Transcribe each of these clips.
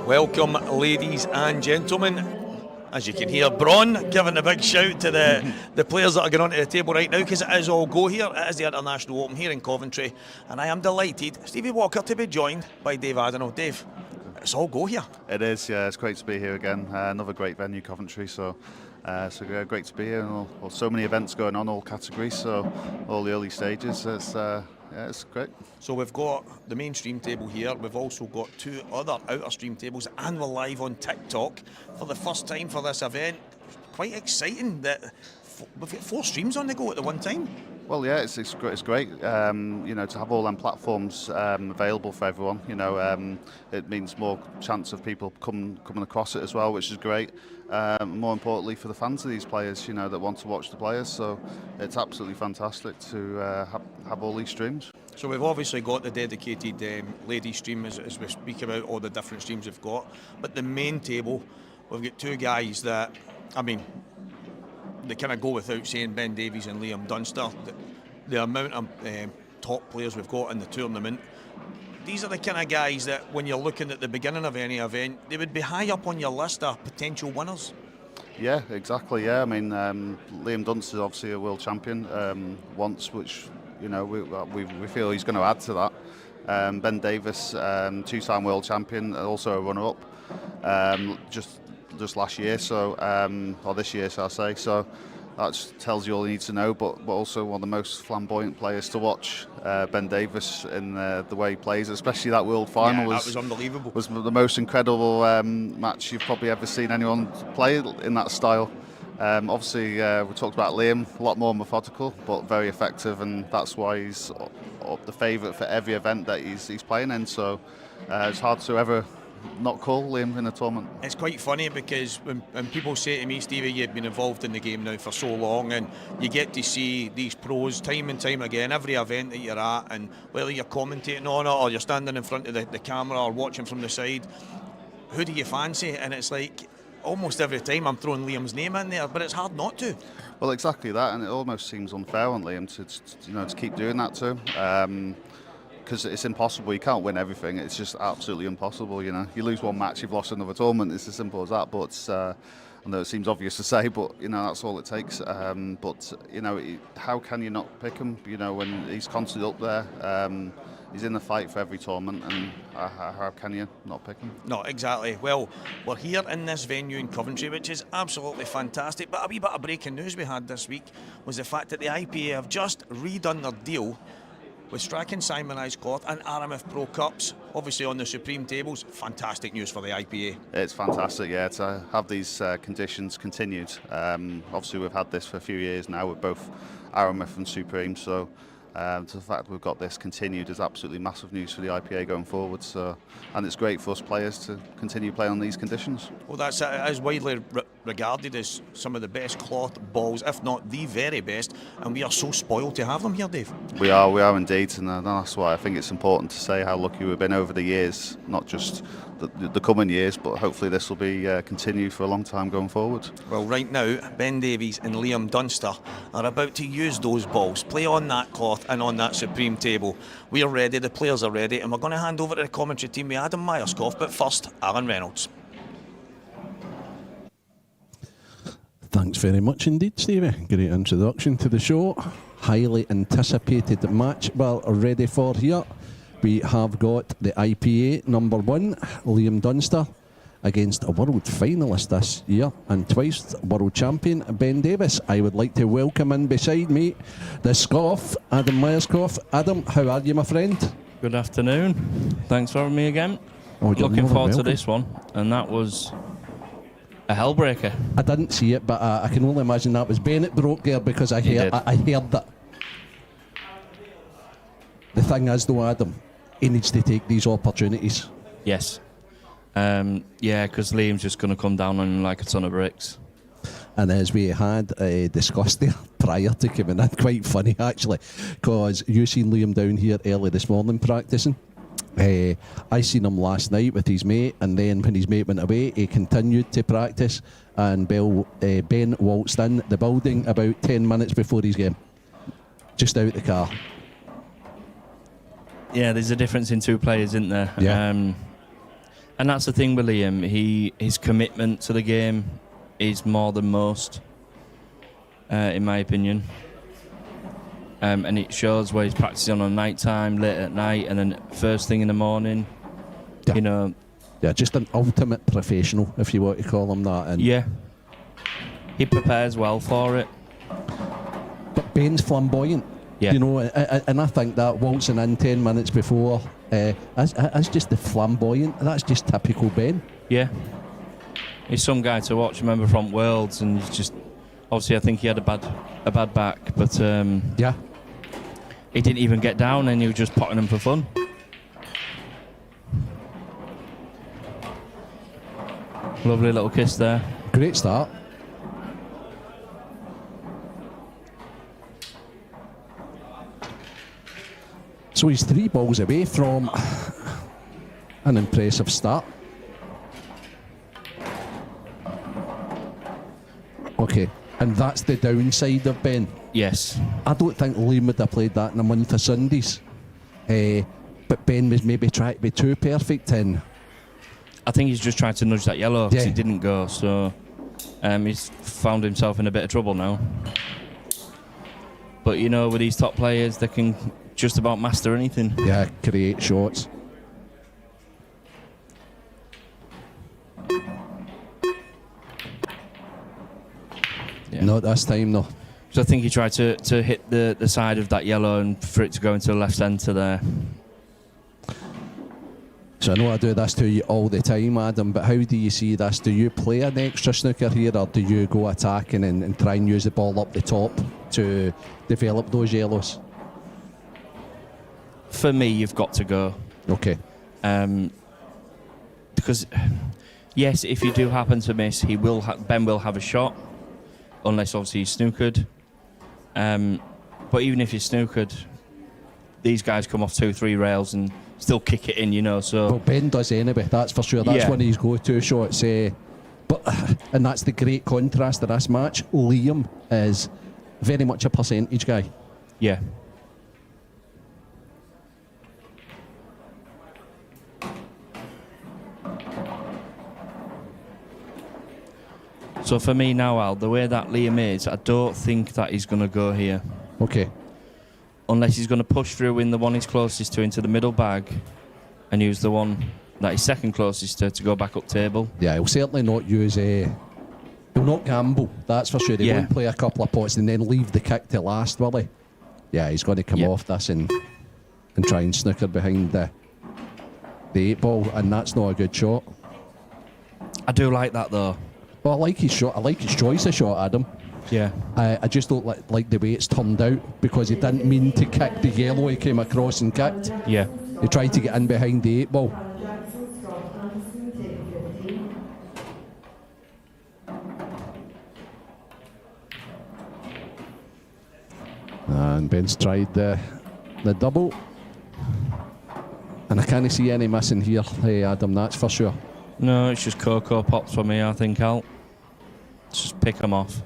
Welcome, ladies and gentlemen. As you can hear, Bron giving a big shout to the players that are going onto the table right now, because it is all go here. It is the International Open here in Coventry, and I am delighted, Stevie Walker, to be joined by Dave Adenau. Dave, it's all go here. It is, yeah. It's great to be here again. Another great venue, Coventry. So great to be here, and so many events going on, all categories. So all the early stages. It's great. So we've got the mainstream table here. We've also got two other outer stream tables, and we're live on TikTok for the first time for this event. Quite exciting that we've got 4 streams on the go at the one time. Well, yeah, it's great. To have all them platforms available for everyone. It means more chance of people coming across it as well, which is great. More importantly for the fans of these players, that want to watch the players. So it's absolutely fantastic to have all these streams. So we've obviously got the dedicated ladies stream as we speak about all the different streams we've got. But the main table, we've got 2 guys that, they kind of go without saying, Ben Davies and Liam Dunster. The amount of top players we've got in the tournament, these are the kind of guys that when you're looking at the beginning of any event, they would be high up on your list of potential winners. Yeah, exactly. Yeah, Liam Dunster is obviously a world champion once, which we feel he's going to add to that. Ben Davies, 2-time world champion, also a runner-up just last year, or this year, shall I say. So that tells you all you need to know, but also one of the most flamboyant players to watch, Ben Davies, in the way he plays, especially that World Final. That was unbelievable. Was the most incredible match you've probably ever seen anyone play in that style. Obviously, we talked about Liam, a lot more methodical, but very effective, and that's why he's the favourite for every event that he's playing in. So it's hard to ever not call Liam in a tournament. It's quite funny because when people say to me, Stevie, you've been involved in the game now for so long, and you get to see these pros time and time again, every event that you're at, and whether you're commentating on it or you're standing in front of the camera or watching from the side, who do you fancy? And it's like almost every time I'm throwing Liam's name in there, but it's hard not to. Well, exactly that, and it almost seems unfair on Liam to keep doing that to him. Because it's impossible. You can't win everything. It's just absolutely impossible. You lose one match, you've lost another tournament. It's as simple as that. But I know it seems obvious to say, but that's all it takes. How can you not pick him? When he's constantly up there, he's in the fight for every tournament, and how can you not pick him? No, exactly. Well, we're here in this venue in Coventry, which is absolutely fantastic. But a wee bit of breaking news we had this week was the fact that the IPA have just redone their deal with Strachan Simonized Cloth and RMF Pro Cups, obviously on the Supreme tables. Fantastic news for the IPA. It's fantastic, yeah, to have these conditions continued. Obviously, we've had this for a few years now with both RMF and Supreme, so the fact we've got this continued is absolutely massive news for the IPA going forward. So, and it's great for us players to continue playing on these conditions. Well, that's it. It is widely regarded as some of the best cloth balls, if not the very best, and we are so spoiled to have them here, Dave. We are indeed, and that's why I think it's important to say how lucky we've been over the years, not just the coming years, but hopefully this will be continued for a long time going forward. Well, right now, Ben Davies and Liam Dunster are about to use those balls, play on that cloth and on that Supreme table. We are ready, the players are ready, and we're going to hand over to the commentary team with Adam Myerscough, but first, Alan Reynolds. Thanks very much indeed, Stevie. Great introduction to the show. Highly anticipated match we're ready for here. We have got the IPA number 1, Liam Dunster, against a world finalist this year and twice world champion, Ben Davies. I would like to welcome in beside me the Scoff, Adam Myerscough. Adam, how are you, my friend? Good afternoon. Thanks for having me again. Looking forward to this one, and that was a hellbreaker. I didn't see it, but I can only imagine that was Bennett broke there because I heard that. The thing is, though, Adam, he needs to take these opportunities. Yes. Because Liam's just going to come down on him like a ton of bricks. And as we had discussed there prior to coming in, quite funny actually, because you seen Liam down here early this morning practising. I seen him last night with his mate, and then when his mate went away, he continued to practice, and Ben waltzed in the building about 10 minutes before his game, just out the car. Yeah, there's a difference in two players, isn't there? Yeah. And that's the thing with Liam. His commitment to the game is more than most, in my opinion. And it shows where he's practicing on night time, late at night, and then first thing in the morning. Yeah. You know. Yeah, just an ultimate professional, if you want to call him that. And yeah. He prepares well for it. But Ben's flamboyant. Yeah. You know, and I think that waltzing in 10 minutes before, that's just the flamboyant. That's just typical Ben. Yeah. He's some guy to watch. Remember from Worlds, and he's just obviously I think he had a bad back, but yeah, he didn't even get down, and he was just potting them for fun. Lovely little kiss there. Great start. So he's 3 balls away from an impressive start. Okay, and that's the downside of Ben. Yes. I don't think Liam would have played that in a month of Sundays. But Ben was maybe trying to be too perfect, and I think he's just trying to nudge that yellow because Yeah. he didn't go, so he's found himself in a bit of trouble now. But you know, with these top players, they can just about master anything. yeah, create shots. Yeah. Not this time, though. So I think he tried to hit the side of that yellow and for it to go into the left centre there. So I know I do this to you all the time, Adam, but how do you see this? Do you play an extra snooker here, or do you go attacking and try and use the ball up the top to develop those yellows? For me, you've got to go. Okay. Because, yes, if you do happen to miss, Ben will have a shot, unless obviously he's snookered. But even if you're snookered, these guys come off 2-3 rails and still kick it in, you know. So Well, Ben does anyway, that's for sure. That's Yeah. one of his go-to shots. And that's the great contrast to this match. Liam is very much a percentage guy. yeah. So for me now, Al, the way that Liam is, I don't think that he's going to go here. Okay. Unless he's going to push through in the one he's closest to into the middle bag and use the one that he's second closest to go back up table. Yeah, he'll certainly not use he'll not gamble, that's for sure. He Yeah. won't play a couple of pots and then leave the kick to last, will he? Yeah, he's going to come Yeah. off this and try and snooker behind the 8 ball, and that's not a good shot. I do like that though. Well, I like his shot. I like his choice of shot, Adam. Yeah. I just don't like the way it's turned out, because he didn't mean to kick the yellow. He came across and kicked. Yeah. He tried to get in behind the 8 ball. And Ben's tried the double. And I can't see any missing here, hey Adam, that's for sure. No, it's just Cocoa Pops for me, I think, Al. Just pick them off.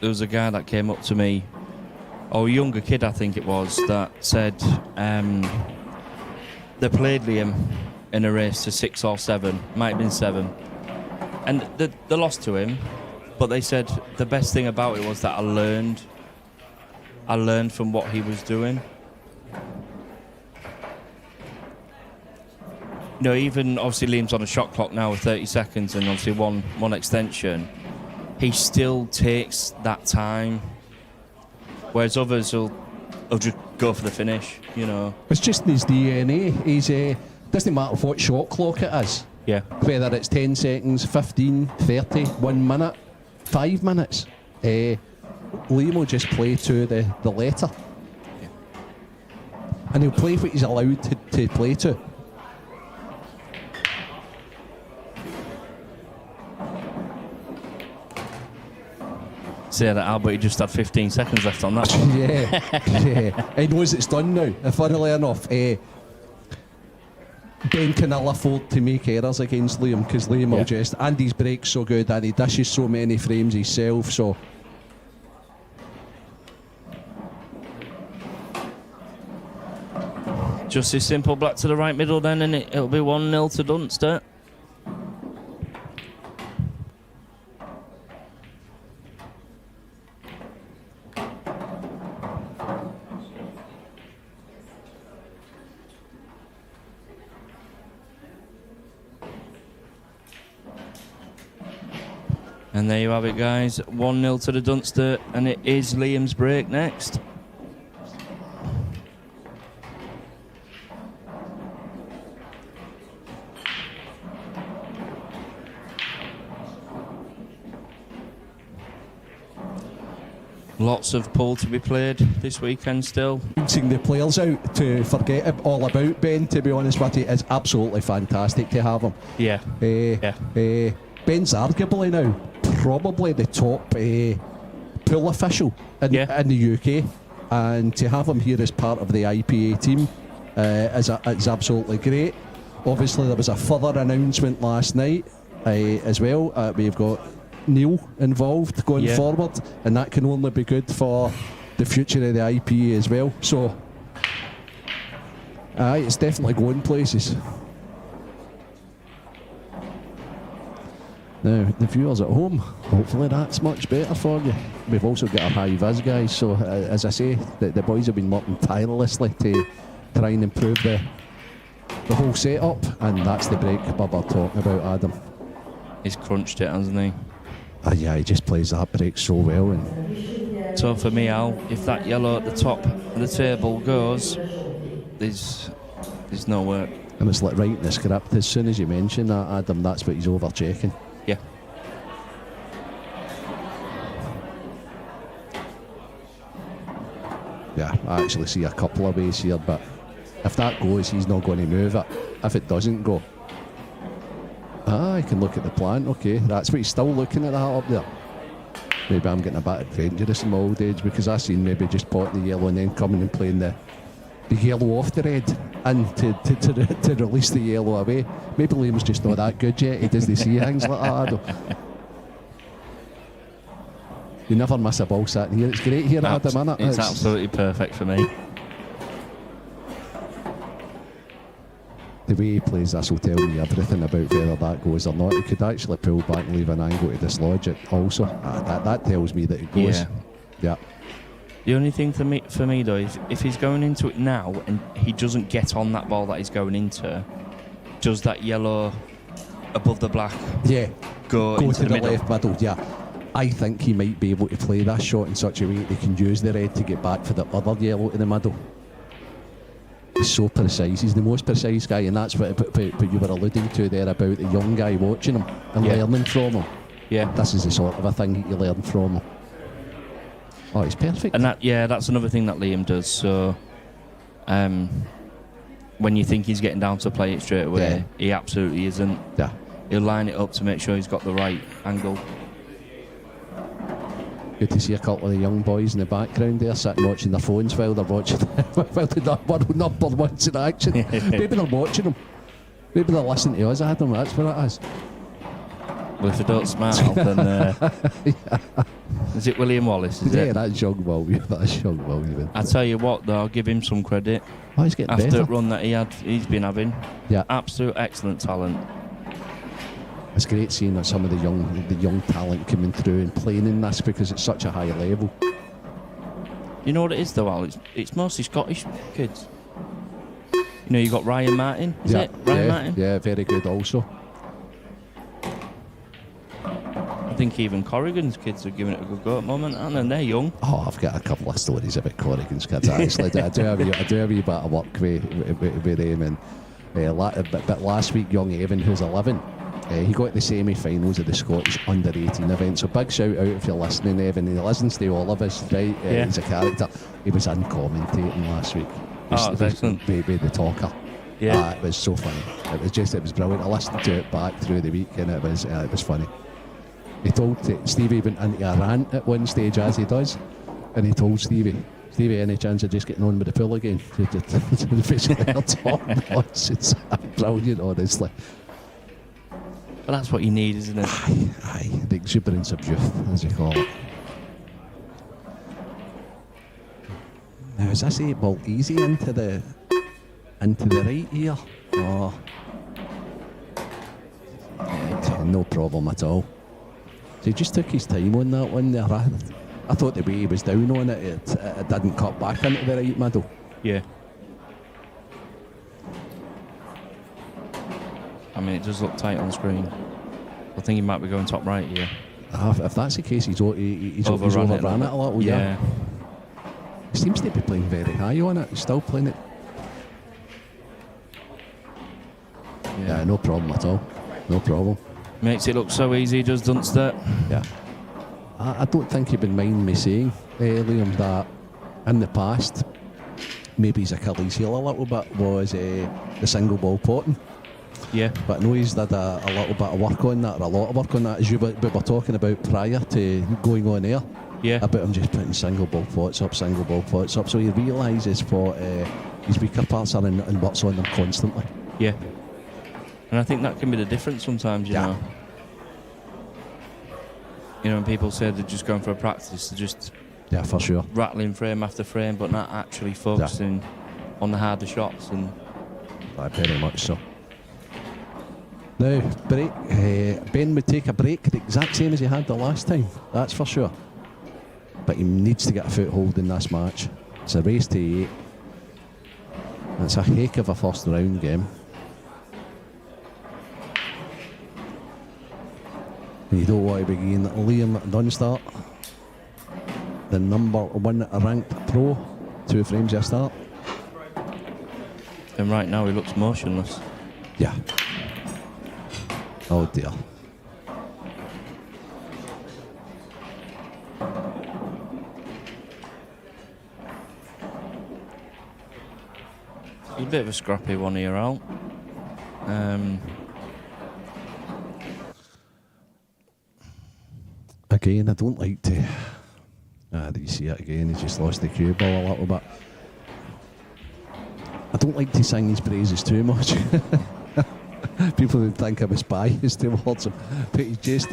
There was a guy that came up to me, or a younger kid I think it was, that said they played Liam in a race to 6 or 7, might have been 7, and they lost to him, but they said the best thing about it was that I learned from what he was doing. You know, even obviously Liam's on a shot clock now with 30 seconds and obviously one extension. He still takes that time, whereas others will just go for the finish, you know. It's just in his DNA. He's doesn't matter what shot clock it is. Yeah. Whether it's 10 seconds, 15, 30, 1 minute, 5 minutes. Liam will just play to the letter. Yeah. And he'll play what he's allowed to play to. Say that, Albert, he just had 15 seconds left on that one. Yeah. He knows it's done now. Funnily enough, Ben can ill afford to make errors against Liam because Liam will just, and his break's so good and he dishes so many frames himself, so. Just as simple, black to the right middle then, and it'll be 1-0 to Dunster. And there you have it, guys. 1-0 to the Dunster, and it is Liam's break next. Lots of pool to be played this weekend still. Seeing the players out to forget all about Ben, to be honest with you, is absolutely fantastic to have him. Yeah. Ben's arguably now probably the top pool official in the UK, and to have him here as part of the IPA team is absolutely great. Obviously there was a further announcement last night as well. We've got Neil involved going forward, and that can only be good for the future of the IPA as well. So it's definitely going places. Now, the viewers at home, hopefully that's much better for you. We've also got our high vis guys, so as I say, the boys have been working tirelessly to try and improve the whole setup, and that's the break Bubba talking about, Adam. He's crunched it, hasn't he? Yeah, he just plays that break so well. And so for me, Al, if that yellow at the top of the table goes, there's no work. And it's like right in the script. As soon as you mention that, Adam, that's what he's over checking. Yeah. Yeah, I actually see a couple of ways here, but if that goes, he's not going to move it. If it doesn't go, I can look at the plan. Okay, that's what he's still looking at that up there. Maybe I'm getting a bit adventurous in my old age, because I've seen maybe just potting the yellow and then coming and playing the yellow off the red and to release the yellow away. Maybe Liam's just not that good yet. He doesn't see things like that, Adam. You never miss a ball sitting here. It's great here, Adam, isn't it? It's absolutely perfect for me. The way he plays this will tell me everything about whether that goes or not. He could actually pull back and leave an angle to dislodge it also. That tells me that it goes. Yeah. The only thing for me though, if he's going into it now and he doesn't get on that ball that he's going into, does that yellow above the black go into to the middle? left middle? Yeah. I think he might be able to play that shot in such a way that he can use the red to get back for the other yellow to the middle. He's so precise. He's the most precise guy, and that's what you were alluding to there about the young guy watching him and learning from him. Yeah. This is the sort of a thing that you learn from him. Oh, he's perfect. And that's another thing that Liam does. So, when you think he's getting down to play it straight away, he absolutely isn't. Yeah. He'll line it up to make sure he's got the right angle. Good to see a couple of the young boys in the background there sitting watching their phones while they're watching the world number ones in action. Maybe they're watching them. Maybe they're listening to us, Adam. That's what it is. Well, if they don't smile, then is it William Wallace? Is it? That's young William. That's young William. I tell you what, though, I'll give him some credit. Oh, he's getting after better. the run that he's been having. Yeah, absolute excellent talent. It's great seeing that some of the young talent coming through and playing in this, because it's such a high level. You know what it is though, Al? It's mostly Scottish kids. You know, you got Ryan Martin, is it? Ryan Martin? Yeah, very good also. I think even Corrigan's kids are giving it a good go at the moment, aren't they? And they're young. Oh, I've got a couple of stories about Corrigan's kids, actually. I do have a wee bit of work with them. And but last week, young Evan, who's 11, he got the semi-finals of the Scottish under-18 event. So big shout out if you're listening, Evan. He listens to all of us, right? He's a character. He was in commentating last week. That's excellent. Baby, the talker. Yeah. It was so funny. It was brilliant. I listened to it back through the week, and it was funny. He told Stevie went into a rant at one stage, as he does, and he told Stevie, any chance of just getting on with the pool again? Basically, it's brilliant, honestly. But that's what you need, isn't it? Aye, the exuberance of youth, as you call it. Now, is this 8 ball easy into the right here? Oh, yeah, no problem at all. So he just took his time on that one there. I thought the way he was down on it, it didn't cut back into the right middle. Yeah. I mean, it does look tight on screen. I think he might be going top right here. If that's the case, he's overrun it a little. Yeah. He seems to be playing very high on it. He's still playing it. Yeah, no problem at all. No problem. Makes it look so easy, does Dunster. Yeah. I don't think you would mind me saying, Liam, that in the past, maybe his Achilles heel a little bit was the single ball potting. Yeah. But I know he's did a little bit of work on that, or a lot of work on that, as we were talking about prior to going on air. Yeah. About him just putting single ball pots up. So he realises what his weaker parts are and works on them constantly. Yeah. And I think that can be the difference sometimes, you know. You know, when people say they're just going for a practice, they're just for sure rattling frame after frame, but not actually focusing on the harder shots. And very much so. Now, break. Ben would take a break the exact same as he had the last time, that's for sure. But he needs to get a foothold in this match. It's a race to 8. It's a heck of a first round game. You don't want to begin Liam Dunster, the number 1 ranked pro, 2 frames of start. And right now he looks motionless. Yeah. Oh dear. A bit of a scrappy one here, Al. Again, I don't like to... you see it again, he's just lost the cue ball a little bit. I don't like to sing his praises too much. People would think I'm biased towards him. But he's just...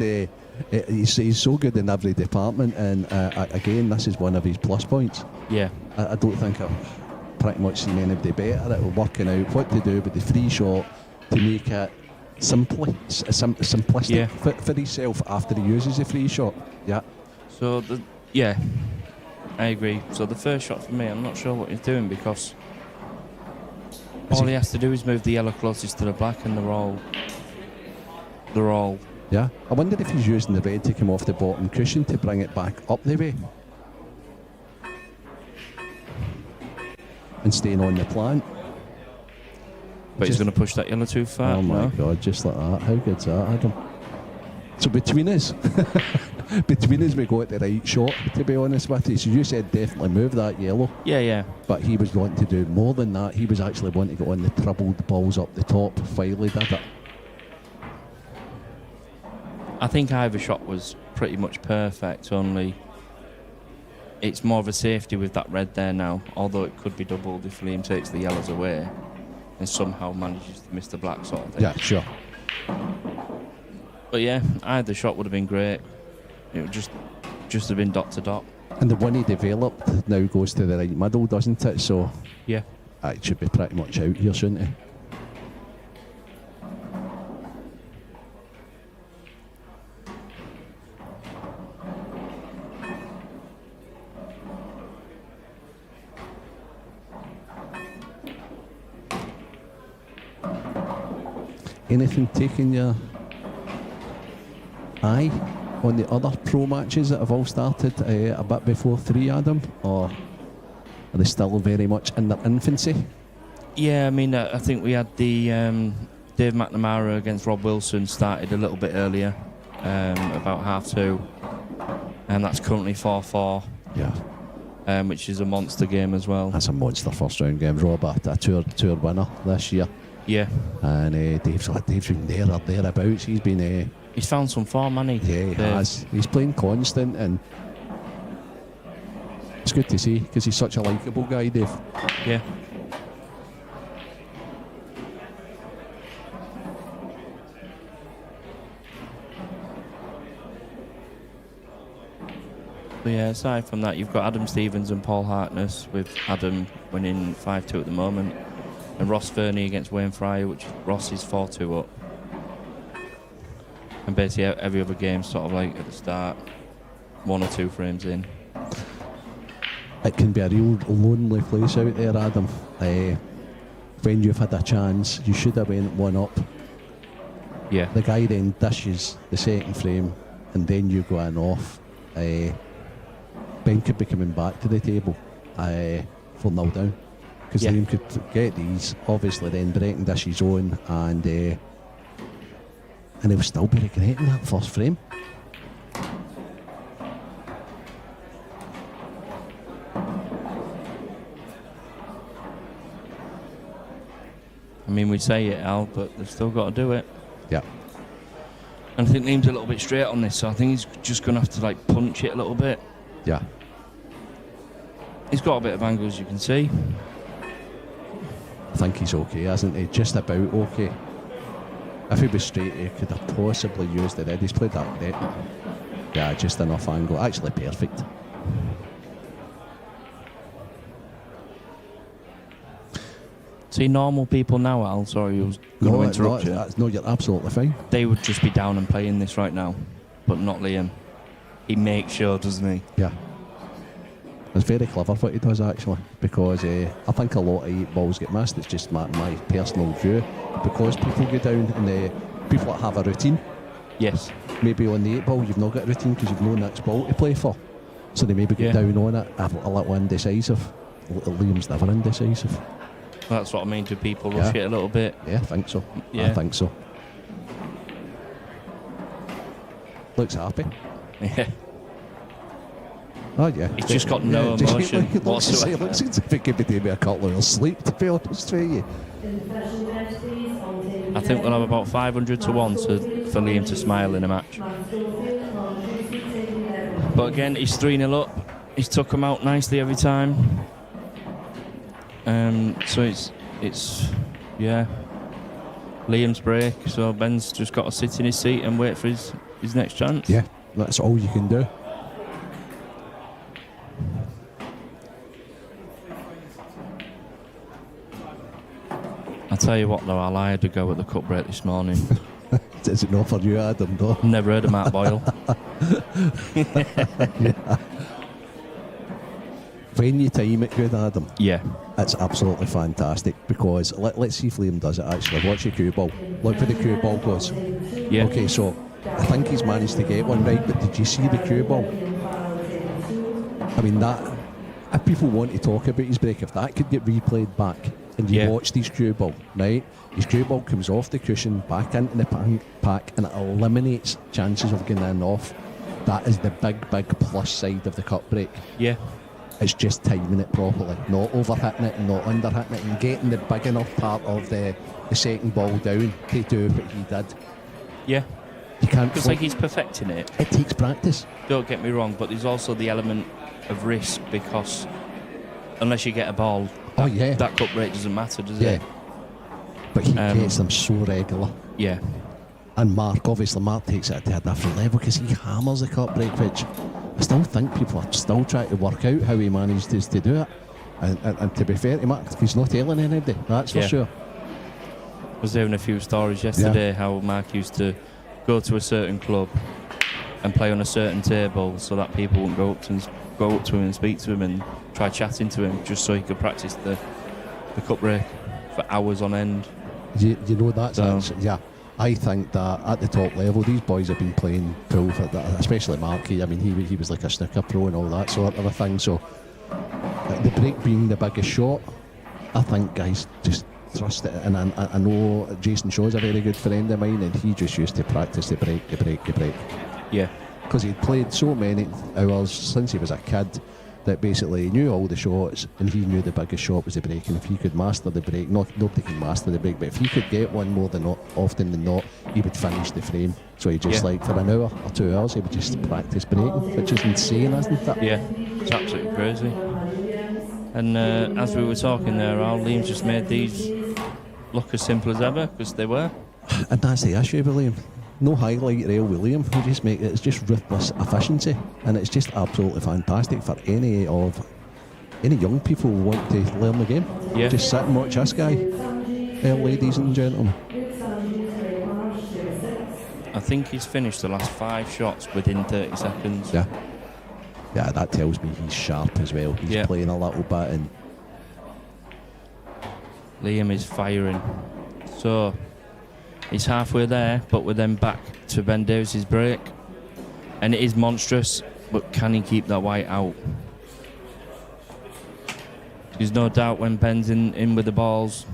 he's so good in every department, and again, this is one of his plus points. Yeah. I don't think I've pretty much seen anybody better at working out what to do with the free shot to make it simplistic for himself after he uses the free shot. Yeah. So, I agree. So the first shot for me, I'm not sure what he's doing, because all he has to do is move the yellow closest to the black, and they're all. Yeah. I wonder if he's using the red to come off the bottom cushion to bring it back up the way and staying on the plant. But he's going to push that yellow too far. Oh my God, just like that. How good's that, Adam? So between us, we got the right shot, to be honest with you. So you said definitely move that yellow. Yeah. But he was wanting to do more than that. He was actually wanting to get on the troubled balls up the top while he did it. I think either shot was pretty much perfect, only it's more of a safety with that red there now, although it could be doubled if Liam takes the yellows away and somehow manages to miss the black sort of thing. Yeah, sure. But yeah, either shot would have been great. It would just have been dot to dot. And the one he developed now goes to the right middle, doesn't it? So yeah, it should be pretty much out here, shouldn't it? Anything taking your eye on the other pro matches that have all started a bit before 3, Adam? Or are they still very much in their infancy? Yeah, I mean, I think we had the Dave McNamara against Rob Wilson started a little bit earlier, about 2:30, and that's currently 4-4. Yeah. Which is a monster game as well. That's a monster first round game. Rob, a tour winner this year. Yeah. And Dave's been there or thereabouts. He's been He's found some form, hasn't he? Yeah, he has. He's playing constant, and it's good to see because he's such a likeable guy, Dave. Yeah. But yeah, aside from that, you've got Adam Stevens and Paul Harkness, with Adam winning 5-2 at the moment, and Ross Fernie against Wayne Fryer, which Ross is 4-2 up. And basically every other game sort of like at the start, 1 or 2 frames in. It can be a real lonely place out there, Adam. When you've had a chance, you should have went 1 up. Yeah. The guy then dishes the second frame, and then you go in off. Ben could be coming back to the table for 0 down, because Liam could get these. Obviously, then Brecken dishes on, and he'll still be regretting that first frame. I mean, we say it, Al, but they've still got to do it. Yeah. And I think Liam's a little bit straight on this, so I think he's just going to have to like punch it a little bit. Yeah. He's got a bit of angle, as you can see. I think he's okay, hasn't he? Just about okay. If he was straight, he could have possibly used it. He's played that great. Yeah, just enough angle. Actually, perfect. See, normal people now, Al, sorry, I was going to interrupt you. No, you're absolutely fine. They would just be down and playing this right now, but not Liam. He makes sure, doesn't he? Yeah. It's very clever what he does, actually, because I think a lot of 8 balls get missed. It's just my personal view. Because people go down and people that have a routine. Yes. Maybe on the 8 ball, you've not got a routine because you've no next ball to play for. So they maybe get down on it, a little indecisive. Liam's never indecisive. That's what I mean. Do people rush it a little bit? Yeah, I think so. Yeah. I think so. Looks happy. Yeah. Oh, yeah. He's just got no emotion whatsoever. It looks as if he could be doing me a couple of sleep, to be honest with you. I think we'll have about 500 to 1 for Liam to smile in a match. But again, he's 3-0 up. He's took him out nicely every time. So it's Liam's break. So Ben's just got to sit in his seat and wait for his next chance. Yeah, that's all you can do. I'll tell you what though, Al, I had to go at the cup break this morning. Is it not for you, Adam, though? Never heard of Matt Boyle. Yeah. When you time it good, Adam, it's absolutely fantastic, because let's see if Liam does it actually. Watch your cue ball. Look where the cue ball goes. Yeah. Okay, so I think he's managed to get one right, but did you see the cue ball? I mean, that, if people want to talk about his break, if that could get replayed back and you watch his cue ball, right? His cue ball comes off the cushion, back into the pack, and it eliminates chances of getting in off. That is the big plus side of the cup break. Yeah. It's just timing it properly, not over-hitting it, not under-hitting it, and getting the big enough part of the second ball down to do what he did. Yeah. You can't... It's like he's perfecting it. It takes practice. Don't get me wrong, but there's also the element of risk, because unless you get a ball, that cup rate doesn't matter, does it? But he gets them so regular. Yeah. And Mark takes it to a different level, because he hammers the cup break, which I still think people are still trying to work out how he managed to do it. And to be fair to Mark, he's not telling anybody, that's for sure. I was hearing a few stories yesterday how Mark used to go to a certain club and play on a certain table so that people wouldn't go up to him and speak to him and try chatting to him, just so he could practice the cup break for hours on end. You know that's I think that at the top level, these boys have been playing full for that, especially Marky. I mean, he was like a snooker pro and all that sort of a thing. So the break being the biggest shot, I think guys just trust it. And I know Jason Shaw's a very good friend of mine, and he just used to practice the break. Yeah. Because he'd played so many hours since he was a kid that basically he knew all the shots and he knew the biggest shot was the break, and if he could master the break, nobody can master the break, but if he could get one more than not, often than not, he would finish the frame. So he just like for an hour or 2 hours he would just practice breaking, which is insane, isn't it? Yeah, it's absolutely crazy. And as we were talking there, Liam's just made these look as simple as ever, because they were. And that's the issue with Liam. No highlight reel with Liam. We just make it's just ruthless efficiency, and it's just absolutely fantastic for any young people who want to learn the game. Yeah. Just sit and watch this guy, ladies and gentlemen. I think he's finished the last 5 shots within 30 seconds. Yeah, that tells me he's sharp as well. He's playing a little bit, and Liam is firing. So he's halfway there, but we're then back to Ben Davies' break. And it is monstrous, but can he keep that white out? There's no doubt when Ben's in with the balls,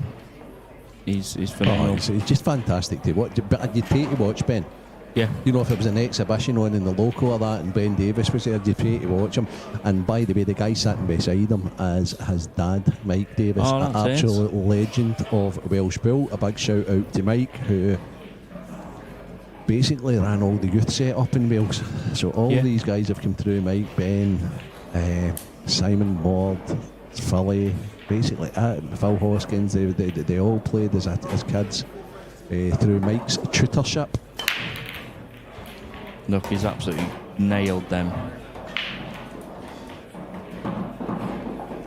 he's phenomenal. It's just fantastic to watch. But you'd pay to watch Ben. Yeah. You know, if it was an exhibition on in the local or that and Ben Davies was there, you'd pay to watch him. And by the way, the guy sitting beside him is his dad, Mike Davies, an absolute legend of Welsh Bull. A big shout out to Mike, who basically ran all the youth set up in Wales. So all these guys have come through: Mike, Ben, Simon Ward, Philly, basically Phil Hoskins. They all played as kids through Mike's tutorship. Look, he's absolutely nailed them.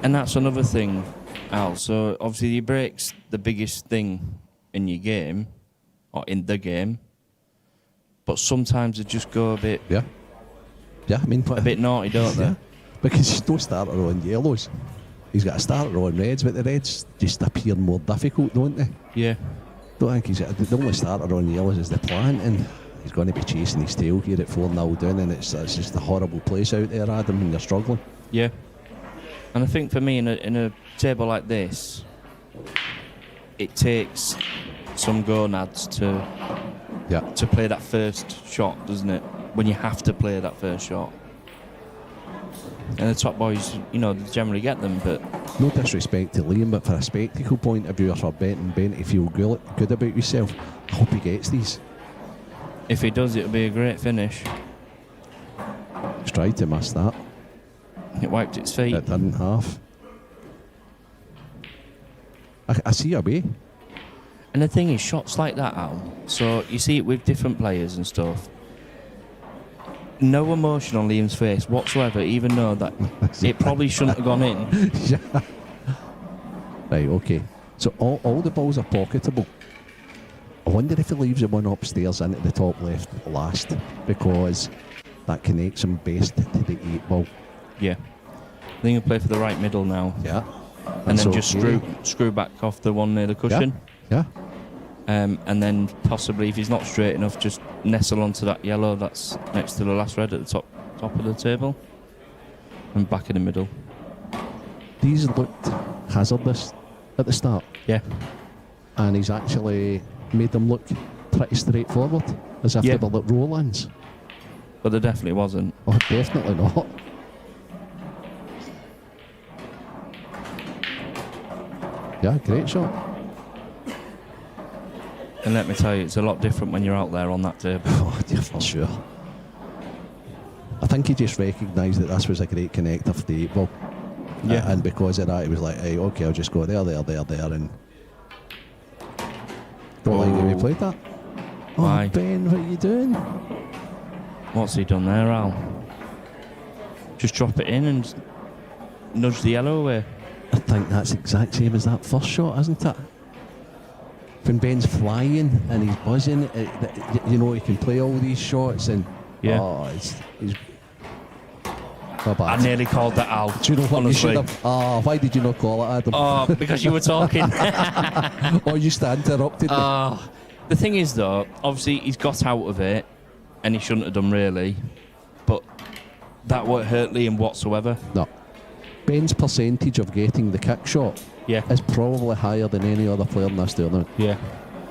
And that's another thing, Al. So obviously your break's the biggest thing in your game, or in the game. But sometimes they just go a bit... Yeah, I mean... A bit naughty, don't they? Because he's no starter on yellows. He's got a starter on reds, but the reds just appear more difficult, don't they? Yeah. Don't think he's... The only starter on yellows is the plant, and he's going to be chasing his tail here at 4-0 down, and it's just a horrible place out there, Adam, when you're struggling. Yeah. And I think for me, in a table like this, it takes some gonads to play that first shot, doesn't it? When you have to play that first shot. And the top boys, they generally get them, but... No disrespect to Liam, but for a spectacle point of view, or for Ben to feel good about yourself, I hope he gets these. If he does, it'll be a great finish. He's tried to miss that. It wiped its feet. It didn't half. I see a way. And the thing is, shots like that, Al, so you see it with different players and stuff. No emotion on Liam's face whatsoever, even though that it probably shouldn't have gone in. Yeah. Right, okay. So all the balls are pocketable. I wonder if he leaves the one upstairs into the top left last, because that connects him best to the 8 ball. Yeah. I think he'll play for the right middle now. Yeah. And then just screw back off the one near the cushion. Yeah. And then possibly, if he's not straight enough, just nestle onto that yellow that's next to the last red at the top of the table. And back in the middle. These looked hazardous at the start. Yeah. And he's actually made them look pretty straightforward, as if they were like roll-ins. But there definitely wasn't. Oh, definitely not. Yeah, great shot. And let me tell you, it's a lot different when you're out there on that table. Oh, yeah, for sure. I think he just recognised that this was a great connector for the 8 ball. Yeah. And because of that, he was like, hey, okay, I'll just go there, and... Don't like the way he played that. Why? Oh, Ben, what are you doing? What's he done there, Al? Just drop it in and nudge the yellow away. I think that's the exact same as that first shot, isn't it? When Ben's flying and he's buzzing, he can play all these shots, and he's not bad. I nearly called that out. Do you know what? Honestly. You should have. Why did you not call it, Adam? Oh, because you were talking. Oh, you interrupted me. The thing is, though, obviously he's got out of it, and he shouldn't have done really, but that won't hurt Liam whatsoever. No. Ben's percentage of getting the kick shot is probably higher than any other player in this tournament. Yeah.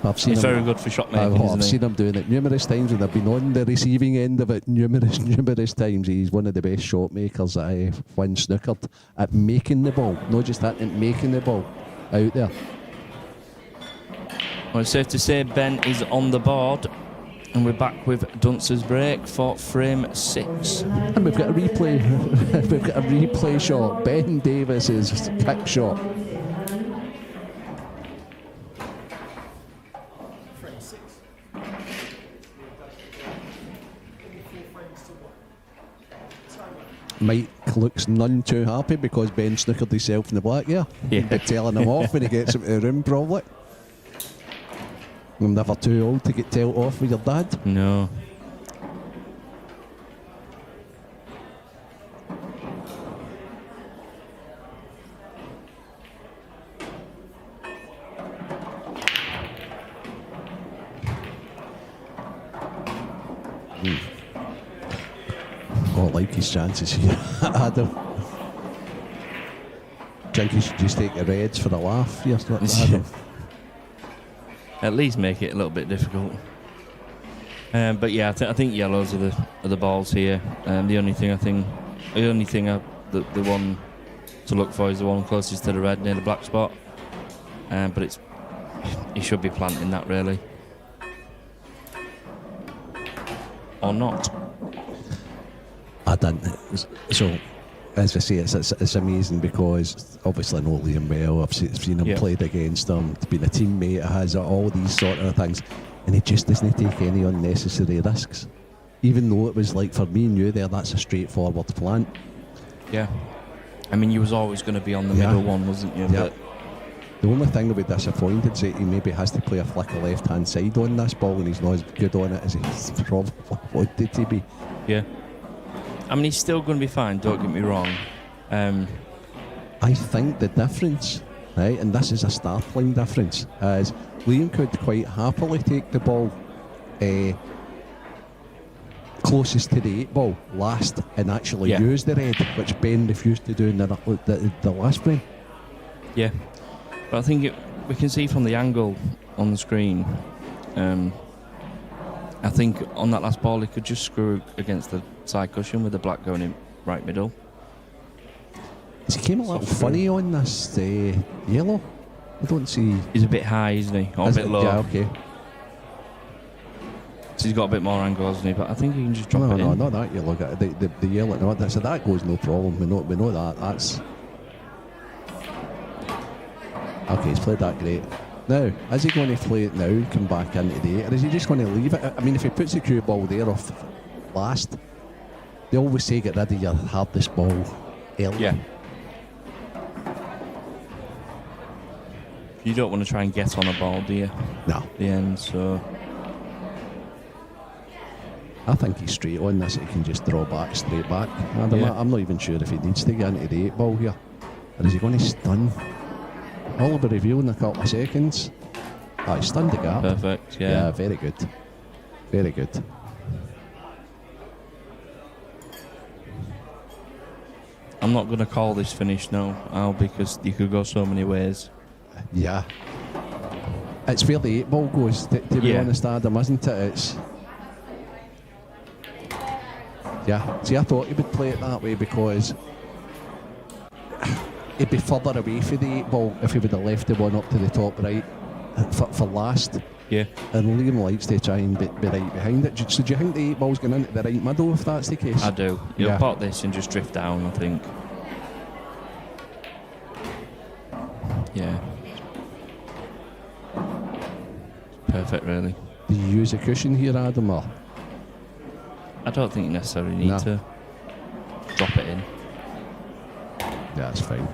I've seen He's him, very good for shot making, I've isn't he? seen him doing it numerous times, and I've been on the receiving end of it numerous times. He's one of the best shot makers that I win snookered at making the ball, not just that, at making the ball out there. Well, it's safe to say Ben is on the board, and we're back with Dunce's break for frame 6. And we've got a replay. We've got a replay shot. Ben Davis's kick shot. Mike looks none too happy because Ben snookered himself in the black here. Yeah. Be telling him off when he gets into the room, probably. I'm never too old to get told off with your dad. No. Oh, I like his chances here, Adam. Think he should just take the reds for a laugh here, Adam. At least make it a little bit difficult. But yeah, I think yellows are the balls here. The one to look for is the one closest to the red near the black spot. But he should be planting that really, or not. I don't. So, as I say, it's amazing because obviously I know Liam well. I've seen him played against him. He's been a teammate. Has all these sort of things, and he just doesn't take any unnecessary risks. Even though it was like for me and you there, that's a straightforward plant. Yeah, I mean you was always going to be on the middle one, wasn't you? Yeah. But the only thing that would be disappointed is that he maybe has to play a flicker left hand side on this ball, and he's not as good on it as he probably wanted to be. Yeah. I mean, he's still going to be fine, don't get me wrong. I think the difference, right, and this is a startling difference, is Liam could quite happily take the ball closest to the 8 ball last and actually use the red, which Ben refused to do in the last frame. Yeah. But I think we can see from the angle on the screen, I think on that last ball he could just screw against the side cushion with the black going in right middle. He came a little funny on this yellow. I don't see. He's a bit high, isn't he? Or a bit low. Yeah, okay. So he's got a bit more angle, hasn't he? But I think he can just drop it in. No, not that yellow. The yellow. No, so that goes no problem. We know that. That's okay. He's played that great. Now, is he going to play it now, come back into the 8, or is he just going to leave it? I mean, if he puts the cue ball there off last, they always say get rid of your hardest ball early. Yeah. You don't want to try and get on a ball, do you? No. At the end, so I think he's straight on this. He can just draw back, straight back. I'm not even sure if he needs to get into the 8 ball here. Or is he going to stun? All will be revealed in a couple of seconds. He stunned the gap. Perfect, yeah. Yeah, very good. Very good. I'm not going to call this finish now, Al, because you could go so many ways. Yeah. It's where the 8 ball goes, to be honest, Adam, isn't it? It's. Yeah. See, I thought he would play it that way because he'd be further away from the 8 ball if he would have left the one up to the top right for last. Yeah. And Liam likes to try and be right behind it. So do you think the 8 ball's going into the right middle if that's the case? I do. You'll pot this and just drift down, I think. Yeah. Perfect, really. Do you use a cushion here, Adam, or? I don't think you necessarily need to drop it in. Yeah, that's fine.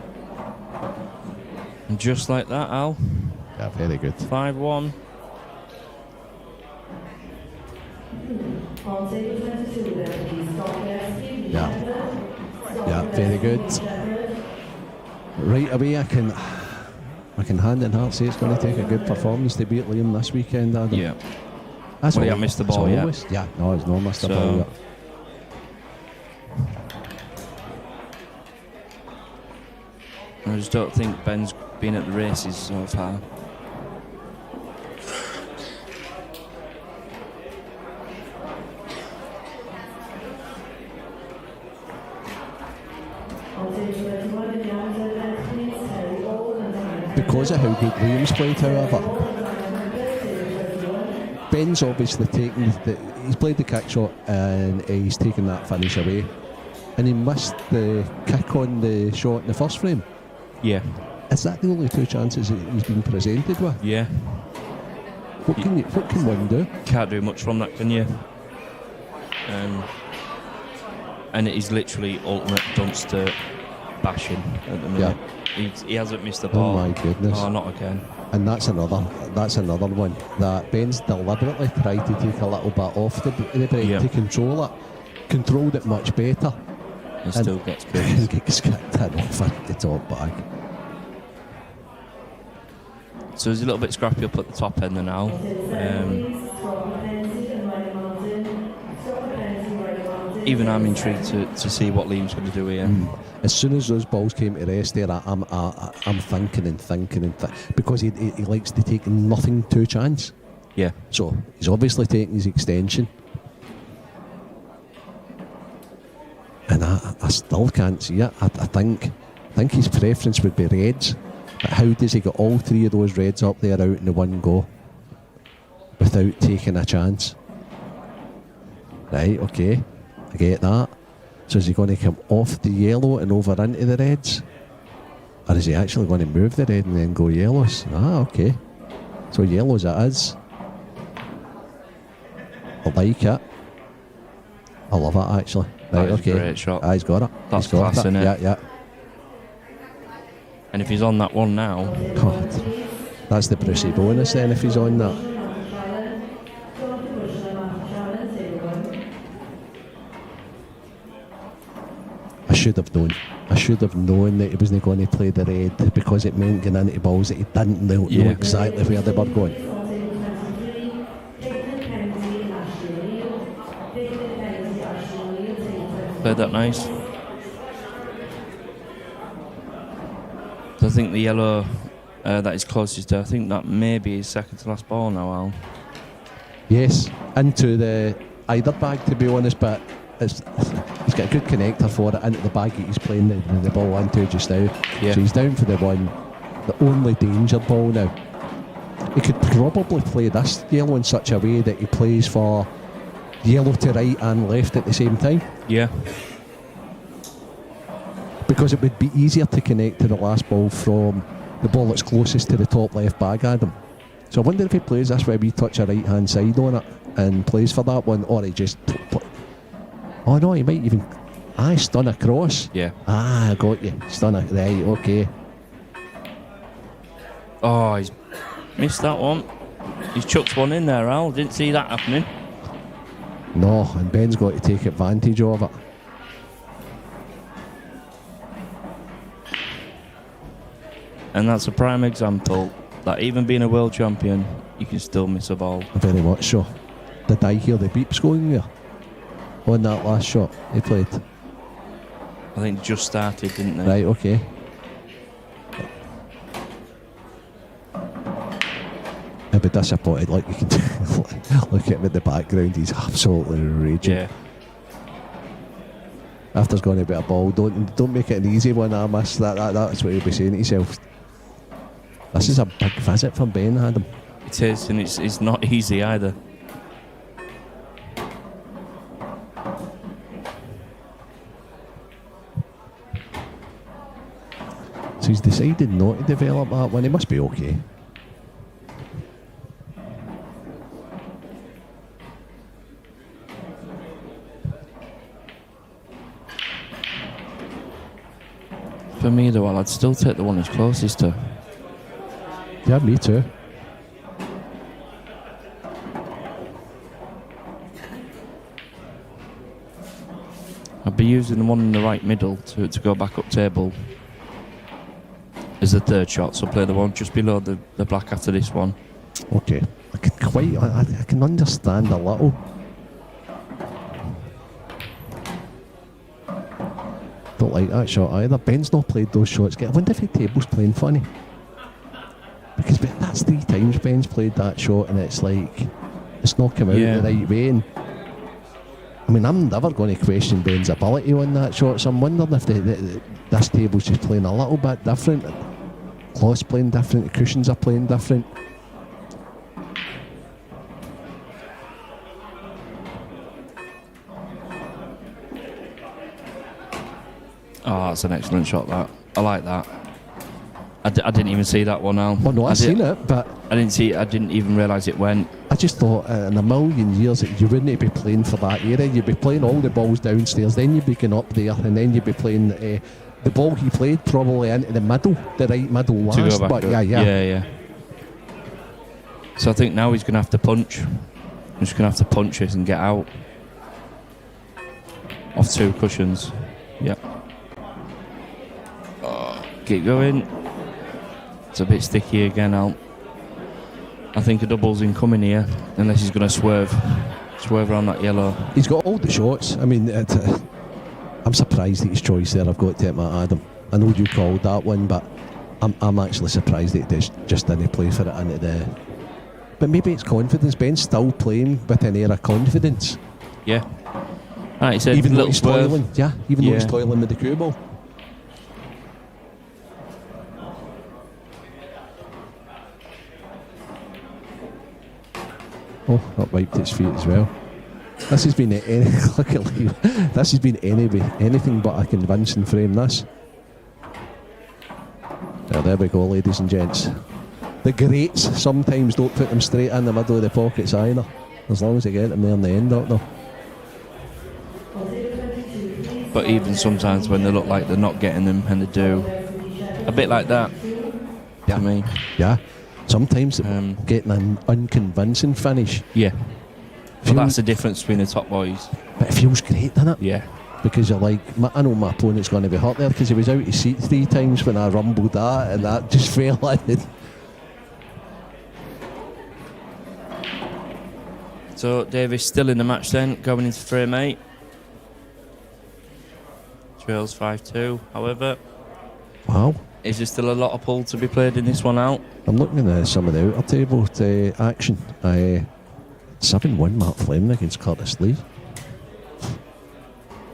And just like that, Al. Yeah, very good. 5-1. Yeah, very good. Right away, I can hand in heart say it's going to take a good performance to beat Liam this weekend, Adam. Yeah. That's well, he hasn't missed the ball yet. Yeah, no, he's not missed the ball yet. I just don't think Ben's been at the races so far. because of how good Liam's played, however, Ben's obviously he's played the kick shot and he's taken that finish away, and he missed the kick on the shot in the first frame. Yeah. Is that the only 2 chances that he's been presented with? Yeah. What can one do? Can't do much from that, can you? And it is literally ultimate Dunster bashing at the minute. Yeah. He hasn't missed the ball. Oh my goodness. Oh, not again. And that's another one that Ben's deliberately tried to take a little bit off the break to control it. Controlled it much better. And still gets kicked. Gets kicked in off the top bag. So he's a little bit scrappy up at the top end now. Even I'm intrigued to see what Liam's going to do here. As soon as those balls came to rest there, I'm thinking because he likes to take nothing to chance. Yeah. So he's obviously taking his extension. And I still can't see it. I think his preference would be reds. But how does he get all 3 of those reds up there out in the one go without taking a chance? Right, okay, I get that. So is he going to come off the yellow and over into the reds? Or is he actually going to move the red and then go yellows? Ah, okay. So yellows it is. I like it. I love it actually. Right, okay. Great shot. He's got it. That's class, isn't it? Yeah. And if he's on that one now... God, that's the Brucey bonus then if he's on that. I should have known that he wasn't going to play the red because it meant getting into balls that he didn't know exactly where they were going. Played that nice. I think the yellow that is closest to, I think that may be his second to last ball now, Al. Yes, into the either bag to be honest, but he's got a good connector for it into the bag that he's playing the ball into just now. Yeah. So he's down for the only danger ball now. He could probably play this yellow in such a way that he plays for yellow to right and left at the same time. Yeah. Because it would be easier to connect to the last ball from the ball that's closest to the top left bag, Adam. So I wonder if he plays this where we touch a right hand side on it and plays for that one, or he just... Oh no, he might even... stun across. Yeah. I got you. Stun it. Right, okay. Oh, he's missed that one. He's chucked one in there, Al. Didn't see that happening. No, and Ben's got to take advantage of it. And that's a prime example that even being a world champion, you can still miss a ball. Very much so. Did I hear the beeps going there? On that last shot he played? I think just started, didn't they? Right, okay. I'd be disappointed, like you can look at him in the background, he's absolutely raging. Yeah. If there's going to be a ball, don't make it an easy one, I miss that's what he'll be saying to himself. This is a big visit from Ben, Adam. It is, and it's not easy either. So he's decided not to develop that one. He must be okay. For me though, I'd still take the one he's closest to. Yeah, me too. I'd be using the one in the right middle to go back up table as the third shot, so play the one just below the black after this one. Okay. I can understand a little. Don't like that shot either. Ben's not played those shots. I wonder if the table's playing funny. Because that's 3 times Ben's played that shot and it's like it's not come out the right way. And I mean, I'm never going to question Ben's ability on that shot, so I'm wondering if this table's just playing a little bit different. cloth's playing different, the cushions are playing different. Oh, that's an excellent shot, that. I like that. I didn't even see that one, Al. Well, no, I've seen it, but I didn't see it. I didn't even realise it went. I just thought in a million years that you wouldn't be playing for that area. You'd be playing all the balls downstairs, then you'd be going up there, and then you'd be playing the ball he played probably into the middle, the right middle last. To go back but up. yeah. So I think now he's going to have to punch. He's just going to have to punch this and get out. Off 2 cushions. Yep. Keep going. It's a bit sticky again, Al. I think a double's incoming here, unless he's going to swerve around that yellow. He's got all the shots. I mean, I'm surprised at his choice there. I've got to admit, Adam. I know you called that one, but I'm actually surprised that he just didn't play for it into the. But maybe it's confidence. Ben's still playing with an air of confidence. Yeah. Like you said, even though little he's swerve. toiling. Yeah, even though he's toiling with the cue ball. Oh, that wiped its feet as well. This has been this has been anything but a convincing frame. This. Well, there we go, ladies and gents. The greats sometimes don't put them straight in the middle of the pockets either, as long as they get them there in the end, don't they? But even sometimes when they look like they're not getting them, and they do, a bit like that. Yeah, to me. Yeah. Sometimes getting an unconvincing finish. Yeah. But that's the difference between the top boys. But it feels great, doesn't it? Yeah. Because you're like, I know my opponent's going to be hurt there because he was out of seat 3 times when I rumbled that, and that just fell in. So Davis still in the match then, going into frame 8. Trails 5-2, however. Wow. Is there still a lot of pull to be played in this one out? I'm looking at some of the outer table action. 7-1 Mark Fleming against Curtis Lee.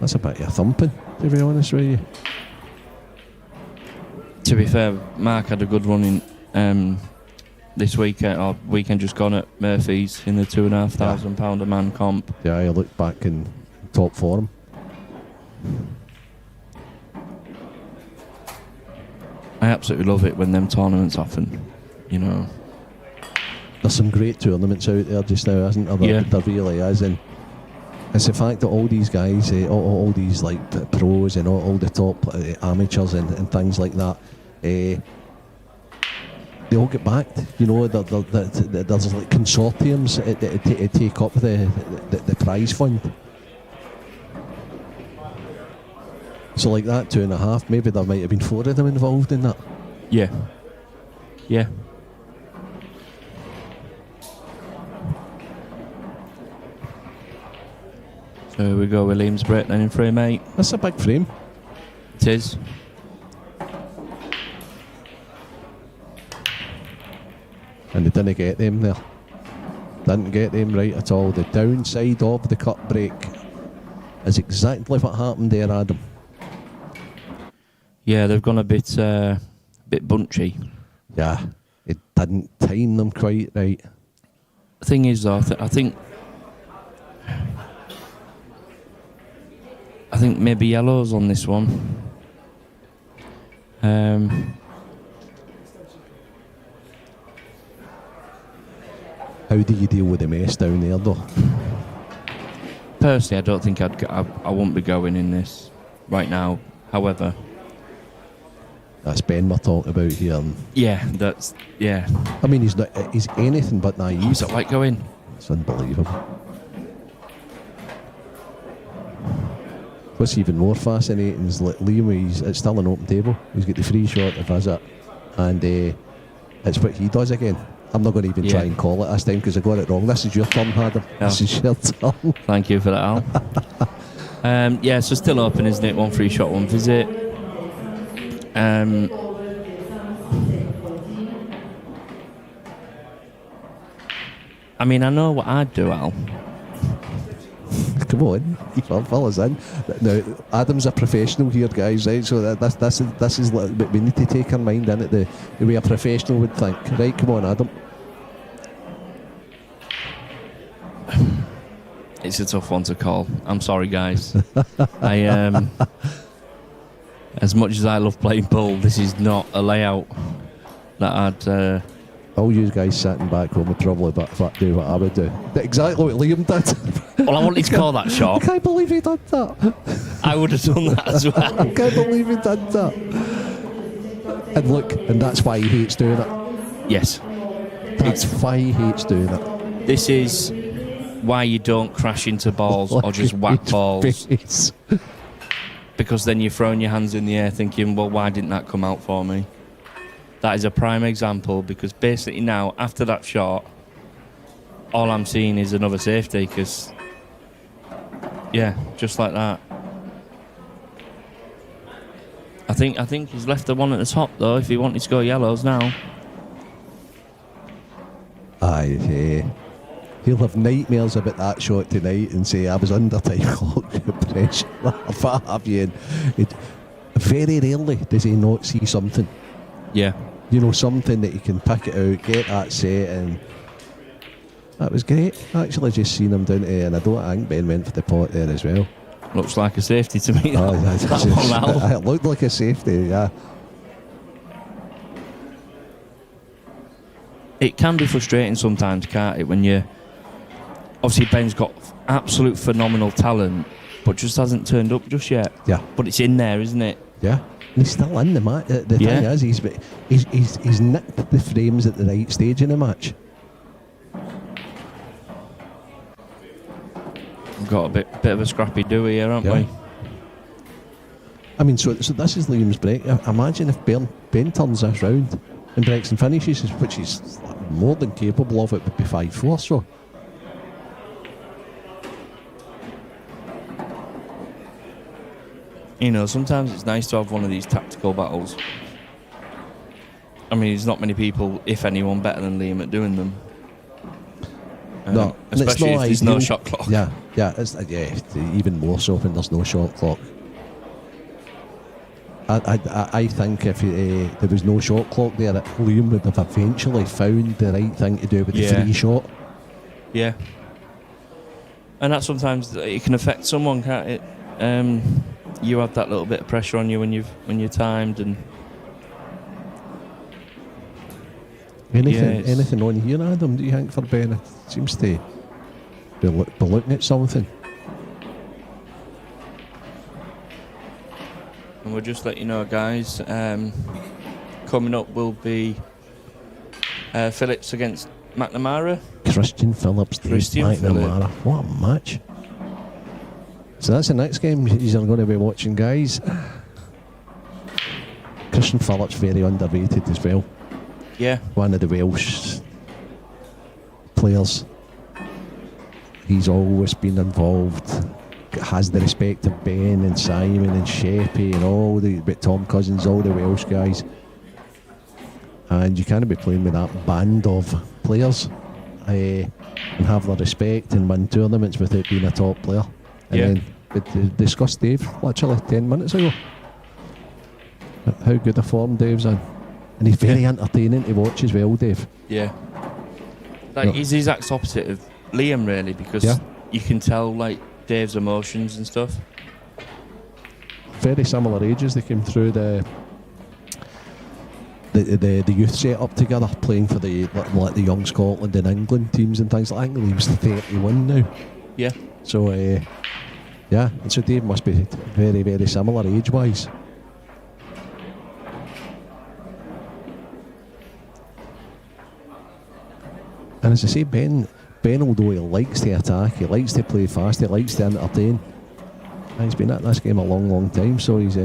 That's a bit of a thumping, to be honest with you. To be fair, Mark had a good run in this weekend, or weekend just gone at Murphy's in the £2,500 a man comp. Yeah, I looked back in top form. I absolutely love it when them tournaments happen, you know. There's some great tournaments out there just now, isn't there? Yeah. There really is, and it's the fact that all these guys, all these like pros and all the top amateurs and things like that, they all get backed. You know, there's like consortiums to take up the prize fund. So like that 2.5, maybe there might have been 4 of them involved in that. Yeah. Yeah. So here we go, Williams Brett then in frame 8. That's a big frame. It is. And they didn't get them there. Didn't get them right at all. The downside of the cut break is exactly what happened there, Adam. Yeah, they've gone a bit bunchy. Yeah, it didn't time them quite right. The thing is, though, I think maybe yellow's on this one. How do you deal with the mess down there, though? Personally, I don't think I won't be going in this right now. However, That's Ben we're talking about here. yeah. I mean, he's anything but naive. What's it like going? It's unbelievable. What's even more fascinating is Liam, it's still an open table. He's got the free shot to visit, and it's what he does again. I'm not going to even try and call it this time because I got it wrong. This is your turn, Adam. Yeah. This is your turn. Thank you for that, Al. Yeah, so still open, isn't it? 1 free shot, 1 visit. I mean, I know what I'd do, Al. come on, fill us in. Now, Adam's a professional here, guys, right? So this is what we need to take our mind in it the way a professional would think. Right, come on, Adam. It's a tough one to call. I'm sorry, guys. I as much as I love playing pool, this is not a layout that I'd. All you guys sitting back home would probably do what I would do. Exactly what Liam did. Well, I wanted to call that shot. I can't believe he did that. I would have done that as well. I can't believe he did that. And look, and that's why he hates doing it. Yes. That's why he hates doing it. This is why you don't crash into balls or just whack balls. Face. Because then you're throwing your hands in the air thinking, well, why didn't that come out for me? That is a prime example, because basically now, after that shot, all I'm seeing is another safety, because, yeah, just like that. I think he's left the one at the top, though, if he wanted to go yellows now. Aye, he'll have nightmares about that shot tonight and say, I was under time clock pressure. What have you? Very rarely does he not see something. Yeah. You know, something that he can pick it out, get that set, and that was great. Actually, just seen him down there, and I think Ben went for the pot there as well. Looks like a safety to me. It looked like a safety, yeah. It can be frustrating sometimes, can't it, when you... Obviously, Ben's got absolute phenomenal talent, but just hasn't turned up just yet. Yeah. But it's in there, isn't it? Yeah. And he's still in the match. The thing is, he's nicked the frames at the right stage in the match. We've got a bit of a scrappy do here, haven't we? I mean, so this is Liam's break. Imagine if Ben turns this round and breaks and finishes, which he's more than capable of. It would be 5-4. So. You know, sometimes it's nice to have one of these tactical battles. I mean, there's not many people, if anyone, better than Liam at doing them. No, especially if there's no shot clock. Yeah, even more so when there's no shot clock. I think if there was no shot clock there, Liam would have eventually found the right thing to do with the free shot. Yeah. And that sometimes it can affect someone, can't it? You have that little bit of pressure on you when you're timed, and anything on here, Adam? Do you think for Ben? It seems to be looking at something. And we'll just let you know, guys. Coming up will be Phillips against McNamara. Christian Phillips, McNamara. What a match! So that's the next game you're going to be watching, guys. Christian Phillips, very underrated as well. Yeah. One of the Welsh players. He's always been involved. Has the respect of Ben and Simon and Sheppy and all the Tom Cousins, all the Welsh guys. And you can't be playing with that band of players and have their respect and win tournaments without being a top player. And then we discussed Dave literally 10 minutes ago. How good a form Dave's in. And he's very entertaining to watch as well, Dave. Yeah. He's the exact opposite of Liam, really, because you can tell, like, Dave's emotions and stuff. Very similar ages. They came through the youth set up together, playing for the young Scotland and England teams and things. I think Liam's 31 now. Yeah. So, and so Dave must be very, very similar age-wise. And as I say, Ben, although he likes to attack, he likes to play fast, he likes to entertain, he's been at this game a long, long time, so he's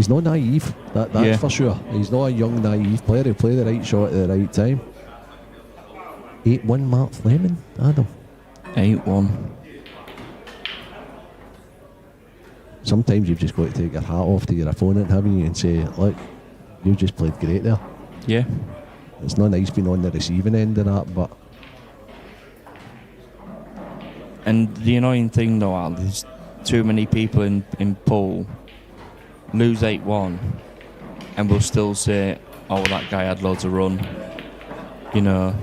not naive, that's for sure. He's not a young, naive player. He'll play the right shot at the right time. 8-1 Mark Fleming, Adam. 8-1. Sometimes you've just got to take your hat off to your opponent, haven't you, and say, look, you just played great there. Yeah. It's not nice being on the receiving end of that, but... And the annoying thing, though, Al, there's too many people in pool lose 8-1 and will still say, oh, that guy had loads of run. You know,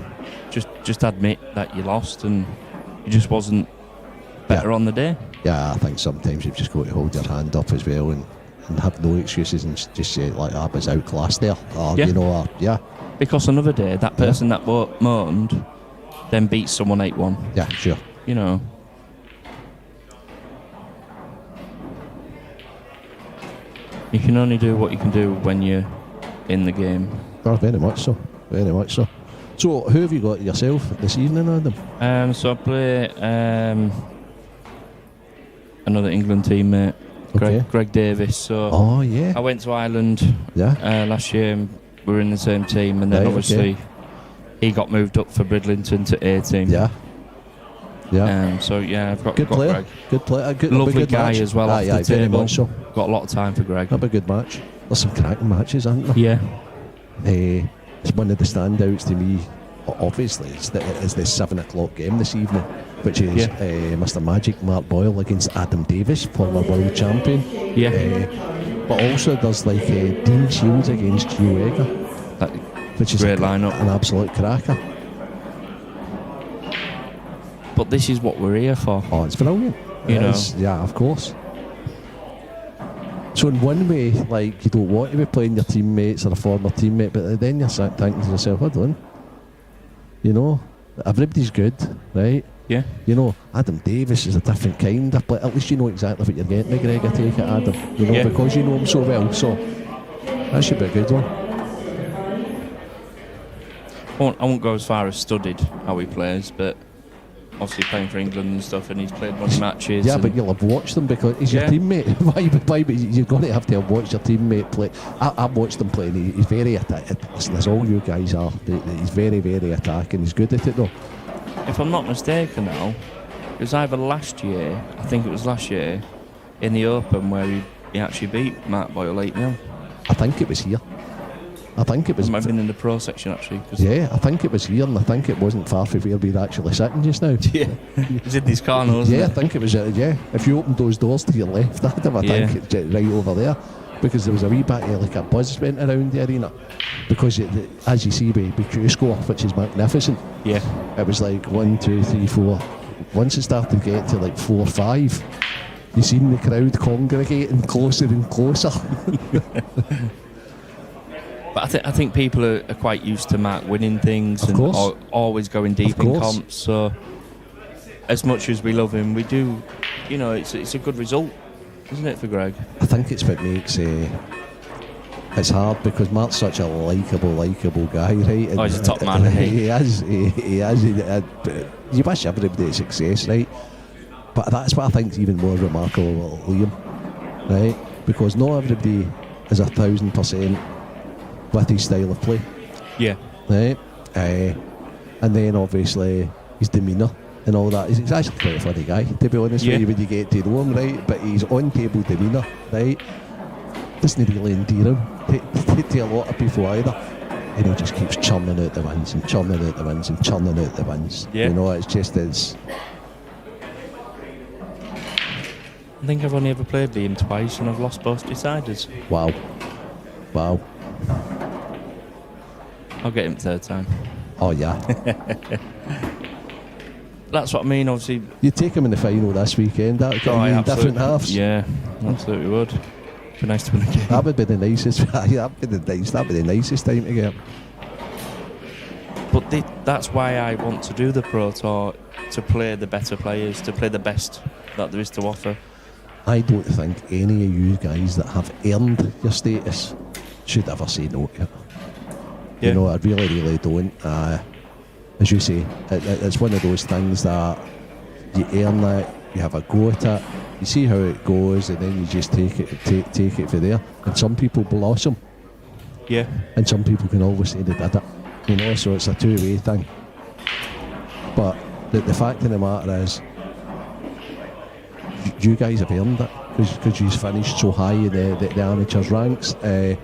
just admit that you lost and you just wasn't better on the day. Yeah, I think sometimes you've just got to hold your hand up as well and have no excuses and just say, like, I was outclassed there. Or, Yeah. you know, yeah. Because another day, that person that moaned then beats someone 8-1. Yeah, sure. You know. You can only do what you can do when you're in the game. Oh, very much so. Very much so. So, who have you got yourself this evening, Adam? So I play another England teammate, Greg Davis. So Oh, yeah. I went to Ireland Yeah. last year and we were in the same team, and then Right, obviously he got moved up for Bridlington to A team. Yeah. Yeah. So yeah, I've got Good player. Greg. Good player. Good, Lovely good guy match. as well. Aye, off the very table. much so. Got a lot of time for Greg. That'll be a good match. There's some cracking matches, aren't there? Yeah. It's one of the standouts to me. Obviously, it's the 7 o'clock game this evening, which is Mr. Magic Mark Boyle against Adam Davis, former world champion. Yeah. But also there's like Dean Shields against Hugh Egger, which is great lineup. an absolute cracker. But this is what we're here for. Oh, it's brilliant. You It know. is, yeah, of course. So in one way, like, you don't want to be playing your teammates or a former teammate, but then you're thinking to yourself, hold on, you know, everybody's good, right? Yeah. You know, Adam Davis is a different kind of player. At least you know exactly what you're getting, McGregor, take it, Adam. You know, Yeah. because you know him so well. So that should be a good one. I won't go as far as studied how he plays, but obviously playing for England and stuff, and he's played money matches. Yeah, but you'll have watched them because he's your teammate. Why? But you're going to have watched your teammate play. I've watched him play, and he's very attacking. As all you guys are. He's very, very attacking. He's good at it, though. If I'm not mistaken now, it was either last year, I think it was last year, in the Open where he actually beat Mark Boyle 8-0. I think it was here. I think it was. It might have been in the pro section actually. Yeah, I think it was here, and I think it wasn't far from where we're actually sitting just now. Yeah, it's in this corner, wasn't Yeah, it? I think it was. Yeah, if you opened those doors to your left, Adam, I think it's right over there, because there was a wee bit of like a buzz went around the arena, because as you see with Cuesports, which is magnificent. Yeah. It was like 1, 2, 3, 4. Once it started to get to like 4, 5, you seen the crowd congregating closer and closer. But I think people are quite used to Mark winning things Of and course. always going deep in comps. So as much as we love him, we do, you know, it's a good result, isn't it, for Greg? I think it's what makes it's hard, because Mark's such a likeable guy, right? Oh, he's a top man, isn't he? He is. You wish everybody success, right? But that's what I think is even more remarkable about Liam, right? Because not everybody is 1,000% with his style of play. Yeah. Right? And then obviously his demeanour and all that. He's actually quite a funny guy, to be honest with you, when you get to know him, right? But his on-table demeanour, right, doesn't really endear him to a lot of people either. And he just keeps churning out the wins and churning out the wins and churning out the wins. Yeah. You know, it's just as... I think I've only ever played Liam twice and I've lost both deciders. Wow. I'll get him third time. Oh, yeah. That's what I mean, obviously. You take him in the final this weekend, that could mean different halves. Yeah, absolutely would. Be nice to win a game. That would be the nicest. That'd be the nicest time to get him. But that's why I want to do the Pro Tour, to play the better players, to play the best that there is to offer. I don't think any of you guys that have earned your status should ever say no to it. Yeah. You know, I really don't. As you say, it's one of those things that you earn it, you have a go at it, you see how it goes, and then you just take it for there. And some people blossom. Yeah. And some people can always say they did it. You know, so it's a two-way thing. But the fact of the matter is, you guys have earned it, because you've finished so high in the amateurs ranks, and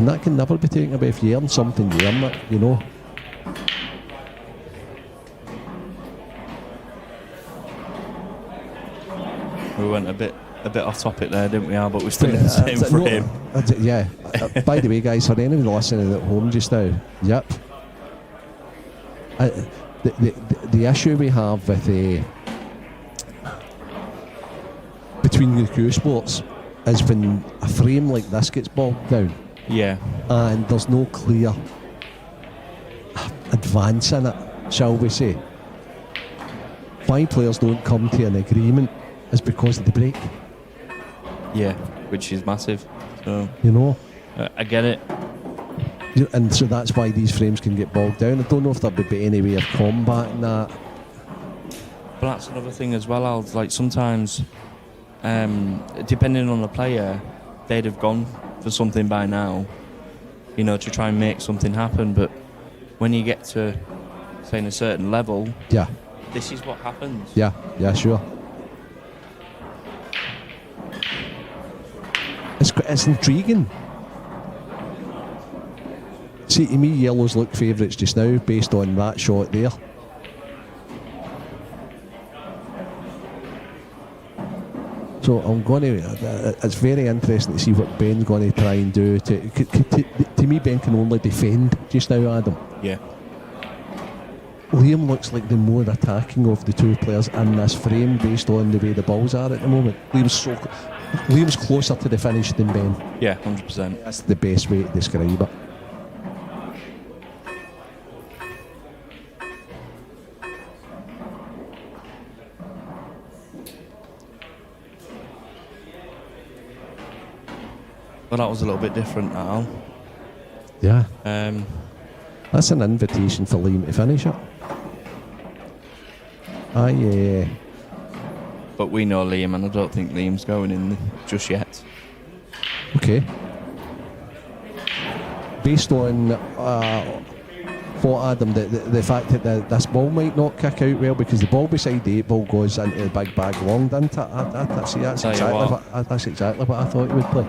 that can never be taken away. If you earn something, you earn it, you know. We went a bit off topic there, didn't we? But we're still in the same frame. Yeah. By the way, guys, for anyone listening at home just now, yep. The issue we have with between the Cuesports is when a frame like this gets bogged down. Yeah. And there's no clear advance in it, shall we say. Why players don't come to an agreement is because of the break. Yeah, which is massive. So you know, I get it. And so that's why these frames can get bogged down. I don't know if there would be any way of combating that. But that's another thing as well, Al. Like sometimes, depending on the player, they'd have gone for something by now, you know, to try and make something happen. But when you get to, say, a certain level, yeah, this is what happens. Yeah, sure. It's intriguing. See, to me, yellows look favourites just now based on that shot there. So I'm going to. It's very interesting to see what Ben's going to try and do. To me, Ben can only defend just now, Adam. Yeah. Liam looks like the more attacking of the two players in this frame based on the way the balls are at the moment. Liam's closer to the finish than Ben. Yeah, 100%. That's the best way to describe it. Well, that was a little bit different, Al. Yeah. That's an invitation for Liam to finish it. But we know Liam, and I don't think Liam's going in just yet. Okay. Based on what, Adam, the fact that this ball might not kick out well because the ball beside the 8 ball goes into the big bag long, doesn't it? That's exactly what I thought he would play.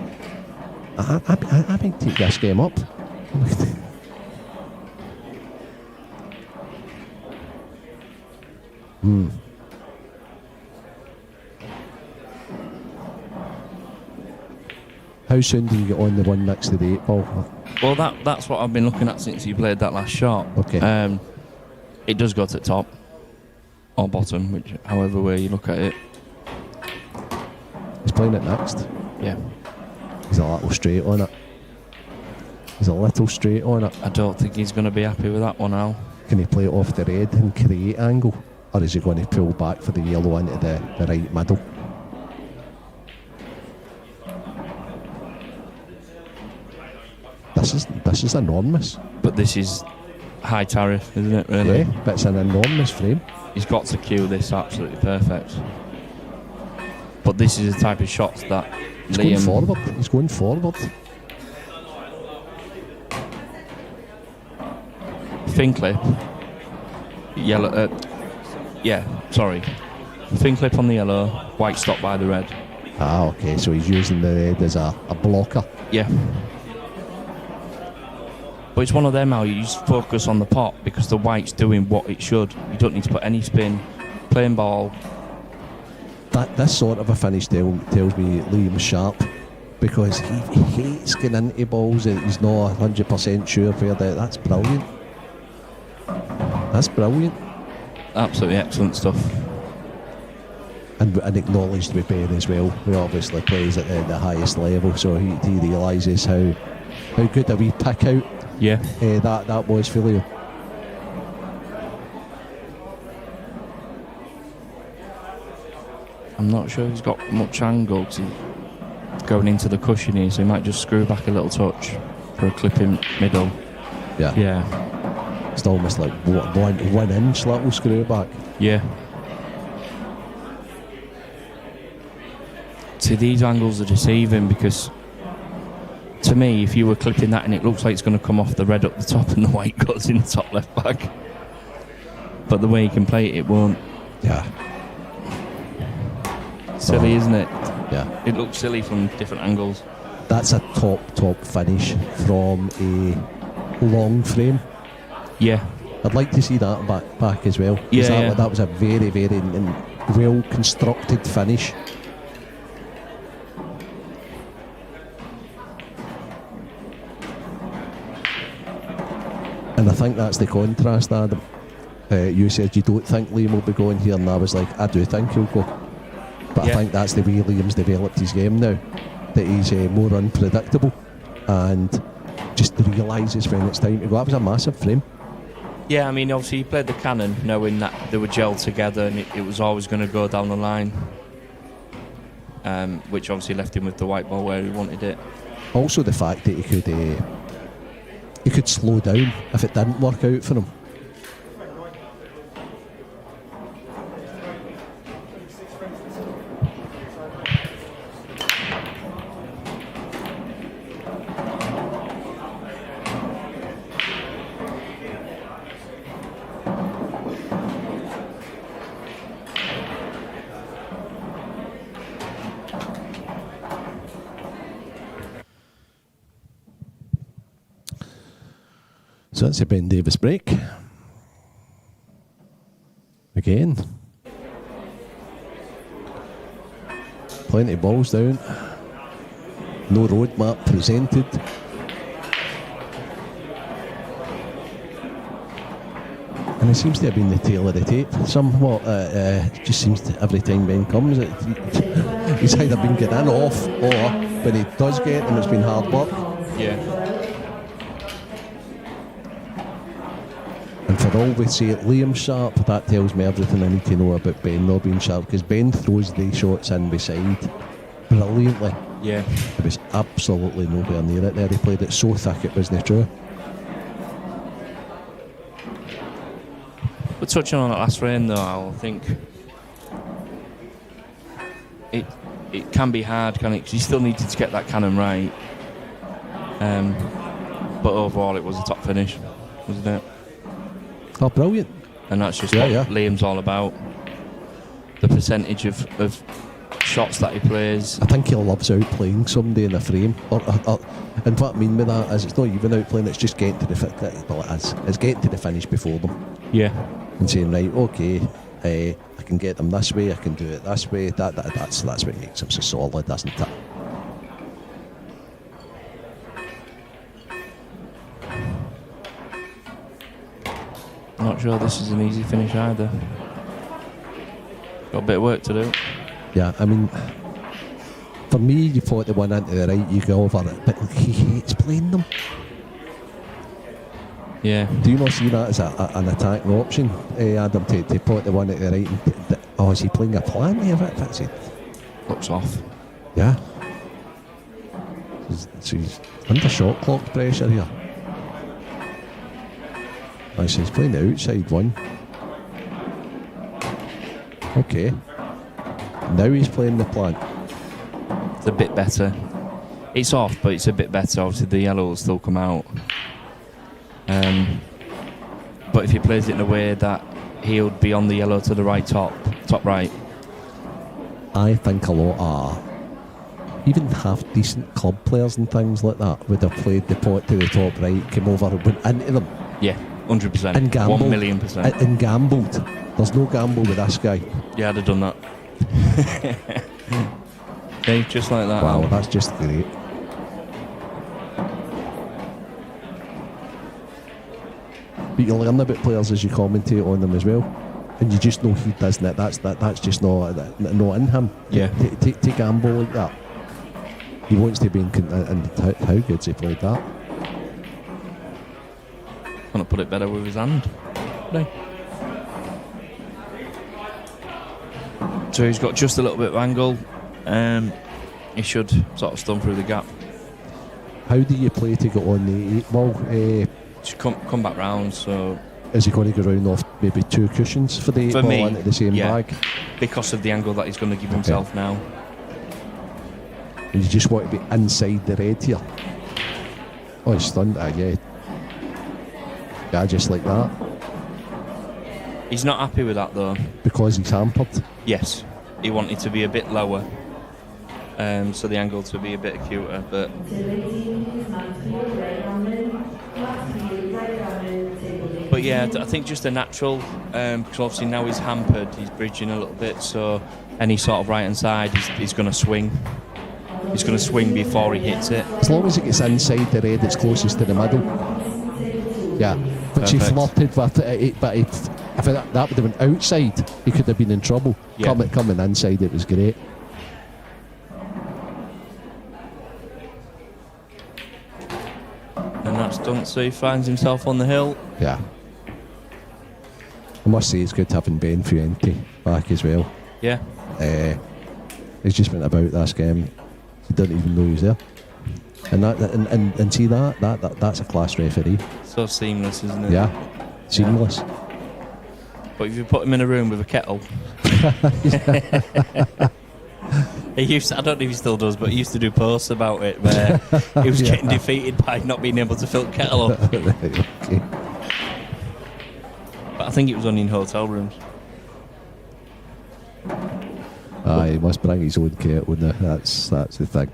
I might take this game up. How soon do you get on the one next to the 8 ball? Well, that's what I've been looking at since he played that last shot. Okay. It does go to the top or bottom, which however way you look at it. He's playing it next. Yeah. He's a little straight on it. I don't think he's going to be happy with that one, Al. Can he play it off the red and create angle? Or is he going to pull back for the yellow into the right middle? This is enormous. But this is high tariff, isn't it, really? Yeah, but it's an enormous frame. He's got to cue this absolutely perfect. But this is the type of shots that He's Liam... going forward. Fin clip. Yellow... Fin clip on the yellow, white stop by the red. Ah, okay, so he's using the red as a blocker. Yeah. But it's one of them, how you just focus on the pot because the white's doing what it should. You don't need to put any spin, plain ball. This sort of a finish tells me Liam's sharp because he hates getting into balls and he's not 100% sure where that's brilliant. That's brilliant. Absolutely excellent stuff. And acknowledged with Ben as well, who obviously plays at the highest level, so he realises how good a wee pick out that was for Liam. I'm not sure he's got much angle going into the cushion here, so he might just screw back a little touch for a clipping middle. Yeah. It's almost like 1 inch little screw back. Yeah. See, these angles are deceiving because to me, if you were clipping that and it looks like it's going to come off the red up the top and the white goes in the top left bag. But the way you can play it, it won't. Yeah. Silly, isn't it? Yeah. It looks silly from different angles. That's a top finish from a long frame. Yeah. I'd like to see that back as well. Yeah. That was a very, very well constructed finish. I think that's the contrast, Adam. You said you don't think Liam will be going here, and I was like, I do think he'll go. But I think that's the way Liam's developed his game now, that he's more unpredictable and just realises when it's time to go. That was a massive frame. Yeah, I mean, obviously he played the cannon knowing that they were gelled together and it was always going to go down the line, which obviously left him with the white ball where he wanted it. Also the fact that he could slow down if it didn't work out for him. So that's a Ben Davis break. Again. Plenty of balls down. No roadmap presented. And it seems to have been the tail of the tape somewhat. It just seems to, every time Ben comes, he's either been getting off, or when he does get them, it's been hard work. Yeah. And for all we say Liam sharp, that tells me everything I need to know about Ben not being sharp, because Ben throws the shots in beside brilliantly. Yeah. It was absolutely nowhere near it there. He played it so thick it wasn't true. But touching on that last frame though, I think it can be hard, can it? Because you still needed to get that cannon right. But overall it was a top finish, wasn't it? Oh, brilliant. And that's just what Liam's all about. The percentage of shots that he plays. I think he loves outplaying somebody in a frame. And what I mean by that is it's not even outplaying, it's just getting to the it's getting to the finish before them. Yeah. And saying, right, okay, I can get them this way, I can do it this way. That's what makes him so solid, isn't it? Not sure this is an easy finish either. Got a bit of work to do. Yeah, I mean, for me, you put the one into the right, you go over it, but he hates playing them. Yeah. Do you not see that as an attacking option, Adam, to put the one into the right? And is he playing a plan here? That's it. Looks off. Yeah. So he's under shot clock pressure here. So he's playing the outside one. Okay. Now he's playing the plan. It's a bit better. It's off, but it's a bit better. Obviously, the yellow will still come out. But if he plays it in a way that he'll be on the yellow to the right top right. I think a lot of even half decent club players and things like that would have played the pot to the top right, came over and went into them. Yeah, 100%. And gambled. 1,000,000%. And gambled. There's no gamble with this guy. Yeah, I'd have done that. Okay, just like that. Wow, that's just great. But you learn about players as you commentate on them as well, and you just know he doesn't it. That's just not in him. Yeah. Take gamble like that. He wants to be in. And how good's he played that? Can't put it better with his hand. No. So he's got just a little bit of angle. He should sort of stun through the gap. How do you play to get on the 8 ball? Should come back round. So is he going to go round off maybe 2 cushions for the 8 ball me, into the same bag? Because of the angle that he's going to give himself now. And you just want to be inside the red here. Oh, he's stunned. Yeah. Yeah, just like that. He's not happy with that though. Because he's hampered? Yes. He wanted to be a bit lower. So the angle to be a bit acuter, but yeah, I think just a natural, because obviously now he's hampered, he's bridging a little bit, so any sort of right hand side he's going to swing. He's going to swing before he hits it. As long as it gets inside the red, it's closest to the middle. Yeah, which he Perfect. flirted with it, but if that would have been outside, he could have been in trouble. Yeah. Coming inside, it was great. And that's done, so he finds himself on the hill. Yeah. I must say it's good having Ben Fuente back as well. Yeah. He's just went about this game. He didn't even know he was there. And and see that's a class referee. So seamless, isn't it? Yeah. Seamless. But if you put him in a room with a kettle. He used, I don't know if he still does, but he used to do posts about it where he was getting defeated by not being able to fill the kettle up. Right, okay. But I think it was only in hotel rooms. He must bring his own kettle, wouldn't he? That's the thing.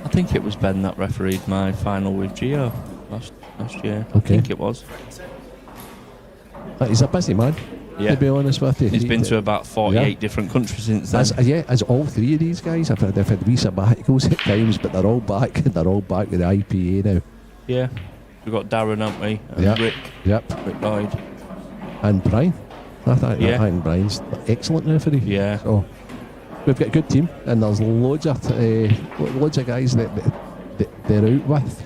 I think it was Ben that refereed my final with Gio last year. I Okay. think it was. He's a busy man, Yeah. to be honest with you. He's been to about 48 different countries since then. As all three of these guys, they've had wee sabbaticals at times, but they're all back. They're all back with the IPA now. Yeah. We've got Darren, haven't we? And Yeah. Rick Lloyd. And Brian. I Yeah. think Brian's excellent referee. Yeah. So we've got a good team, and there's loads of guys that they're out with.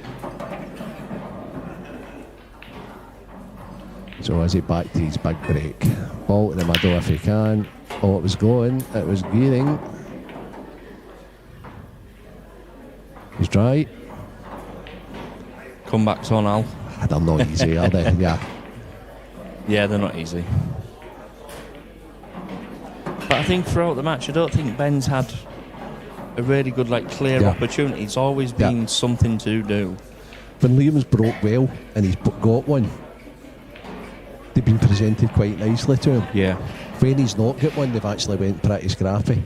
So is he back to his big break? Ball to the middle if he can. Oh, it was going. It was gearing. He's dry. Comebacks on, Al. They're not easy, are they? Yeah. Yeah, they're not easy. But I think throughout the match, I don't think Ben's had a really good, clear opportunity. It's always been something to do. When Liam's broke well and he's got one, they've been presented quite nicely to him. Yeah. When he's not got one, they've actually went pretty scrappy.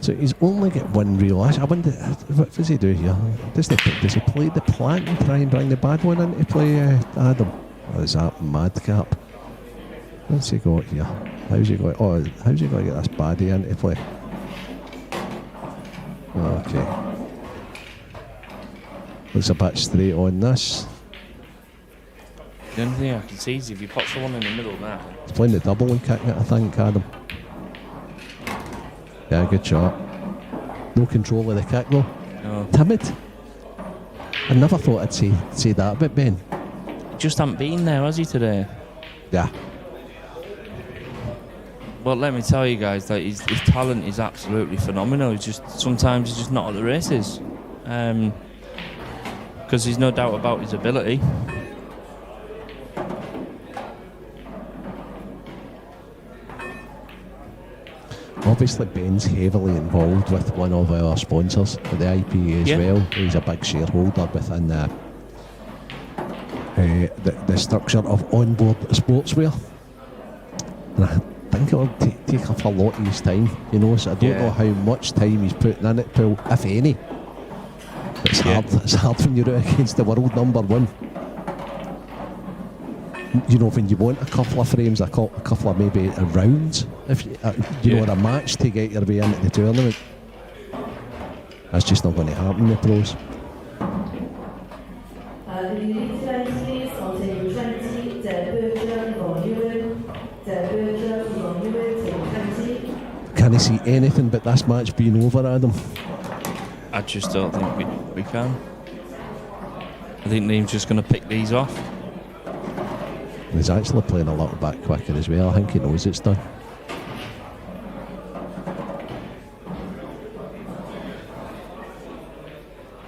So he's only got one real ash. I wonder, what does he do here? Does he play the plant and try and bring the bad one into play, Adam? Or is that madcap? What's he got here? How's he got to get this baddie into play? Okay. Looks a bit straight on this. The only thing I can see is if you put someone in the middle now. He's playing the double and kicking it, I think, Adam. Yeah, good shot. No control of the kick though. No. Timid. I never thought I'd say that about Ben. Just haven't been there, has he, today? Yeah. Well, let me tell you guys that his talent is absolutely phenomenal. Sometimes he's just not at the races. Because there's no doubt about his ability. Obviously, Ben's heavily involved with one of our sponsors, the IPA as well. He's a big shareholder within the structure of onboard sportswear. And I think it'll take up a lot of his time, so I don't know how much time he's putting in it, Paul, if any. It's hard when you're out against the world number one. When you want a couple of frames, a couple of maybe rounds, if you or a match to get your way into the tournament. That's just not going to happen in the pros. Can I see anything but this match being over, Adam? I just don't think we can. I think Liam's just going to pick these off. He's actually playing a little bit quicker as well. I think he knows it's done.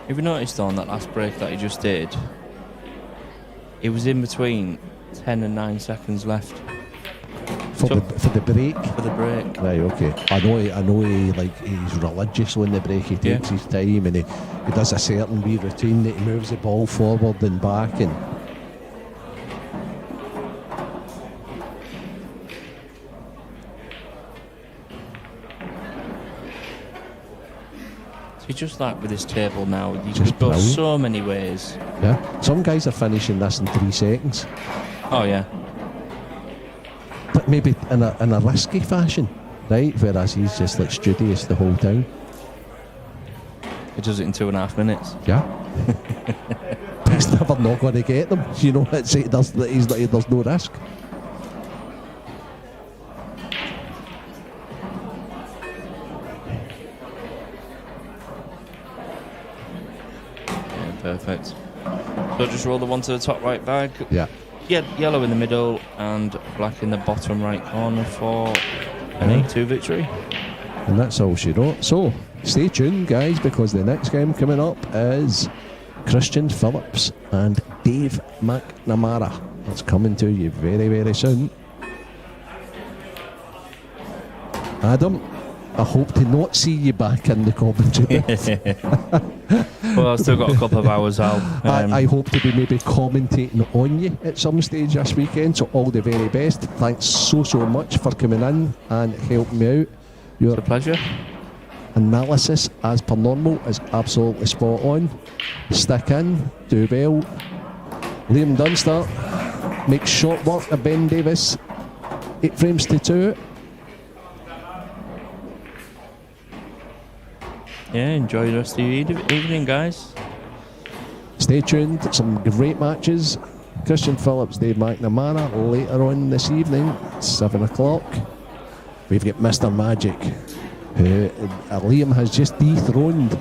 Have you noticed on that last break that he just did? It was in between 10 and 9 seconds left. For the break? For the break. Right, okay. I know he he's religious on the break. He takes his time and he does a certain wee routine that he moves the ball forward and back and He's just like with his table now. You Just could go brilliant. so many ways. Yeah. Some guys are finishing this in 3 seconds, Oh yeah. but maybe in a risky fashion, right? Whereas he's just like studious the whole time. He does it in 2.5 minutes. Yeah. He's never not going to get them. You know, there's no risk. Yeah, perfect. So just roll the one to the top right bag. Yeah. Yellow in the middle and black in the bottom right corner for an 8-2 victory. And that's all she wrote. So, stay tuned, guys, because the next game coming up is Christian Phillips and Dave McNamara. That's coming to you very, very soon. Adam, I hope to not see you back in the Coventry booth. Well, I've still got a couple of hours out. I hope to be maybe commentating on you at some stage this weekend, so all the very best. Thanks so much for coming in and helping me out. Your It's a pleasure. analysis, as per normal, is absolutely spot on. Stick in, do well. Liam Dunster makes short work of Ben Davis. 8 frames to 2. Yeah, enjoy the rest of your evening, guys. Stay tuned, some great matches. Christian Phillips, Dave McNamara later on this evening, 7 o'clock. We've got Mr. Magic, who Liam has just dethroned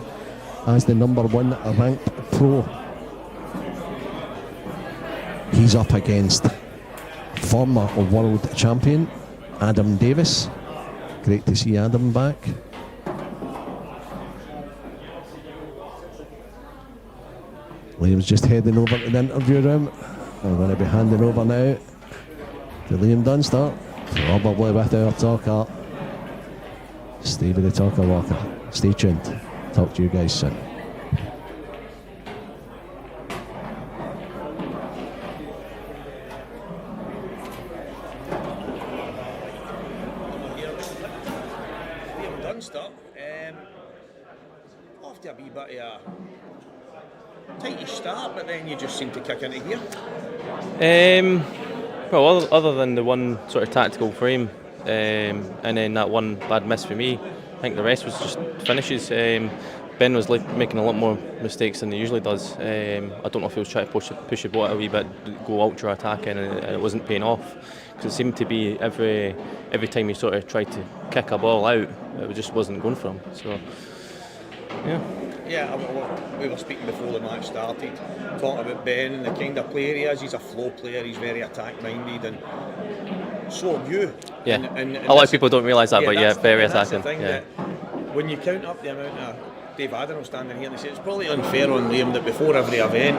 as the #1 ranked pro. He's up against former world champion Adam Davis. Great to see Adam back. Liam's just heading over to the interview room. I'm going to be handing over now to Liam Dunster, probably with our talker, Stevie the Talker Walker. Stay tuned. Talk to you guys soon. Liam Dunster, after a wee bit of a tighty start, but then you just seem to kick into gear. Well, other than the one sort of tactical frame, and then that one bad miss for me, I think the rest was just finishes. Ben was making a lot more mistakes than he usually does. I don't know if he was trying to push the ball a wee bit, go ultra attacking, and it wasn't paying off. Because it seemed to be every time he sort of tried to kick a ball out, it just wasn't going for him. So, yeah. Yeah, we were speaking before the match started, talking about Ben and the kind of player he is. He's a flow player, he's very attack-minded, and so are you. Yeah, and a lot of people don't realise that, but yeah, very that's the attacking. thing, Yeah. that when you count up the amount of Dave Adenall standing here, and they say it's probably unfair on Liam that before every event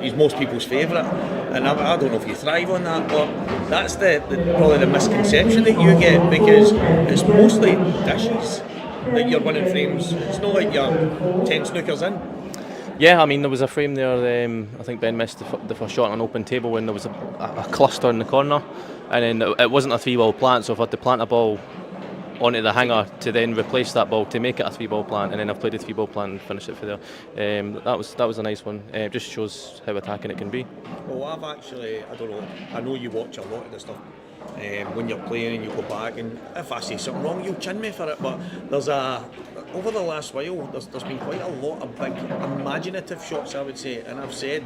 he's most people's favourite, and I don't know if you thrive on that, but that's probably the misconception that you get, because it's mostly dishes that you're winning frames. It's not like you're 10 snookers in. Yeah, I mean, there was a frame there, I think Ben missed the first shot on an open table when there was a cluster in the corner, and then it wasn't a 3-ball plant, so I've had to plant a ball onto the hanger to then replace that ball to make it a 3-ball plant, and then I've played a 3-ball plant and finished it for there. That was a nice one. It just shows how attacking it can be. Well, I don't know, I know you watch a lot of the stuff when you're playing and you go back, and if I say something wrong, you'll chin me for it, but over the last while, there's been quite a lot of big imaginative shots, I would say, and I've said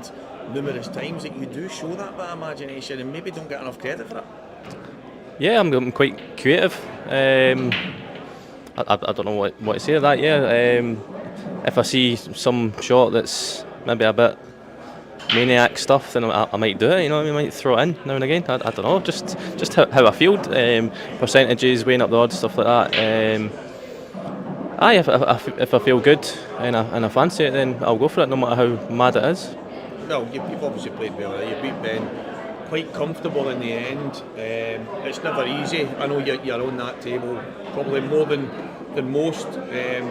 numerous times that you do show that bit of imagination and maybe don't get enough credit for it. Yeah, I'm quite creative. I don't know what to say to that. Yeah, if I see some shot that's maybe a bit maniac stuff, then I might do it. You know, I might throw it in now and again. I don't know, just how I feel. Percentages, weighing up the odds, stuff like that. If I feel good and I fancy it, then I'll go for it, no matter how mad it is. Well, you've obviously played well. You beat Ben quite comfortable in the end. It's never easy. I know you're on that table probably more than most,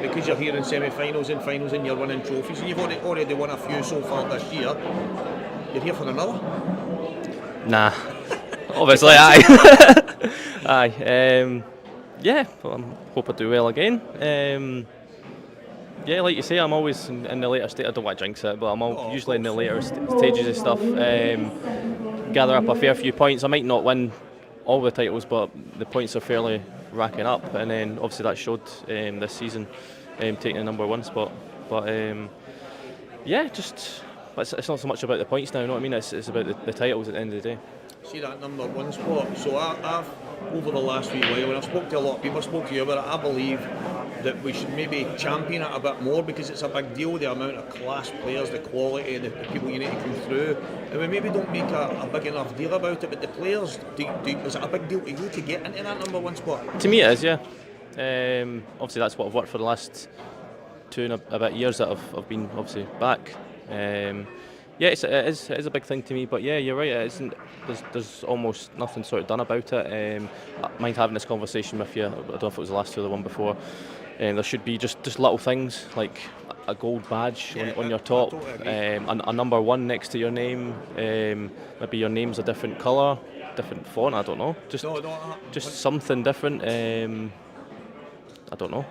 because you're here in semi-finals and finals and you're winning trophies, and you've already won a few so far this year. You're here for another? Nah, obviously aye. Aye. Yeah, well, I hope I do well again. Yeah, like you say, I'm always in the later stage. I don't want to jinx it, but I'm usually in the later stages of stuff. Gather up a fair few points. I might not win all the titles, but the points are fairly racking up, and then obviously that showed this season, taking the number 1 spot. But yeah, just it's not so much about the points now. You know what I mean? It's about the titles at the end of the day. See that number 1 spot. So I've over the last wee while, when I've spoke to a lot of people, I spoke to you about it, I believe that we should maybe champion it a bit more, because it's a big deal, the amount of class players, the quality, the people you need to come through, and we maybe don't make a big enough deal about it. But the players, is it a big deal to you to get into that number 1 spot? To me it is, yeah. Obviously that's what I've worked for the last 2 and a bit years that I've been obviously back. Yeah, it is a big thing to me, but yeah, you're right, it isn't. There's almost nothing sort of done about it. I mind having this conversation with you, I don't know if it was the last 2 or the one before. There should be just little things like a gold badge on your top, a number 1 next to your name, maybe your name's a different colour, different font, I don't know. Just something different, I don't know.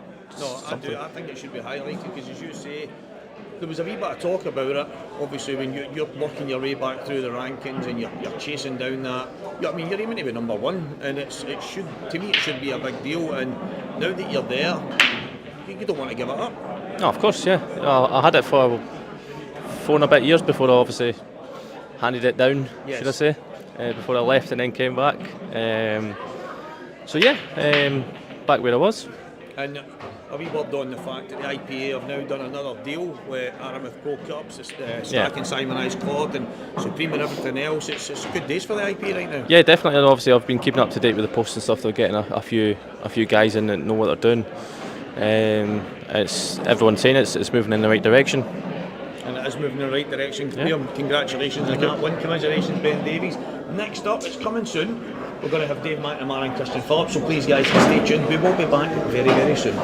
I think it should be highlighted, because as you say, there was a wee bit of talk about it, obviously, when you're working your way back through the rankings and you're chasing down that. I mean, you're aiming to be number 1, and it should, to me, it should be a big deal. And now that you're there, you don't want to give it up. No, of course, yeah. I had it for 4 and a bit years before I obviously handed it down, should I say, before I left and then came back. So yeah, back where I was. And a wee word on the fact that the IPA have now done another deal with Aramith Pro Cups, Stack and Simonised Clog and Supreme and everything else. It's good days for the IPA right now. Yeah, definitely. And obviously I've been keeping up to date with the posts and stuff. They're getting a few guys in that know what they're doing. Everyone's saying it's moving in the right direction. And it is moving in the right direction. Liam, congratulations on that one. Congratulations, Ben Davies. Next up, it's coming soon. We're going to have Dave McNamara and Christian Phillips, so please guys stay tuned. We will be back very, very soon.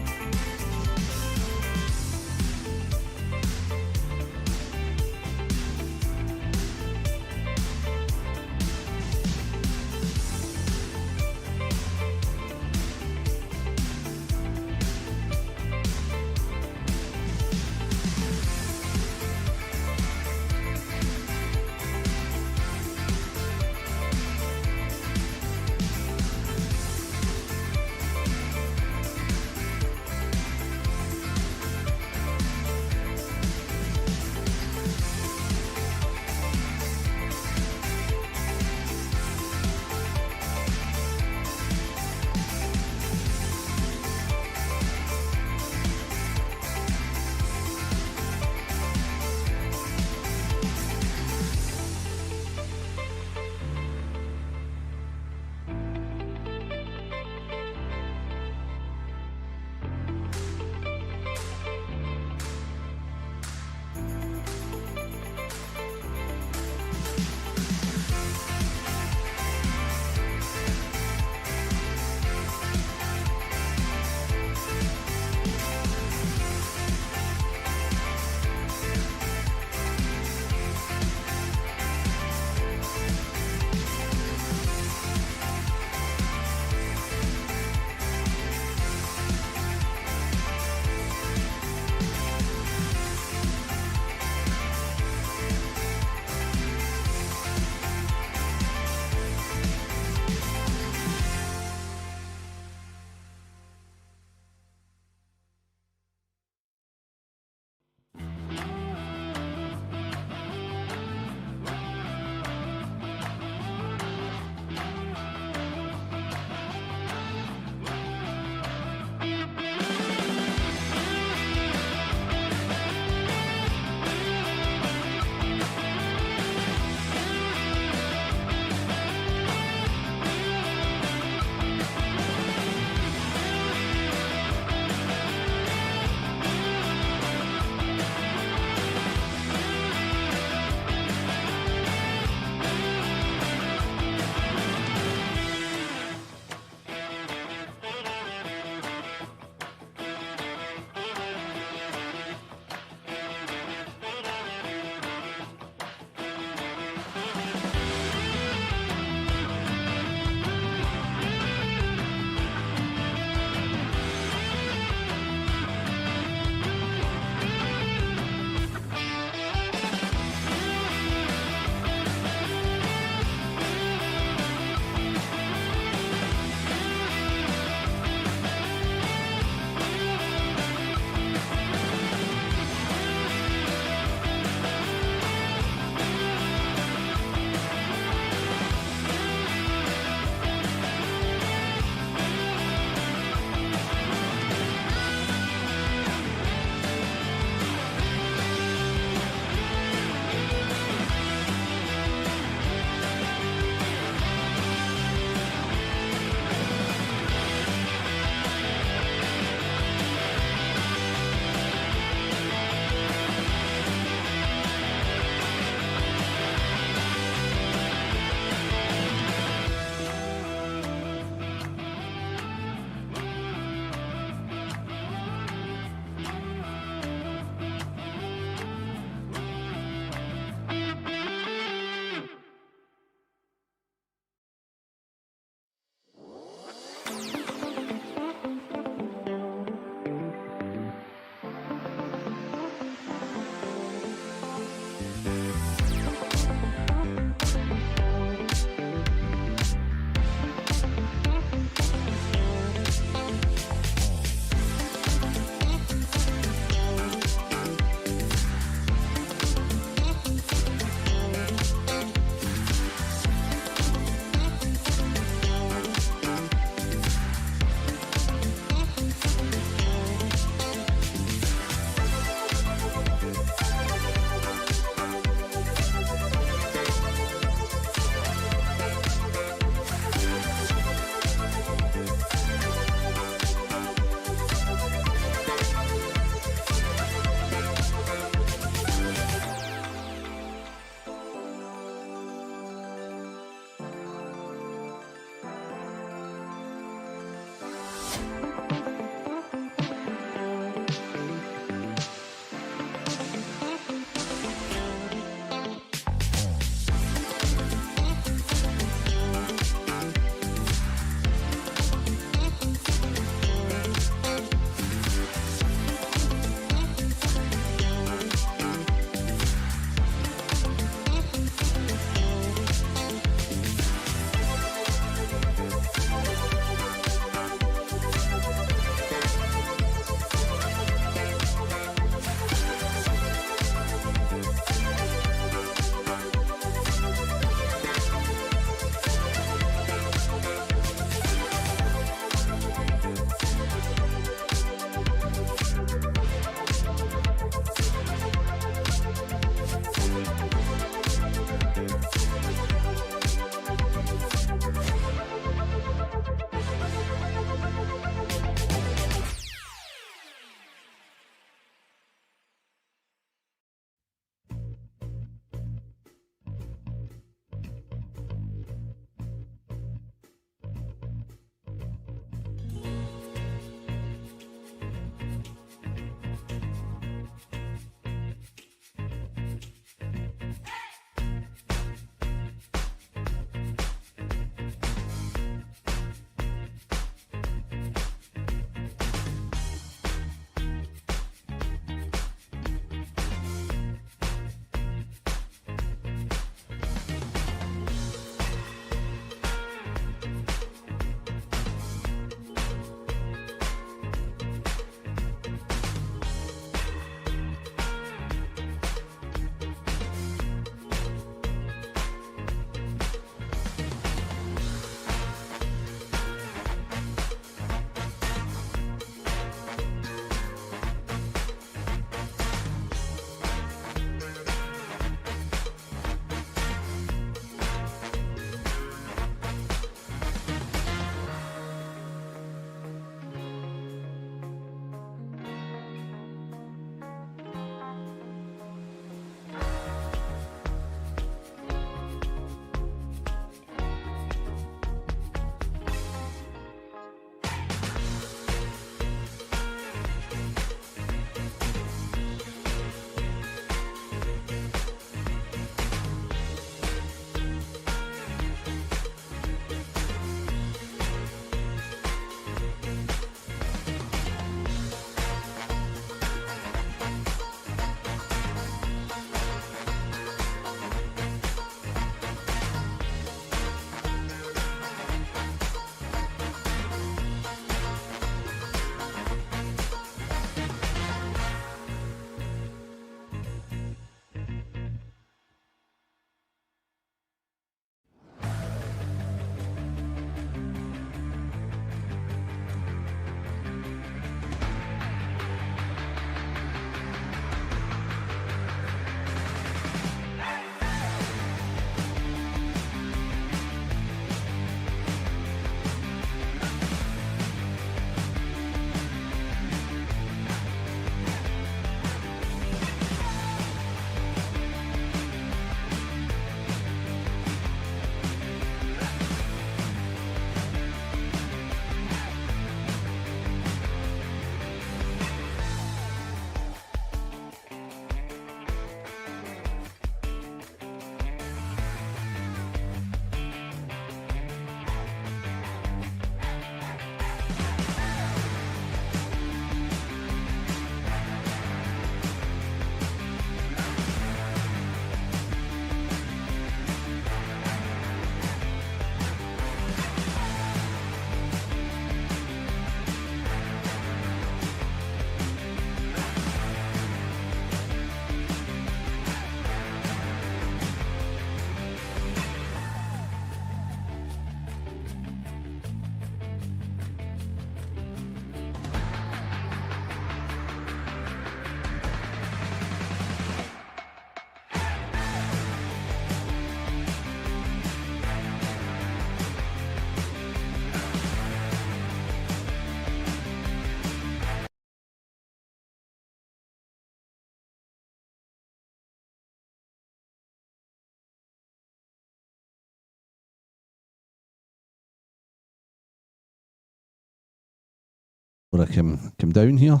I come down here,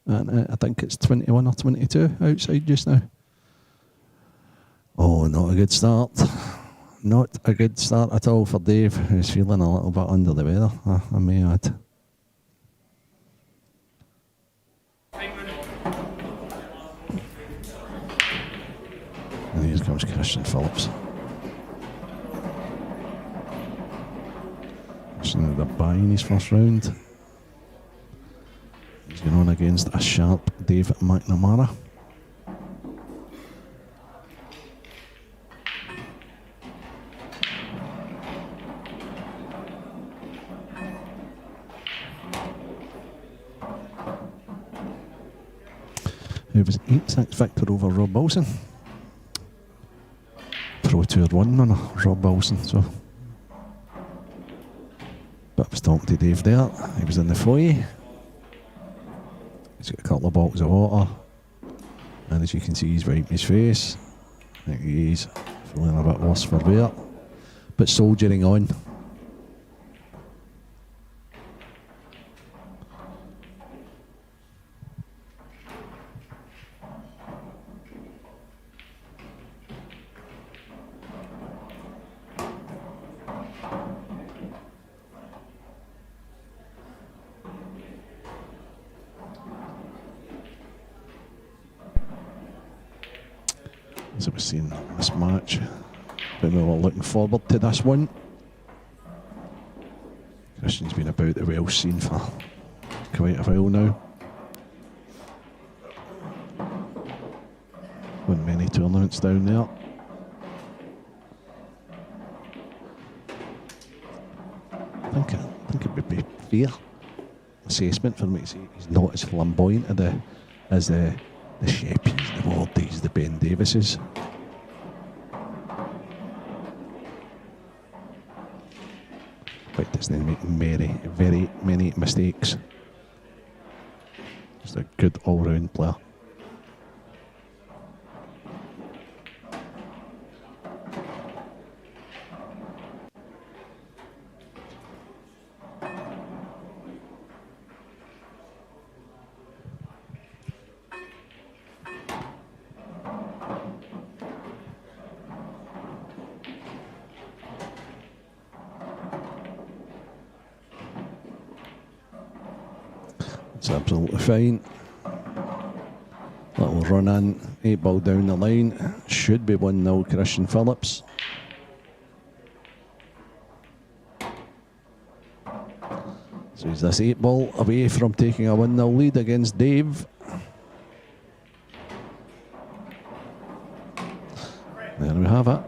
and I think it's 21 or 22 outside just now. Oh, not a good start. Not a good start at all for Dave, who's feeling a little bit under the weather, I may add. And here comes Christian Phillips. Christian the bye in his first round. He's going on against a sharp Dave McNamara. It was 8-6 victor over Rob Wilson. Pro Tour 1 on Rob Wilson, so. But I was talking to Dave there. He was in the foyer. He's got a couple of bottles of water. And as you can see, he's wiping his face. I think he's feeling a bit worse for wear. But soldiering on. As I was saying, this match, but we were looking forward to this one. Christian's been about the Welsh scene for quite a while now. Won many tournaments down there. I think it would be fair assessment for me to say he's not as flamboyant as the Sheppies, the Wardies, the Ben Davises. But doesn't make very many mistakes. Just a good all-round player. It's absolutely fine. Little run in, 8 ball down the line. Should be 1-0 Christian Phillips. So is this 8 ball away from taking a 1-0 lead against Dave? There we have it.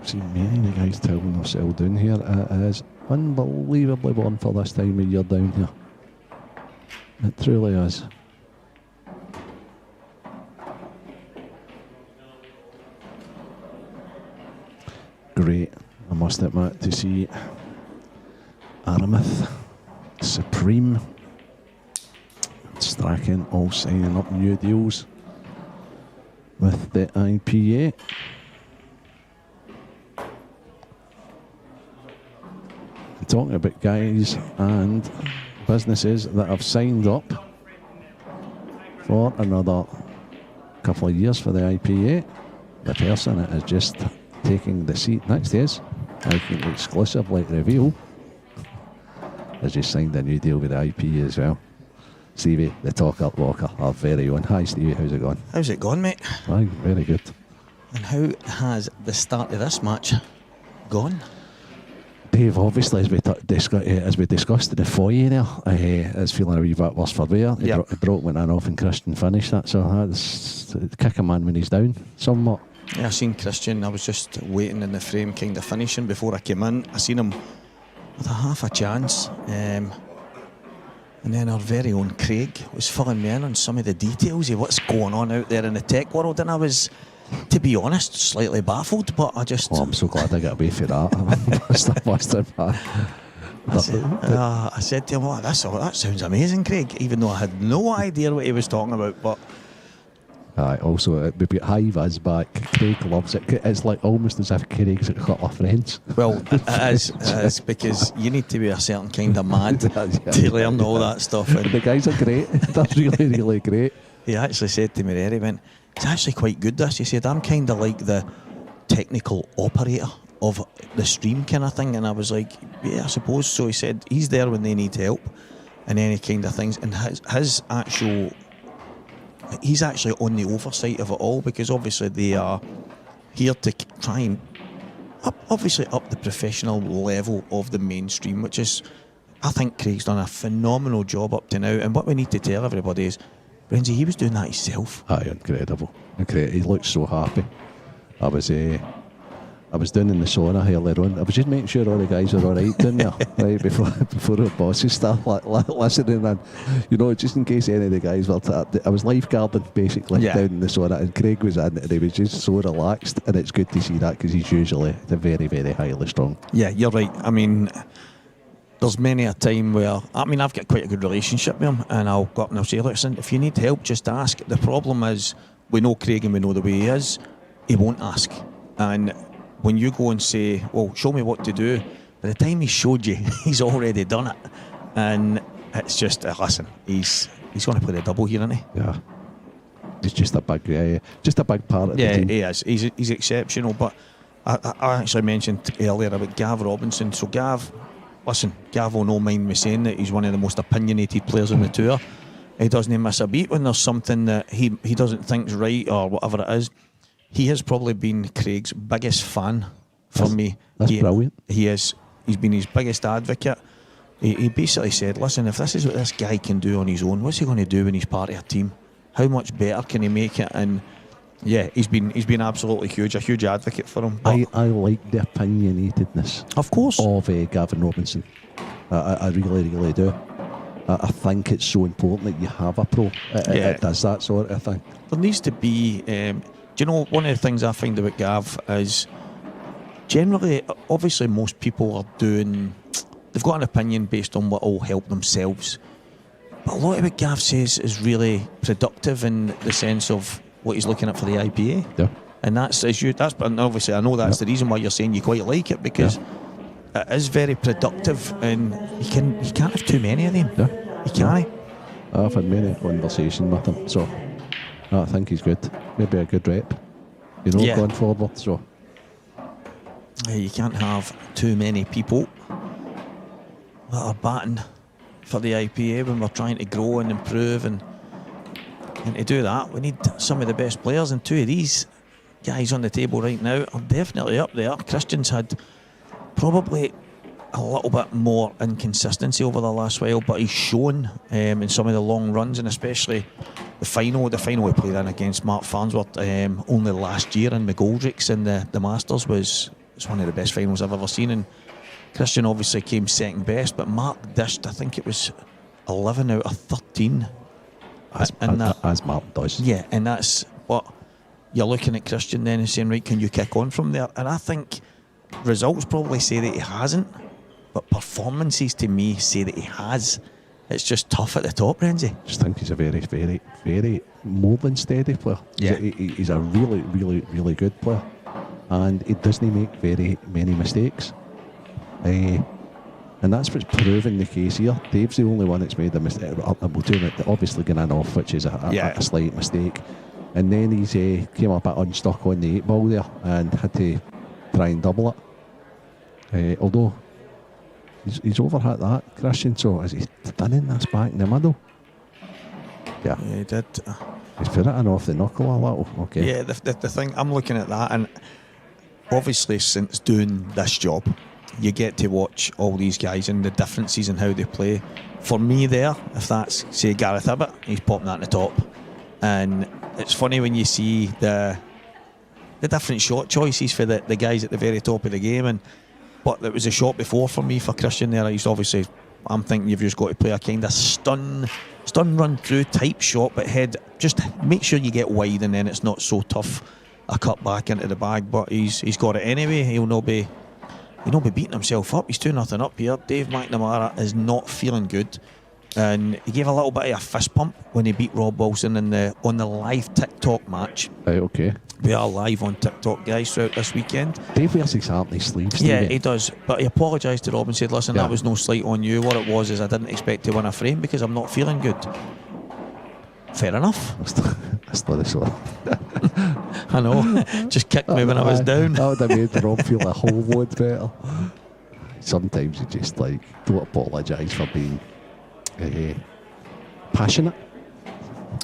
Seen many of the guys telling themselves down here. It is unbelievably warm for this time of year down here. It truly is. Great, I must admit, to see Aramith, Supreme, Strachan all signing up new deals with the IPA. Talking about guys and businesses that have signed up for another couple of years for the IPA. The person that is just taking the seat next to us, I can exclusively reveal, has just signed a new deal with the IPA as well. Stevie, the talker walker, our very own. Hi Stevie, how's it going? How's it going, mate? Aye, very good. And how has the start of this match gone? Dave, obviously, as we discussed in the foyer there, is feeling a wee bit worse for wear. He broke one in off and Christian finished that, so that's kick a man when he's down somewhat. Yeah, I seen Christian, I was just waiting in the frame, kind of finishing before I came in. I seen him with a half a chance. And then our very own Craig was filling me in on some of the details of what's going on out there in the tech world, and I was, to be honest, slightly baffled, but I just... Oh, I'm so glad I got away for that. I said to him, "Oh, that sounds amazing, Craig," even though I had no idea what he was talking about. But also, we've got Hive as back. Craig loves it. It's like almost as if Craig's a couple of friends. Well, it is because you need to be a certain kind of mad to learn all that stuff. And the guys are great. They're really, really great. He actually said to me there, he went, "It's actually quite good, this." He said, "I'm kind of like the technical operator of the stream kind of thing." And I was like, "Yeah, I suppose so." He said he's there when they need help and any kind of things, and he's actually on the oversight of it all, because obviously they are here to try and up the professional level of the mainstream, which is, I think Craig's done a phenomenal job up to now. And what we need to tell everybody is, Renzi, he was doing that himself. Incredible. He looked so happy. I was down in the sauna earlier on. I was just making sure all the guys were all right down there, right, before the bosses start listening, and just in case any of the guys were. I was lifeguarding basically down in the sauna, and Craig was in, and he was just so relaxed, and it's good to see that, because he's usually very, very highly strung. Yeah, you're right. I mean, there's many a time where, I've got quite a good relationship with him, and I'll go up and I'll say, "Listen, if you need help, just ask." The problem is, we know Craig and we know the way he is. He won't ask, and when you go and say, "Well, show me what to do," by the time he showed you, he's already done it. And it's just, listen, he's going to play the double here, isn't he? Yeah. He's just a big part of the team. Yeah, he is. He's exceptional. But I actually mentioned earlier about Gav Robinson. So Gav will not mind me saying that he's one of the most opinionated players on the tour. He doesn't miss a beat when there's something that he doesn't think's right or whatever it is. He has probably been Craig's biggest fan for me. That's brilliant. He is. He's been his biggest advocate. He basically said, "Listen, if this is what this guy can do on his own, what's he going to do when he's part of a team? How much better can he make it?" And yeah, he's been absolutely huge, a huge advocate for him. I like the opinionatedness, of course, of Gavin Robinson. I really, really do. I think it's so important that you have a pro. It does that sort of thing. There needs to be. Do you know, one of the things I find about Gav is, generally, obviously most people are they've got an opinion based on what will help themselves. But a lot of what Gav says is really productive in the sense of what he's looking at for the IPA. Yeah. And and obviously I know that's the reason why you're saying you quite like it, because it is very productive, and you can't have too many of them. Yeah. You can't. I've had many conversations with him, so I think he's good. Maybe a good rep, going forward. So you can't have too many people that are batting for the IPA when we're trying to grow and improve, and to do that we need some of the best players, and two of these guys on the table right now are definitely up there. Christian's had probably a little bit more inconsistency over the last while, but he's shown in some of the long runs, and especially the final we played in against Mark Farnsworth only last year in McGoldrick's in the Masters was one of the best finals I've ever seen. And Christian obviously came second best, but Mark dished, I think it was 11 out of 13. As Mark does. Yeah, and that's what you're looking at Christian then and saying, right, can you kick on from there? And I think results probably say that he hasn't, but performances to me say that he has. It's just tough at the top, Renzi. I just think he's a very, very, very mobile and steady player. Yeah. He's a really, really, really good player, and he doesn't make very many mistakes. And that's what's proven the case here. Dave's the only one that's made a mistake. Obviously going off, which is a slight mistake. And then he's came a bit unstuck on the 8 ball there and had to try and double it. Although he's overhit that, Christian, so has he done in this back in the middle? Yeah, he did. He's put it in off the knuckle a little. Okay. Yeah, the thing, I'm looking at that, and obviously since doing this job, you get to watch all these guys and the differences in how they play. For me there, if that's, say, Gareth Ibbott, he's popping that in the top. And it's funny when you see the different shot choices for the guys at the very top of the game. But there was a shot before for me for Christian there. I'm thinking you've just got to play a kind of stun run through type shot, but head, just make sure you get wide, and then it's not so tough a cut back into the bag. But he's got it anyway. He'll not be be beating himself up. He's 2-0 up here. Dave McNamara is not feeling good. And he gave a little bit of a fist pump when he beat Rob Wilson on the live TikTok match. Right, okay. We are live on TikTok, guys, throughout this weekend. Dave wears his heart in his sleeves. Yeah, he does. But he apologised to Rob and said, listen, that was no slight on you. What it was is I didn't expect to win a frame because I'm not feeling good. Fair enough. That's not a sort. I know. Just kicked me when I was down. That would have made Rob feel a whole lot better. Sometimes you just don't apologise for being passionate.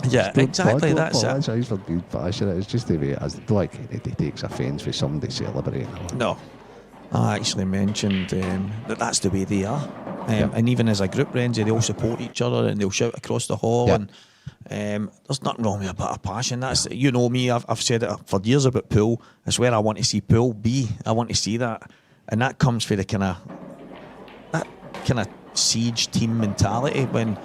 Yeah, exactly. That's it. Apologise for being passionate. It's just the way it is. Like he takes offence with somebody celebrating. No. I actually mentioned that's the way they are. And even as a group, Renzi, they all support each other and they'll shout across the hall. And there's nothing wrong with a bit of passion. That's, you know me, I've said it for years about pool. It's where I want to see pool be. I want to see that. And that comes from the kind of siege team mentality. When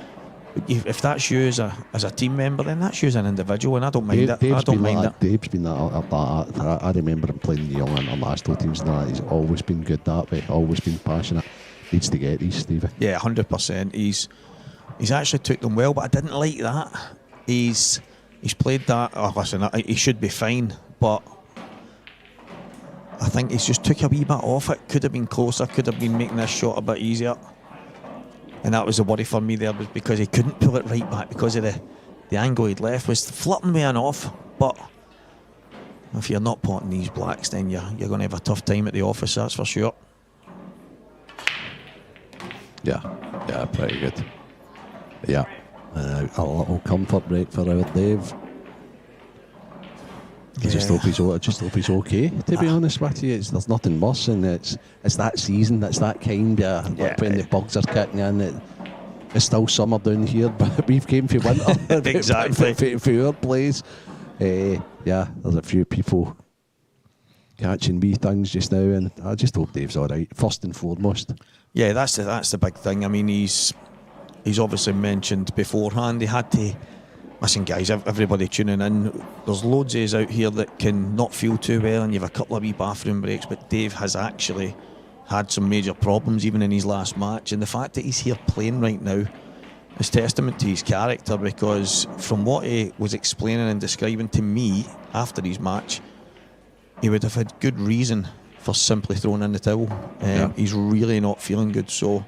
if that's you as a team member, then that's you as an individual, and I don't mind that. I don't mind that. Dave's been that. I remember him playing the young international teams and that. He's always been good that way. Always been passionate. Needs to get these, Stevie. Yeah, 100%. He's actually took them well, but I didn't like that. He's played that. Oh, listen, he should be fine, but I think he's just took a wee bit off it. Could have been closer, could have been making this shot a bit easier. And that was the worry for me there, was because he couldn't pull it right back because of the angle he'd left. Was flipping me off, but if you're not potting these blacks, then you're going to have a tough time at the office, that's for sure. Yeah, pretty good. Yeah, a little comfort break for our Dave. I just hope he's okay. To be honest with you, there's nothing worse, and it's that season. It's that kind of when the bugs are kicking in. It's still summer down here, but we've came for winter. Exactly. for our place. There's a few people catching wee things just now, and I just hope Dave's all right. First and foremost. Yeah, that's the big thing. I mean, he's obviously mentioned beforehand. He had to. Listen, guys, everybody tuning in, there's loads of us out here that can not feel too well, and you have a couple of wee bathroom breaks, but Dave has actually had some major problems even in his last match, and the fact that he's here playing right now is testament to his character, because from what he was explaining and describing to me after his match, he would have had good reason for simply throwing in the towel. He's really not feeling good, so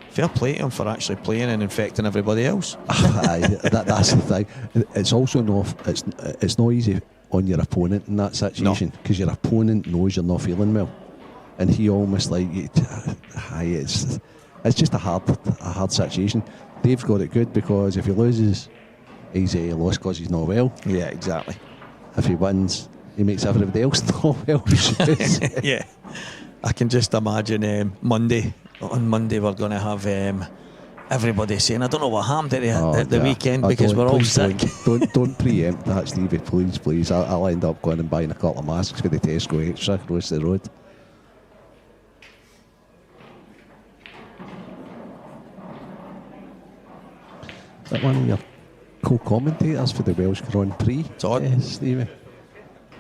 fair play to him for actually playing and infecting everybody else. That's the thing. It's also it's not easy on your opponent in that situation, because your opponent knows you're not feeling well, and he almost it's just a hard situation. Dave's got it good, because if he loses, he's lost because he's not well. Yeah, exactly. If he wins, he makes everybody else not well. Yeah, I can just imagine Monday. On Monday we're going to have everybody saying, I don't know what happened at the weekend, because we're all sick. Don't preempt that, Stevie, please. I'll end up going and buying a couple of masks for the Tesco Extra across the road. Is that one of your co-commentators for the Welsh Grand Prix? Todd. Stevie.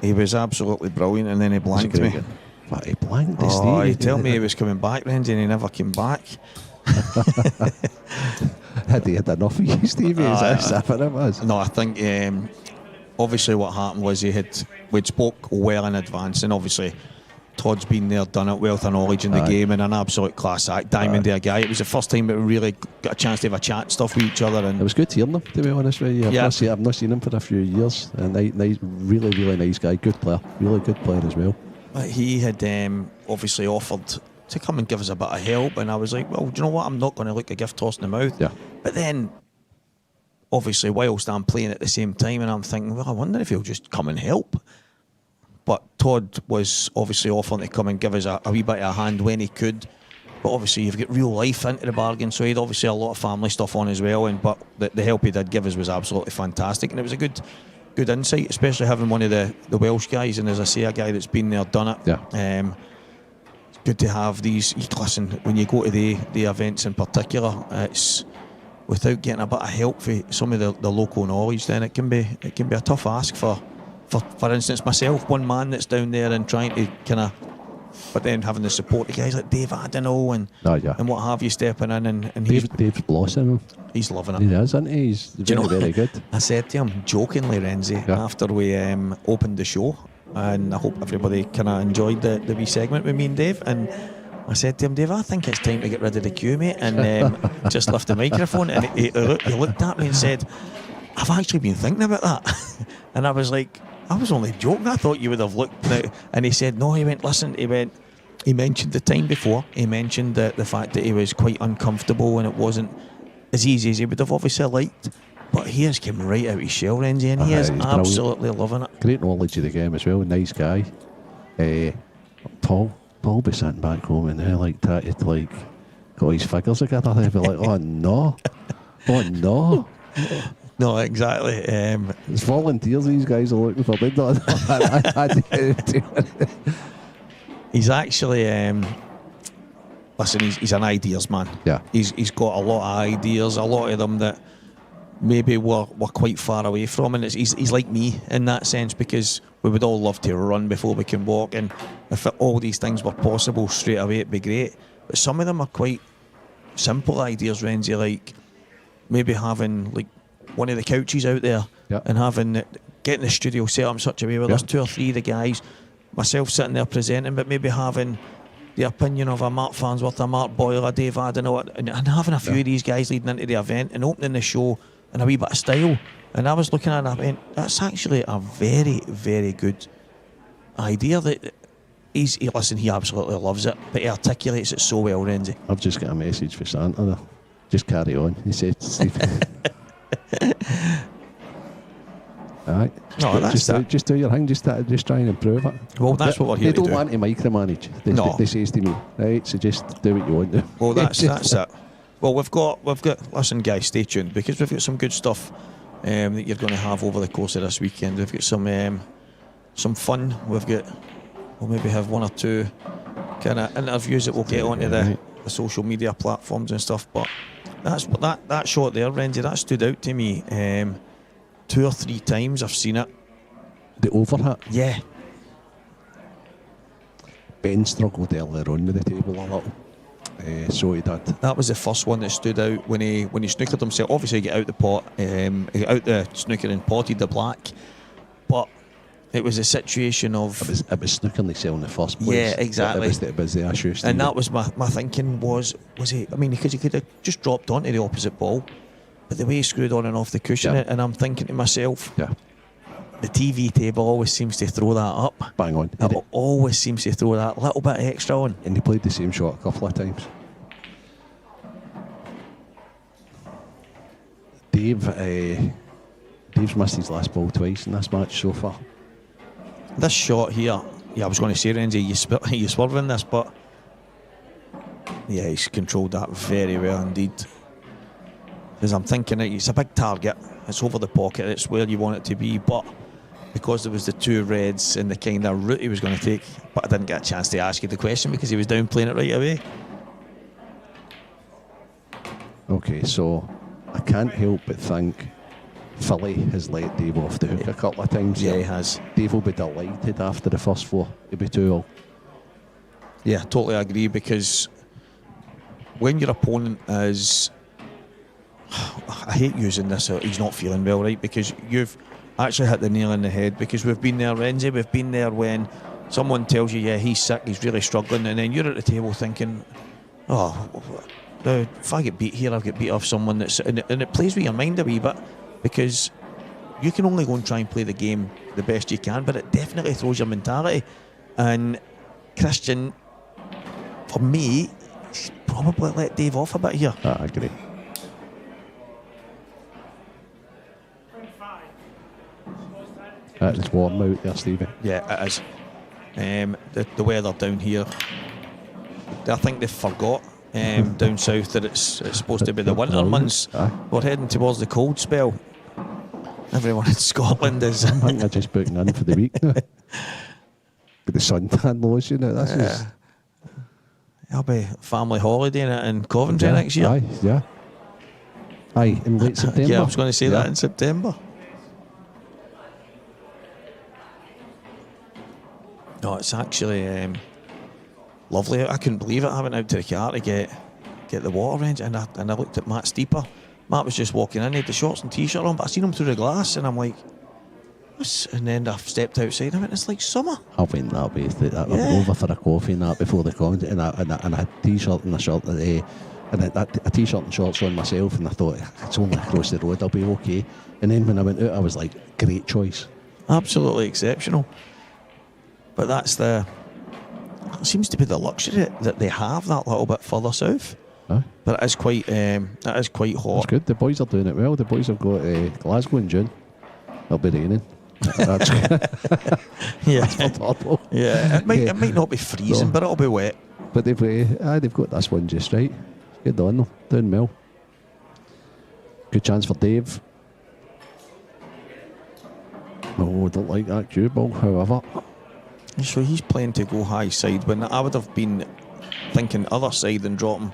He was absolutely brilliant, and then he blanked me. What, he blanked us? Oh, he told me he was coming back, Renzi, and he never came back. Had he had enough of you, Stevie? Is that what it was? No, I think obviously what happened was we'd spoke well in advance, and obviously Todd's been there, done it, wealth of knowledge in the game, and an absolute class act, diamond there guy. It was the first time that we really got a chance to have a chat and stuff with each other. And it was good hearing him, to be honest with you. I've not seen him for a few years, and nice, really, really nice guy, good player, really good player as well. He had obviously offered to come and give us a bit of help, and I was like, well, do you know what, I'm not going to look a gift horse in the mouth. Yeah. But then obviously whilst I'm playing at the same time, and I'm thinking, well, I wonder if he'll just come and help. But Todd was obviously offering to come and give us a wee bit of a hand when he could. But obviously you've got real life into the bargain, so he had obviously a lot of family stuff on as well, but the help he did give us was absolutely fantastic, and it was a good insight, especially having one of the Welsh guys, and as I say, a guy that's been there, done it. Yeah. It's good to have these. Listen, when you go to the events in particular, it's without getting a bit of help for some of the local knowledge, then it can be a tough ask for instance myself, one man that's down there and trying to kind of but then having the support of guys like Dave Adenau and what have you stepping in, and Dave's blossoming. he's loving it. He is, isn't he? He's very good. I said to him jokingly, Renzi, after we opened the show, and I hope everybody kind of enjoyed the wee segment with me and Dave, and I said to him, Dave, I think it's time to get rid of the queue, mate, and just lift the microphone. And he looked at me and said, I've actually been thinking about that. And I was like, I was only joking. I thought you would have looked now. And he said, no, he went, listen, he mentioned the time before. He mentioned the fact that he was quite uncomfortable and it wasn't as easy as he would have obviously liked. But he has come right out his shell, Renzi, and he is absolutely loving it. Great knowledge of the game as well. Nice guy. Paul be sitting back home and like that, like got his figures together. They'd be like, oh no. No, exactly. It's volunteers these guys are looking for. He's actually, listen, he's an ideas man. Yeah. He's got a lot of ideas, a lot of them that maybe we're quite far away from, and he's like me in that sense, because we would all love to run before we can walk, and if all these things were possible straight away, it'd be great. But some of them are quite simple ideas, Renzi, like maybe having like one of the couches out there and getting the studio set up in such a way where there's 2 or 3 of the guys, myself sitting there presenting, but maybe having the opinion of a Mark Farnsworth, a Mark Boyle, a Dave Adenau, and having a few of these guys leading into the event and opening the show in a wee bit of style. And I was looking at it and I went, that's actually a very, very good idea. That he absolutely loves it, but he articulates it so well, Renzi. I've just got a message for Santa there. Just carry on, he said. Alright. No, just do your thing, just try and improve it. Well, that's what we're here to do. They don't want to micromanage. They say to me, right, so just do what you want to do. Well, that's it. Well, we've got. Listen, guys, stay tuned, because we've got some good stuff that you're going to have over the course of this weekend. We've got some fun. We've got. We'll maybe have 1 or 2 kind of interviews that we'll get onto the social media platforms and stuff. But that shot there, Renzi, that stood out to me 2 or 3 times. I've seen it. The overhit. Yeah. Ben struggled earlier on with the table a little. So he did. That was the first one that stood out when he snookered himself. Obviously, he got out the pot, he got out the snooker and potted the black, but it was a situation of it was snooking himself in the first place. Yeah, exactly. It was the issue. And that was my thinking was he? I mean, because he could have just dropped onto the opposite ball, but the way he screwed on and off the cushion, and I'm thinking to myself, the TV table always seems to throw that up. Bang on. It always seems to throw that little bit extra on. And he played the same shot a couple of times. Dave's missed his last ball twice in this match so far. This shot here, I was going to say, Renzi, you swerving this, but he's controlled that very well indeed. Because I'm thinking it's a big target, it's over the pocket, it's where you want it to be, but because there was the 2 reds and the kind of route he was going to take, but I didn't get a chance to ask you the question because he was downplaying it right away. Okay, so I can't help but think Philly has let Dave off the hook a couple of times. Yeah, he has. Dave will be delighted after the first 4. He'll be 2-all. Yeah, totally agree, because when your opponent is, I hate using this, he's not feeling well, right? Because you've actually hit the nail on the head, because we've been there, Renzi, we've been there when someone tells you, he's sick, he's really struggling, and then you're at the table thinking, if I get beat here, I'll get beat off someone that's, and it plays with your mind a wee bit, because you can only go and try and play the game the best you can, but it definitely throws your mentality. And Christian, for me, he's probably let Dave off a bit here. I agree. It's warm out there, Stevie. Yeah, it is. The weather down here, I think they forgot down south that it's supposed to be the winter months. We're heading towards the cold spell. Everyone in Scotland is. I think they're just booking in for the week now. With the suntan lotion, this is. I'll be family holiday in Coventry next year. Aye, in late September. Yeah, I was going to say that in September. No, it's actually lovely. I couldn't believe it. I went out to the car to get the water range, and I looked at Matt Steeper. Matt was just walking in, he had the shorts and t-shirt on, but I seen him through the glass, and I'm like, what's... And then I stepped outside, I went, it's like summer. I went that way. I went over for a coffee and that before the concert, and I had a t-shirt and a shirt, and a t-shirt and shorts on myself, and I thought, it's only across the road, I'll be okay. And then when I went out, I was like, great choice. Absolutely exceptional. But it seems to be the luxury that they have that little bit further south. But it is quite hot. That's good. The boys are doing it well. The boys have got Glasgow in June. It'll be raining. That's yeah. That's for yeah. It might not be freezing, but it'll be wet. But they've got this one just right. Good on them. Doing well. Good chance for Dave. Oh, I don't like that cue ball, however. So he's playing to go high side when I would have been thinking other side and drop him.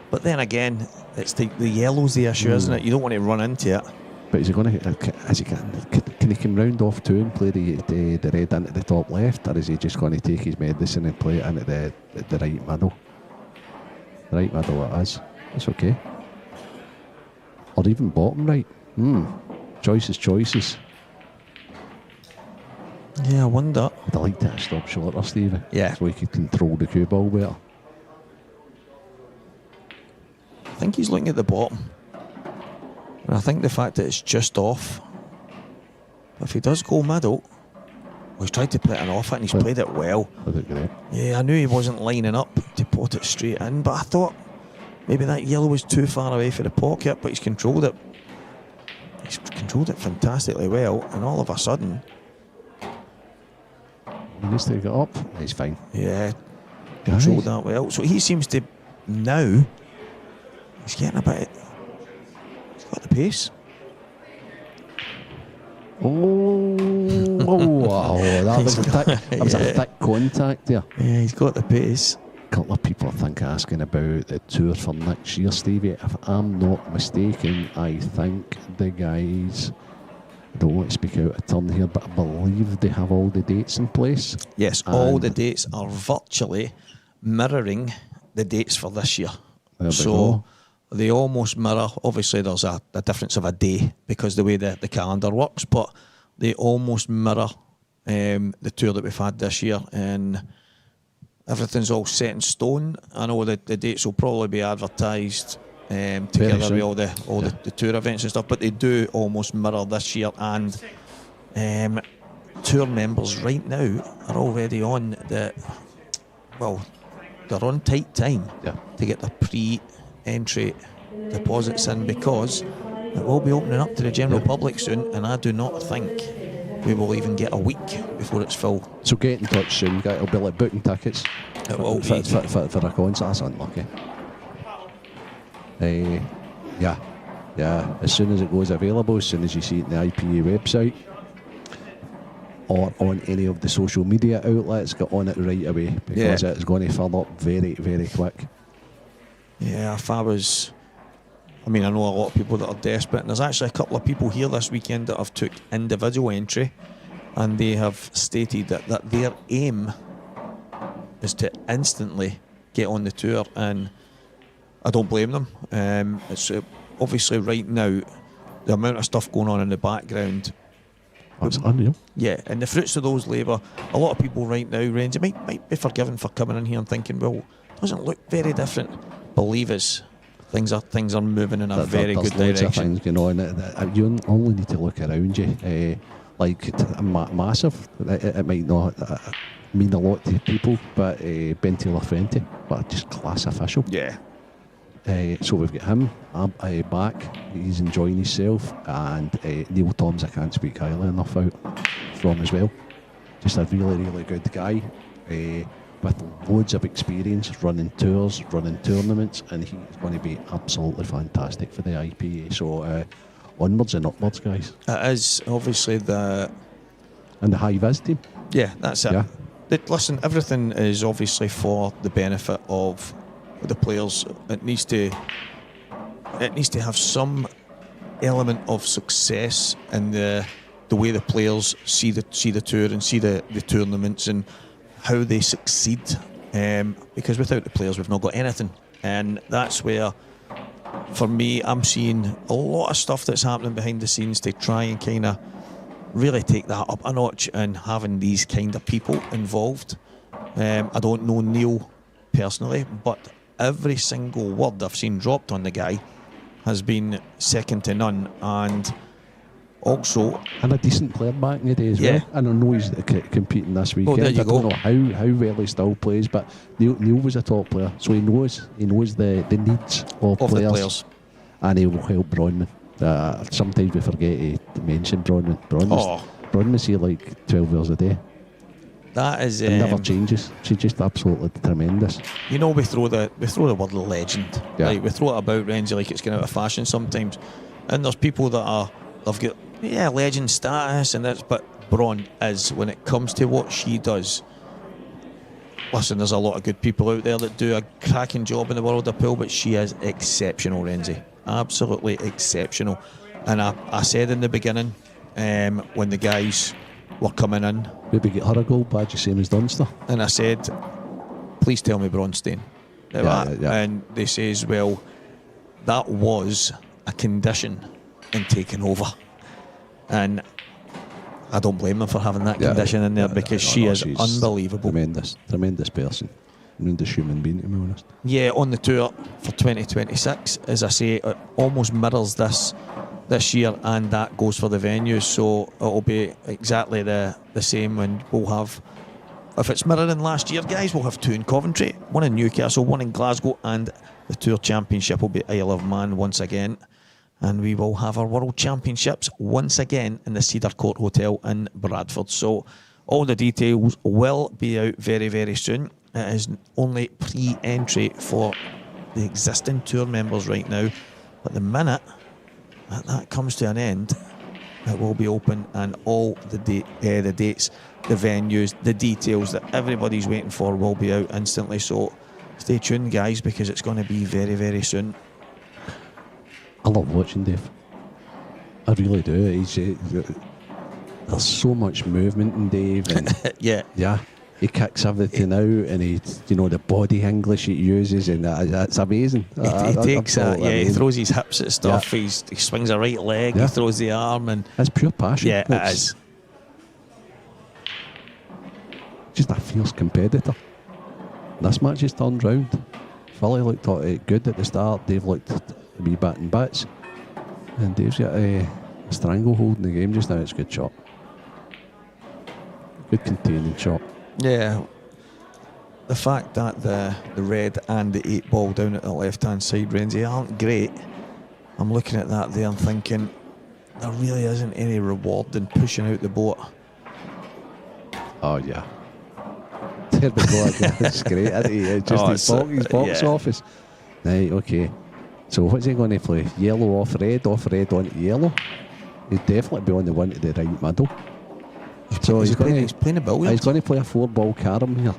But then again, it's the yellow's the issue, isn't it? You don't want to run into it. But is he going to? Can he come round off too and play the red into the top left, or is he just going to take his medicine and play it into the right middle? The right middle it is. It's okay. Or even bottom right. Choices. Yeah, I wonder. I'd like to stop shorter, Stevie. Yeah. So he could control the cue ball better. I think he's looking at the bottom. And I think the fact that it's just off. If he does go middle, he's tried to put it off it and he's played it well. Was it great? Yeah, I knew he wasn't lining up to put it straight in, but I thought maybe that yellow was too far away for the pocket, but he's controlled it. He's controlled it fantastically well, and all of a sudden... He needs to get up. He's fine. Yeah, controlled that well. So he seems to now... He's getting a bit... He's got the pace. Wow, that was a thick contact there. Yeah, he's got the pace. A couple of people, I think, asking about the tour for next year, Stevie. If I'm not mistaken, I think the guys... I don't want to speak out of turn here, but I believe they have all the dates in place. Yes, all the dates are virtually mirroring the dates for this year. So they almost mirror. Obviously, there's a difference of a day because the way the calendar works, but they almost mirror the tour that we've had this year, and everything's all set in stone. I know that the dates will probably be advertised together with all the tour events and stuff, but they do almost mirror this year. And tour members right now are already on they're on tight time to get their pre-entry deposits in, because it will be opening up to the general public soon, and I do not think we will even get a week before it's full. So get in touch soon. It'll be like booking tickets for a concert. That's unlucky. Yeah. As soon as it goes available, as soon as you see it on the IPA website or on any of the social media outlets, get on it right away, because it's going to fill up very, very quick. Yeah, I know a lot of people that are desperate, and there's actually a couple of people here this weekend that have took individual entry, and they have stated that their aim is to instantly get on the tour, and I don't blame them. It's obviously right now the amount of stuff going on in the background. That's unreal. Yeah, and the fruits of those labour, a lot of people right now, Renzi, might be forgiven for coming in here and thinking, well, it doesn't look very different. Believe us, things are moving in a very good direction. There's loads of things going on. You only need to look around you. Massive. It might not mean a lot to people, but Ben Taylor Fenty, but just class official. Yeah. So we've got him back. He's enjoying himself, and Neil Toms, I can't speak highly enough out from as well. Just a really, really good guy with loads of experience running tours, running tournaments, and he's going to be absolutely fantastic for the IPA. So onwards and upwards, guys. It is obviously and the high vis team. Yeah, that's it. Yeah. Listen, everything is obviously for the benefit of the players. It needs to have some element of success in the way the players see the tour and see the tournaments and how they succeed because without the players we've not got anything, and that's where for me I'm seeing a lot of stuff that's happening behind the scenes to try and kind of really take that up a notch, and having these kind of people involved. I don't know Neil personally, but every single word I've seen dropped on the guy has been second to none, and also and a decent player back in the day as well. And I know he's competing this weekend. there you I don't go. know how well he still plays, but Neil was a top player, so he knows the needs of the players, players. and he will help Bronwyn. Sometimes we forget to mention Bronwyn. Bronwyn's here like 12 hours a day. That is It never changes. She's just absolutely tremendous. You know, we throw the word legend. Yeah. Like, we throw it about Renzi like it's getting out of fashion sometimes. And there's people that they've got legend status and that's, but Bron is, when it comes to what she does. Listen, there's a lot of good people out there that do a cracking job in the world of pool, but she is exceptional, Renzi. Absolutely exceptional. And I said in the beginning, when the guys were coming in, Maybe get her a gold badge, the same as Dunster. and I said, please tell me Bronstein. Yeah. And they says, well, that was a condition in taking over. And I don't blame them for having that condition in there, because she's unbelievable. Tremendous person. Tremendous human being, to be honest. Yeah, on the tour for 2026, as I say, it almost mirrors this year, and that goes for the venues, so it'll be exactly the same. And we'll have, if it's mirroring last year, guys, we'll have 2 in Coventry, 1 in Newcastle, 1 in Glasgow, and the Tour Championship will be Isle of Man once again. And we will have our World Championships once again in the Cedar Court Hotel in Bradford. So all the details will be out very, very soon. It is only pre-entry for the existing tour members right now, but the minute that comes to an end, it will be open, and all the dates, the venues, the details that everybody's waiting for will be out instantly. So stay tuned, guys, because it's going to be very, very soon. I love watching Dave. I really do. There's so much movement in Dave. And yeah. He kicks everything out, and the body English he uses, and that's amazing. He takes he throws his hips at stuff. Yeah. He swings a right leg. He throws the arm, and it's pure passion. Yeah, it is. Just a fierce competitor. This match has turned round. Philly looked good at the start. Dave looked a wee bit in bits, and Dave's got a stranglehold in the game just now. It's a good shot. Good containing shot. Yeah, the fact that the red and the 8 ball down at the left-hand side, Renzi, aren't great. I'm looking at that there and thinking there really isn't any reward in pushing out the boat. Oh yeah. There we go. That's great. Isn't he? His box office. Right. Okay. So what's he going to play? Yellow off red onto yellow. He'd definitely be on the one to the right middle. So he's playing a billiard. He's going to play a 4-ball carom here.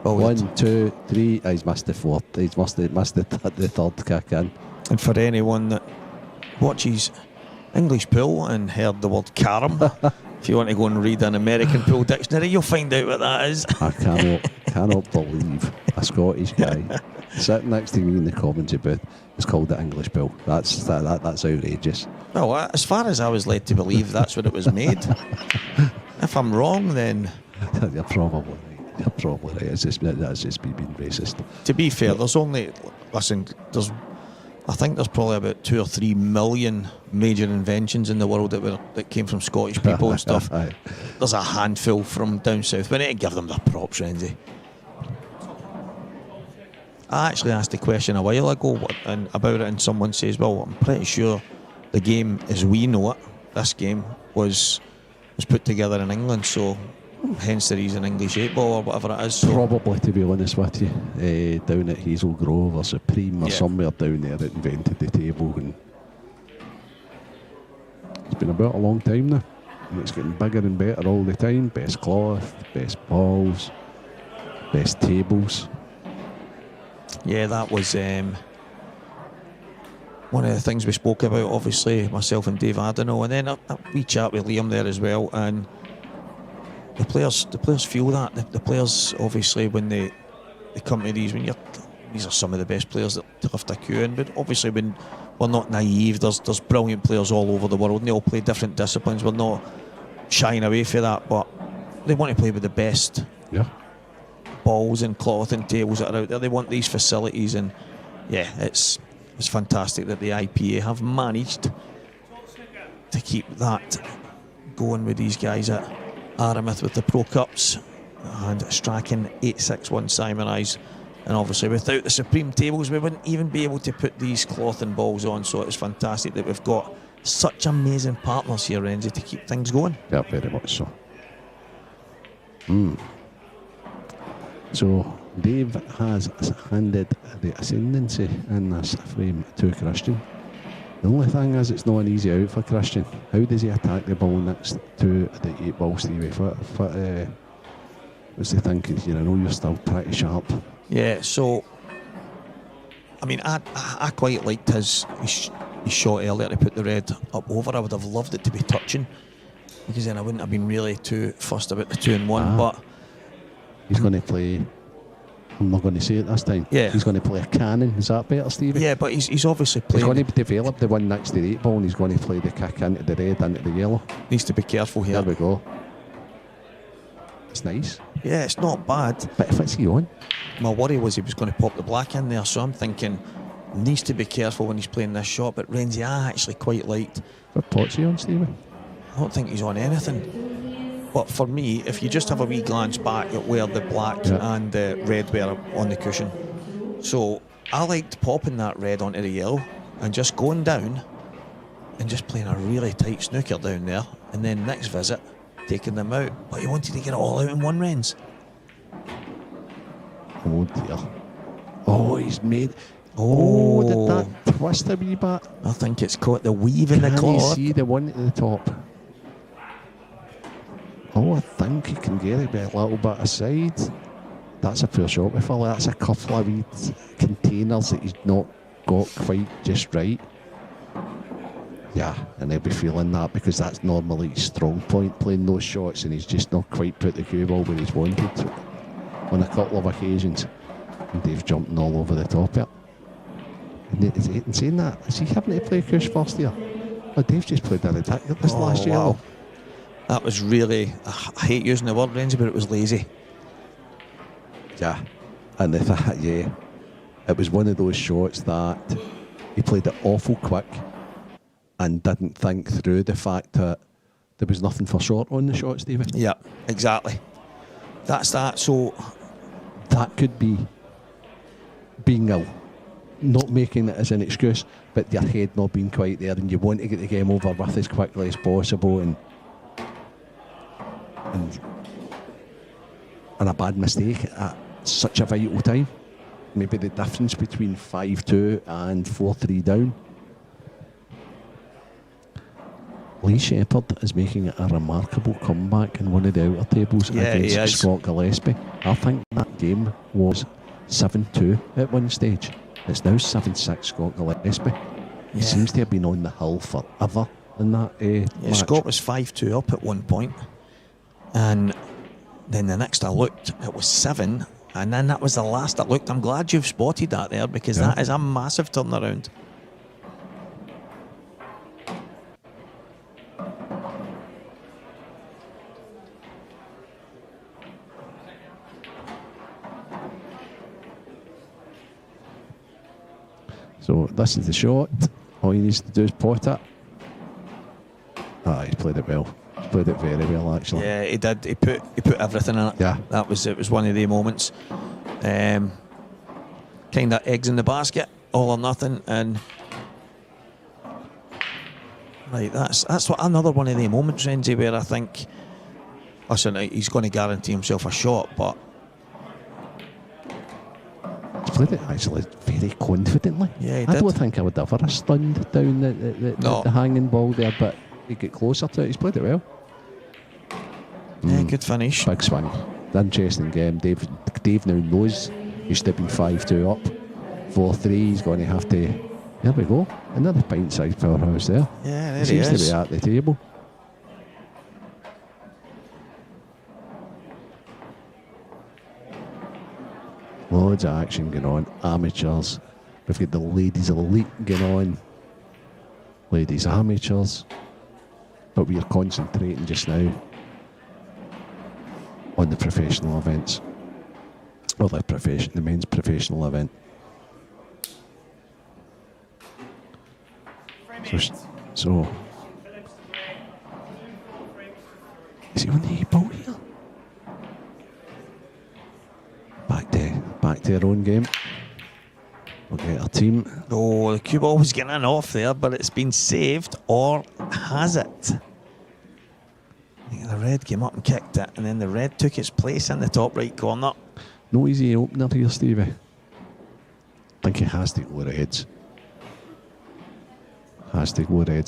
Billiard. 1, 2, 3. He's missed the 4th. He's missed the third kick in. And for anyone that watches English pool and heard the word carom, if you want to go and read an American pool dictionary, you'll find out what that is. I cannot believe a Scottish guy sitting next to me in the Coventry booth is called the English pool. That's outrageous. Well, as far as I was led to believe, that's what it was made. If I'm wrong, then You're probably right. It's just me being racist. To be fair, I think there's probably about 2 or 3 million major inventions in the world that came from Scottish people and stuff. There's a handful from down south. We need to give them their props, Renzi. I actually asked a question a while ago about it, and someone says, well, I'm pretty sure the game as we know it, this game was put together in England, so hence the reason English 8-ball or whatever it is. So. Probably, to be honest with you, down at Hazel Grove or Supreme or somewhere down there that invented the table, and it's been about a long time now, and it's getting bigger and better all the time. Best cloth, best balls, best tables. Yeah, that was one of the things we spoke about, obviously, myself and Dave Adeno, and then a wee chat with Liam there as well. And the players feel that. The players, obviously, when they come to these, these are some of the best players that to lift a queue in. But obviously, when we're not naive, there's brilliant players all over the world, and they all play different disciplines. We're not shying away from that, but they want to play with the best balls and cloth and tables that are out there. They want these facilities, and it's fantastic that the IPA have managed to keep that going with these guys at Aramith with the Pro Cups, and Strachan 861 Simon Eyes. And obviously without the Supreme tables we wouldn't even be able to put these cloth and balls on, so it's fantastic that we've got such amazing partners here, Renzi, to keep things going. Yeah, very much so. So Dave has handed the ascendancy in this frame to Christian. The only thing is, it's not an easy out for Christian. How does he attack the ball next to the 8 ball, Stevie? What's the thinking here? I know you're still pretty sharp. Yeah, so I mean, I quite liked his shot earlier to put the red up over. I would have loved it to be touching, because then I wouldn't have been really too fussed about the 2-1. But he's going to play. I'm not going to say it this time. Yeah. He's going to play a cannon. Is that better, Stevie? Yeah, but he's obviously playing. He's going to develop the one next to the 8 ball, and he's going to play the kick into the red, into the yellow. Needs to be careful here. There we go. It's nice. Yeah, it's not bad. But if it's he on? My worry was he was going to pop the black in there, so I'm thinking needs to be careful when he's playing this shot. But Renzi, I actually quite liked. What pot's he on, Stevie? I don't think he's on anything. But for me, if you just have a wee glance back at where the black and the red were on the cushion, so I liked popping that red onto the yellow and just going down and just playing a really tight snooker down there, and then next visit taking them out. But he wanted to get it all out in one, Renz. Oh dear. Oh, he's made. Oh, did that twist a wee bit? I think it's caught the weave in the Can you cloth. see the one at the top? Oh, I think he can get it by a little bit aside. That's a poor shot with Philly. That's a couple of wee containers that he's not got quite just right. Yeah, and he'll be feeling that, because that's normally his strong point, playing those shots, and he's just not quite put the cue ball where he's wanted to on a couple of occasions. And Dave's jumping all over the top of it. And saying that, is he having to play Cuesports here? Oh, Dave just played that attack this last year. Wow. That was really, I hate using the word, Renzi, but it was lazy. Yeah, and it was one of those shots that he played it awful quick and didn't think through the fact that there was nothing for short on the shot, Stephen. Yeah, exactly. That's that. So that could be being ill, not making it as an excuse, but your head not being quite there, and you want to get the game over with as quickly as possible, and a bad mistake at such a vital time. Maybe the difference between 5-2 and 4-3 down. Lee Shepherd is making a remarkable comeback in one of the outer tables against Scott Gillespie. I think that game was 7-2 at one stage. It's now 7-6 Scott Gillespie. He seems to have been on the hill forever in that match. Scott was 5-2 up at one point, and then the next I looked, it was 7, and then that was the last I looked. I'm glad you've spotted that there, because that is a massive turnaround. So this is the shot. All he needs to do is pot it. He's played it well. He's played it very well, actually. Yeah, he did. He put everything in it. Yeah. It was one of the moments. Kind of eggs in the basket, all or nothing, and right. That's another one of the moments, Renzi, where I think, listen, he's going to guarantee himself a shot, but he's played it actually very confidently. Yeah, he I did. don't think I would ever have stunned down the hanging ball there, but he got closer to it. He's played it well. Yeah, good finish. Big swing. Interesting game. Dave now knows he should have been 5-2 up. 4-3, he's going to have to. There we go. Another pint-sized powerhouse there. Yeah, there he seems he is. to be at the table. loads of action going on. Amateurs. We've got the ladies elite going on. Ladies amateurs. But we are concentrating just now on the professional events. Well, the men's professional event. So is he on the 8 ball here? Back to our own game. We'll get our team. Oh, the cue ball was getting off there, but it's been saved, or has it? I think the red came up and kicked it, and then the red took its place in the top right corner. No easy opener here, Stevie. I think he has to go reds.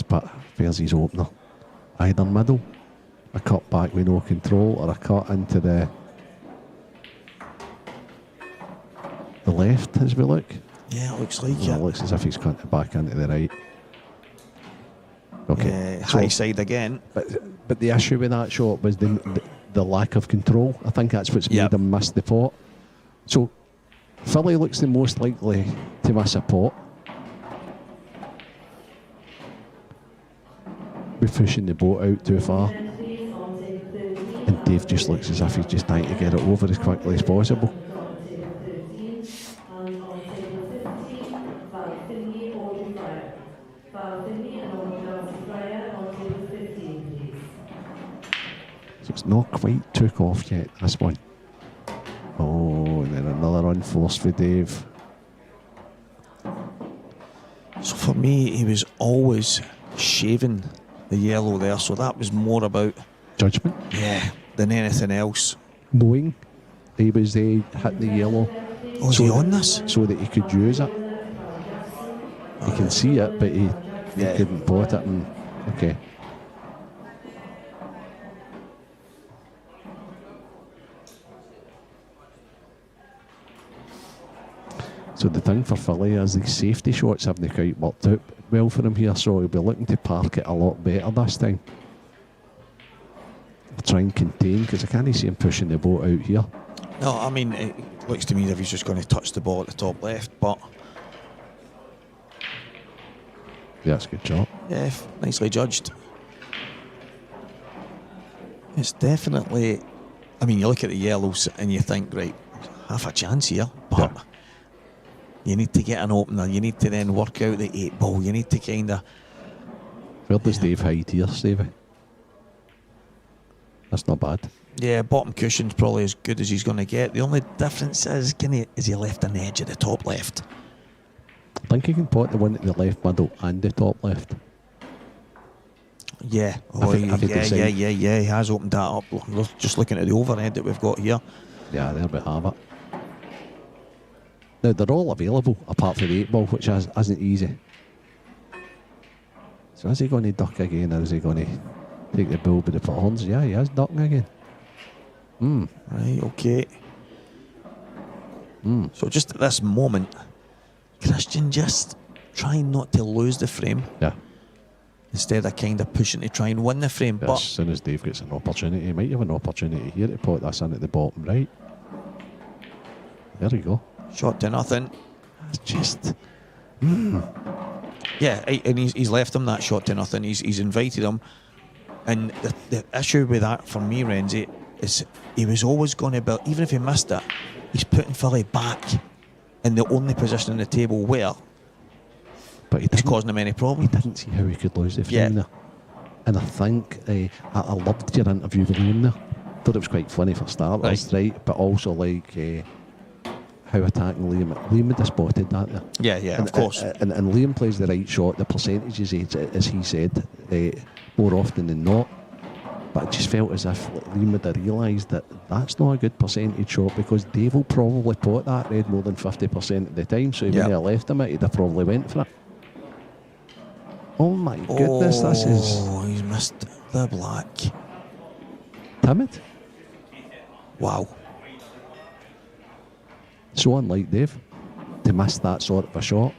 But there's his opener. Either middle, a cut back with no control, or a cut into the left as we look. Yeah, it looks like It looks as if he's cut it back into the right. Okay, high side again. But the issue with that shot was the lack of control. I think that's what's made him miss the pot. So Philly looks the most likely to miss a pot. We're pushing the boat out too far. And Dave just looks as if he's just trying to get it over as quickly as possible. So it's not quite took off yet, this one. Oh, and then another unforced for Dave. So for me, he was always shaving the yellow there, so that was more about Judgment? Yeah, than anything else. Knowing he was hitting the yellow. Oh, is he on this? So that he could use it. He can see it, but he couldn't pot it. And, okay. So the thing for Philly is these safety shots haven't quite worked out well for him here, so he'll be looking to park it a lot better this time. Try and contain, because I can't see him pushing the boat out here. No, I mean, it looks to me as if he's just going to touch the ball at the top left, but... Yeah, that's a good shot. Yeah, nicely judged. It's definitely... I mean, you look at the yellows and you think, right, half a chance here, but... Yeah. You need to get an opener. You need to then work out the 8 ball. You need to kind of... Where does Dave hide here, Stevie? That's not bad. Yeah, bottom cushion's probably as good as he's going to get. The only difference is, is he left an edge at the top left? I think he can pot the one at the left middle and the top left. Yeah. Oh, yeah. He has opened that up. We're just looking at the overhead that we've got here. Yeah, there we have it. Now, they're all available, apart from the 8 ball, which isn't easy. So is he going to duck again, or is he going to take the bull by the horns? Yeah, he is ducking again. Right, okay. So just at this moment, Christian just trying not to lose the frame. Yeah. Instead of kind of pushing to try and win the frame. Yeah, but as soon as Dave gets an opportunity, he might have an opportunity here to pot this in at the bottom right. There we go. Shot to nothing. It's just... Yeah, and he's left him that shot to nothing. He's invited him. And the issue with that for me, Renzi, is he was always going to build, even if he missed it, he's putting Philly back in the only position on the table where he's causing him any problem. He didn't see how he could lose the frame there. And I think I loved your interview with Liam there. Thought it was quite funny for starters, right? But also like... how attacking Liam would have spotted that there. Yeah, of course. And Liam plays the right shot. The percentages, as he said, more often than not. But I just felt as if Liam would have realised that that's not a good percentage shot, because Dave will probably pot that red more than 50% of the time. So if he had left him, he'd have probably went for it. Oh my goodness, this is... Oh, he's missed the black. Timid? Wow. So unlike Dave to miss that sort of a shot.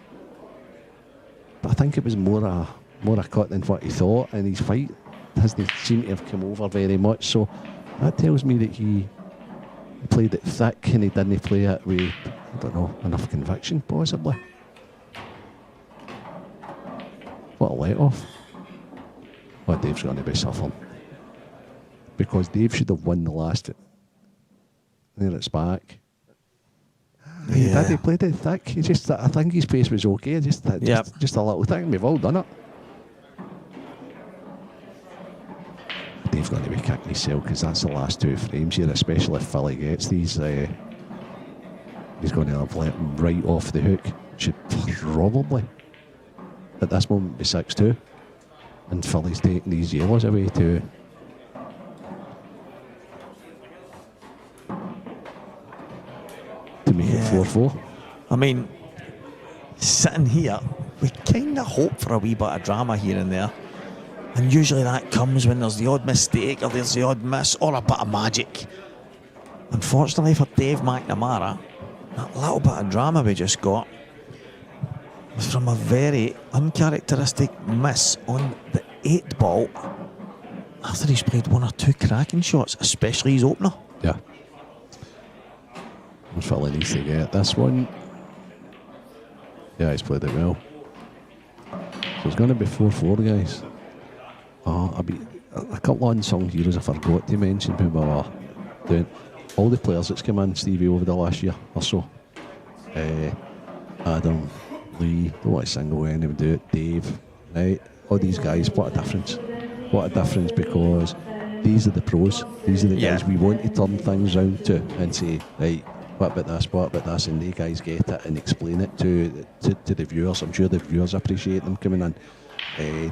But I think it was more a cut than what he thought, and his fight doesn't seem to have come over very much. So that tells me that he played it thick and he didn't play it with I don't know, enough conviction, possibly. What a let-off. Well, Dave's going to be suffering. Because Dave should have won the last. There it's back. He did, he played it thick. He just, I think his pace was okay, just a little thing. We've all done it. Dave's going to be kicking himself because that's the last 2 frames here, especially if Philly gets these. He's going to have let him right off the hook. Should probably, at this moment, be 6-2. And Philly's taking these yellows away too. To make it 4-4. I mean, sitting here, we kind of hope for a wee bit of drama here and there. And usually that comes when there's the odd mistake or there's the odd miss or a bit of magic. Unfortunately for Dave McNamara, that little bit of drama we just got was from a very uncharacteristic miss on the 8 ball after he's played 1 or 2 cracking shots, especially his opener. Yeah. Philly needs to get this one. Yeah, he's played it well. So it's going to be 4-4, guys. A couple of unsung heroes I forgot to mention who we were doing. All the players that's come in, Stevie, over the last year or so. Adam, Lee, don't want to single anyone, do it. Dave, right? All these guys, what a difference. What a difference, because these are the pros. These are the guys we want to turn things round to and say, right, what about this, and they guys get it and explain it to the viewers. I'm sure the viewers appreciate them coming in.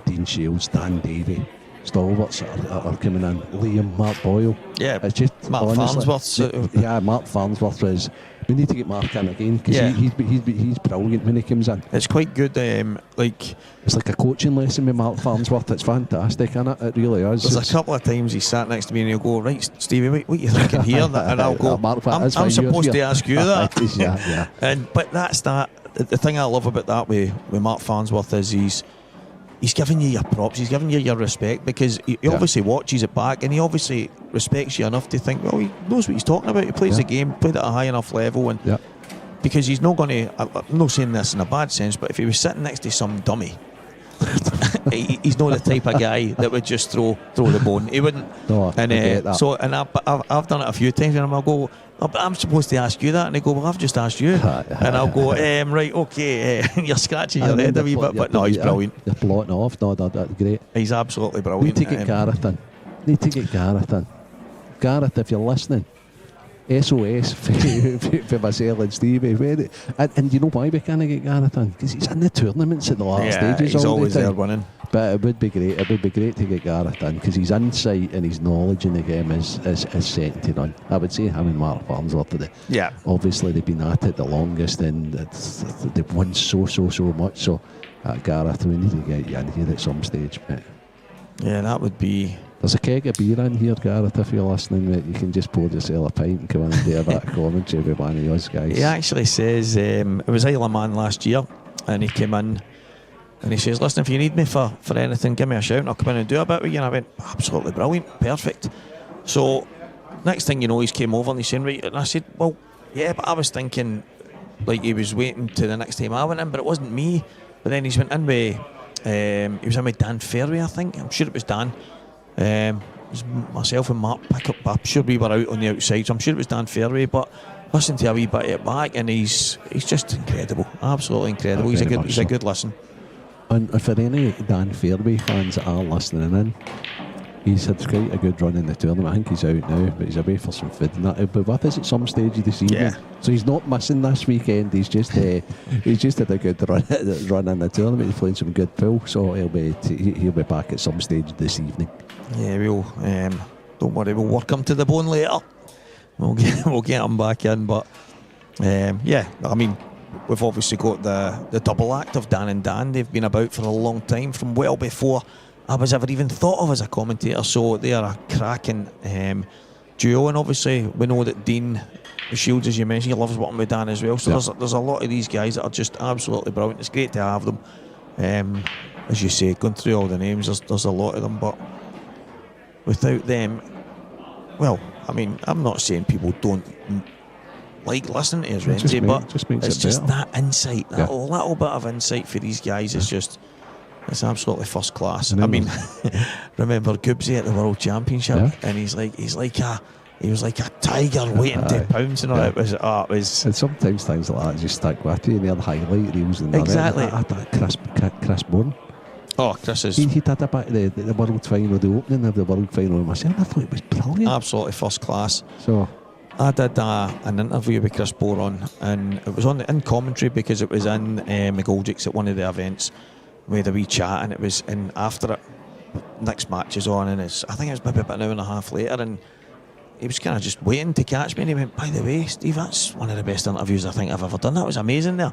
Dean Shields, Dan Davey, stalwarts are coming in. Liam, Mark Boyle. Yeah, it's just Mark Farnsworth. Mark Farnsworth is. We need to get Mark in again because he's brilliant when he comes in. It's quite good. It's like a coaching lesson with Mark Farnsworth. It's fantastic, isn't it? It really is. There's a couple of times he sat next to me and he'll go, right, Stevie, what are you thinking here? And I'll go, Mark, I'm supposed to ask you that. Yeah. But that's that. The thing I love about that with Mark Farnsworth is he's giving you your props, he's giving you your respect, because he obviously watches it back and he obviously respects you enough to think, well, he knows what he's talking about. He plays the game, played at a high enough level, and because he's not going to, I'm not saying this in a bad sense, but if he was sitting next to some dummy, he's not the type of guy that would just throw the bone. He wouldn't. No, and I get that. so, and I've done it a few times, and I'll go, oh, but I'm supposed to ask you that, and they go, well, I've just asked you, and I'll go, right, okay, you're scratching your head a wee bit, but no, he's brilliant. You're blotting off. No, that's great. He's absolutely brilliant. Need to get Gareth in. Gareth, if you're listening, SOS for myself and Stevie. And you know why we can't get Gareth in? Because he's in the tournaments at the last stages. He's all always the time. there winning. But it would be great. It would be great to get Gareth in because his insight and his knowledge in the game is second to none. I would say him and Mark Farnsworth today. Yeah. Obviously they've been at it the longest and they've won so much. So Gareth, we need to get you in here at some stage, mate. Yeah, that would be. There's a keg of beer in here, Gareth, if you're listening, mate. You can just pour yourself a pint and come in and do a bit of commentary with one of us guys. He actually says, it was Isle of Man last year, and he came in and he says, listen, if you need me for anything, give me a shout and I'll come in and do a bit with you. And I went, absolutely brilliant, perfect. So, next thing you know, he's came over and he's saying, right, and I said, well, yeah, but I was thinking like he was waiting to the next time I went in, but it wasn't me. But then he's went in with, he was in with Dan Fairway, I think. I'm sure it was Dan. It was myself and Mark Pickup. I'm sure we were out on the outside, so I'm sure it was Dan Fairway. But listen to a wee bit of it back, and he's just incredible, absolutely incredible. He's a good listen. And for any Dan Fairway fans that are listening in, he's had quite a good run in the tournament. I think he's out now, but he's away for some food and that. He'll be with us at some stage this evening. Yeah. So he's not missing this weekend. He's just had a good run in the tournament. He's playing some good pool, so he'll be back at some stage this evening. Yeah, we'll don't worry, we'll work him to the bone later. We'll get him back in, but yeah, I mean, we've obviously got the double act of Dan and Dan. They've been about for a long time, from well before I was ever even thought of as a commentator, so they are a cracking duo. And obviously we know that Dean Shields, as you mentioned, he loves working with Dan as well, so there's a lot of these guys that are just absolutely brilliant. It's great to have them. As you say, going through all the names, there's a lot of them, but without them, well, I mean, I'm not saying people don't like listening to us, It Renzi, but just makes it's it just better. that insight, that little bit of insight for these guys is just, it's absolutely first class. I mean, remember Goobsy at the World Championship, and he was like a tiger waiting to pounce, and all. It was. And sometimes things like that just stick with you, and they're the highlight reels. And Exactly. Chris Bourne. Oh, Chris is He did a bit the World Final, the opening of the World Final myself. I thought it was brilliant. absolutely first class. So I did an interview with Chris Bourne, and it was in commentary because it was in McGoldrick's at one of the events. We had a wee chat, and it was, and after it, next match is on, and I think it was maybe about an hour and a half later, and he was kind of just waiting to catch me, and he went, "By the way, Steve, that's one of the best interviews I think I've ever done. That was amazing there."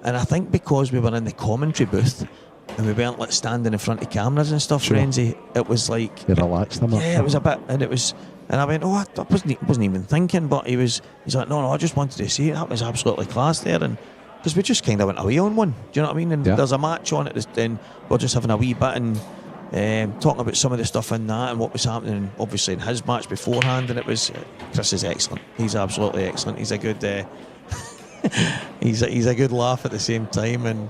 And I think because we were in the commentary booth and we weren't like standing in front of cameras and stuff, Renzi, it was like you relaxed him. it was a bit, and it was, and I went, "Oh, I wasn't even thinking," but he's like, "No, I just wanted to say that was absolutely class there," and because we just kind of went away on one, do you know what I mean? And there's a match on it, then we're just having a wee bit and talking about some of the stuff in that and what was happening, obviously in his match beforehand. And it was, Chris is excellent. He's absolutely excellent. He's a good, he's a good laugh at the same time. And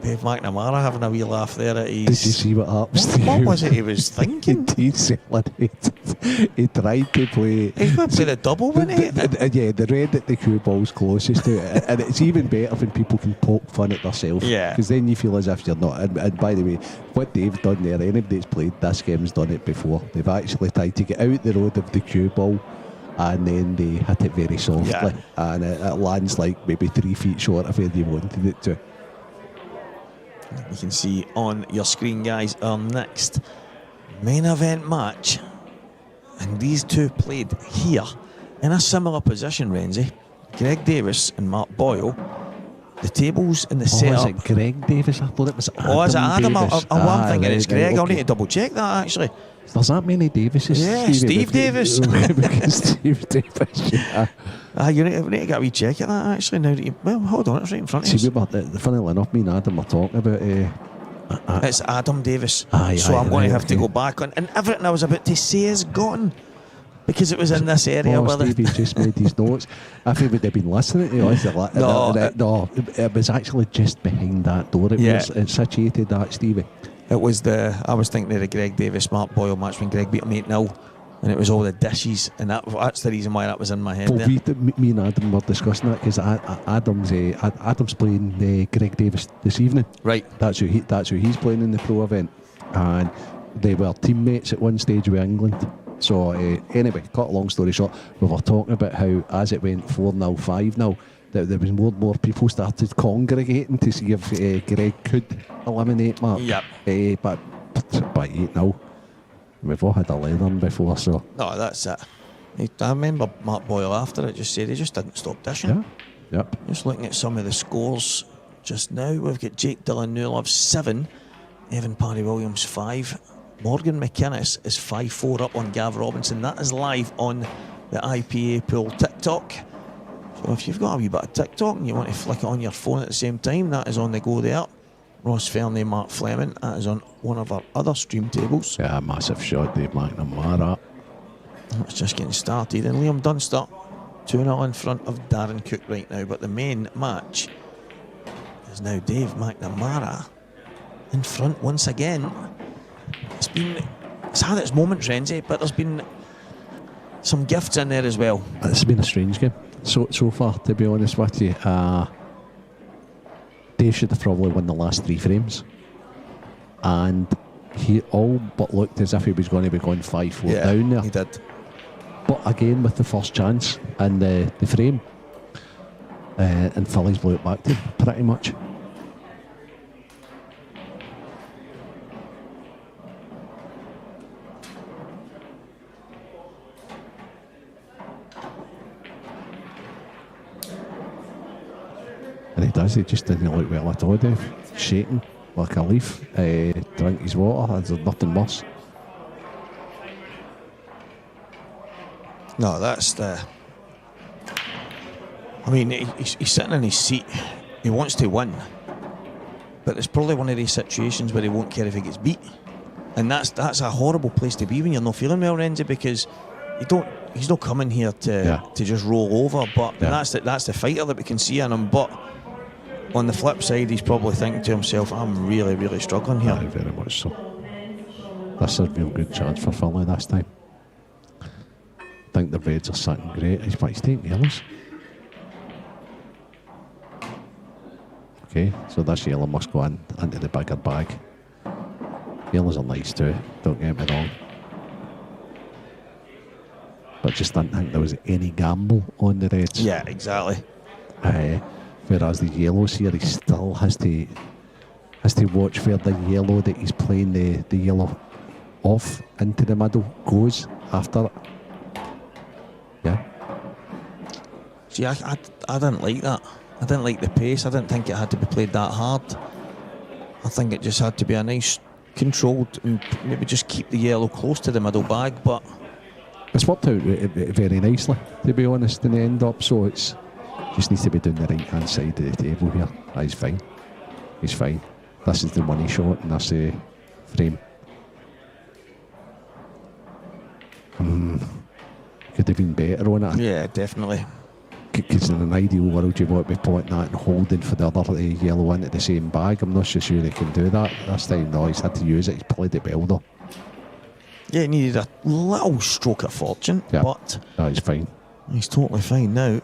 Dave McNamara having a wee laugh there. Did you see what happens to what you? was it he was thinking? He decelerated. He tried to play. He was going to play the double, wasn't he? The red that the cue ball's closest to it. And it's even better when people can poke fun at themselves. Yeah. Because then you feel as if you're not. And by the way, what Dave's done there, anybody that's played this game's done it before. They've actually tried to get out the road of the cue ball, and then they hit it very softly. And it lands like maybe 3 feet short of where you wanted it to. You can see on your screen, guys, our next main event match, and these two played here in a similar position, Renzi. Greg Davis and Mark Boyle. The tables in the setup. Is it Greg Davis? I thought it was Adam. Is it Adam? Davis. I'm thinking it's Greg. Okay. I'll need to double check that actually. There's that many Davises. Yeah, Steve Davis. Steve Davis. Yeah. You need to get a wee check at that actually. Now that you, well, hold on, it's right in front of See, us. funnily enough, me and Adam were talking about. It's Adam Davis. I'm going to have to go back on, and everything I was about to say is gone because it was in this area. Stevie just made his notes. If he would have been listening to us, no, it was actually just behind that door. It's situated, that, Stevie. It was I was thinking of the Greg Davis Mark Boyle match when Greg beat him 8-0, and it was all the dishes, and that's the reason why that was in my head. Well, me and Adam were discussing that because Adam's playing Greg Davis this evening. Right. That's who he's playing in the pro event, and they were teammates at one stage with England. So anyway, cut a long story short, we were talking about how as it went 4-0, 5-0, that there was more people started congregating to see if Greg could eliminate Mark. Yep. But by 8-0, we've all had a learn before, so. No, that's it. I remember Mark Boyle after it just said he just didn't stop dishing. Yeah. Yep. Just looking at some of the scores just now, we've got Jake Dillon Newlove 7, Evan Parry Williams 5, Morgan McInnes is 5-4 up on Gav Robinson. That is live on the IPA Pool TikTok. So if you've got a wee bit of TikTok and you want to flick it on your phone at the same time, that is on the go there. Ross Fernie, Mark Fleming, that is on one of our other stream tables. Yeah, massive shot, Dave McNamara. It's just getting started, and Liam Dunster 2-0 in front of Darren Cook right now. But the main match is now Dave McNamara in front once again. It's had its moments, Renzi, but there's been some gifts in there as well. It's been a strange game so far, to be honest with you. Dave should have probably won the last 3 frames, and he all but looked as if he was going to be going 5-4 down there. He did. But again, with the first chance and the frame, and Phillies blew it back to him, pretty much. And he does, he just didn't look well at all, Dave. Shaking like a leaf, drink his water, there's nothing worse. No, that's the... I mean, he's sitting in his seat. He wants to win. But it's probably one of these situations where he won't care if he gets beat. And that's a horrible place to be when you're not feeling well, Renzi, because he's not coming here to just roll over. But that's the fighter that we can see in him. But on the flip side, he's probably thinking to himself, I'm really, really struggling here. Aye, very much so. That's a real good chance for Philly this time. I think the Reds are sitting great. He's taking yellows. Okay, so this yellow must go into the bigger bag. Yellows are nice too, don't get me wrong. But just didn't think there was any gamble on the Reds. Yeah, exactly. Whereas the yellows here, he still has to watch where the yellow that he's playing the yellow off into the middle goes after it. Yeah. See, I didn't like that. I didn't like the pace. I didn't think it had to be played that hard. I think it just had to be a nice controlled and maybe just keep the yellow close to the middle bag. But it's worked out very nicely, to be honest, in the end up. So it's just needs to be doing the right hand side of the table here. He's fine. He's fine. This is the money shot in this frame. Could have been better on it. Yeah, definitely. Because in an ideal world, you want to be pointing that and holding for the other yellow into the same bag. I'm not so sure he can do that this time. No, he's had to use it. He's played it well though. Yeah, he needed a little stroke of fortune, but no, he's fine. He's totally fine now.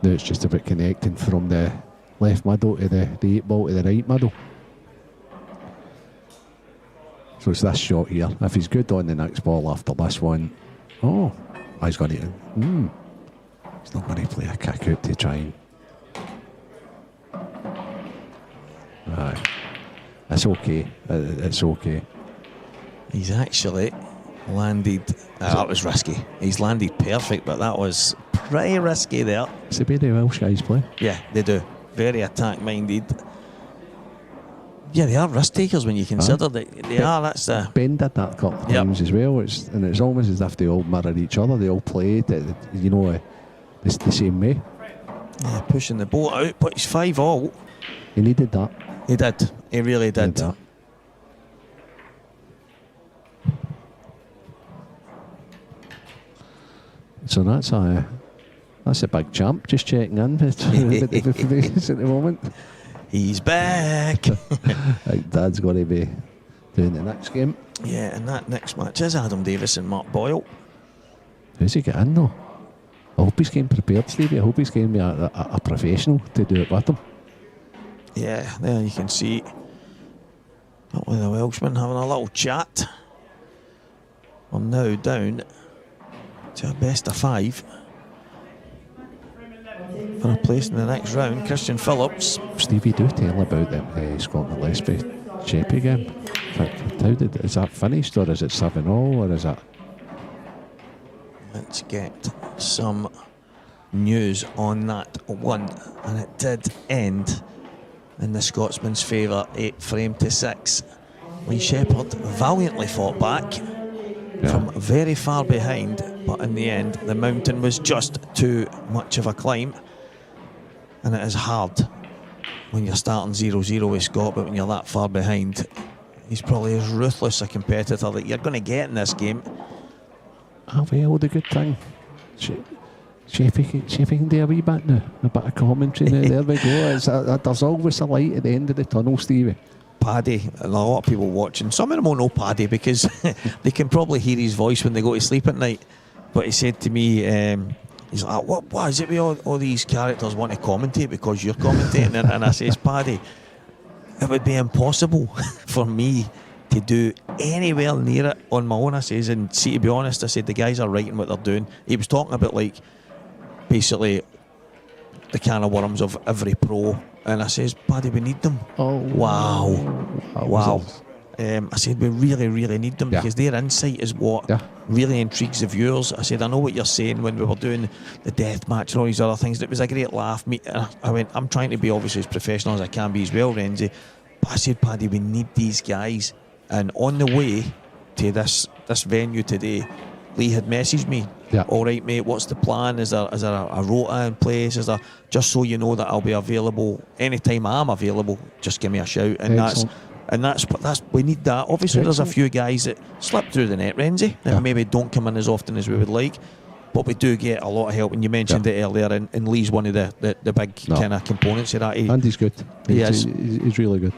Now it's just about connecting from the left middle to the 8 ball to the right middle. So it's this shot here. If he's good on the next ball after this one, he's going to. He's not going to play a kick out to try and. Aye. It's okay. It's okay. He's actually landed. That was risky. He's landed perfect, but that was pretty risky there. It's the way the Welsh guys play. Yeah, they do. Very attack-minded. Yeah, they are risk takers when you consider that they are. That's the Ben did that a couple of times as well. It's almost as if they all mirror each other. They all play the same way. Yeah, pushing the boat out, but he's 5-all. He needed that. He did. He really did. So that's a big champ just checking in at the moment. He's back. Right, Dad's going to be doing the next game. Yeah, and that next match is Adam Davis and Mark Boyle. Who's he getting though? I hope he's getting prepared, Stevie. I hope he's getting a professional to do it with him. Yeah, there you can see with the Welshman having a little chat. We're now down to a best of 5 for a place in the next round. Christian Phillips. Stevie, do tell about the Scotland Lesby Cheppy game. Is that finished, or is it 7-all, or is that? Let's get some news on that one, and it did end in the Scotsman's favour, 8-6. Lee Shepherd valiantly fought back from very far behind, but in the end the mountain was just too much of a climb, and it is hard when you're starting 0-0 with Scott, but when you're that far behind, he's probably as ruthless a competitor that you're going to get in this game. Well, the good thing, Sheffy can do a wee bit now, a bit of commentary now. There we go. There's always a light at the end of the tunnel, Stevie. Paddy, and a lot of people watching, some of them won't know Paddy because they can probably hear his voice when they go to sleep at night. But he said to me, he's like, what is it with all these characters want to commentate because you're commentating? and I says, Paddy, it would be impossible for me to do anywhere near it on my own. I says, and see, to be honest, I said, the guys are writing what they're doing. He was talking about like basically the can of worms of every pro, and I says, Paddy, we need them. Wow. I said, we really, really need them because their insight is what really intrigues the viewers. I said, I know what you're saying when we were doing the death match and all these other things. It was a great laugh. I went, I'm trying to be obviously as professional as I can be as well, Renzi. But I said, Paddy, we need these guys. And on the way to this venue today, Lee had messaged me. All right, mate, what's the plan? Is there a rota in place? Is there, just so you know that I'll be available anytime I'm available, just give me a shout. And And that's we need that. Obviously, there's a few guys that slip through the net, Renzi, that maybe don't come in as often as we would like. But we do get a lot of help, and you mentioned it earlier, and Lee's one of the big kind of components of that. And he's good. He's really good.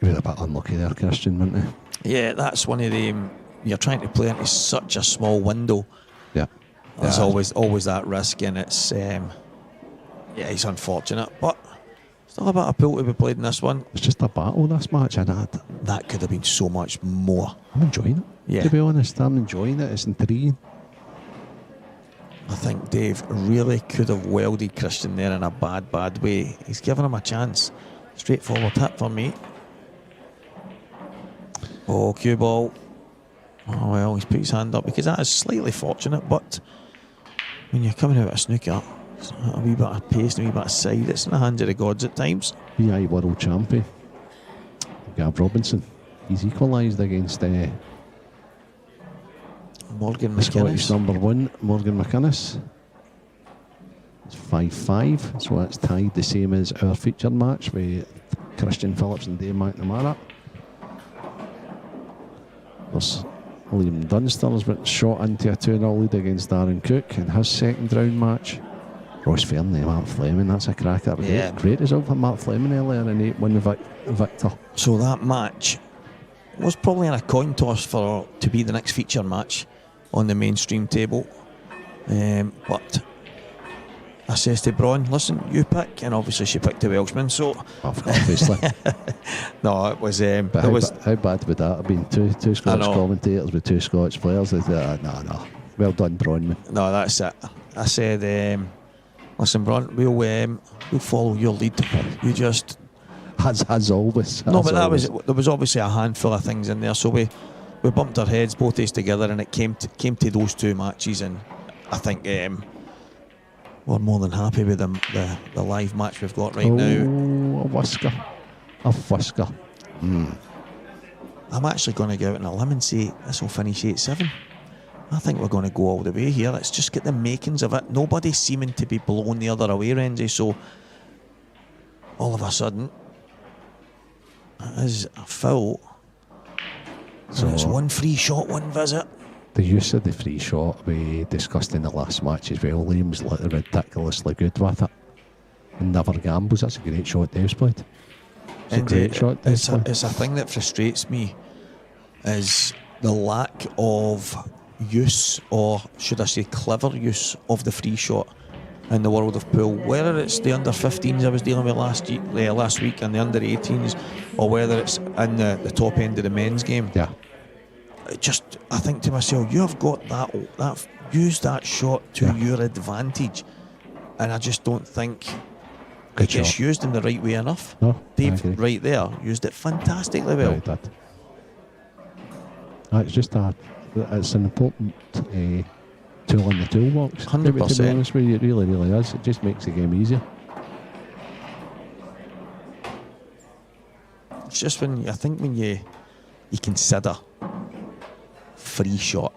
He was a bit unlucky there, Christian, wasn't he? Yeah, that's one of them. You're trying to play into such a small window. Yeah. There's always that risk, and it's it's unfortunate, but still a bit of pool to be played in this one. It's just a battle, this match, and that could have been so much more. I'm enjoying it. Yeah. To be honest, I'm enjoying it. It's intriguing. I think Dave really could have welded Christian there in a bad way. He's given him a chance. Straightforward hit for me. Oh, cue ball. Oh well, he's put his hand up, because that is slightly fortunate, but when you're coming out of a snooker, it's a wee bit of pace and a wee bit of side. It's in the hands of the gods at times. PI World Champion Gav Robinson. He's equalised against Morgan Scottish McInnes. number 1, Morgan McInnes. It's 5-5, so that's tied the same as our featured match with Christian Phillips and Dave McNamara. There's Liam Dunster's been shot into a 2-0 lead against Darren Cook in his second round match. Ross Fairney, Mark Fleming, that's a cracker. Yeah. Great result for Mark Fleming earlier, an 8-1 victor. So that match was probably in a coin toss to be the next feature match on the mainstream table. But I says to Braun, listen, you pick, and obviously she picked the Welshman. So obviously. No, it was. How bad would that have been? Two Scottish commentators with two Scottish players. No. Well done, Braun. No, that's it. I said, listen, Braun, we'll follow your lead. You just. As always. No, but there was obviously a handful of things in there. So we bumped our heads, both days together, and it came to those two matches, and I think we're more than happy with the live match we've got right now. A whisker. I'm actually going to go out on a limb and say this will finish 8-7. I think we're going to go all the way here. Let's just get the makings of it. Nobody's seeming to be blown the other way, Renzi. So all of a sudden, it is a foul. So it's one free shot, one visit. The use of the free shot we discussed in the last match as well. Liam's ridiculously good with it and never gambles. That's a great shot Dave's played. It's a thing that frustrates me, is the lack of use, or should I say clever use, of the free shot in the world of pool. Whether it's the under 15s I was dealing with last week and the under 18s, or whether it's in the top end of the men's game. Yeah. I think to myself, you have got that use that shot to your advantage, and I just don't think it gets used in the right way enough. No, Dave right there used it fantastically well. Right, it's just it's an important tool in the toolbox. 100%. To be honest with you, it really, really is. It just makes the game easier. It's just when you consider free shot.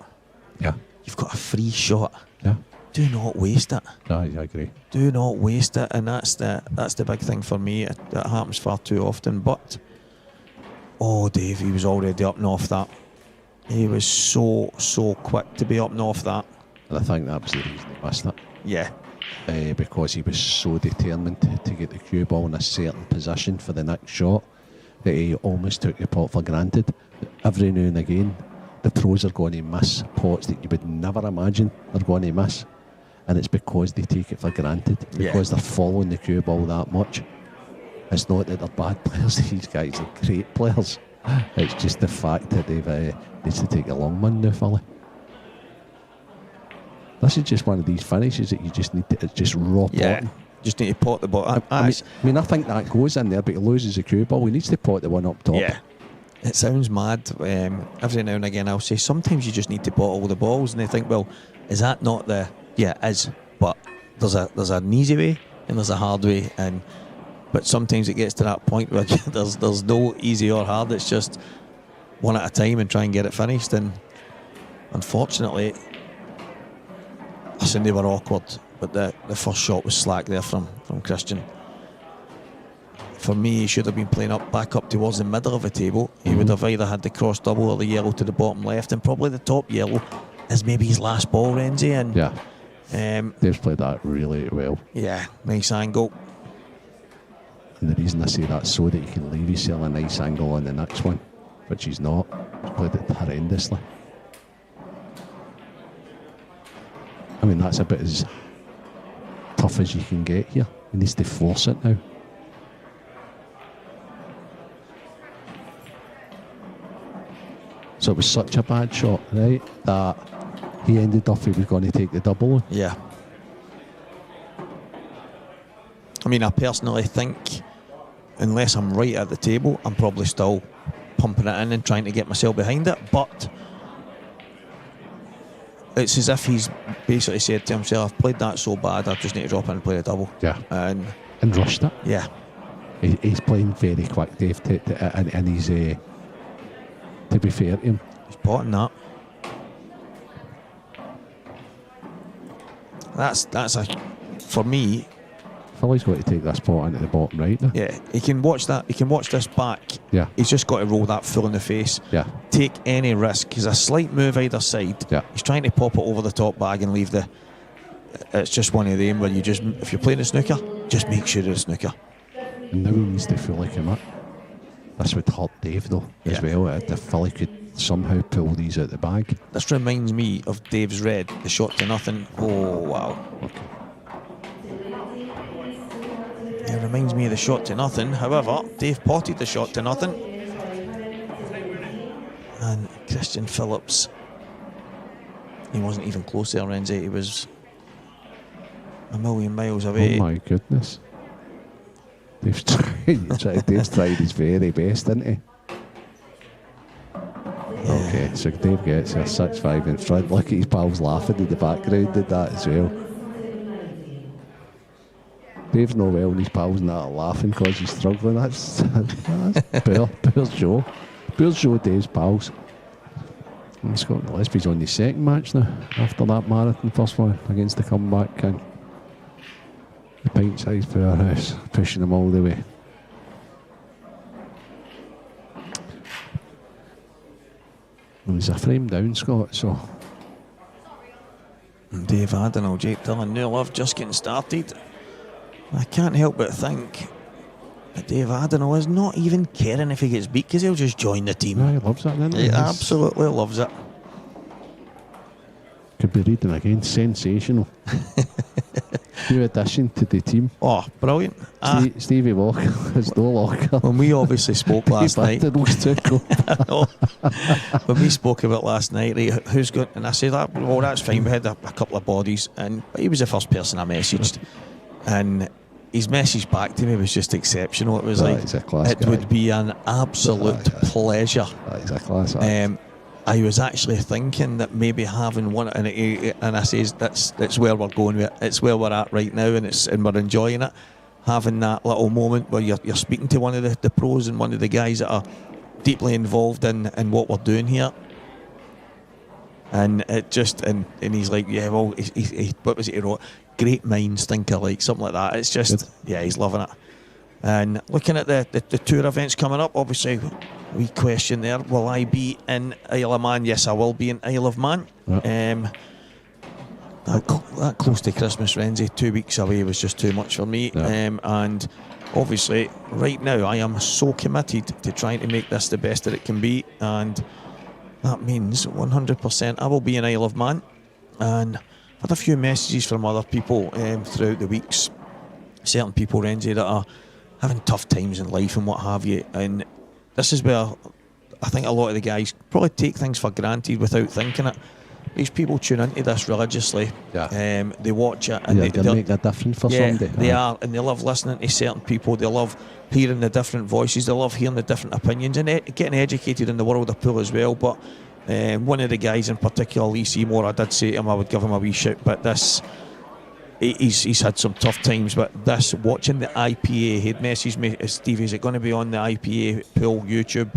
Yeah. You've got a free shot. Yeah. Do not waste it. No, I agree. Do not waste it, and that's the big thing for me. It happens far too often. But Dave, he was already up and off that. He was so quick to be up and off that. And I think that was the reason he missed it. Yeah. Because he was so determined to get the cue ball in a certain position for the next shot that he almost took the pot for granted. Every now and again, the pros are going to miss pots that you would never imagine they're going to miss. And it's because they take it for granted, because they're following the cue ball that much. It's not that they're bad players, these guys are great players. It's just the fact that they've needs to take a long one now, Philly. This is just one of these finishes that you just need to just raw pot. Just need to pot the ball. I think that goes in there, but he loses the cue ball. He needs to pot the one up top. Yeah. It sounds mad. Every now and again I'll say sometimes you just need to pot all the balls, and they think, well, is that not the... Yeah, it is. But there's an easy way and there's a hard way, but sometimes it gets to that point where there's no easy or hard. It's just one at a time and try and get it finished. And unfortunately, listen, they were awkward, but the first shot was slack there from Christian. for me, he should have been playing back up towards the middle of the table. He would have either had the cross double or the yellow to the bottom left, and probably the top yellow is maybe his last ball, Renzi. And Dave's played that really well. Yeah, nice angle. And the reason I say that so that you can leave yourself a nice angle on the next one, which he's not. He's played it horrendously. I mean, that's about as tough as you can get here. He needs to force it now. So it was such a bad shot, right, that he ended up, he was going to take the double on. Yeah. I mean, I personally think, unless I'm right at the table, I'm probably still pumping it in and trying to get myself behind it. But it's as if he's basically said to himself, I've played that so bad, I just need to drop in and play the double. Yeah. And rushed it. Yeah. He's playing very quick, Dave, and he's, to be fair to him, he's potting that. That's a, for me, Philly's got to take this pot into the bottom right now. yeah, he can watch that. He can watch this back. Yeah. He's just got to roll that full in the face. Yeah. Take any risk. He's a slight move either side. Yeah. He's trying to pop it over the top bag and leave the. It's just one of them where you just, if you're playing a snooker, just make sure it's a snooker. And now he needs to fully commit. This would hurt Dave though, as well. If Philly could somehow pull these out the bag. This reminds me of Dave's red, the shot to nothing. Oh wow. Okay. It reminds me of the shot to nothing. However, Dave potted the shot to nothing. And Christian Phillips, he wasn't even close there, Renzi. He was a million miles away. Oh my goodness. Dave's tried his very best, didn't he? Okay, so Dave gets a 6-5 in front. Look at his pals laughing in the background, did that as well. Dave's not well and his pals not laughing because he's struggling. That's poor Joe. Poor Joe, Dave's pals. And Scott Gillespie's on his second match now after that marathon first one against the comeback king. The pint sized powerhouse pushing him all the way. Well, he's a frame down, Scott, so. Dave Adenall, Jake Dillon, New Love just getting started. I can't help but think that Dave Adenall is not even caring if he gets beat because he'll just join the team. Yeah, he loves it, doesn't he? He absolutely loves it. Could be reading again. Sensational. New addition to the team. Oh, brilliant. Stevie Walker has no locker. When we obviously spoke last night. I know. When we spoke about last night, right, who's good? And I said, well, that's fine. We had a couple of bodies, and he was the first person I messaged. And his message back to me was just exceptional. It was it would be an absolute pleasure. He's a class act. I was actually thinking that maybe having one, and I says that's where we're going with it. It's where we're at right now, and we're enjoying it. Having that little moment where you're speaking to one of the pros and one of the guys that are deeply involved in what we're doing here. And it just and he's like, yeah, well, he what was it he wrote? Great minds think alike, something like that. It's just good. Yeah, he's loving it. And looking at the tour events coming up, obviously, we question there, will I be in Isle of Man? Yes, I will be in Isle of Man. Yep. That close to Christmas, Renzi, 2 weeks away was just too much for me. Yep. And obviously, right now, I am so committed to trying to make this the best that it can be. And that means 100% I will be in Isle of Man. And I've had a few messages from other people throughout the weeks. Certain people, Renzi, that are having tough times in life and what have you. And this is where I think a lot of the guys probably take things for granted without thinking it. These people tune into this religiously. Yeah. They watch it and they make a difference for somebody. They are, and they love listening to certain people. They love hearing the different voices. They love hearing the different opinions and getting educated in the world of pool as well. But one of the guys in particular, Lee Seymour, I did say to him I would give him a wee shout, but this. He's had some tough times, but this, watching the IPA, he'd messaged me, Stevie, is it going to be on the IPA pool YouTube?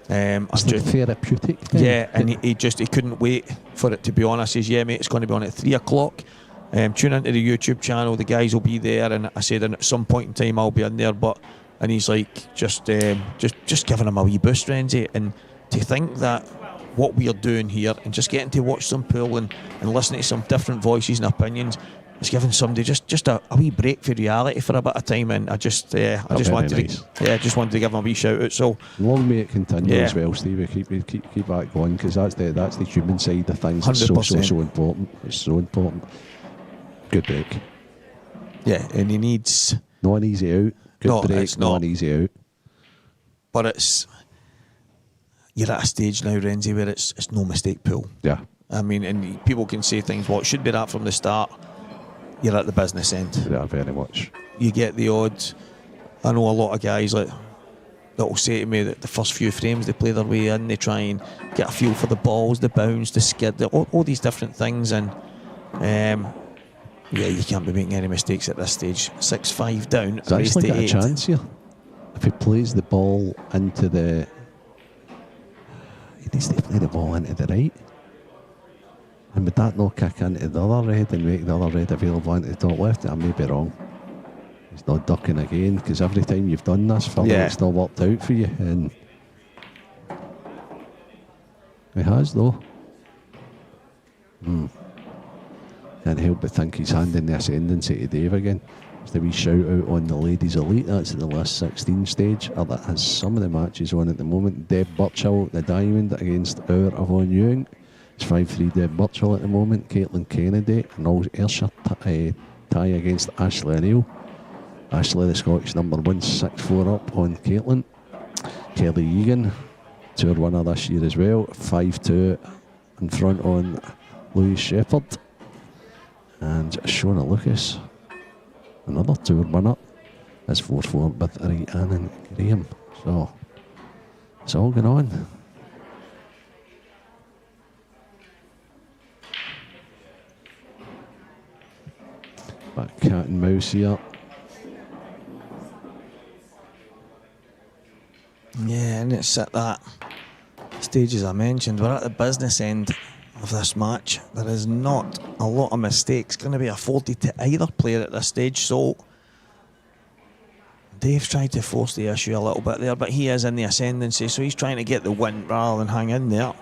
It's like therapeutic. Yeah, and he couldn't wait for it to be on. I says, yeah, mate, it's going to be on at 3 o'clock. Tune into the YouTube channel, the guys will be there, and I said, and at some point in time I'll be in there, but and he's like just giving him a wee boost, Renzi. And to think that what we are doing here and just getting to watch some pool and listen to some different voices and opinions, it's giving somebody just a wee break for reality for a bit of time. And I just wanted to give him a wee shout out. So long may it continue as well, Stevie. Keep that going, because that's the human side of things. It's so important. It's so important. Good break. Yeah, and he needs not an easy out. Good break, it's not an easy out. But you're at a stage now, Renzi, where it's no mistake pool. Yeah. I mean, and people can say things, well, it should be that from the start. You're at the business end. Yeah, very much. You get the odds. I know a lot of guys that will say to me that the first few frames they play their way in, they try and get a feel for the balls, the bounce, the skid, all these different things. And you can't be making any mistakes at this stage. 6-5 down. He's actually got a chance here. If he plays the ball into the... He needs to play the ball into the right. And would that not kick into the other red and make the other red available into the top left? I may be wrong. He's not ducking again, because every time you've done this, it's not worked out for you. And he has, though. Can't help but think he's handing the ascendancy to Dave again. It's the wee shout out on the Ladies Elite. That's at the last 16 stage. Or that has some of the matches on at the moment. Deb Birchall, the Diamond, against our Yvonne Ewing. It's 5-3 Deb Birchall at the moment. Caitlin Kennedy and all Ayrshire tie against Ashley O'Neill. Ashley, the Scottish number 1, 6-4 up on Caitlin. Kelly Egan, tour winner this year as well, 5-2 in front on Louise Shepherd. And Shona Lucas, another tour winner, is 4-4 with Rhiannon Graham. So it's all going on. But cat and mouse here. Yeah, and it's at that stage, as I mentioned, we're at the business end of this match. There is not a lot of mistakes going to be afforded to either player at this stage. So Dave's tried to force the issue a little bit there, but he is in the ascendancy, so he's trying to get the win rather than hang in there.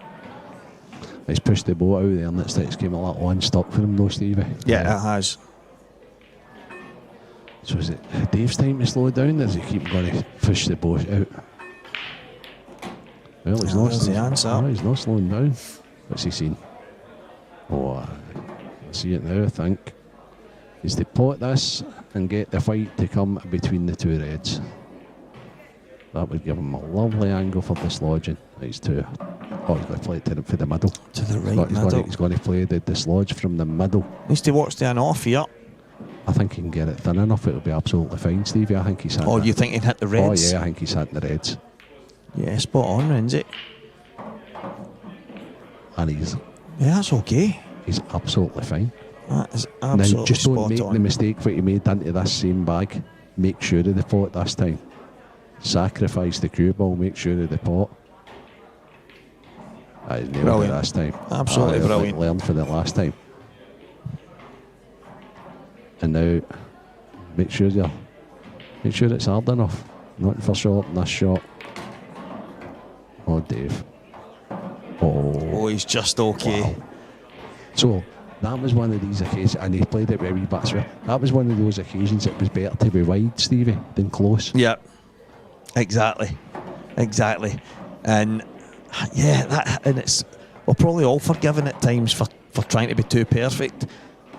He's pushed the boat out there, and it's came a little unstuck for him though, Stevie. Yeah, it has. So is it Dave's time to slow down, or does he keep going to push the boat out? Well, he's not. There's the answer. No, he's not slowing down. What's he seen? Oh, I see it now, I think. He's to pot this and get the fight to come between the two reds. That would give him a lovely angle for dislodging. He's going to play it for the middle. To the right middle. He's going to play the dislodge from the middle. Needs to watch the on-off here. I think he can get it thin enough, it'll be absolutely fine, Stevie. I think he's hitting you think he'd hit the reds? Oh yeah, I think he's hitting the reds. Yeah, spot on, Renzi. And he's... Yeah, that's okay. He's absolutely fine. That is absolutely spot on. Just don't make the mistake that you made into this same bag. Make sure of the pot this time. Sacrifice the cue ball, make sure of the pot. I nailed it this time. Absolutely brilliant. Learned from the last time. And now, make sure it's hard enough. Not for short in this shot. Oh, Dave. Oh, he's just okay. Wow. So, that was one of these occasions, and he played it with a wee bit swear. That was one of those occasions it was better to be wide, Stevie, than close. Yeah, exactly. And yeah, and we're probably all forgiven at times for trying to be too perfect.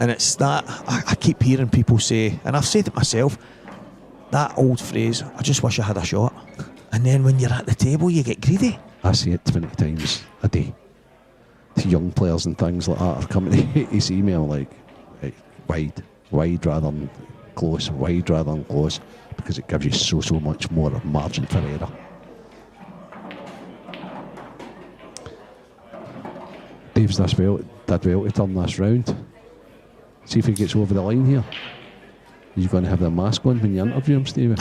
And it's that, I keep hearing people say, and I've said it myself, that old phrase, I just wish I had a shot. And then when you're at the table, you get greedy. I see it 20 times a day. To young players and things like that are coming to see me, I'm like, wide rather than close, because it gives you so much more margin for error. Dave's did well to turn this round. See if he gets over the line here. He's going to have the mask on when you interview him, Stevie.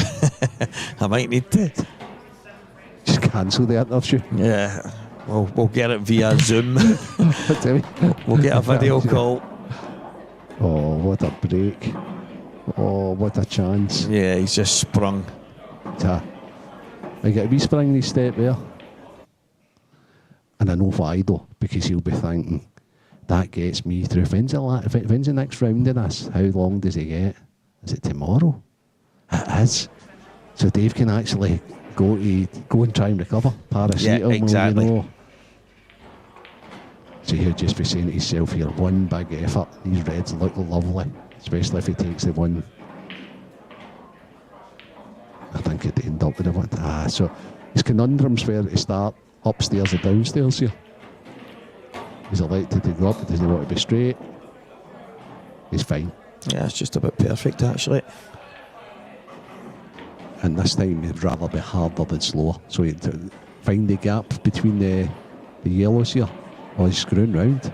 I might need to. Just cancel the interview. Yeah, we'll get it via Zoom. We'll get a video call. Oh, what a break. Oh, what a chance. Yeah, he's just sprung. I get a wee spring in his step there. And I know why though, because he'll be thinking, that gets me through. When's the next round in this? How long does he get? Is it tomorrow? It is. So Dave can actually go and try and recover. Paracetamol, exactly. you know. So he'll just be saying to himself here, one big effort. These reds look lovely, especially if he takes the one. I think it'd end up with the one. So his conundrum's where to start upstairs or downstairs here. He's elected to go up, does he want to be straight? He's fine. Yeah, it's just about perfect actually. And this time he'd rather be harder than slower. So he'd find the gap between the yellows here. Oh, he's screwing round.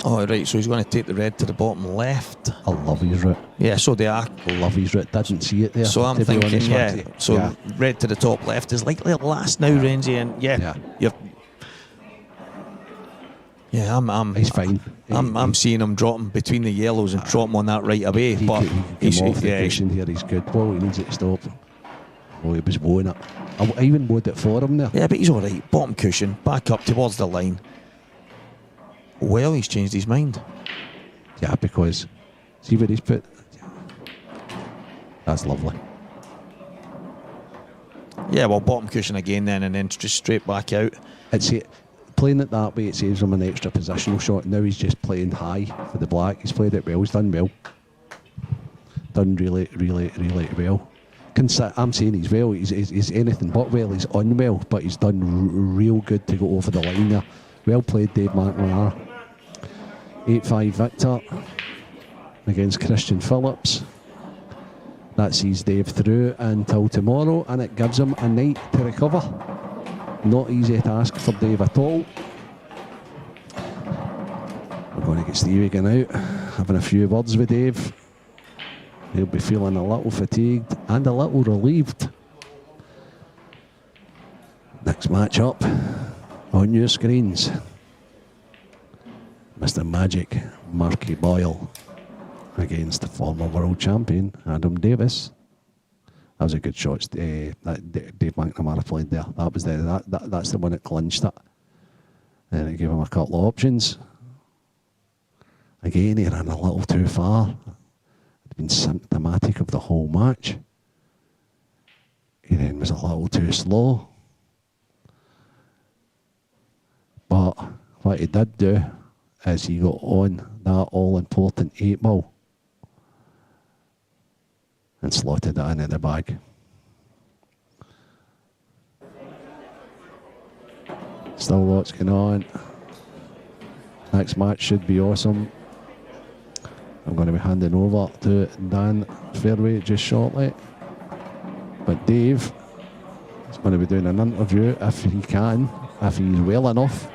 Oh, right, so he's going to take the red to the bottom left. I love his route. Yeah, so they are. I love his route. Didn't see it there. So I'm to be thinking, honest yeah. with you. So Yeah. red to the top left is likely last now, Renzi, and Yeah. I'm He's fine. I'm seeing him dropping between the yellows and drop him on that right away. He But could come off the cushion here. He's good. Well, he needs it to stop. Oh, he was mowing it. I even mowed it for him there. Yeah, but he's all right. Bottom cushion, back up towards the line. Well, he's changed his mind. Yeah, because see where he's put. That's lovely. Yeah, well, bottom cushion again then, and then just straight back out. It's playing it that way. It saves him an extra positional shot. Now he's just playing high for the black. He's played it well. He's done well. Done really, really, really well. I'm saying he's well. He's anything but well. He's unwell, but he's done real good to go over the line there. Well played, Dave McNamara. 8-5 victor against Christian Phillips. That sees Dave through until tomorrow, and it gives him a night to recover. Not easy task for Dave at all. We're going to get Stevie going out, having a few words with Dave. He'll be feeling a little fatigued and a little relieved. Next match up on your screens. Mr. Magic Marky Boyle against the former world champion Adam Davis. That was a good shot that Dave McNamara played there. That was that's the one that clinched it. And it gave him a couple of options. Again, he ran a little too far. It's been symptomatic of the whole match. He then was a little too slow. But what he did do is he got on that all-important 8 ball and slotted it into the bag. Still lots going on. Next match should be awesome. I'm going to be handing over to Dan Fairway just shortly. But Dave is going to be doing an interview, if he can, if he's well enough,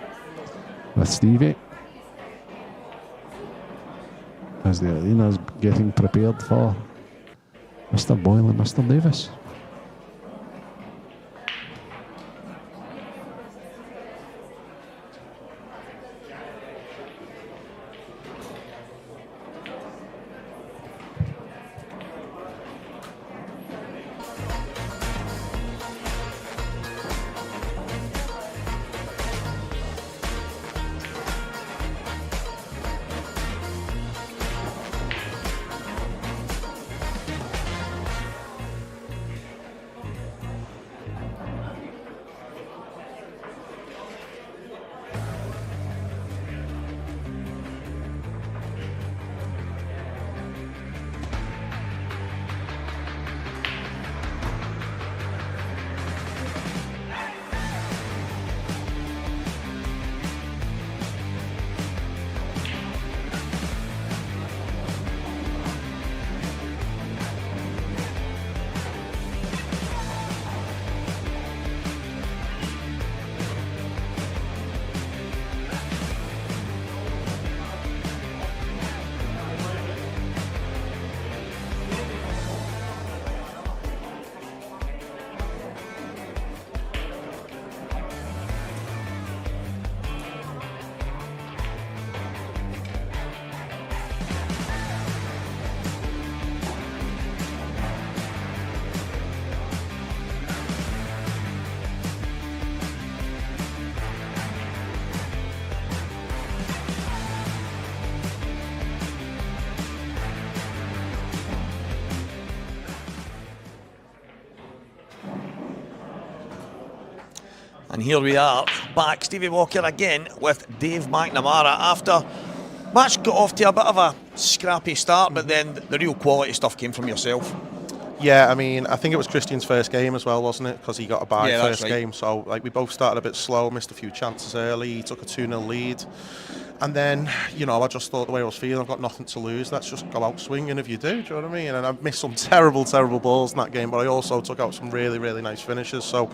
with Stevie, as the arena's getting prepared for Mr. Boyle and Mr. Davis. And here we are, back, Stevie Walker again with Dave McNamara after match got off to a bit of a scrappy start, but then the real quality stuff came from yourself. Yeah, I mean, I think it was Christian's first game as well, wasn't it? Because he got a bye first game. So, like, we both started a bit slow, missed a few chances early. He took a 2-0 lead. And then, you know, I just thought the way I was feeling, I've got nothing to lose. Let's just go out swinging if you do you know what I mean? And I missed some terrible, terrible balls in that game, but I also took out some really, really nice finishes. So,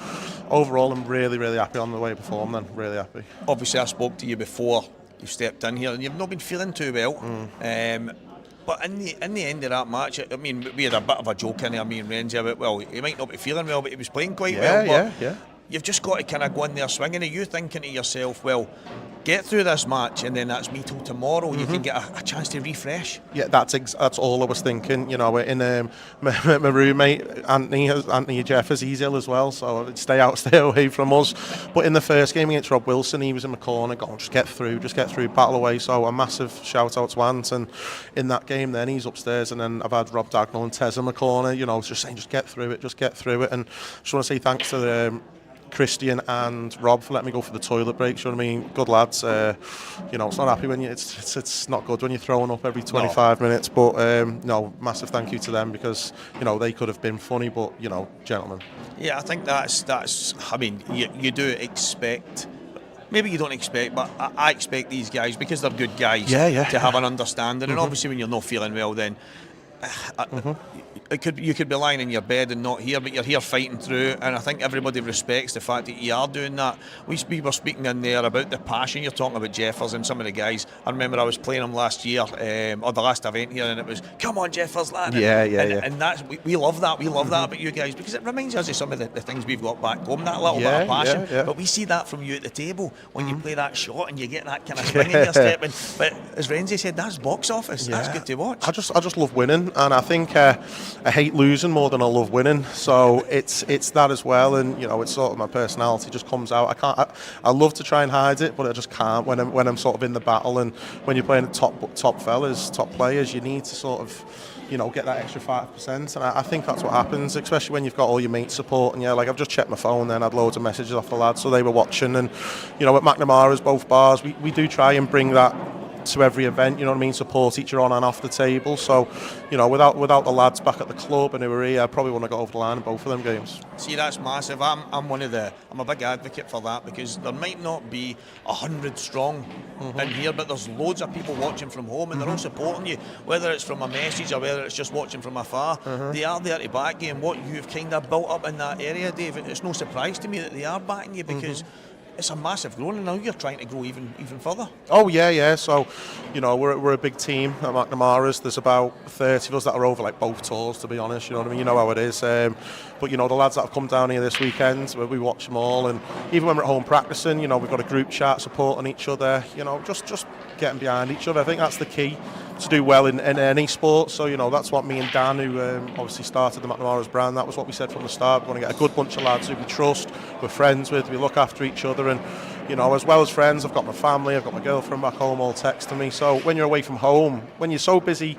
overall, I'm really, really happy on the way I performed then. Really happy. Obviously, I spoke to you before you stepped in here, and you've not been feeling too well. But in the end of that match, I mean, we had a bit of a joke in there, me and Renzi, about, well, he might not be feeling well, but he was playing quite well. Yeah. You've just got to kind of go in there swinging. Are you thinking to yourself, well, get through this match and then that's me till tomorrow, you can get a chance to refresh? Yeah, that's all I was thinking. You know, in my roommate Anthony Jeffers, he's ill as well, so stay away from us. But in the first game against Rob Wilson, he was in my corner going, just get through, battle away. So a massive shout out to Ant. And in that game then he's upstairs, and then I've had Rob Dagnall and Tez in my corner, you know, just saying, just get through it. And I just want to say thanks to Christian and Rob for letting me go for the toilet breaks. You know what I mean? Good lads. You know, it's not happy when it's not good when you're throwing up every 25 minutes. But no, massive thank you to them, because you know they could have been funny, but you know, gentlemen. Yeah, I think that's. I mean, you do expect. Maybe you don't expect, but I expect these guys, because they're good guys, to have an understanding. And obviously, when you're not feeling well, then. You could be lying in your bed and not here, but you're here fighting through, and I think everybody respects the fact that you are doing that. We were speaking in there about the passion. You're talking about Jeffers and some of the guys. I remember I was playing them last year, or the last event here, and it was, come on Jeffers, lad. And that's, we love that. We love that about you guys, because it reminds us of some of the things we've got back home, that little bit of passion. But we see that from you at the table when you play that shot and you get that kind of swing in your step. But as Renzi said, that's box office. That's good to watch. I just love winning, and I think I hate losing more than I love winning, so it's that as well. And you know, it's sort of my personality just comes out. I love to try and hide it, but I just can't when I'm sort of in the battle. And when you're playing top fellas, top players, you need to sort of, you know, get that extra 5%, and I think that's what happens, especially when you've got all your mates support. And like I've just checked my phone, then I had loads of messages off the lads, so they were watching. And you know, at McNamara's, both bars, we do try and bring that to every event, you know what I mean, support each other on and off the table. So, you know, without the lads back at the club and who are here, I probably want to go over the line in both of them games. See, that's massive. I'm a big advocate for that, because there might not be 100 strong in here, but there's loads of people watching from home, and they're all supporting you, whether it's from a message or whether it's just watching from afar. They are there to back you, and what you've kind of built up in that area, Dave, it's no surprise to me that they are backing you, because it's a massive growth, and now you're trying to grow even further. Oh yeah. So, you know, we're a big team at McNamara's. There's about 30 of us that are over like both tours, to be honest. You know what I mean? You know how it is. But you know, the lads that have come down here this weekend, we watch them all, and even when we're at home practicing, you know, we've got a group chat supporting each other. You know, just getting behind each other. I think that's the key to do well in any sport. So, you know, that's what me and Dan, who obviously started the McNamara's brand, that was what we said from the start. We want to get a good bunch of lads who we trust, we're friends with, we look after each other. And, you know, as well as friends, I've got my family, I've got my girlfriend back home all texting me. So when you're away from home, when you're so busy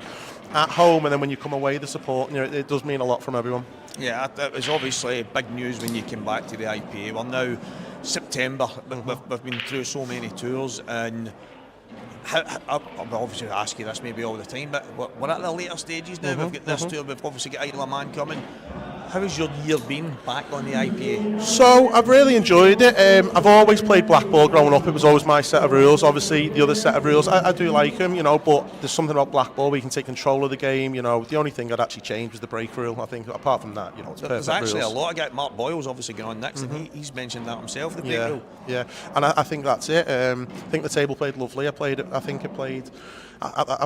at home, and then when you come away, the support, you know, it does mean a lot from everyone. Yeah, it was obviously big news when you came back to the IPA. Well, now September, we've been through so many tours, and I'll obviously ask you this maybe all the time, but we're at the later stages now. We've got this tour, we've obviously got Isle of Man coming. How has your year been back on the IPA? So I've really enjoyed it. I've always played blackball growing up. It was always my set of rules. Obviously the other set of rules, I do like them, you know, but there's something about blackball where you can take control of the game. You know, the only thing I'd actually change was the break rule. I think apart from that, you know, it's perfect. There's actually rules. a lot of guys. Mark Boyle's obviously going on next, and he's mentioned that himself, the break rule. Yeah, and I think that's it. I think the table played lovely. At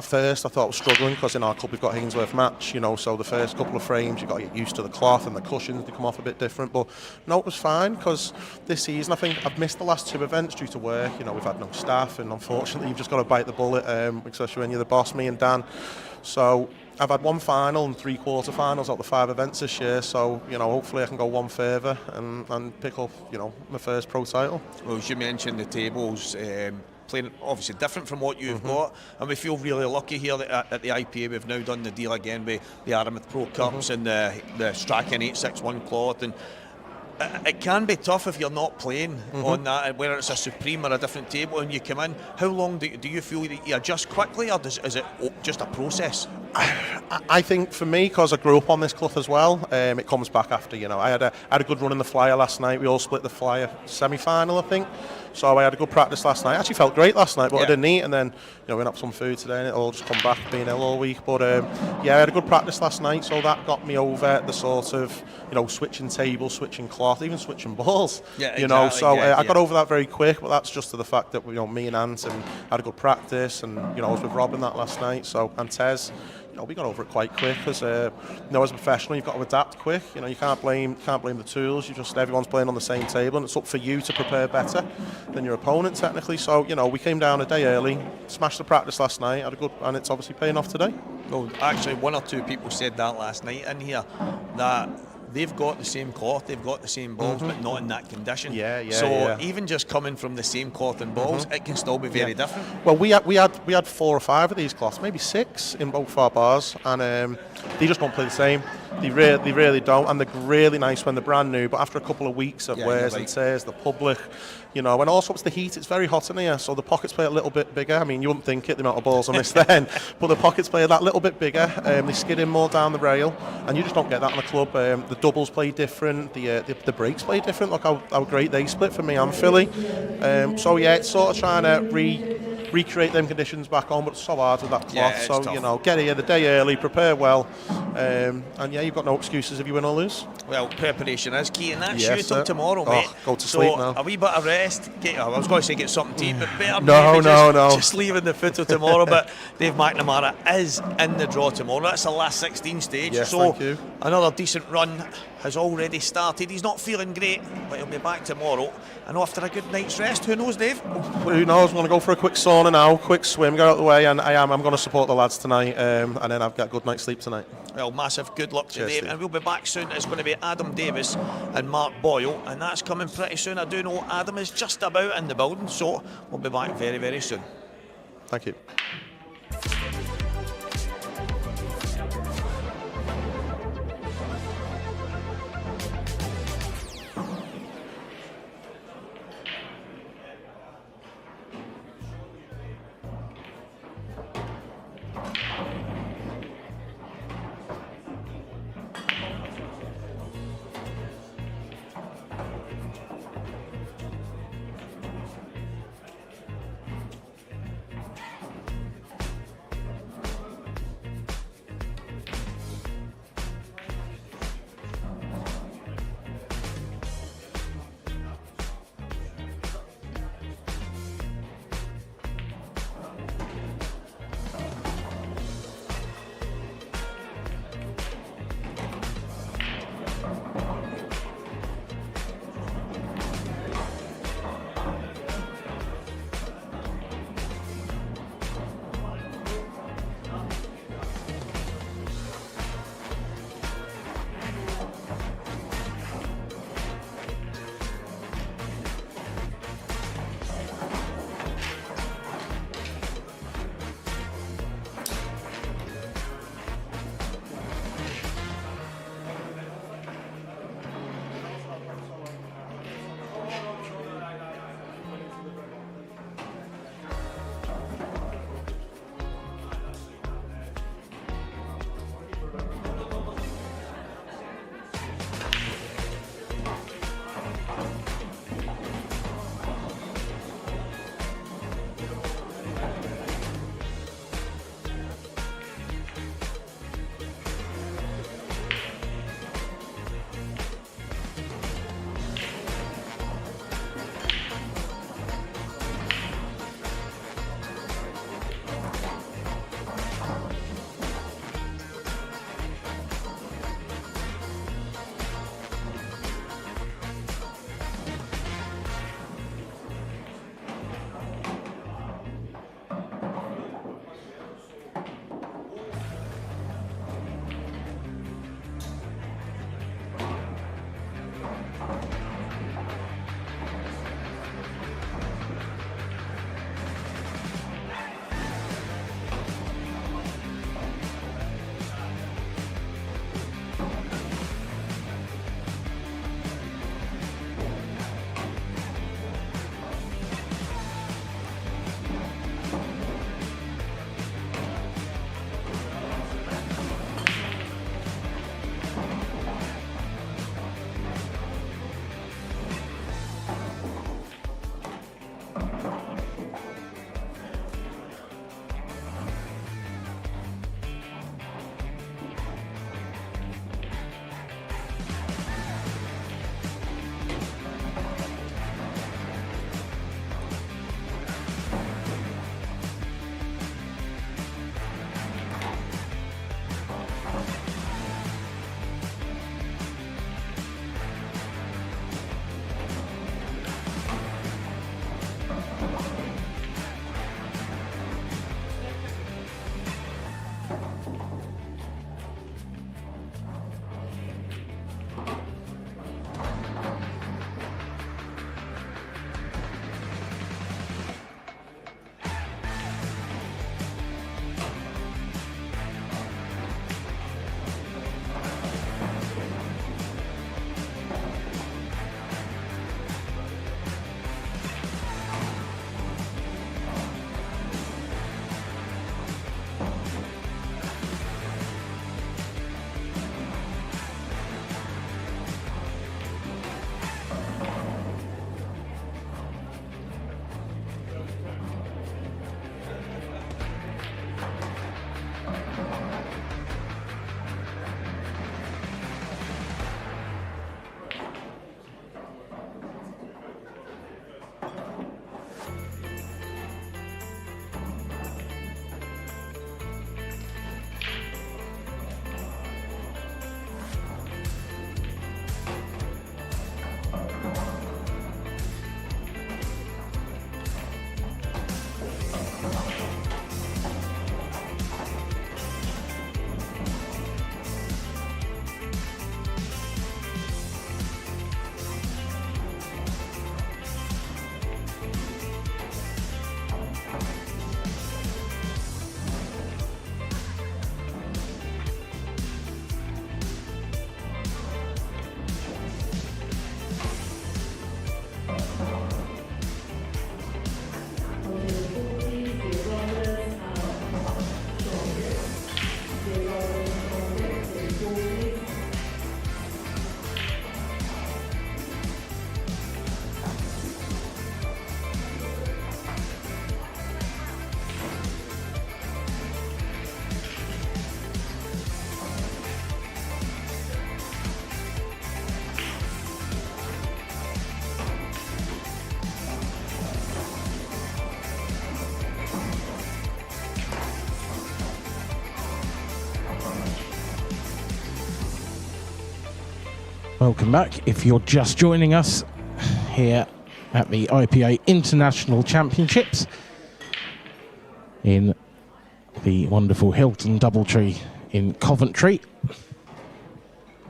first I thought I was struggling, because in our club we've got Hainsworth match, you know, so the first couple of frames you've got to get used to the cloth and the cushions, they come off a bit different. But no, it was fine, because this season I think I've missed the last 2 events due to work. You know, we've had no staff, and unfortunately you've just got to bite the bullet, especially when you're the boss, me and Dan. So I've had 1 final and 3 quarter-finals out of the 5 events this year, so, you know, hopefully I can go 1 further and pick up, you know, my first pro title. Well, as you mentioned, the tables playing obviously different from what you've got, and we feel really lucky here that at the IPA we've now done the deal again with the Aramith Pro Cups and the Strachan 861 cloth, and it can be tough if you're not playing on that, whether it's a Supreme or a different table, and you come in. How long do you feel that you adjust quickly, or is it just a process? I think for me, because I grew up on this cloth as well, it comes back after. I had a good run in the flyer last night. We all split the flyer semi-final, I think. So I had a good practice last night. I actually felt great last night, but I didn't eat. And then we went up some food today, and it'll all just come back being ill all week. But I had a good practice last night, so that got me over the sort of switching tables, switching cloth, even switching balls. Yeah, exactly. So I got over that very quick. But that's just to the fact that me and Ant and had a good practice, and I was with Robin that last night. So and Tez. We got over it quite quick because as a professional you've got to adapt quick. You can't blame the tools. Everyone's playing on the same table, and it's up for you to prepare better than your opponent technically. So we came down a day early, smashed the practice last night, had a good, and it's obviously paying off today. Well, actually, one or two people said that last night in here, that they've got the same cloth, they've got the same balls, but not in that condition. So even just coming from the same cloth and balls, it can still be very different. Well, we had 4 or 5 of these cloths, maybe 6 in both our bars, and they just don't play the same. They really don't, and they're really nice when they're brand new. But after a couple of weeks of wears and tears, the public, and also it's the heat. It's very hot in here, so the pockets play a little bit bigger. I mean, you wouldn't think it, the amount of balls I missed then, but the pockets play that little bit bigger. They skid in more down the rail, and you just don't get that in the club. The doubles play different, the breaks play different. Look how great they split for me and Philly. It's sort of trying to recreate them conditions back on, but it's so hard with that cloth. So tough. Get here the day early, prepare well, and you've got no excuses if you win or lose. Well, preparation is key, and that's you till tomorrow, mate. Go to sleep now. A wee bit of rest. I was going to say get something to eat, but better no. Just leaving the foot till tomorrow. But Dave McNamara is in the draw tomorrow. That's the last 16 stage. Yes, so thank you. Another decent run has already started. He's not feeling great, but he'll be back tomorrow. And after a good night's rest, who knows, Dave? Who knows? I'm going to go for a quick sauna now, quick swim, get out of the way, and I'm going to support the lads tonight, and then I've got a good night's sleep tonight. Well, massive good luck to Cheers, Dave, Steve. and we'll be back soon. It's going to be Adam Davis and Mark Boyle, and that's coming pretty soon. I do know Adam is just about in the building, so we'll be back very, very soon. Thank you. Welcome back. If you're just joining us here at the IPA International Championships in the wonderful Hilton Doubletree in Coventry,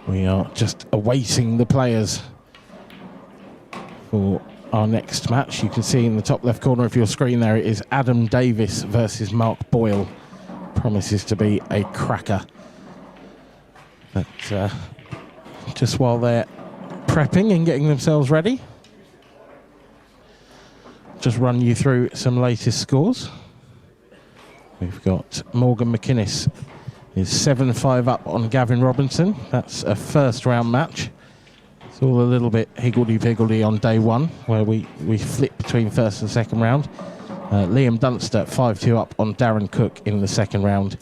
we are just awaiting the players for our next match. You can see in the top left corner of your screen there, it is Adam Davis versus Mark Boyle. Promises to be a cracker. But just while they're prepping and getting themselves ready, just run you through some latest scores. We've got Morgan McInnes is 7-5 up on Gavin Robinson. That's a first round match. It's all a little bit higgledy-piggledy on day one, where we flip between first and second round. Liam Dunster 5-2 up on Darren Cook in the second round.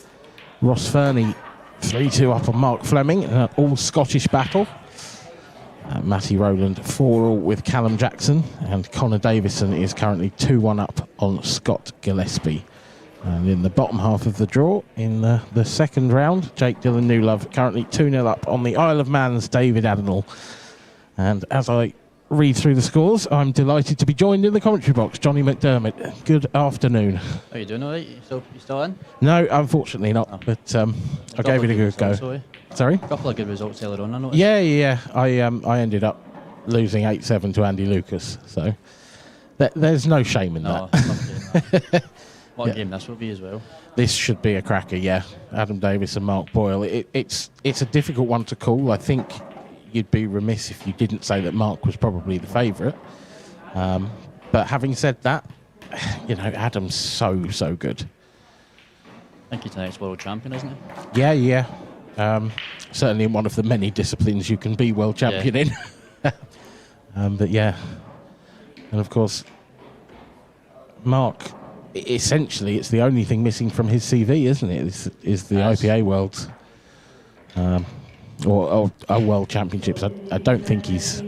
Ross Fernie 3-2 up on Mark Fleming in an all-Scottish battle. Matty Rowland 4-all with Callum Jackson, and Connor Davison is currently 2-1 up on Scott Gillespie. And in the bottom half of the draw, in the second round, Jake Dillon Newlove currently 2-0 up on the Isle of Man's David Adenall. And as I read through the scores, I'm delighted to be joined in the commentary box. Johnny McDermott, good afternoon. How are you doing, all right? You still in? No, unfortunately not, but I gave it a good go. Sorry? A couple of good results earlier on, I noticed. Yeah. I ended up losing 8-7 to Andy Lucas, so there's no shame in that. What game this will be as well. This should be a cracker, yeah. Adam Davis and Mark Boyle. It's a difficult one to call. I think you'd be remiss if you didn't say that Mark was probably the favourite. But having said that, Adam's so good. I think he's tonight's world champion, isn't he? Yeah. Certainly in one of the many disciplines you can be world champion in. But yeah. And of course, Mark, essentially, it's the only thing missing from his CV, isn't it? Is the IPA Worlds or World Championships. I don't think he's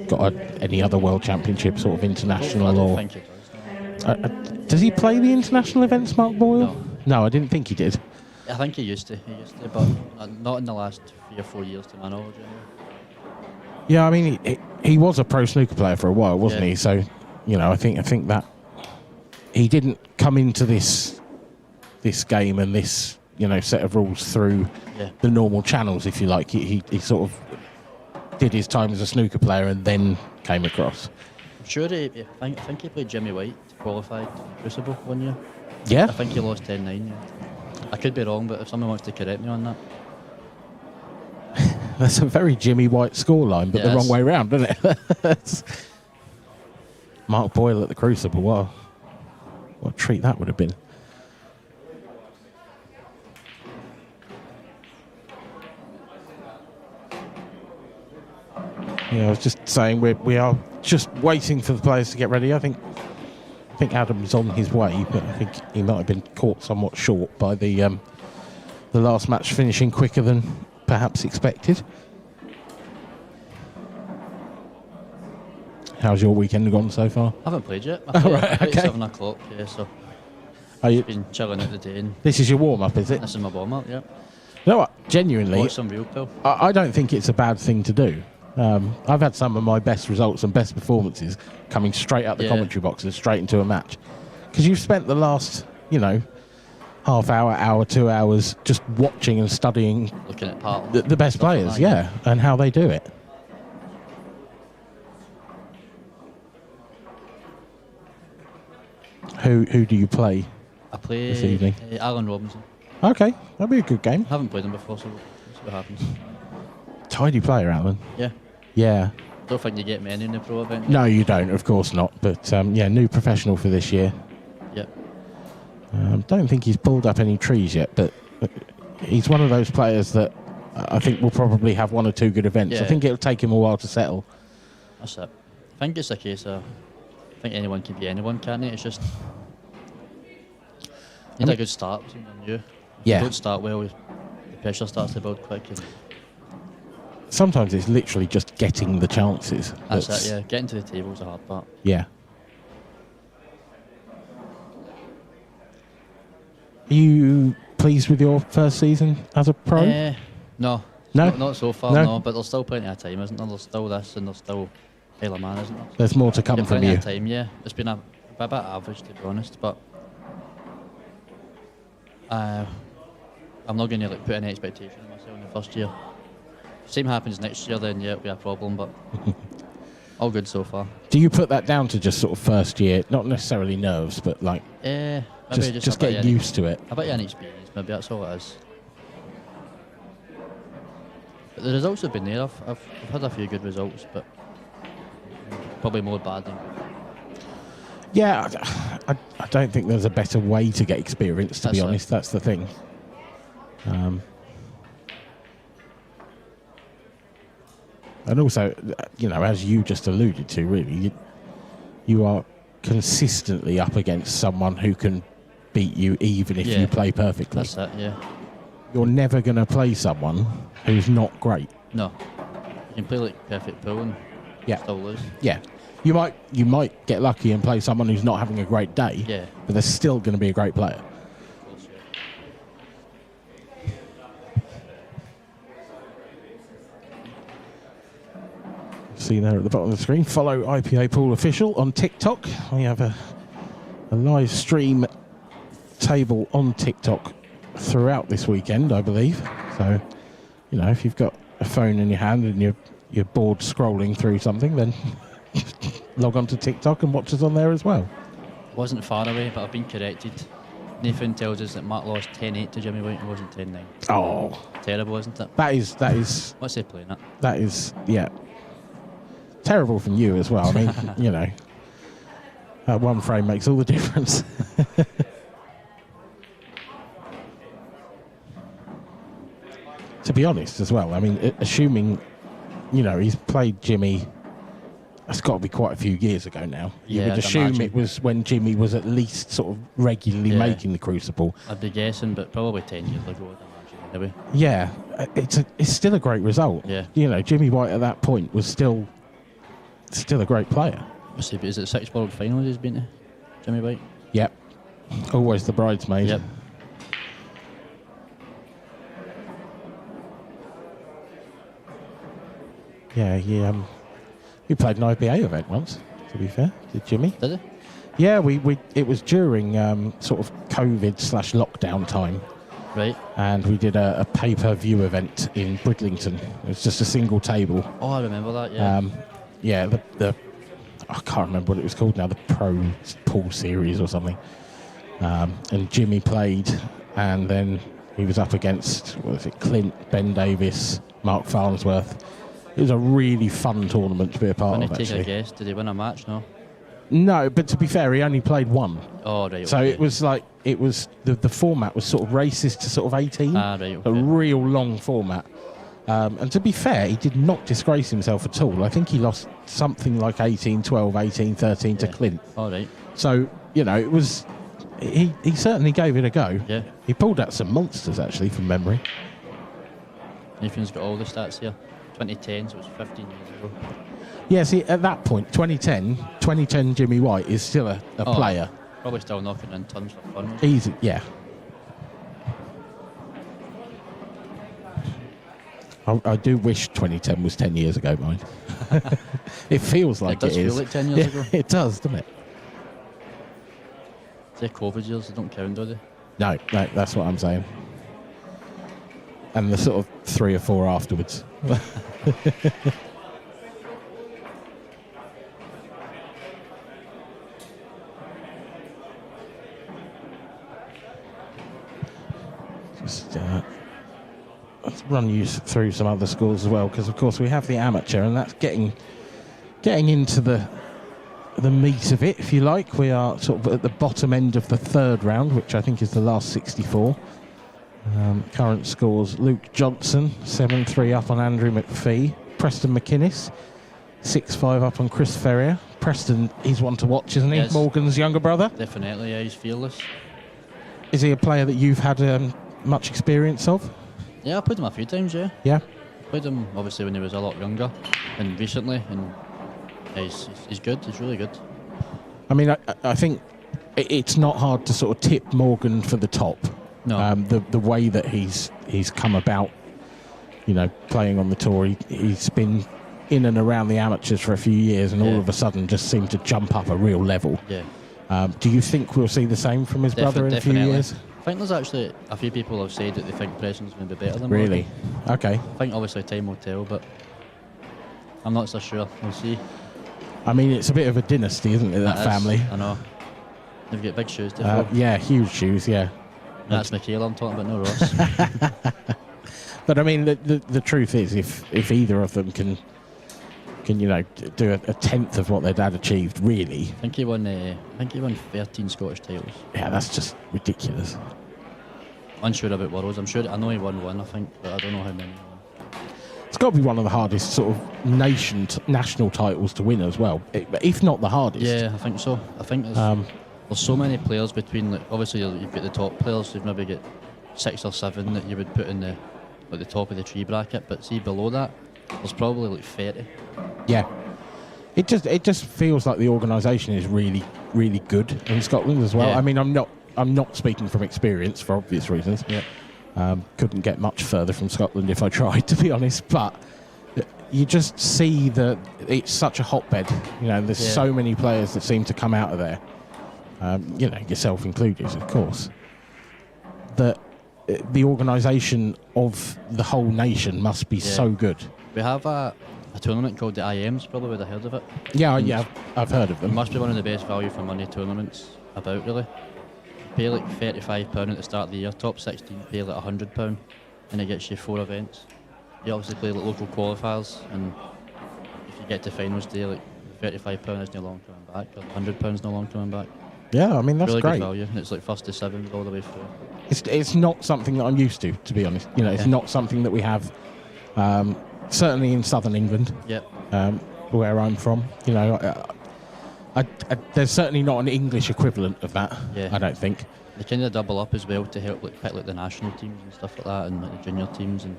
got any other World Championship sort of international or. I think he does. Does he play the international events, Mark Boyle? No, I didn't think he did. I think he used to, but not in the last 3 or 4 years, to my knowledge. Yeah, I mean, he was a pro snooker player for a while, wasn't he? So, I think that he didn't come into this game and this set of rules through the normal channels, if you like. He sort of did his time as a snooker player and then came across. I'm sure I think he played Jimmy White to qualify Crucible 1 year. Yeah? I think he lost 10-9. Yeah. I could be wrong, but if someone wants to correct me on that. That's a very Jimmy White scoreline, but the wrong way round, isn't it? Mark Boyle at the Crucible, what a treat that would have been. I was just saying we are just waiting for the players to get ready. I think Adam's on his way, but I think he might have been caught somewhat short by the last match finishing quicker than perhaps expected. How's your weekend gone so far? I haven't played yet. I played okay. 7 o'clock, so I've been chilling out the day. And this is your warm-up, is it? this is my warm-up, yeah. You know what? Genuinely, Watch some real pill. I don't think it's a bad thing to do. I've had some of my best results and best performances coming straight out the commentary box and straight into a match. Because you've spent the last, half hour, 2 hours just watching and studying Looking at part the best players, and how they do it. Who do you play? I play this evening? Alan Robinson. Okay, that'll be a good game. I haven't played him before, so we'll see what happens. Tidy player, Alan. Yeah. Don't think you get many in the pro event. No, you don't, of course not. But new professional for this year. Yep. Don't think he's pulled up any trees yet, but he's one of those players that I think will probably have 1 or 2 good events. I think it'll take him a while to settle. That's it. I think it's a case of, I think anyone can be anyone, can't it? It's just, need a good start. If you don't start well, the pressure starts to build quick. And sometimes it's literally just getting the chances. That's it, yeah. Getting to the table is a hard part. Yeah. Are you pleased with your first season as a pro? No, No? Not so far, No? no. But there's still plenty of time, isn't there? There's still this and there's still Isle of Man, isn't there? There's more to come Yeah, from plenty you. of time, yeah. It's been a bit average, to be honest, but I'm not going to put any expectation on myself in the first year. Same happens next year, then yeah, it'll be a problem, but all good so far. Do you put that down to just sort of first year, not necessarily nerves, but like Maybe just getting used to it? A bit of inexperience, maybe that's all it is. But the results have been there. I've had a few good results, but probably more bad than good. Yeah, I don't think there's a better way to get experience, to be honest. That's the thing. And also, as you just alluded to, really, you are consistently up against someone who can beat you even if you play perfectly. That's it, yeah. You're never going to play someone who's not great. No. You can play like perfect pool and still lose. Yeah. You might get lucky and play someone who's not having a great day, but they're still going to be a great player. See there at the bottom of the screen, follow IPA Pool Official on TikTok. We have a live stream table on TikTok throughout this weekend, I believe. So, if you've got a phone in your hand and you're bored scrolling through something, then log on to TikTok and watch us on there as well. Wasn't far away, but I've been corrected. Nathan tells us that Mark lost 10-8 to Jimmy White and wasn't 10-9. Oh. Terrible, isn't it? That is... What's he playing at? That is, terrible from you as well. I mean, one frame makes all the difference. To be honest as well, I mean, assuming, he's played Jimmy, it's got to be quite a few years ago now. You would assume it was when Jimmy was at least sort of regularly making the Crucible. I'd be guessing, but probably 10 years ago, I'd imagine, anyway. Yeah, it's still a great result. Yeah. Jimmy White at that point was still a great player. Is it 6 World Finals he's been to, Jimmy White? Yep. Always the bridesmaid. Yep. Yeah, he played an IPA event once, to be fair. Did Jimmy? Did he? Yeah, it was during sort of COVID/lockdown time. Right. And we did a pay-per-view event in Bridlington. It was just a single table. Oh, I remember that, yeah. The I can't remember what it was called now, the Pro Pool Series or something. And Jimmy played, and then he was up against, Clint, Ben Davis, Mark Farnsworth. It was a really fun tournament to be a part of, actually. Take a guess, did he win a match, no? No, but to be fair, he only played one. Oh, right. So it was like, the format was sort of racist to sort of 18. Ah, right, okay. A real long format. And to be fair, he did not disgrace himself at all. I think he lost something like 18-12, 18-13 to Clint. All right. So, it was... He certainly gave it a go. Yeah. He pulled out some monsters, actually, from memory. Nathan's got all the stats here. 2010, so it was 15 years ago. Yeah, see, at that point, 2010 Jimmy White is still a player. Probably still knocking in tons for fun. Easy, yeah. I do wish 2010 was 10 years ago, mind. It feels like it is. It does feel like 10 years ago. It does, doesn't it? They're COVID years, they don't count, do they? No, that's what I'm saying. And the sort of 3 or 4 afterwards. Just let's run you through some other scores as well, because of course we have the amateur, and that's getting into the meat of it, if you like. We are sort of at the bottom end of the third round, which I think is the last 64. Current scores: Luke Johnson 7-3 up on Andrew McPhee. Preston McInnes 6-5 up on Chris Ferrier. Preston, he's one to watch, isn't he? Yes. Morgan's younger brother. Definitely, yeah, he's fearless. Is he a player that you've had much experience of? Yeah, I played him a few times, yeah. Yeah. Played him obviously when he was a lot younger and recently, and he's good, he's really good. I mean, I think it's not hard to sort of tip Morgan for the top. No. The way that he's come about playing on the tour. He's been in and around the amateurs for a few years, and all of a sudden just seemed to jump up a real level. Yeah. Do you think we'll see the same from his brother in a few years? I think there's actually a few people have said that they think Preston's going to be better than Really? Morgan. Okay. I think obviously time will tell, but I'm not so sure. We'll see. I mean, it's a bit of a dynasty, isn't it, that family? I know. They've got big shoes to fill. Yeah, huge shoes, yeah. That's Michaela I'm talking about, no Ross. But I mean, the truth is, if either of them can do a tenth of what their dad achieved, really. I think he won 13 Scottish titles. Yeah, that's just ridiculous. Unsure about Worlds. I know he won one, I think, but I don't know how many. It's got to be one of the hardest sort of national titles to win as well, if not the hardest. Yeah, I think so. I think there's so many players between. Obviously, you've got the top players. You've maybe got 6 or 7 that you would put in the top of the tree bracket. But see below that, there's probably like 30. Yeah, it just feels like the organisation is really, really good in Scotland as well. Yeah. I mean, I'm not speaking from experience for obvious reasons. Yeah. Couldn't get much further from Scotland if I tried, to be honest. But you just see that it's such a hotbed. There's so many players that seem to come out of there. Yourself included, of course. That the organisation of the whole nation must be so good. We have a tournament called the IMs, probably would have heard of it. Yeah, I've heard of them. It must be one of the best value for money tournaments about, really. You pay like £35 at the start of the year, top 16 pay like £100, and it gets you 4 events. You obviously play like local qualifiers, and if you get to finals day, like £35 is no longer coming back, or £100 is no longer coming back. Yeah, I mean, that's really great. Good value, and it's like 1st to 7th all the way through. It's not something that I'm used to be honest. It's not something that we have, certainly in southern England, where I'm from. There's certainly not an English equivalent of that, I don't think. They kind of double up as well to help pick like the national teams and stuff like that, and like the junior teams. And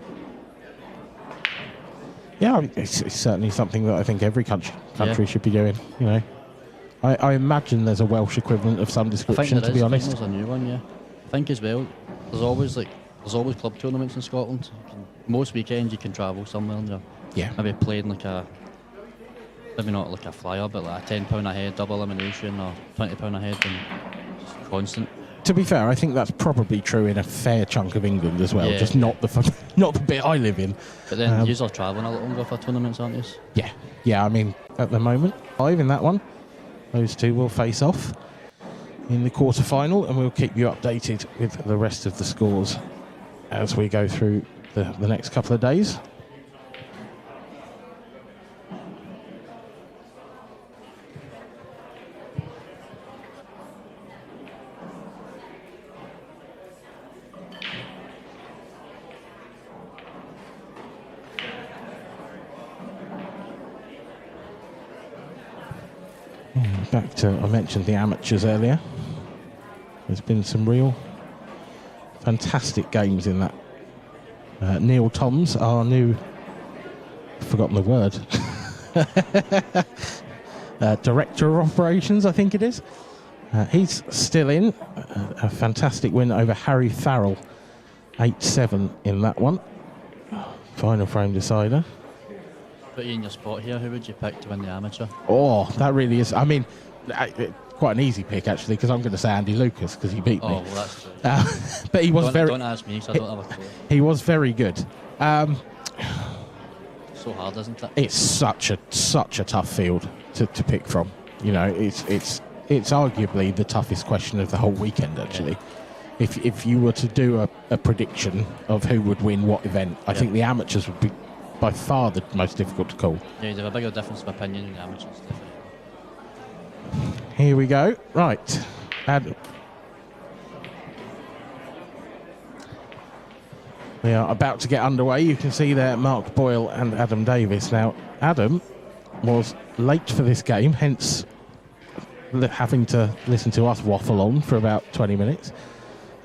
yeah, it's certainly something that I think every country should be doing. I imagine there's a Welsh equivalent of some description, to be honest. There's a new one, yeah. I think as well, there's always club tournaments in Scotland. Most weekends you can travel somewhere and maybe playing like maybe not like a flyer, but like a £10 a head double elimination or £20 a head, and just constant. To be fair, I think that's probably true in a fair chunk of England as well, just not the bit I live in. But then you're travelling a lot longer for tournaments, aren't you? Yeah. I mean, at the moment, 5 in that one. Those two will face off in the quarter-final, and we'll keep you updated with the rest of the scores as we go through the next couple of days. Back to, I mentioned the amateurs earlier. There's been some real fantastic games in that. Neil Toms, our new, I've forgotten the word, Director of Operations, I think it is. He's still in. A fantastic win over Harry Farrell, 8-7 in that one. Final frame decider. Put you in your spot here, who would you pick to win the amateur? Oh, that really is, I mean, quite an easy pick actually, because I'm going to say Andy Lucas because he beat me. Oh, well, that's true. But he was don't ask me, because I don't have a clue. He was very good. So hard, isn't it? It's such a tough field to pick from. It's arguably the toughest question of the whole weekend actually. Yeah. If you were to do a prediction of who would win what event, I think the amateurs would be by far the most difficult to call. Yeah, you have a bigger difference of opinion in the amateurs, definitely. Here we go. Right. We are about to get underway. You can see there Mark Boyle and Adam Davis. Now, Adam was late for this game, hence having to listen to us waffle on for about 20 minutes.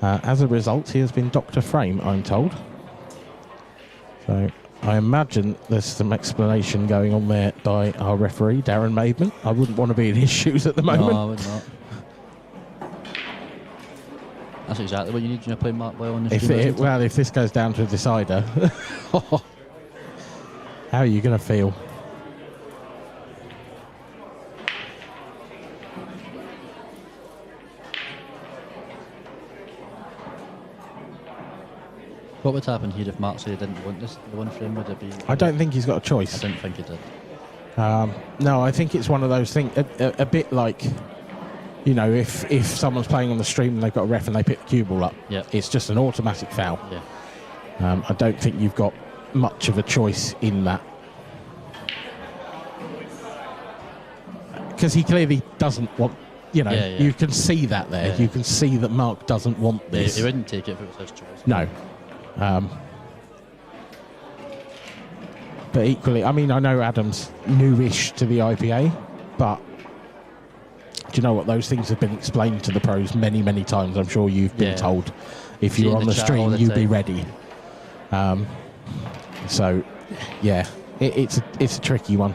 As a result, he has been Dr. Frame, I'm told. So I imagine there's some explanation going on there by our referee, Darren Maidman. I wouldn't want to be in his shoes at the moment. No, I would not. That's exactly what you need when you're playing Mark Boyle on the stream. If this goes down to a decider, how are you going to feel? What would happen here if Mark said he didn't want this? The one frame, would it be? I don't think he's got a choice. I didn't think he did. No, I think it's one of those things, a bit like, you know, if someone's playing on the stream and they've got a ref and they pick the cue ball up, it's just an automatic foul. Yeah. I don't think you've got much of a choice in that. Because he clearly doesn't want, you know, you can see that there. You can see that Mark doesn't want this. He wouldn't take it if it was his choice. No. But equally, I mean, I know Adam's newish to the IPA, but do you know what? Those things have been explained to the pros many, many times. I'm sure you've been told. If you're on the stream, you be ready. So, yeah, it's a tricky one.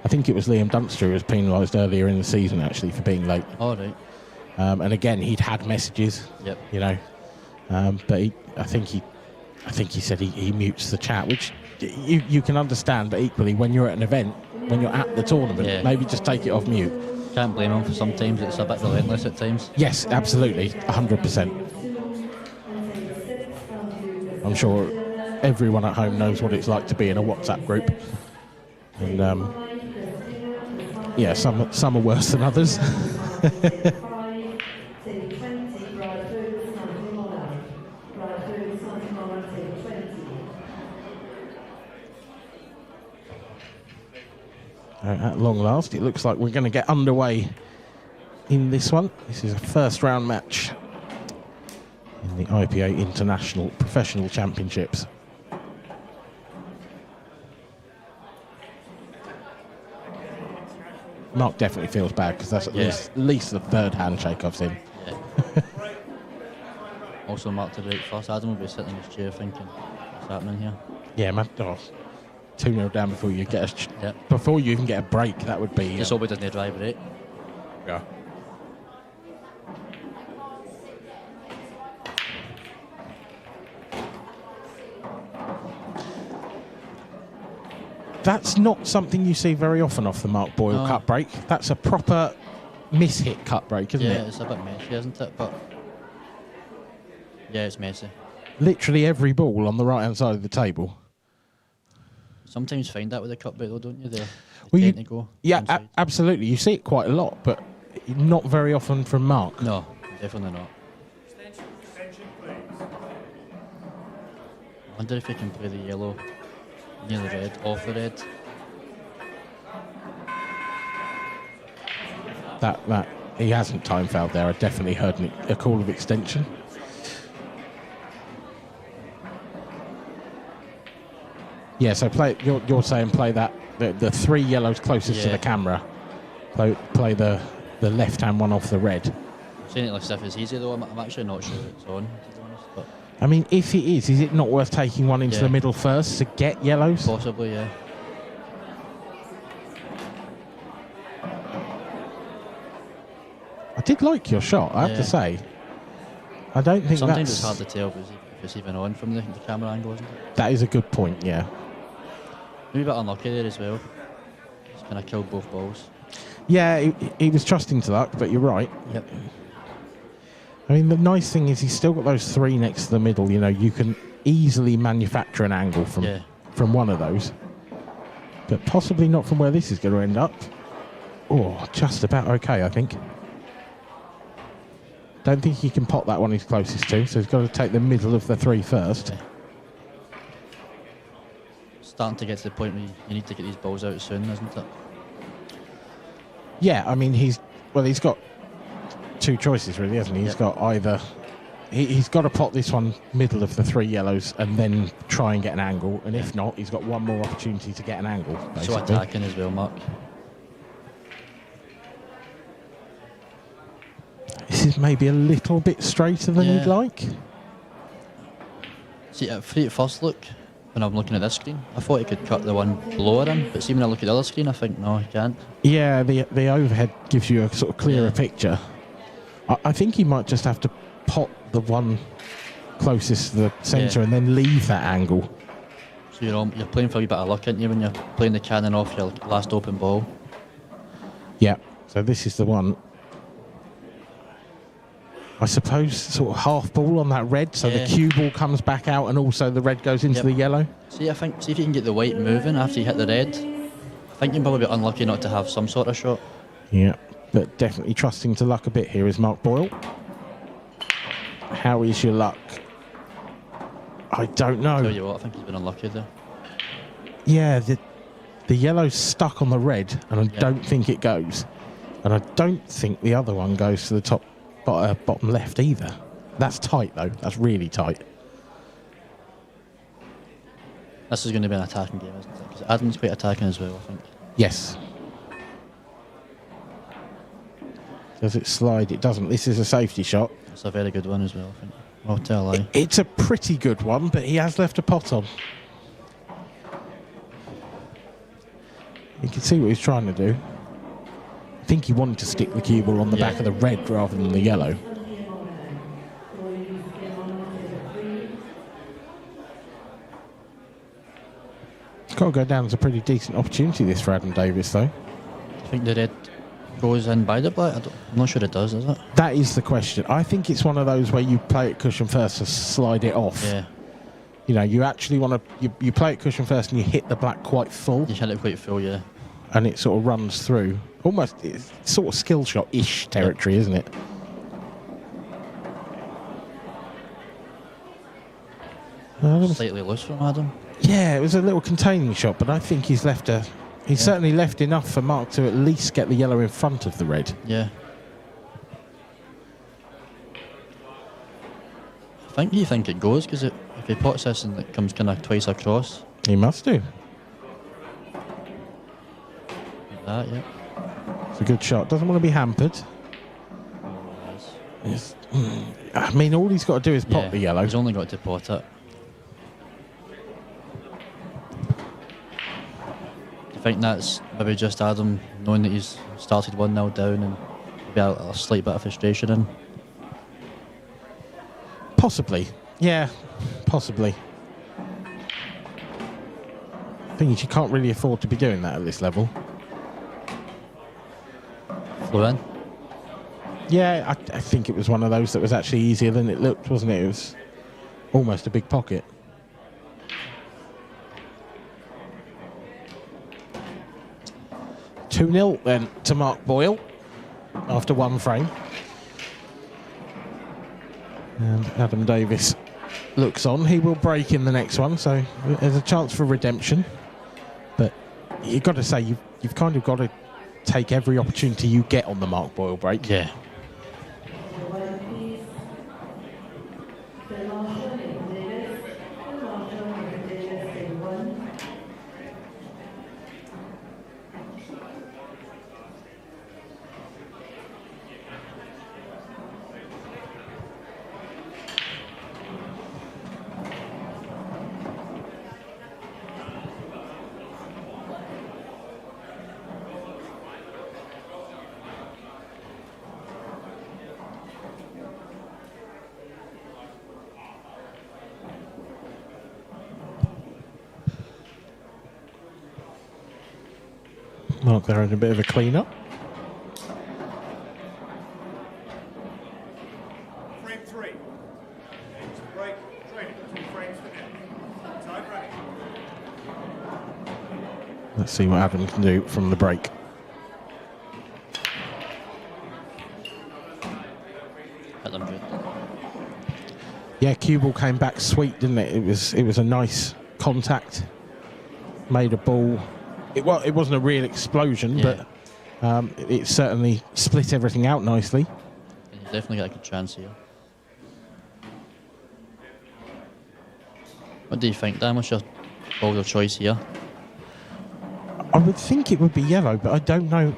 I think it was Liam Dunster who was penalised earlier in the season, actually, for being late. All right. And again, he'd had messages. Yep. You know, but I think he said he mutes the chat, which you can understand. But equally, when you're at an event, when you're at the tournament, maybe just take it off mute. Can't blame him for sometimes. It's a bit relentless at times. Yes, absolutely, 100%. I'm sure everyone at home knows what it's like to be in a WhatsApp group, and yeah, some are worse than others. At long last, it looks like we're going to get underway in this one. This is a first round match in the IPA International Professional Championships. Mark definitely feels bad because that's at least the third handshake I've seen. Yeah. Also, Mark to break first. Adam will be sitting in his chair thinking, what's happening here? Yeah, man. 2-0 down before you get before you even get a break. That would be. Just hope he doesn't drive it. Yeah. That's not something you see very often off the Mark Boyle cut break. That's a proper miss-hit cut break, isn't it? Yeah, it's a bit messy, isn't it? But yeah, it's messy. Literally every ball on the right-hand side of the table. Sometimes you find that with a cut break, though, don't you? Absolutely. You see it quite a lot, but not very often from Mark. No, definitely not. I wonder if he can play the yellow near the red, off the red. That he hasn't time fouled there. I definitely heard a call of extension. Yeah, so you're saying play that the three yellows closest to the camera. Play the left-hand one off the red. I'm saying it like if it's easy though. I'm actually not sure it's on, to be honest. But I mean, if it is it not worth taking one into the middle first to get yellows? Possibly, yeah. I did like your shot, I have to say. I don't think sometimes it's hard to tell if it's even on from the camera angle, isn't it? That is a good point, yeah. Maybe a bit unlucky there as well. He's kind of killed both balls. Yeah, he was trusting to luck, but you're right. Yep. I mean, the nice thing is he's still got those three next to the middle. You know, you can easily manufacture an angle from one of those. But possibly not from where this is going to end up. Oh, just about okay, I think. Don't think he can pot that one he's closest to, so he's got to take the middle of the three first. Okay. Starting to get to the point where you need to get these balls out soon, isn't it? Yeah, I mean, he's got two choices really, hasn't he? He's got either he's got to pot this one middle of the three yellows and then try and get an angle, and if not, he's got one more opportunity to get an angle. Basically. So attacking as well, Mark. This is maybe a little bit straighter than you'd like. See, at first look, when I'm looking at this screen, I thought he could cut the one lower him, but see when I look at the other screen, I think, no, he can't. Yeah, the overhead gives you a sort of clearer picture. I think he might just have to pot the one closest to the centre and then leave that angle. So you're playing for a wee bit of luck, aren't you, when you're playing the cannon off your last open ball? Yeah, so this is the one. I suppose sort of half ball on that red, so the cue ball comes back out and also the red goes into the yellow. See if you can get the white moving after you hit the red. I think you'll probably be unlucky not to have some sort of shot. Yeah, but definitely trusting to luck a bit here is Mark Boyle. How is your luck? I don't know. Tell you what, I think he's been unlucky there. Yeah, the yellow's stuck on the red, and I don't think it goes. And I don't think the other one goes to the top bottom left either. That's tight though. That's really tight. This is going to be an attacking game, isn't it? Because Adam's quite attacking as well, I think. Yes. Does it slide? It doesn't. This is a safety shot. It's a very good one as well, I think. I'll tell a lie. It's a pretty good one, but he has left a pot on. You can see what he's trying to do. I think he wanted to stick the cue ball on the back of the red rather than the yellow. It's got to go down as a pretty decent opportunity, this, for Adam Davis, though. I think the red goes in by the black. I'm not sure it does it? That is the question. I think it's one of those where you play it cushion first to slide it off. Yeah. You know, you actually want to... You play it cushion first and you hit the black quite full. You hit it quite full, yeah. And it sort of runs through. Almost, it's sort of skill shot-ish territory, isn't it? Slightly loose from Adam. Yeah, it was a little containing shot, but I think he's left a... He's certainly left enough for Mark to at least get the yellow in front of the red. Yeah. I think it goes, because if he pots this and it comes kind of twice across. He must do. Like that, yeah. It's a good shot. Doesn't want to be hampered. I mean, all he's got to do is pot the yellow. He's only got to pot it. I think that's maybe just Adam knowing that he's started 1-0 down and maybe a slight bit of frustration in. Possibly. Yeah, possibly. Thing is, you can't really afford to be doing that at this level. Flew in. Yeah, I think it was one of those that was actually easier than it looked, wasn't it? It was almost a big pocket. Two 2-0 then to Mark Boyle after one frame. And Adam Davis looks on. He will break in the next one, so there's a chance for redemption. But you've got to say, you've kind of got to take every opportunity you get on the Mark Boyle break. Yeah. Mark there in a bit of a clean-up. Frame 3. Break, training, 2 frames to end. Time ready. Let's see what Adam can do from the break. Hit them good. Yeah, cue ball came back sweet, didn't it? It was a nice contact. Made a ball. It wasn't a real explosion, but it certainly split everything out nicely. You definitely got a good chance here. What do you think, Dan? What's your ball of choice here? I would think it would be yellow, but I don't know.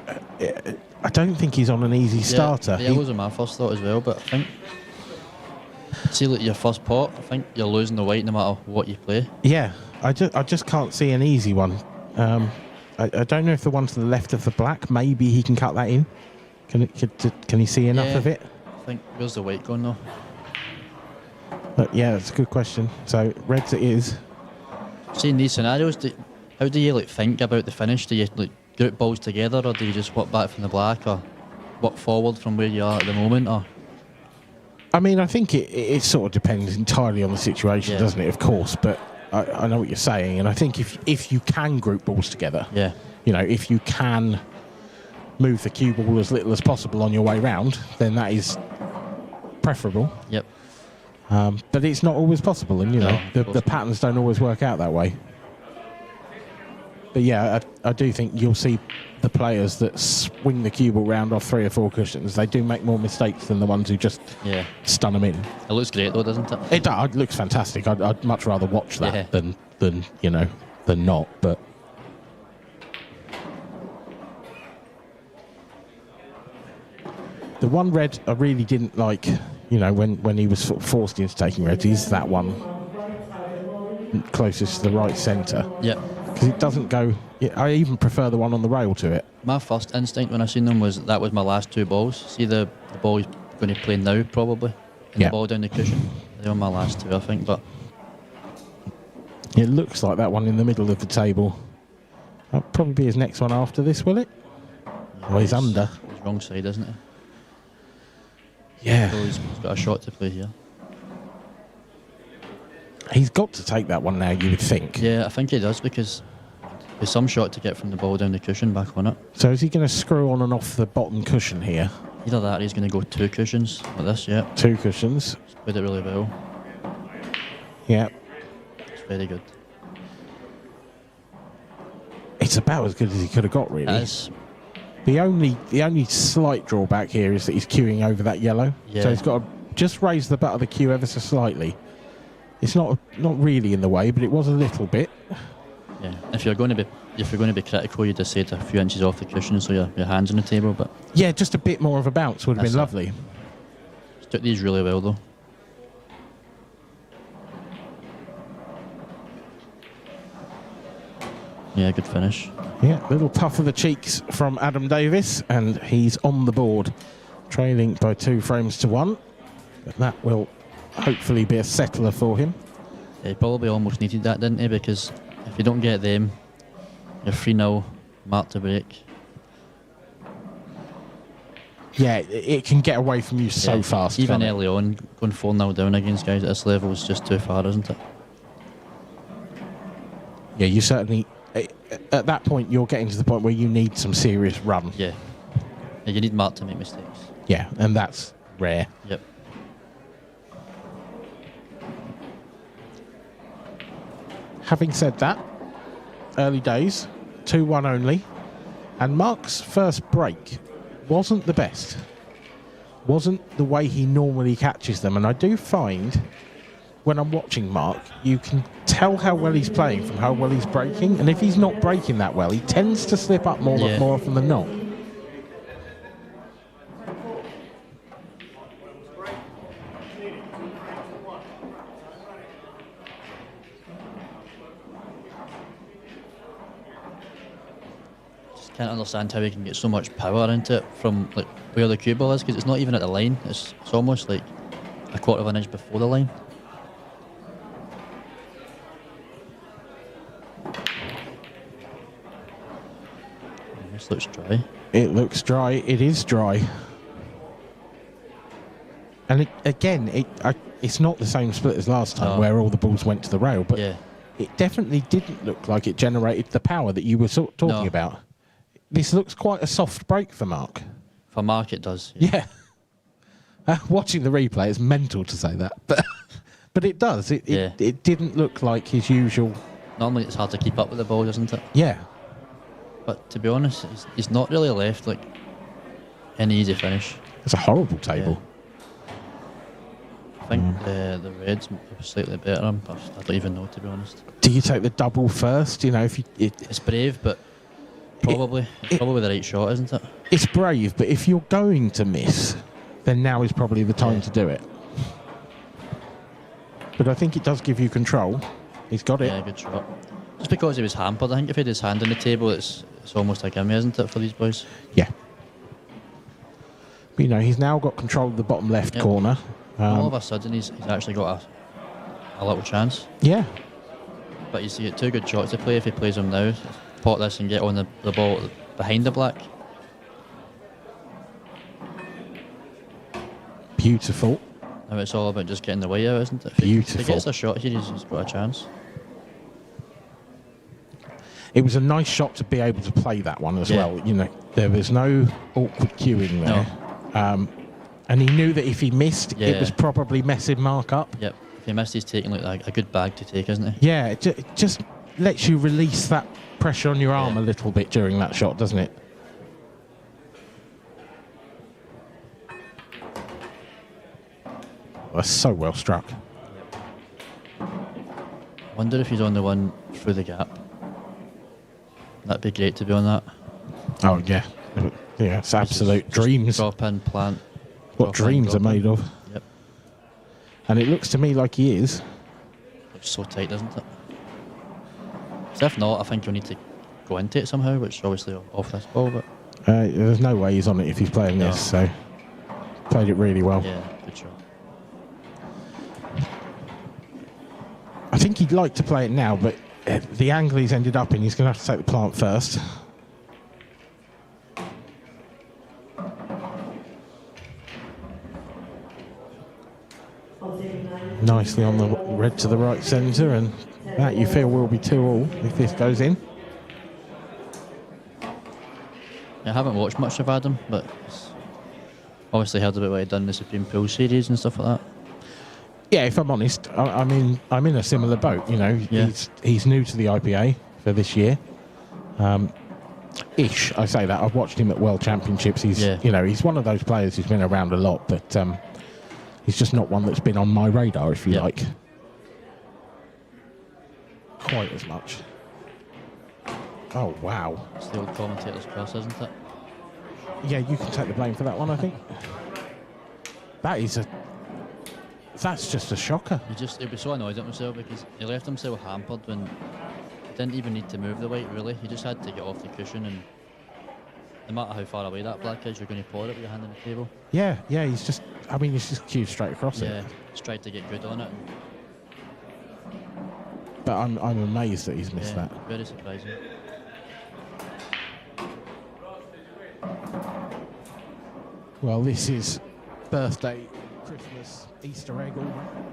I don't think he's on an easy starter. Yeah, yellows are my first thought as well, but I think... See, like your first pot, I think you're losing the white no matter what you play. Yeah, I just can't see an easy one. I don't know if the one to the left of the black, maybe he can cut that in. Can he see enough of it? I think, where's the white going though? But yeah, that's a good question. So reds it is. See, in these scenarios, how do you think about the finish? Do you group balls together, or do you just work back from the black, or work forward from where you are at the moment? Or I mean, I think it sort of depends entirely on the situation, doesn't it? Of course, but I know what you're saying, and I think if you can group balls together, if you can move the cue ball as little as possible on your way round, then that is preferable. Yep. But it's not always possible, and the patterns don't always work out that way. But yeah, I do think you'll see the players that swing the cue ball round off 3 or 4 cushions. They do make more mistakes than the ones who just stun them in. It looks great though, doesn't it? It looks fantastic. I'd much rather watch that than not. But the one red I really didn't like, when he was sort of forced into taking reds, is that one closest to the right centre. Yeah. Because it doesn't go. I even prefer the one on the rail to it. My first instinct when I seen them was that was my last 2 balls. See the ball he's going to play now, probably, and the ball down the cushion. They were my last 2, I think. But it looks like that one in the middle of the table. That'll probably be his next one after this, will it? Well, he's under. He's wrong side, isn't he? Yeah. So he's got a shot to play here. He's got to take that one now, you would think. Yeah, I think he does, because there's some shot to get from the ball down the cushion back on it. So is he going to screw on and off the bottom cushion here? Either that or he's going to go 2 cushions like this, 2 cushions. He's played it really well. Yeah. It's very good. It's about as good as he could have got, really. It is. The only slight drawback here is that he's queuing over that yellow. Yeah. So he's got to just raise the butt of the queue ever so slightly. It's not really in the way, but it was a little bit. Yeah. If you're going to be critical, you just say it a few inches off the cushion so your hands on the table. But yeah, just a bit more of a bounce would have been lovely. He's took these really well though. Yeah, good finish. Yeah, little puff of the cheeks from Adam Davis, and he's on the board, trailing by 2 frames to 1. But that will hopefully be a settler for him. Yeah, he probably almost needed that, didn't he? Because if you don't get them, you're 3-0, mark to break. Yeah, it can get away from you so fast. Even early on, going 4-0 down against guys at this level is just too far, isn't it? Yeah, you certainly... At that point, you're getting to the point where you need some serious run. Yeah. You need Mark to make mistakes. Yeah, and that's rare. Yep. Having said that, early days, 2-1 only, and Mark's first break wasn't the best. Wasn't the way he normally catches them, and I do find when I'm watching Mark, you can tell how well he's playing from how well he's breaking, and if he's not breaking that well, he tends to slip up more often than not. Can't understand how he can get so much power into it from where the cue ball is, because it's not even at the line. It's almost like a quarter of an inch before the line. This looks dry. It looks dry. It is dry. And it's not the same split as last time where all the balls went to the rail, but it definitely didn't look like it generated the power that you were talking about. This looks quite a soft break for Mark. For Mark, it does. Yeah. Watching the replay, it's mental to say that, but it does. It didn't look like his usual. Normally, it's hard to keep up with the ball, isn't it? Yeah. But to be honest, he's not really left any easy finish. It's a horrible table. I think the reds are slightly better. I don't even know, to be honest. Do you take the double first? It's brave, but. Probably the right shot, isn't it? It's brave, but if you're going to miss, then now is probably the time to do it. But I think it does give you control. He's got it. Yeah, good shot. Just because he was hampered, I think if he had his hand on the table, it's almost like him, isn't it, for these boys? Yeah. But, he's now got control of the bottom left corner. All of a sudden, he's actually got a little chance. Yeah. But you see, 2 good shots to play if he plays them now. Pot this and get on the ball behind the black. Beautiful. Now it's all about just getting the way out, isn't it? Beautiful. If he gets a shot here, he's got a chance. It was a nice shot to be able to play that one as Yeah. well. You know, there was no awkward queuing there. No. And he knew that if he missed, Yeah. it was probably messing Mark up. Yep. If he missed, he's taking like a good bag to take, isn't he? Yeah, it just lets you release that pressure on your arm a little bit during that shot, doesn't it? That's so well struck. Wonder if he's on the one through the gap. That'd be great to be on that. Oh, yeah. Yeah, it's absolute Just dreams. Drop in, plant. What drop in, dreams are drop in. made of. Yep. And it looks to me like he is. Looks so tight, doesn't it? So if not, I think you'll need to go into it somehow, which is obviously off this ball, but There's no way he's on it if he's playing No. this, so played it really well. yeah, good shot. I think he'd like to play it now, but the angle he's ended up in, he's going to have to take the plant first. Nicely on the red to the right centre, and that you feel will be 2-all if this goes in. I haven't watched much of Adam, but obviously heard about what he'd done in the Supreme Pool series and stuff like that. Yeah, if I'm honest, I'm in a similar boat. You know, Yeah. he's new to the IPA for this year. I say that. I've watched him at World Championships. He's he's one of those players who's been around a lot, but he's just not one that's been on my radar, if you like, quite as much. Oh wow! It's the old commentator's curse, isn't it? Yeah, you can take the blame for that one, I think. That's just a shocker. He'd be so annoyed at himself because he left himself hampered when he didn't even need to move the weight, really. He just had to get off the cushion, and no matter how far away that black is, you're going to pour it with your hand on the table. Yeah, he's just cubed straight across it. Yeah, just tried to get good on it. But I'm amazed that he's missed that. Very surprising. Well, this is birthday, Christmas, Easter egg all round.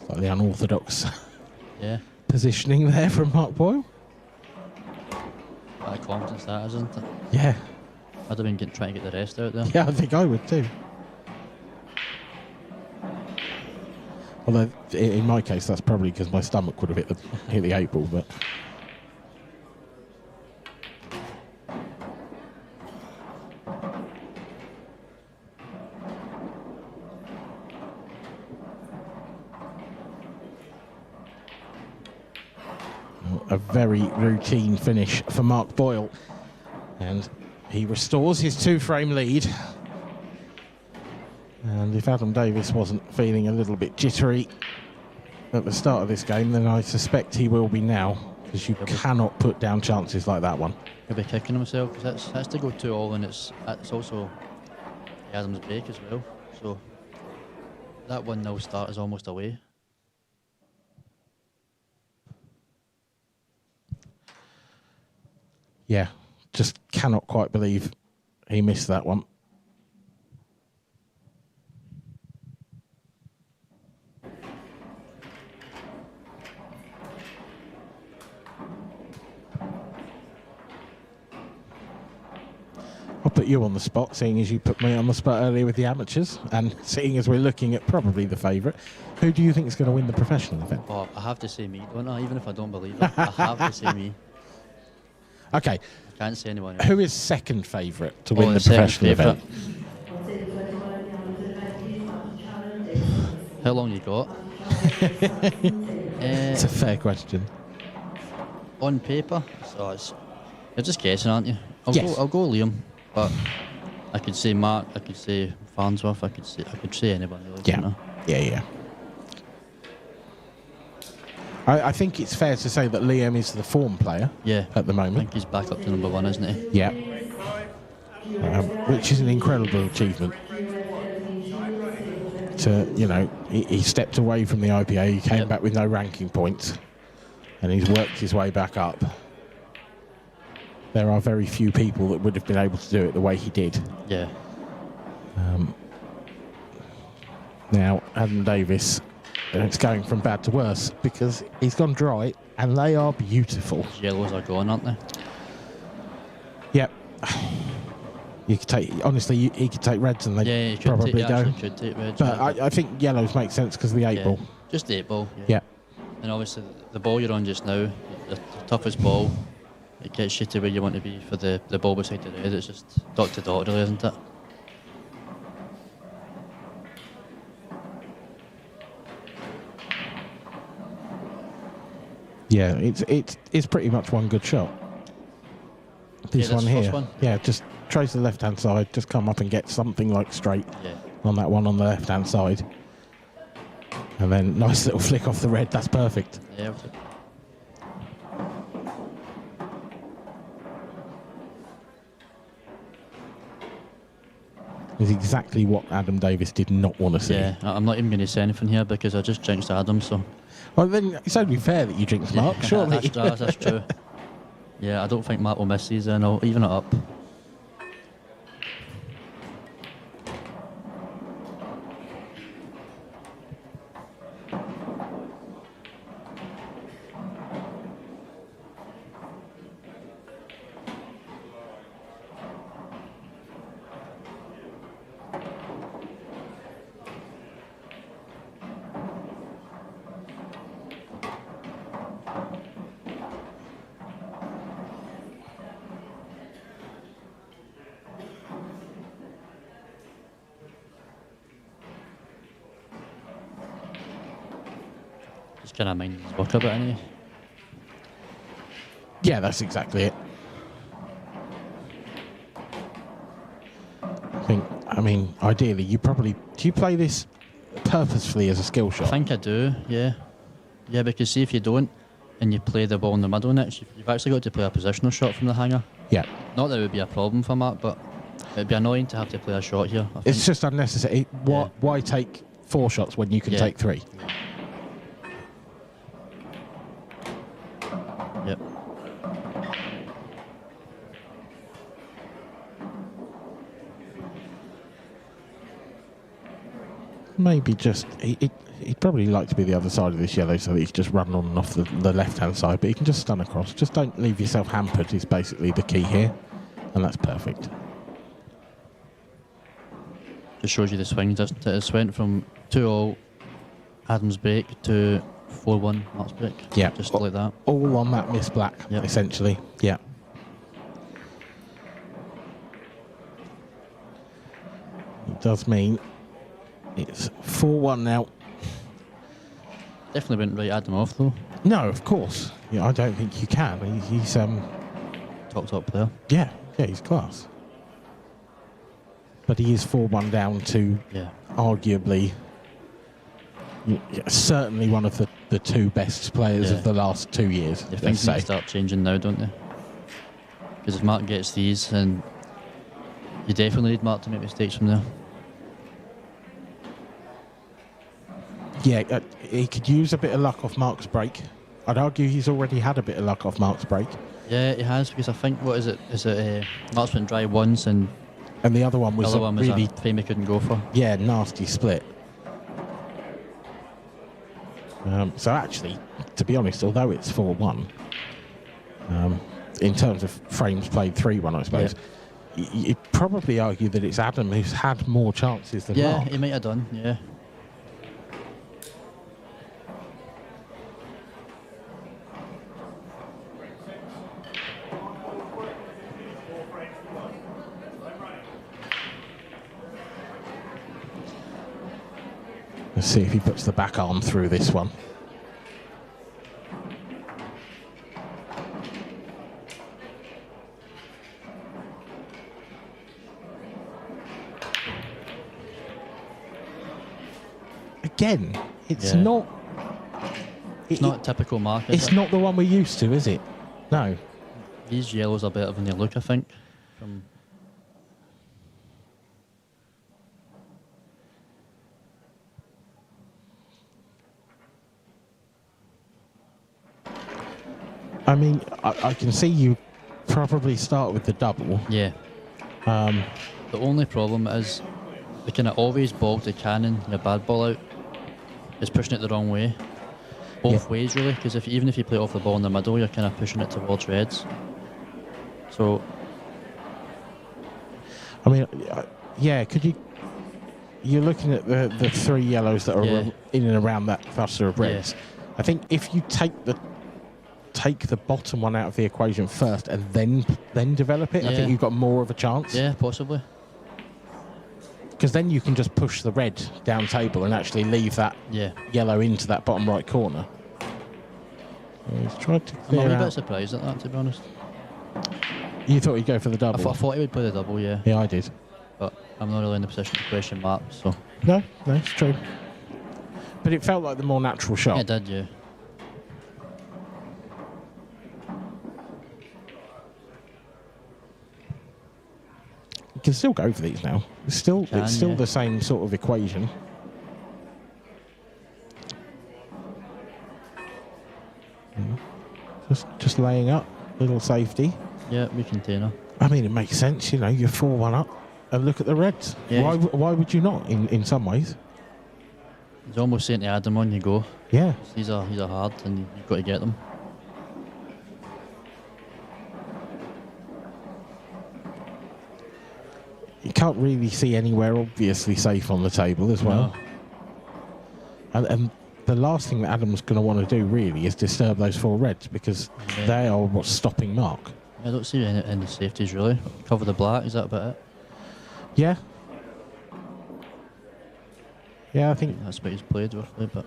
Slightly unorthodox positioning there from Mark Boyle. Bit of confidence that is, isn't it? Yeah. I'd have been trying to get the rest out there. Yeah, I think I would too. Although, in my case, that's probably because my stomach would have hit the 8 ball, but... A very routine finish for Mark Boyle, and he restores his 2-frame lead. And if Adam Davis wasn't feeling a little bit jittery at the start of this game, then I suspect he will be now, because you cannot put down chances like that one. He'll be kicking himself because that's to go 2-all, and it's also Adam's break as well. So that 1-0 start is almost away. Yeah, just cannot quite believe he missed that one. put you on the spot, seeing as you put me on the spot earlier with the amateurs, and seeing as we're looking at probably the favourite. Who do you think is going to win the professional event? Oh, I have to say me, don't I? Even if I don't believe it, I have to say me. Okay. I can't say anyone else. Who is second favourite to win the professional event? How long you got? It's a fair question. On paper, so you're just guessing, aren't you? Yes. I'll go Liam, but I could say Mark, I could say Farnsworth, I could say anybody really. Yeah. You know? Yeah. I think it's fair to say that Liam is the form player at the I moment. think he's back up to number 1, isn't he? Yeah. Which is an incredible achievement. He stepped away from the IPA, he came back with no ranking points, and he's worked his way back up. There are very few people that would have been able to do it the way he did. Yeah. Now, Adam Davis, it's going from bad to worse because he's gone dry, and they are beautiful. His yellows are gone, aren't they? Yep. You could take, honestly, he could take reds and they probably go. Could take reds. But I think yellows make sense because of the 8 ball. Just the 8 ball. Yeah. And obviously, the ball you're on just now, the toughest ball, it gets you to where you want to be for the ball beside the red. It's just dot to dot, really, isn't it? Yeah, it's pretty much one good shot. This one here. One? Yeah, just trace the left-hand side, just come up and get something like straight on that one on the left-hand side. And then nice little flick off the red, that's perfect. Yeah. Is exactly what Adam Davis did not want to see. Yeah, I'm not even going to say anything here because I just jinxed Adam, so... Well, then it's only fair that you jinxed Mark, surely. That's true. Yeah, I don't think Mark will miss these, and I'll even it up. Just kind of mind his work a bit, anyway. Yeah, that's exactly it. I mean, ideally, do you play this purposefully as a skill shot? I think I do, yeah. Yeah, because see if you don't, and you play the ball in the middle next, you've actually got to play a positional shot from the hanger. Yeah. Not that it would be a problem for Mark, but it'd be annoying to have to play a shot here. It's just unnecessary. Why take 4 shots when you can take 3? Yep. Maybe just he'd probably like to be the other side of this yellow so that he can just run on and off the left hand side, but he can just stun across. Just don't leave yourself hampered is basically the key here, and that's perfect. Just shows you the swing, doesn't it? It's went from 2-all Adam's break to 4-1 Mark's break. Yeah, just like that. All on that miss black, essentially. Yeah. It does mean it's 4-1 now. Definitely wouldn't write Adam off though. No, of course. Yeah, I don't think you can. He's top player. Yeah, he's class. But he is 4-1 down to arguably, certainly one of the 2 best players of the last 2 years. Things need to start changing now, don't they? Because if Mark gets these, then you definitely need Mark to make mistakes from there. Yeah, he could use a bit of luck off Mark's break. I'd argue he's already had a bit of luck off Mark's break. Yeah, he has, because I think, what is it? Is it Mark's went dry once and the other one was really a frame he couldn't go for. Yeah, nasty split. So actually, to be honest, although it's 4-1, in terms of frames played 3-1, I suppose, you'd probably argue that it's Adam who's had more chances than Yeah, Mark. he might have done, yeah. Let's see if he puts the back arm through this one. Again, it's Yeah. not... It's not typical Mark, is It's it? not the one we're used to, is it? No. These yellows are better than they look, I think. I mean, I can see you probably start with the double. Yeah. The only problem is the kind of always ball to cannon your bad ball out is pushing it the wrong way. Both ways, really, because even if you play off the ball in the middle, you're kind of pushing it towards reds. So, I mean, yeah, could you... You're looking at the three yellows that are in and around that cluster of reds. Yeah. I think if you take the bottom one out of the equation first and then develop it, I think you've got more of a chance. Yeah, possibly. Because then you can just push the red down table and actually leave that yellow into that bottom right corner. He's tried to I'm a clear wee out. bit surprised at that, to be honest. You thought he'd go for the I double? thought he would play the double, yeah. Yeah, I did. But I'm not really in the position to question Mark, so... No, it's true. But it felt like the more natural shot. It did, yeah. You can still go for these now. It's still the same sort of equation. Just laying up, little safety. Yeah, we container. I mean, it makes sense, you know, you're 4-1 up and look at the reds. Yeah. Why would you not, in some ways? He's almost saying to Adam on you go. Yeah. These are hard and you've got to get them. You can't really see anywhere obviously safe on the table as well. No. And the last thing that Adam's going to want to do really is disturb those four reds because they are what's stopping Mark. I don't see any safeties really. Cover the black, is that about it? Yeah. Yeah, I think that's what he's played roughly, but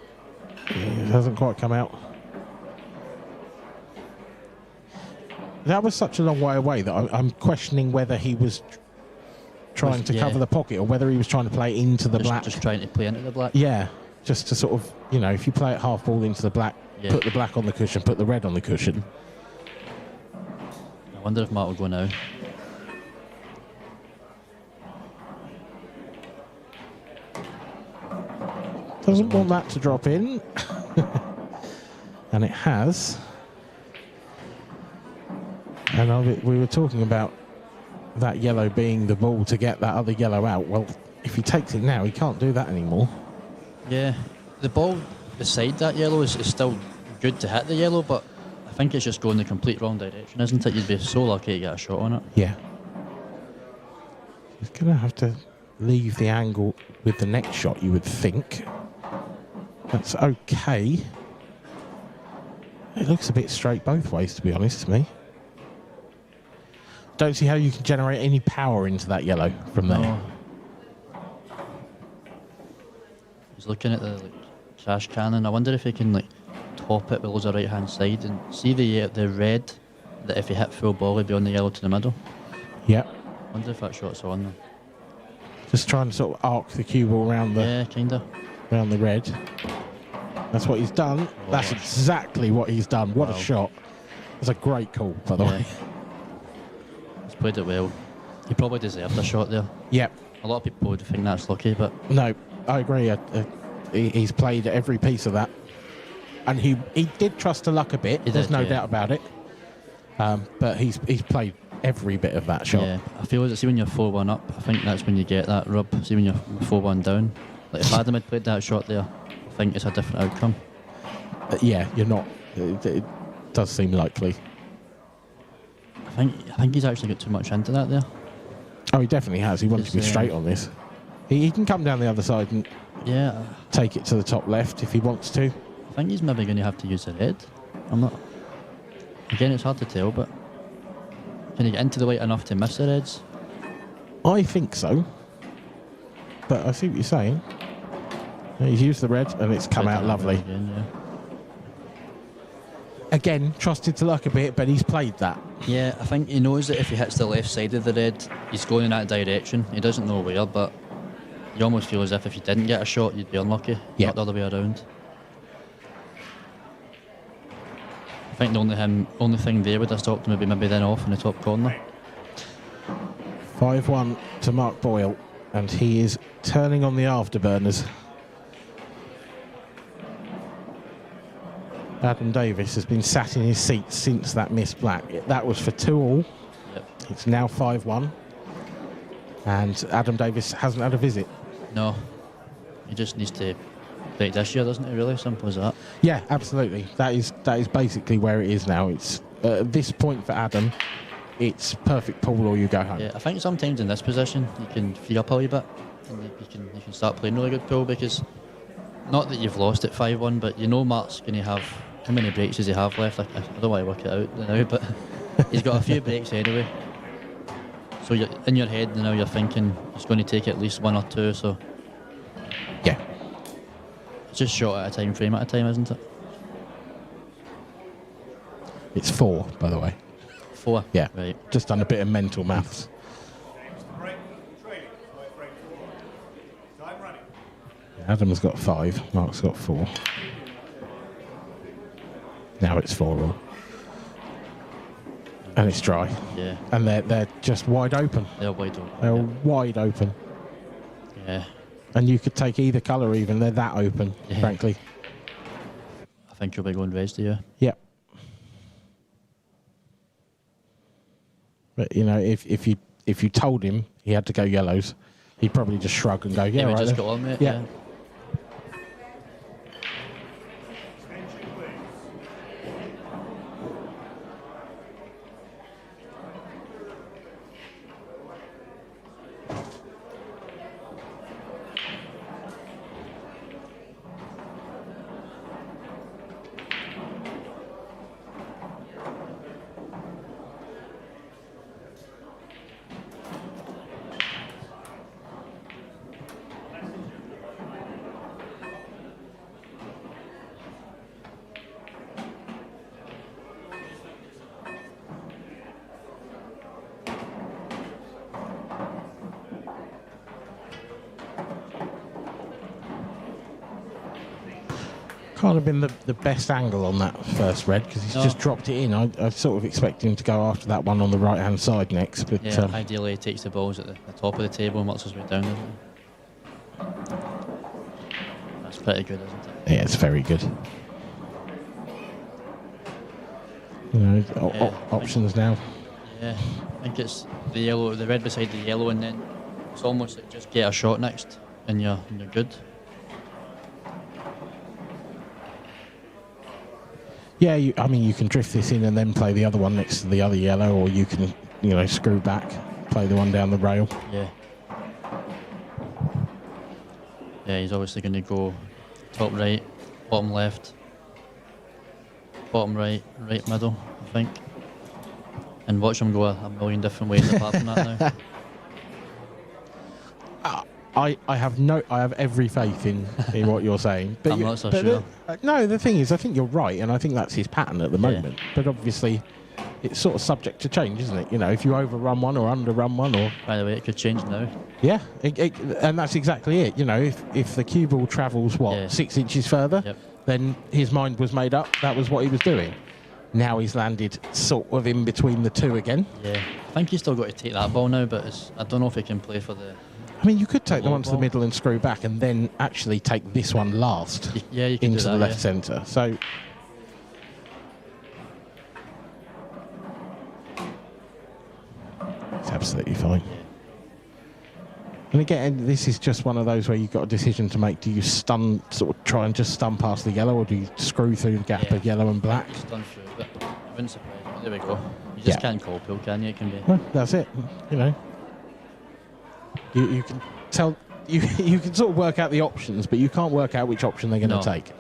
it hasn't quite come out. That was such a long way away that I'm questioning whether he was trying to cover the pocket or whether he was trying to play into the black. Just trying to play into the black. Yeah, just to sort of, you know, if you play it half ball into the black, put the black on the cushion, put the red on the cushion. I wonder if Mark will go now. Doesn't want that to drop in. And it has. And we were talking about that yellow being the ball to get that other yellow out. Well, if he takes it now, he can't do that anymore. Yeah, the ball beside that yellow is still good to hit the yellow, but I think it's just going the complete wrong direction, isn't it? You'd be so lucky to get a shot on it. Yeah. He's going to have to leave the angle with the next shot, you would think. That's okay. It looks a bit straight both ways, to be honest, to me. Don't see how you can generate any power into that yellow from there. He's looking at the trash cannon. I wonder if he can top it with the right hand side and see the red that if he hit full ball he'd be on the yellow to the middle. Yeah. I wonder if that shot's on them. Just trying to sort of arc the cue ball around the around the red. That's what he's done. Oh, that's exactly what he's done. What a shot. That's a great call, by the way. He's played it well. He probably deserved a shot there. Yep. A lot of people would think that's lucky, but... No, I agree. He's played every piece of that. And he did trust to luck a bit. There's no doubt about it. But he's played every bit of that shot. Yeah, I feel like, see when you're 4-1 up, I think that's when you get that rub. See when you're 4-1 down. Like if Adam had played that shot there, I think it's a different outcome. Yeah, you're not. It does seem likely. I think he's actually got too much into that there. Oh, he definitely has. He wants to be straight on this. He can come down the other side and take it to the top left if he wants to. I think he's maybe going to have to use the red. I'm not. Again, it's hard to tell, but can he get into the white enough to miss the reds? I think so. But I see what you're saying. He's used the red and it's come out lovely. Again, trusted to luck a bit, but he's played that. Yeah, I think he knows that if he hits the left side of the red, he's going in that direction. He doesn't know where, but you almost feel as if you didn't get a shot, you'd be unlucky. Yeah. Not the other way around. I think the only thing there would have stopped him would be maybe then off in the top corner. 5-1 to Mark Boyle, and he is turning on the afterburners. Adam Davis has been sat in his seat since that missed black. That was for 2-all. Yep. It's now 5-1. And Adam Davis hasn't had a visit. No. He just needs to break this year, doesn't he, really? Simple as that. Yeah, absolutely. That is basically where it is now. It's at this point for Adam, it's perfect pool or you go home. Yeah, I think sometimes in this position you can free up a wee bit and you can start playing really good pool, because not that you've lost at 5-1, but you know Mark's going to have, how many breaks does he have left? I don't want to work it out now, but he's got a few breaks anyway. So you're, in your head now you're thinking he's going to take at least 1 or 2, so yeah. It's just shot at a time frame at a time, isn't it? It's 4, by the way. 4? Yeah. Right. Just done a bit of mental maths. Adam's got 5, Mark's got 4. Now it's 4-all. And it's dry. Yeah. And they're just wide open. They're wide open. They're wide open. Yeah. And you could take either colour even. They're that open, frankly. I think you'll be going reds, do you? Yeah. But, you know, if you told him he had to go yellows, he'd probably just shrug and go, yeah, we right just then. got on, mate. Yeah. Can't have been the best angle on that first red, because he's just dropped it in. I sort of expected him to go after that one on the right hand side next, but yeah, ideally he takes the balls at the top of the table and works his way down. That's pretty good, isn't it? Yeah, it's very good. You know, options now. Yeah, I think it's the yellow, the red beside the yellow, and then it's almost like just get a shot next and you're good. Yeah, I mean, you can drift this in and then play the other one next to the other yellow, or you can, you know, screw back, play the one down the rail. Yeah. Yeah, he's obviously going to go top right, bottom left, bottom right, right middle, I think. And watch him go a million different ways apart from that now. I have every faith in what you're saying. But I'm not so sure. No, the thing is, I think you're right, and I think that's his pattern at the moment. But obviously, it's sort of subject to change, isn't it? You know, if you overrun one or underrun one, or by the way, it could change now. Yeah, and that's exactly it. You know, if the cue ball travels 6 inches further, then his mind was made up. That was what he was doing. Now he's landed sort of in between the two again. Yeah, I think he's still got to take that ball now, but I don't know if he can play for the. I mean, you could take the one to the middle and screw back, and then actually take this one last you can into do that, the left centre. So it's absolutely fine. And again, this is just one of those where you've got a decision to make. Do you stun, sort of try and just stun past the yellow, or do you screw through the gap of yellow and black? Stun through, but it wouldn't surprise me. There we go. You just can't call pool, can you? It can be. Well, that's it. You know. You can tell, you can sort of work out the options, but you can't work out which option they're going to No. take.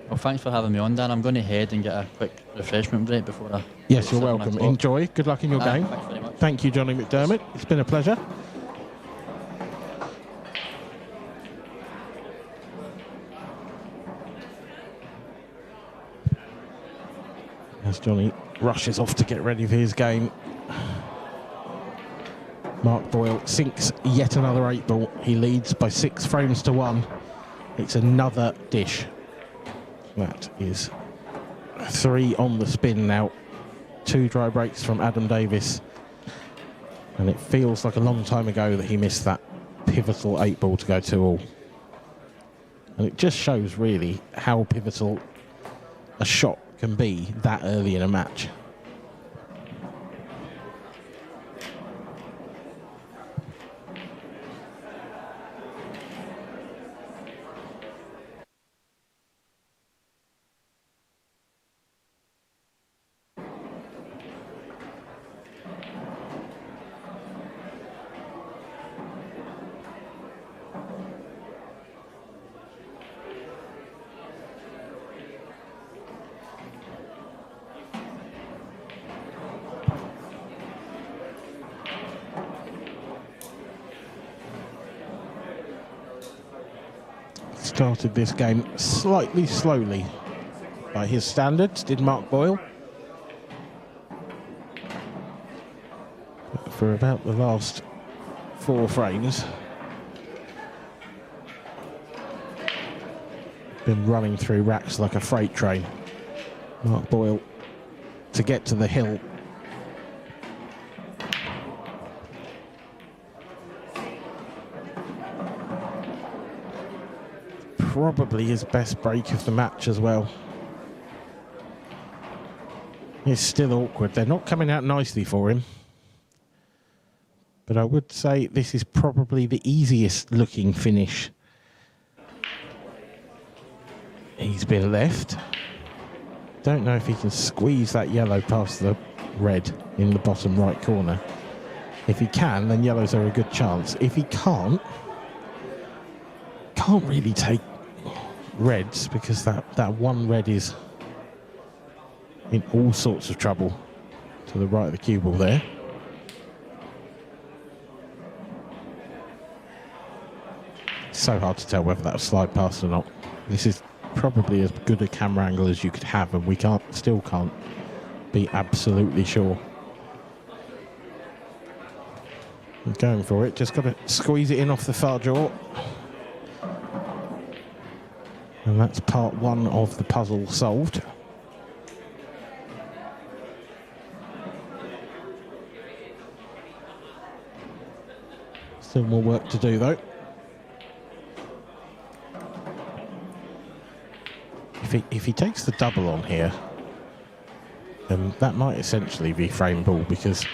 Well, thanks for having me on, Dan. I'm going to head and get a quick refreshment break before I... Yes, you're 7 welcome. o'clock. Enjoy. Good luck in your game. Thanks very much. Thank you, Johnny McDermott. It's been a pleasure. As Johnny rushes off to get ready for his game, Mark Boyle sinks yet another 8 ball. He leads by 6 frames to 1. It's another dish. That is 3 on the spin now. 2 dry breaks from Adam Davis. And it feels like a long time ago that he missed that pivotal 8 ball to go 2-all. And it just shows really how pivotal a shot can be that early in a match. Started this game slightly slowly by his standards, did Mark Boyle. But for about the last 4 frames, been running through racks like a freight train. Mark Boyle to get to the hill. Probably his best break of the match as well. It's still awkward. They're not coming out nicely for him. But I would say this is probably the easiest looking finish he's been left. Don't know if he can squeeze that yellow past the red in the bottom right corner. If he can, then yellows are a good chance. If he can't really take reds, because that one red is in all sorts of trouble to the right of the cue ball there. It's so hard to tell whether that will slide past or not. This is probably as good a camera angle as you could have, and we still can't be absolutely sure. I'm going for it, just got to squeeze it in off the far jaw. And that's part 1 of the puzzle solved. Still more work to do though. If he takes the double on here, then that might essentially be frame ball, because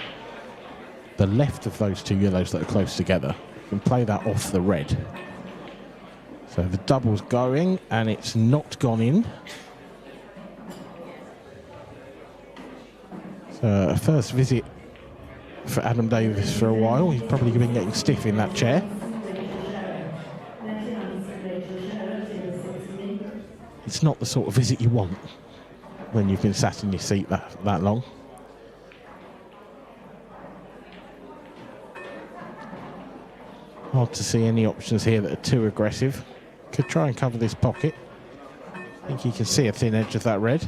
the left of those 2 yellows that are close together can play that off the red. So the double's going, and it's not gone in. So a first visit for Adam Davis for a while. He's probably been getting stiff in that chair. It's not the sort of visit you want when you've been sat in your seat that long. Hard to see any options here that are too aggressive. Could try and cover this pocket. I think you can see a thin edge of that red.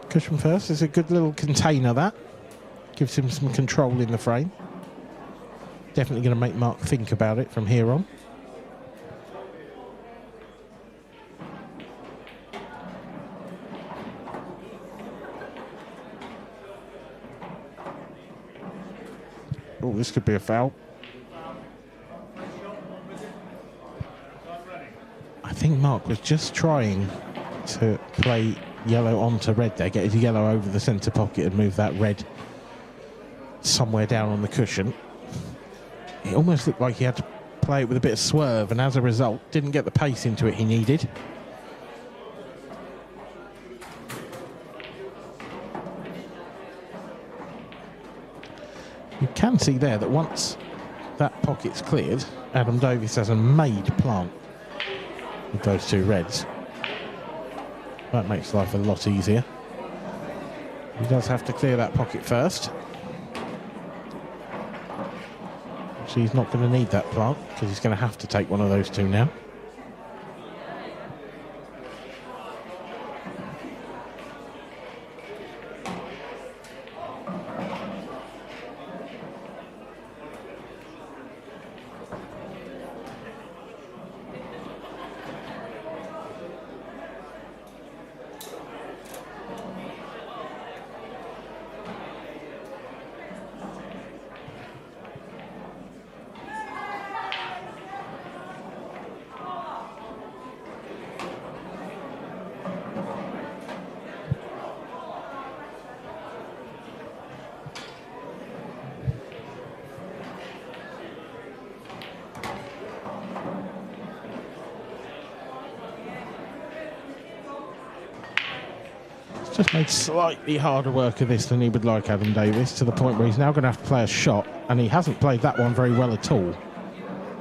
Cushion first is a good little container, that. Gives him some control in the frame. Definitely going to make Mark think about it from here on. Oh, this could be a foul. I think Mark was just trying to play yellow onto red there, get his yellow over the centre pocket and move that red somewhere down on the cushion. It almost looked like he had to play it with a bit of swerve, and as a result didn't get the pace into it he needed. You can see there that once that pocket's cleared, Adam Davis has a made plant with those two reds. That makes life a lot easier. He does have to clear that pocket first. So he's not going to need that plant because he's going to have to take one of those two now. Just made slightly harder work of this than he would like, Adam Davis, to the point where he's now going to have to play a shot, and he hasn't played that one very well at all.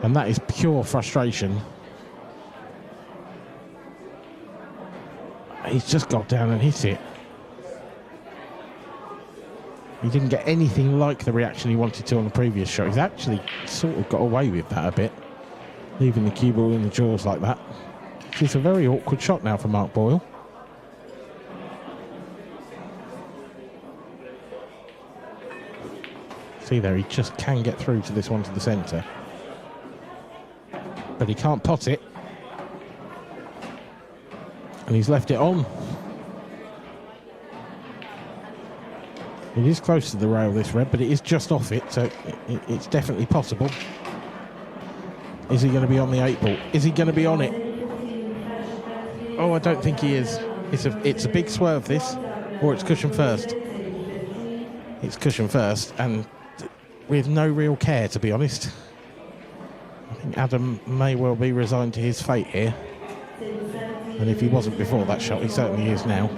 And that is pure frustration. He's just got down and hit it. He didn't get anything like the reaction he wanted to on the previous shot. He's actually sort of got away with that a bit, leaving the cue ball in the jaws like that. It's a very awkward shot now for Mark Boyle. See there, he just can get through to this one to the centre. But he can't pot it. And he's left it on. It is close to the rail, this red, but it is just off it, so it's definitely possible. Is he going to be on the 8 ball? Is he going to be on it? Oh, I don't think he is. It's a big swerve, this, or it's cushion first. It's cushion first, and with no real care, to be honest. I think Adam may well be resigned to his fate here. And if he wasn't before that shot, he certainly is now.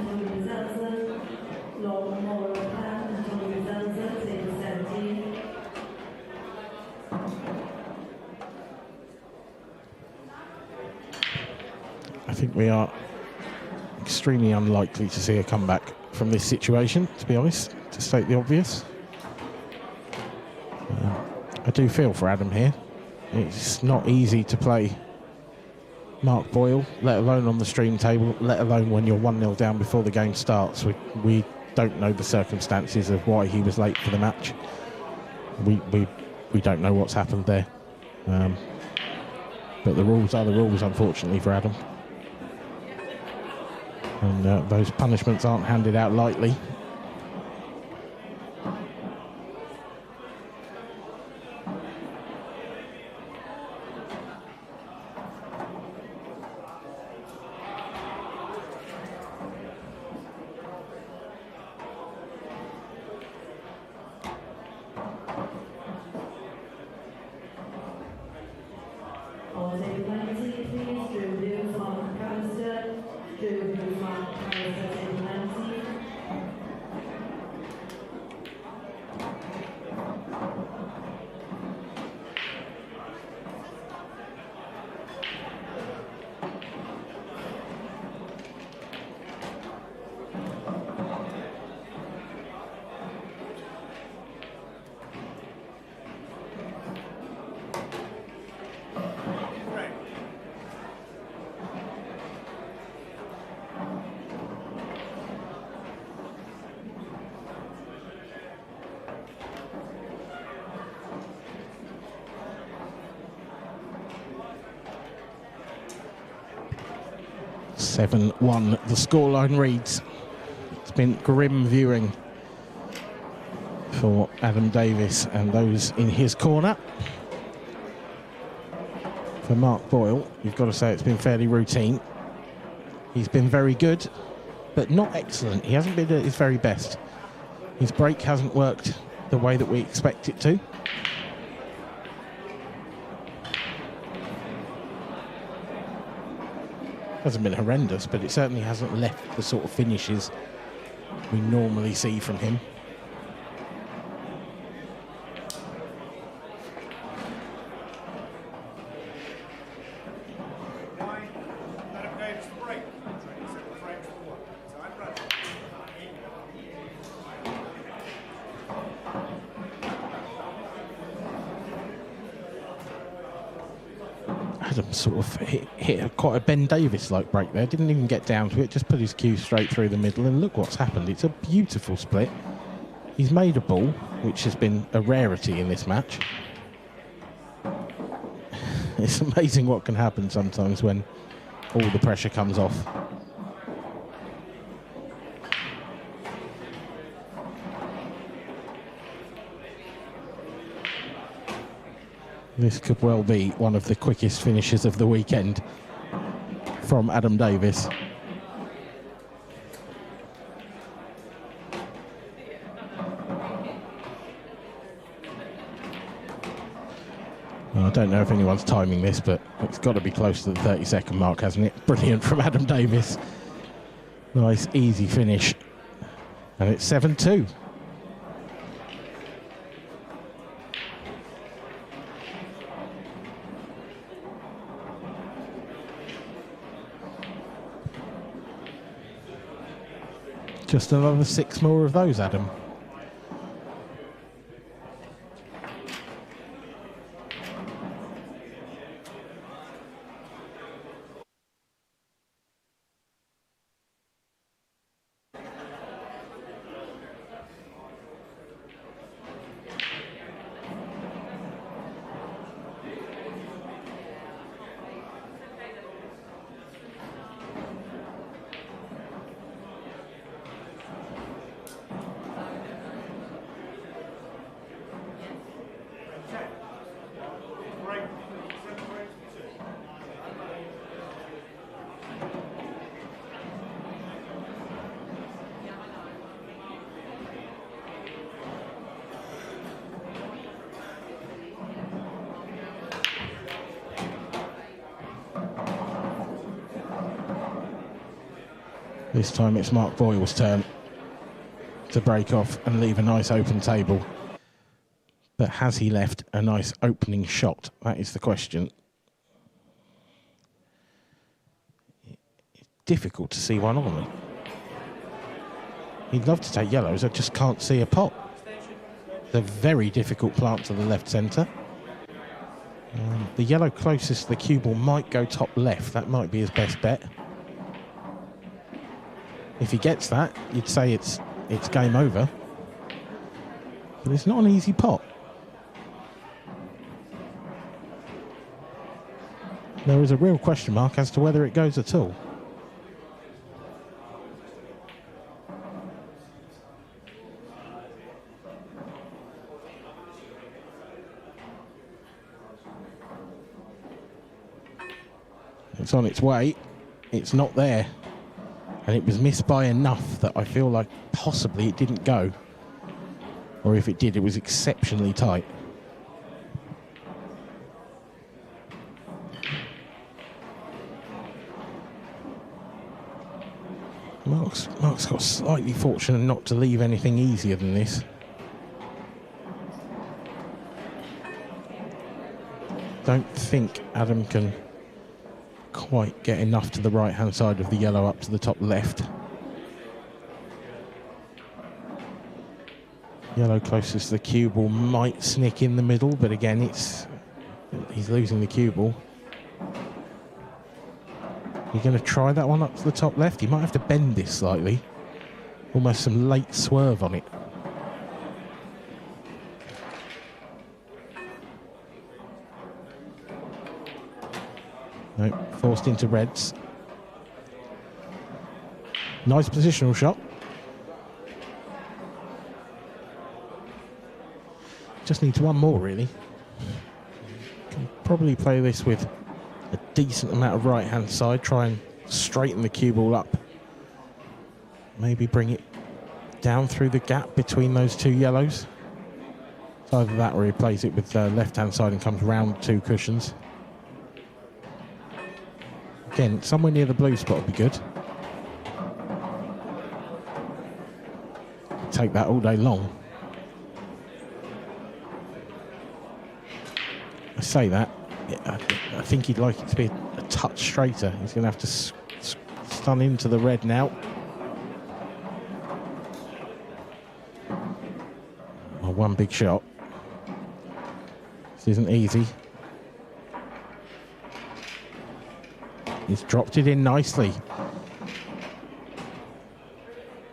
I think we are extremely unlikely to see a comeback from this situation, to be honest, to state the obvious. I do feel for Adam here. It's not easy to play Mark Boyle, let alone on the stream table, let alone when you're 1-0 down before the game starts. We don't know the circumstances of why he was late for the match. We don't know what's happened there. But the rules are the rules, unfortunately, for Adam. And those punishments aren't handed out lightly. (7-1) the scoreline reads. It's been grim viewing for Adam Davis and those in his corner. For Mark Boyle, you've got to say it's been fairly routine. He's been very good, but not excellent. He hasn't been at his very best. His break hasn't worked the way that we expect it to. Hasn't been horrendous, but it certainly hasn't left the sort of finishes we normally see from him. Adam Davis for break. 27 frames for 1. Time running. Adam sort of hit quite a Ben Davis-like break there. Didn't even get down to it, just put his cue straight through the middle, and look what's happened. It's a beautiful split. He's made a ball, which has been a rarity in this match. It's amazing what can happen sometimes when all the pressure comes off. This could well be one of the quickest finishes of the weekend from Adam Davis. Well, I don't know if anyone's timing this, but it's got to be close to the 30-second mark, hasn't it? Brilliant from Adam Davis. Nice, easy finish. And it's 7-2. Just another 6 more of those, Adam. Break. 7 frames for 2. This time it's Mark Boyle's turn to break off and leave a nice open table. But has he left a nice opening shot? That is the question. It's difficult to see one on him. He'd love to take yellows, I just can't see a pot. The very difficult plant to the left centre. The yellow closest to the cue ball might go top left. That might be his best bet. If he gets that, you'd say it's game over. But it's not an easy pot. There is a real question mark as to whether it goes at all. It's on its way. It's not there. And it was missed by enough that I feel like possibly it didn't go. Or if it did, it was exceptionally tight. Mark's got slightly fortunate not to leave anything easier than this. Don't think Adam can quite get enough to the right hand side of the yellow up to the top left. Yellow closest to the cue ball might snick in the middle, but again he's losing the cue ball. You're going to try that one up to the top left? You might have to bend this slightly. Almost some late swerve on it. No, forced into reds. Nice positional shot. Just needs one more, really. Can probably play this with a decent amount of right-hand side. Try and straighten the cue ball up maybe bring it down through the gap between those two yellows. It's either that or he plays it with the left-hand side and comes round 2 cushions. Again, somewhere near the blue spot would be good. Take that all day long. I say that, I think he'd like it to be a touch straighter. He's going to have to stun into the red now. Oh, one big shot. This isn't easy. He's dropped it in nicely.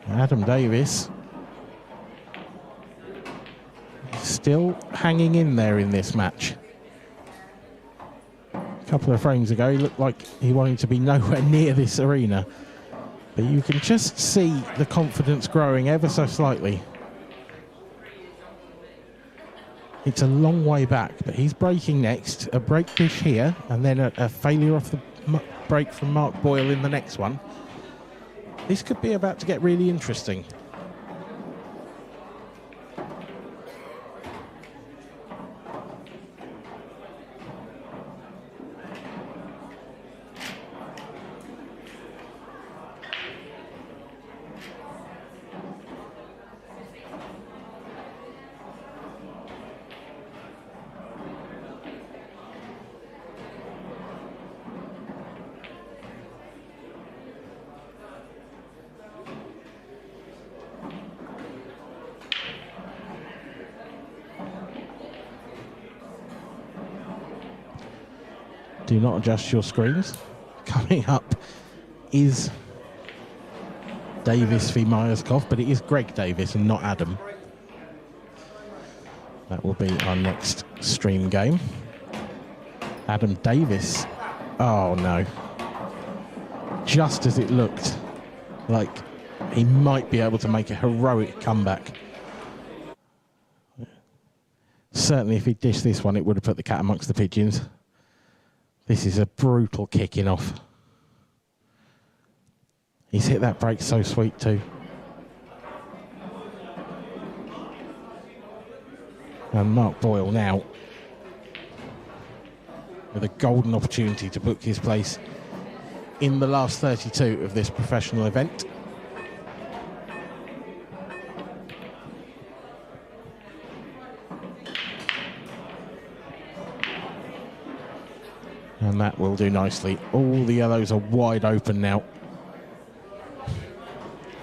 Adam Davis still hanging in there in this match. A couple of frames ago, he looked like he wanted to be nowhere near this arena. But you can just see the confidence growing ever so slightly. It's a long way back, but he's breaking next. A break dish here, and then a failure off the break from Mark Boyle in the next one. This could be about to get really interesting. Do not adjust your screens. Coming up is Davis v Myerscough, but it is Greg Davis and not Adam. That will be our next stream game. Adam Davis. Oh no. Just as it looked like he might be able to make a heroic comeback. Certainly if he dished this one, it would have put the cat amongst the pigeons. This is a brutal kicking off. He's hit that break so sweet too. And Mark Boyle now with a golden opportunity to book his place in the last 32 of this professional event. And that will do nicely. All the yellows are wide open now.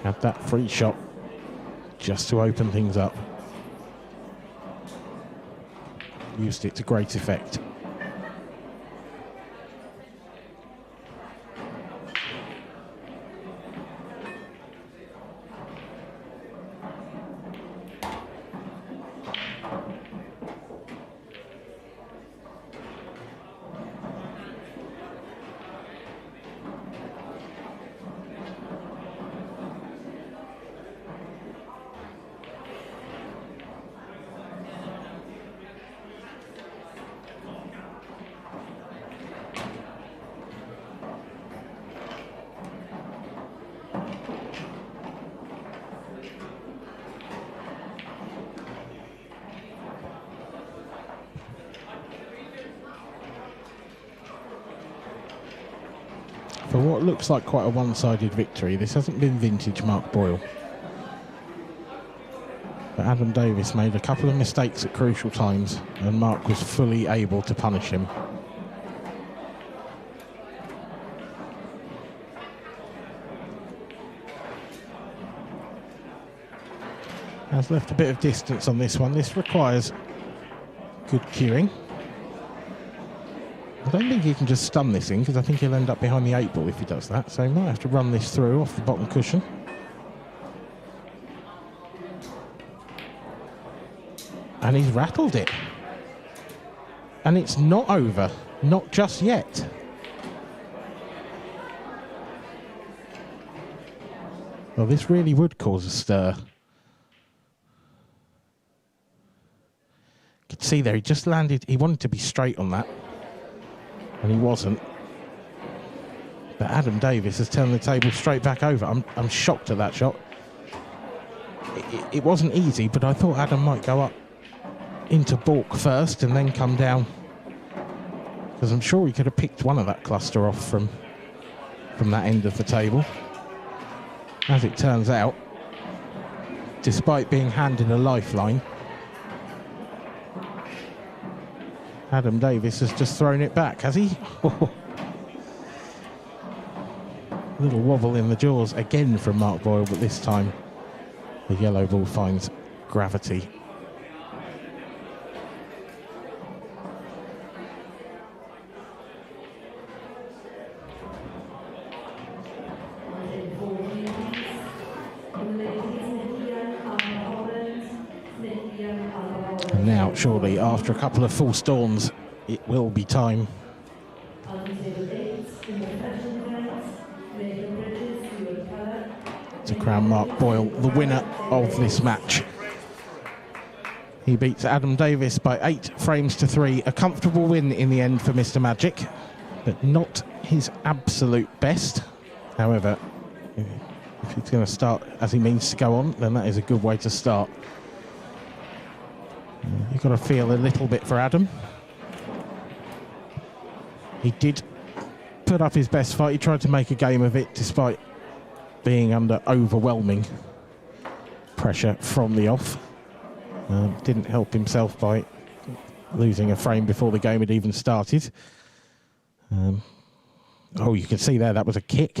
Had that free shot just to open things up. Used it to great effect. For what looks like quite a one-sided victory, this hasn't been vintage Mark Boyle. But Adam Davis made a couple of mistakes at crucial times, and Mark was fully able to punish him. Has left a bit of distance on this one. This requires good cueing. I don't think he can just stun this in, because I think he'll end up behind the 8 ball if he does that. So he might have to run this through off the bottom cushion. And he's rattled it. And it's not over. Not just yet. Well, this really would cause a stir. You could see there, he just landed. He wanted to be straight on that. And he wasn't. But Adam Davis has turned the table straight back over. I'm shocked at that shot. It wasn't easy, but I thought Adam might go up into balk first and then come down, because I'm sure he could have picked one of that cluster off from that end of the table. As it turns out, despite being handed a lifeline, Adam Davis has just thrown it back, has he? Little wobble in the jaws again from Mark Boyle, but this time the yellow ball finds gravity. And now, surely, after a couple of false dawns, it will be time to crown Mark Boyle the winner of this match. He beats Adam Davis by 8 frames to 3. A comfortable win in the end for Mr. Magic, but not his absolute best. However, if he's going to start as he means to go on, then that is a good way to start. You've got to feel a little bit for Adam. He did put up his best fight. He tried to make a game of it despite being under overwhelming pressure from the off. Didn't help himself by losing a frame before the game had even started. Oh, you can see there, that was a kick.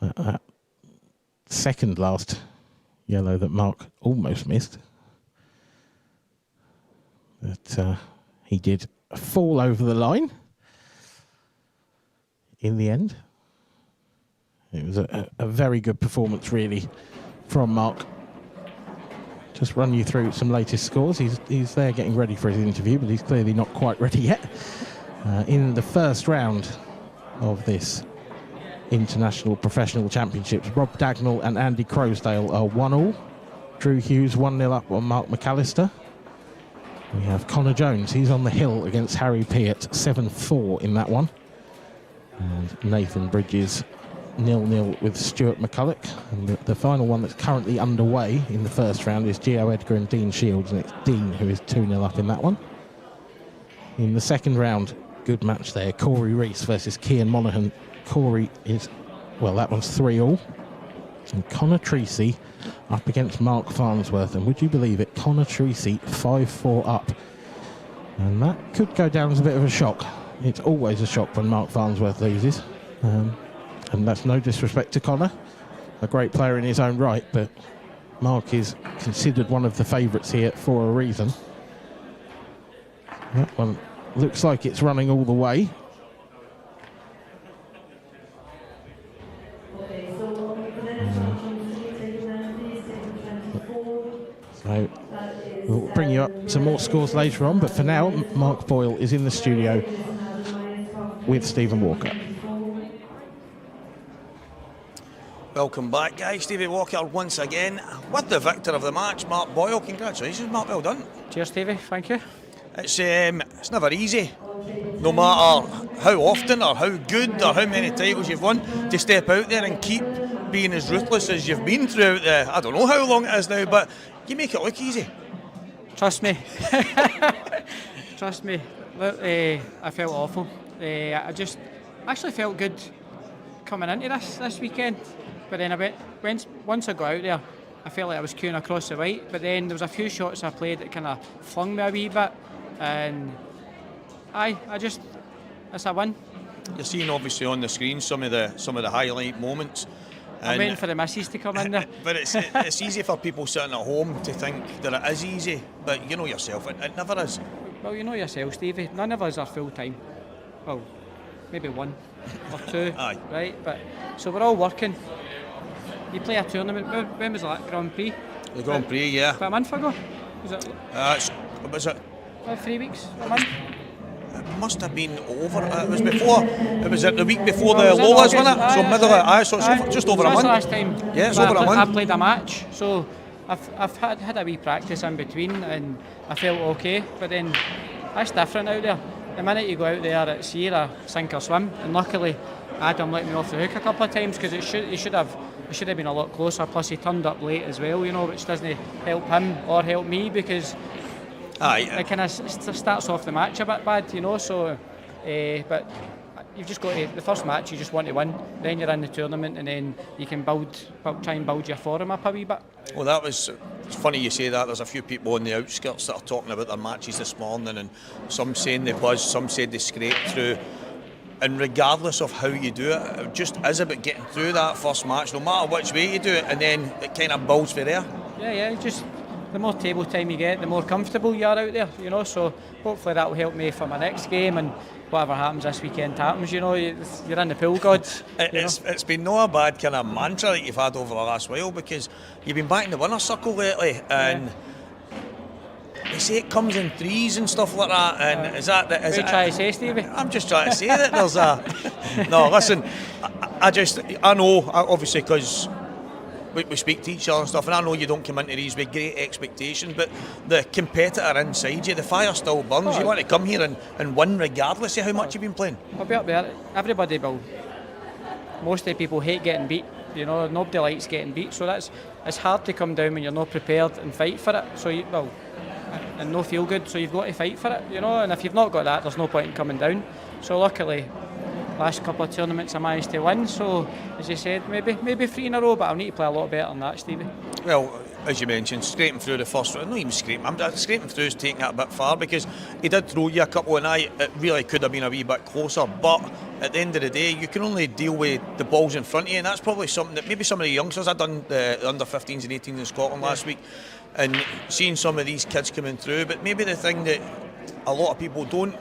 That second last yellow that Mark almost missed. But he did fall over the line in the end. It was a very good performance, really, from Mark. Just run you through some latest scores. He's there getting ready for his interview, but he's clearly not quite ready yet. In the first round of this International Professional Championships, Rob Dagnall and Andy Crosdale are 1-1. Drew Hughes 1-0 up on Mark McAllister. We have Connor Jones. He's on the hill against Harry Peart, 7-4 in that one. And Nathan Bridges 0-0 with Stuart McCulloch. And the final one that's currently underway in the first round is Gio Edgar and Dean Shields, and it's Dean who is 2-0 up in that one. In the second round, good match there, Corey Reese versus Cian Monaghan. Corey is, well, that one's 3-3. And Connor Treacy up against Mark Farnsworth, and would you believe it, Connor Treacy 5-4 up. And that could go down as a bit of a shock. It's always a shock when Mark Farnsworth loses. And that's no disrespect to Connor, a great player in his own right, but Mark is considered one of the favourites here for a reason. That one looks like it's running all the way. So we'll bring you up some more scores later on, but for now, Mark Boyle is in the studio with Stephen Walker. Welcome back, guys. Stevie Walker once again with the victor of the match, Mark Boyle. Congratulations, Mark. Well done. Cheers, Stevie. Thank you. It's never easy, no matter how often or how good or how many titles you've won, to step out there and keep being as ruthless as you've been throughout the, I don't know how long it is now, but you make it look easy. Trust me. Trust me. Look, I felt awful. I just actually felt good coming into this weekend. But then once I got out there, I felt like I was queuing across the white. But then there was a few shots I played that kind of flung me a wee bit. And it's a win. You're seeing obviously on the screen some of the highlight moments. I'm waiting for the missus to come in there. But it's easy for people sitting at home to think that it is easy. But you know yourself, it never is. Well, you know yourself, Stevie. None of us are full time. Well, maybe one or two. Aye. Right? But so we're all working. You play a tournament. When was that? Grand Prix? The Grand Prix, yeah. About a month ago? Was it? 3 weeks? A month? It must have been over. It was before. It was the week before the Lolas, wasn't it? So middle of so it's just over a month. That's the last time. Yeah, it's over a month. I played a match, so I've had a wee practice in between, and I felt okay. But then that's different out there. the minute you go out there, it's either sink or swim. And luckily, Adam let me off the hook a couple of times because it should have been a lot closer. Plus, he turned up late as well, which doesn't help him or help me because it kind of starts off the match a bit bad, So, but you've just got to, the first match you just want to win, then you're in the tournament, and then you can try and build your form up a wee bit. Well, it's funny you say that. There's a few people on the outskirts that are talking about their matches this morning, and some saying they buzzed, some said they scraped through. And regardless of how you do it, it just is about getting through that first match, no matter which way you do it, and then it kind of builds for there. Yeah, just the more table time you get, the more comfortable you are out there, So hopefully that will help me for my next game, and whatever happens this weekend happens, You're in the pool gods. It's been not a bad kind of mantra that you've had over the last while, because you've been back in the winner's circle lately, and they say it comes in threes and stuff like that. And is that? What are you trying to say, Stevie? I'm just trying to say that there's a. No, listen. I know, obviously, because we speak to each other and stuff, and I know you don't come into these with great expectations, but the competitor inside you, the fire still burns. You want to come here and win regardless of how much you've been playing. I'll be up there. Everybody will. Most of the people hate getting beat. Nobody likes getting beat, so it's hard to come down when you're not prepared and fight for it. So and no feel good, so you've got to fight for it, And if you've not got that, there's no point in coming down. So luckily, last couple of tournaments I managed to win. So as you said, maybe 3 in a row, but I'll need to play a lot better than that, Stevie. Well, as you mentioned, scraping through the first round, not even scraping. Scraping through is taking it a bit far because he did throw you a couple, and it really could have been a wee bit closer. But at the end of the day, you can only deal with the balls in front of you, and that's probably something that maybe some of the youngsters had done the under 15s and 18s in Scotland last week, and seeing some of these kids coming through. But maybe the thing that a lot of people don't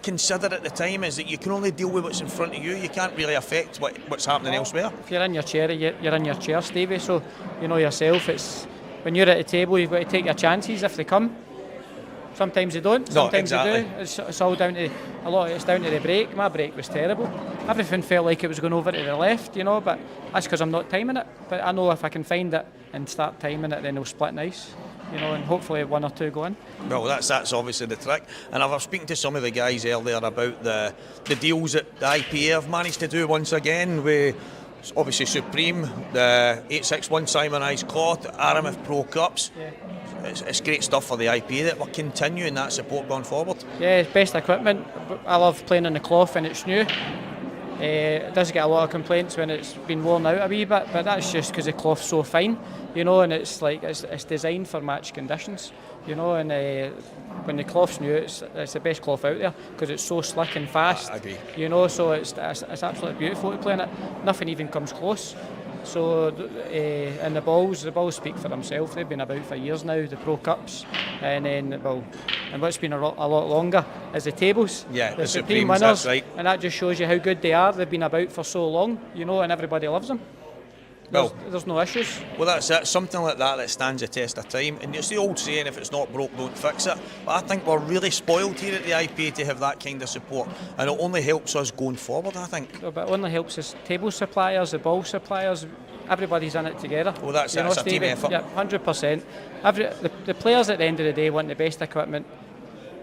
consider at the time is that you can only deal with what's in front of you. You can't really affect what's happening elsewhere. If you're in your chair, you're in your chair, Stevie. So you know yourself. It's when you're at the table, you've got to take your chances if they come. Sometimes they don't. Sometimes they do. It's all down to It's down to the break. My break was terrible. Everything felt like it was going over to the left, But that's because I'm not timing it. But I know if I can find it and start timing it, then it'll split nice. And hopefully 1 or 2 go in. Well, that's obviously the trick. And I was speaking to some of the guys earlier about the deals that the IPA have managed to do once again with obviously Supreme, the 861 Simonized Cloth, Aramith Pro Cups. Yeah. It's great stuff for the IPA that we're continuing that support going forward. Yeah, it's best equipment. I love playing in the cloth when it's new. It does get a lot of complaints when it's been worn out a wee bit, but that's just because the cloth's so fine, and it's like it's designed for match conditions, and when the cloth's new, it's the best cloth out there because it's so slick and fast. I agree. So it's absolutely beautiful to play in it. Nothing even comes close. So and the balls speak for themselves. They've been about for years now, the Pro Cups, and then and what's been a lot longer is the tables. Yeah, the Supreme winners, that's right. And that just shows you how good they are. They've been about for so long, and everybody loves them. There's no issues. Well, that's it. Something like that stands the test of time. And it's the old saying, if it's not broke, don't fix it. But I think we're really spoiled here at the IPA to have that kind of support. And it only helps us going forward, I think. But it only helps us table suppliers, the ball suppliers. Everybody's in it together. Well, that's it. It's a team effort. Yeah, 100%. The players at the end of the day want the best equipment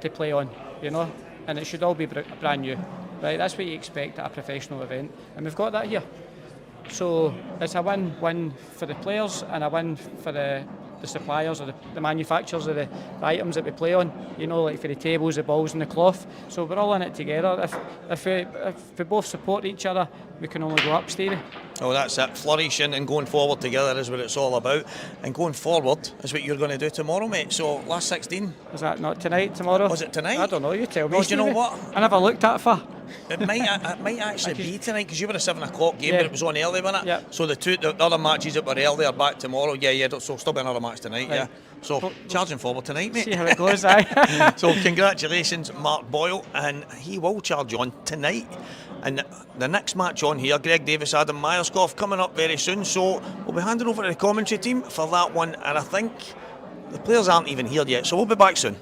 to play on, and it should all be brand new. Right? That's what you expect at a professional event. And we've got that here. So it's a win-win for the players and a win for the suppliers or the manufacturers of the items that we play on, like for the tables, the balls and the cloth. So we're all in it together. If we both support each other, we can only go up, Stevie. Oh, that's it. Flourishing and going forward together is what it's all about. And going forward is what you're going to do tomorrow, mate. So last 16. Is that not tonight, tomorrow? Was it tonight? I don't know, you tell me. Well, do you know what? I never looked that far. It might actually be tonight because you were a 7 o'clock game, but it was on early, wasn't it? Yeah. So the other matches that were early are back tomorrow. Yeah. So still be another match tonight. Right. Yeah. So charging forward tonight, mate. See how it goes, aye. So congratulations, Mark Boyle, and he will charge on tonight. And the next match on here, Greg Davis, Adam Myerscough, coming up very soon. So we'll be handing over to the commentary team for that one, and I think the players aren't even here yet. So we'll be back soon.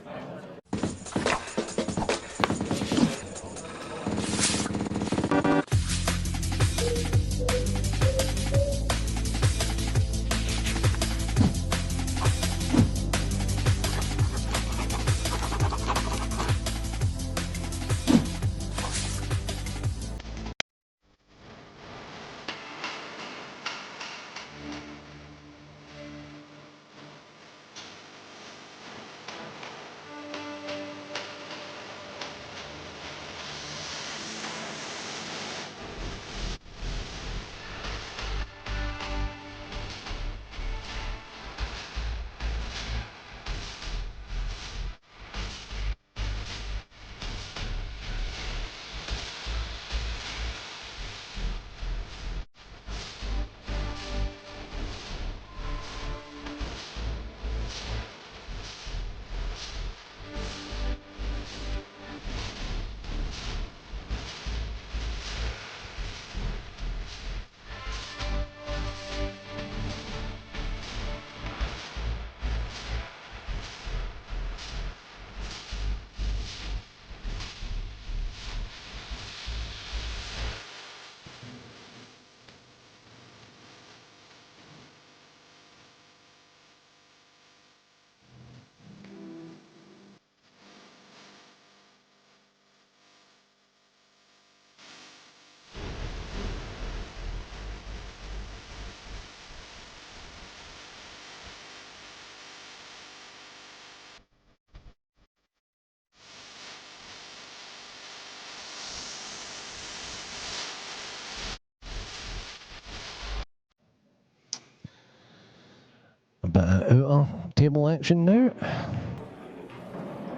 outer table action now.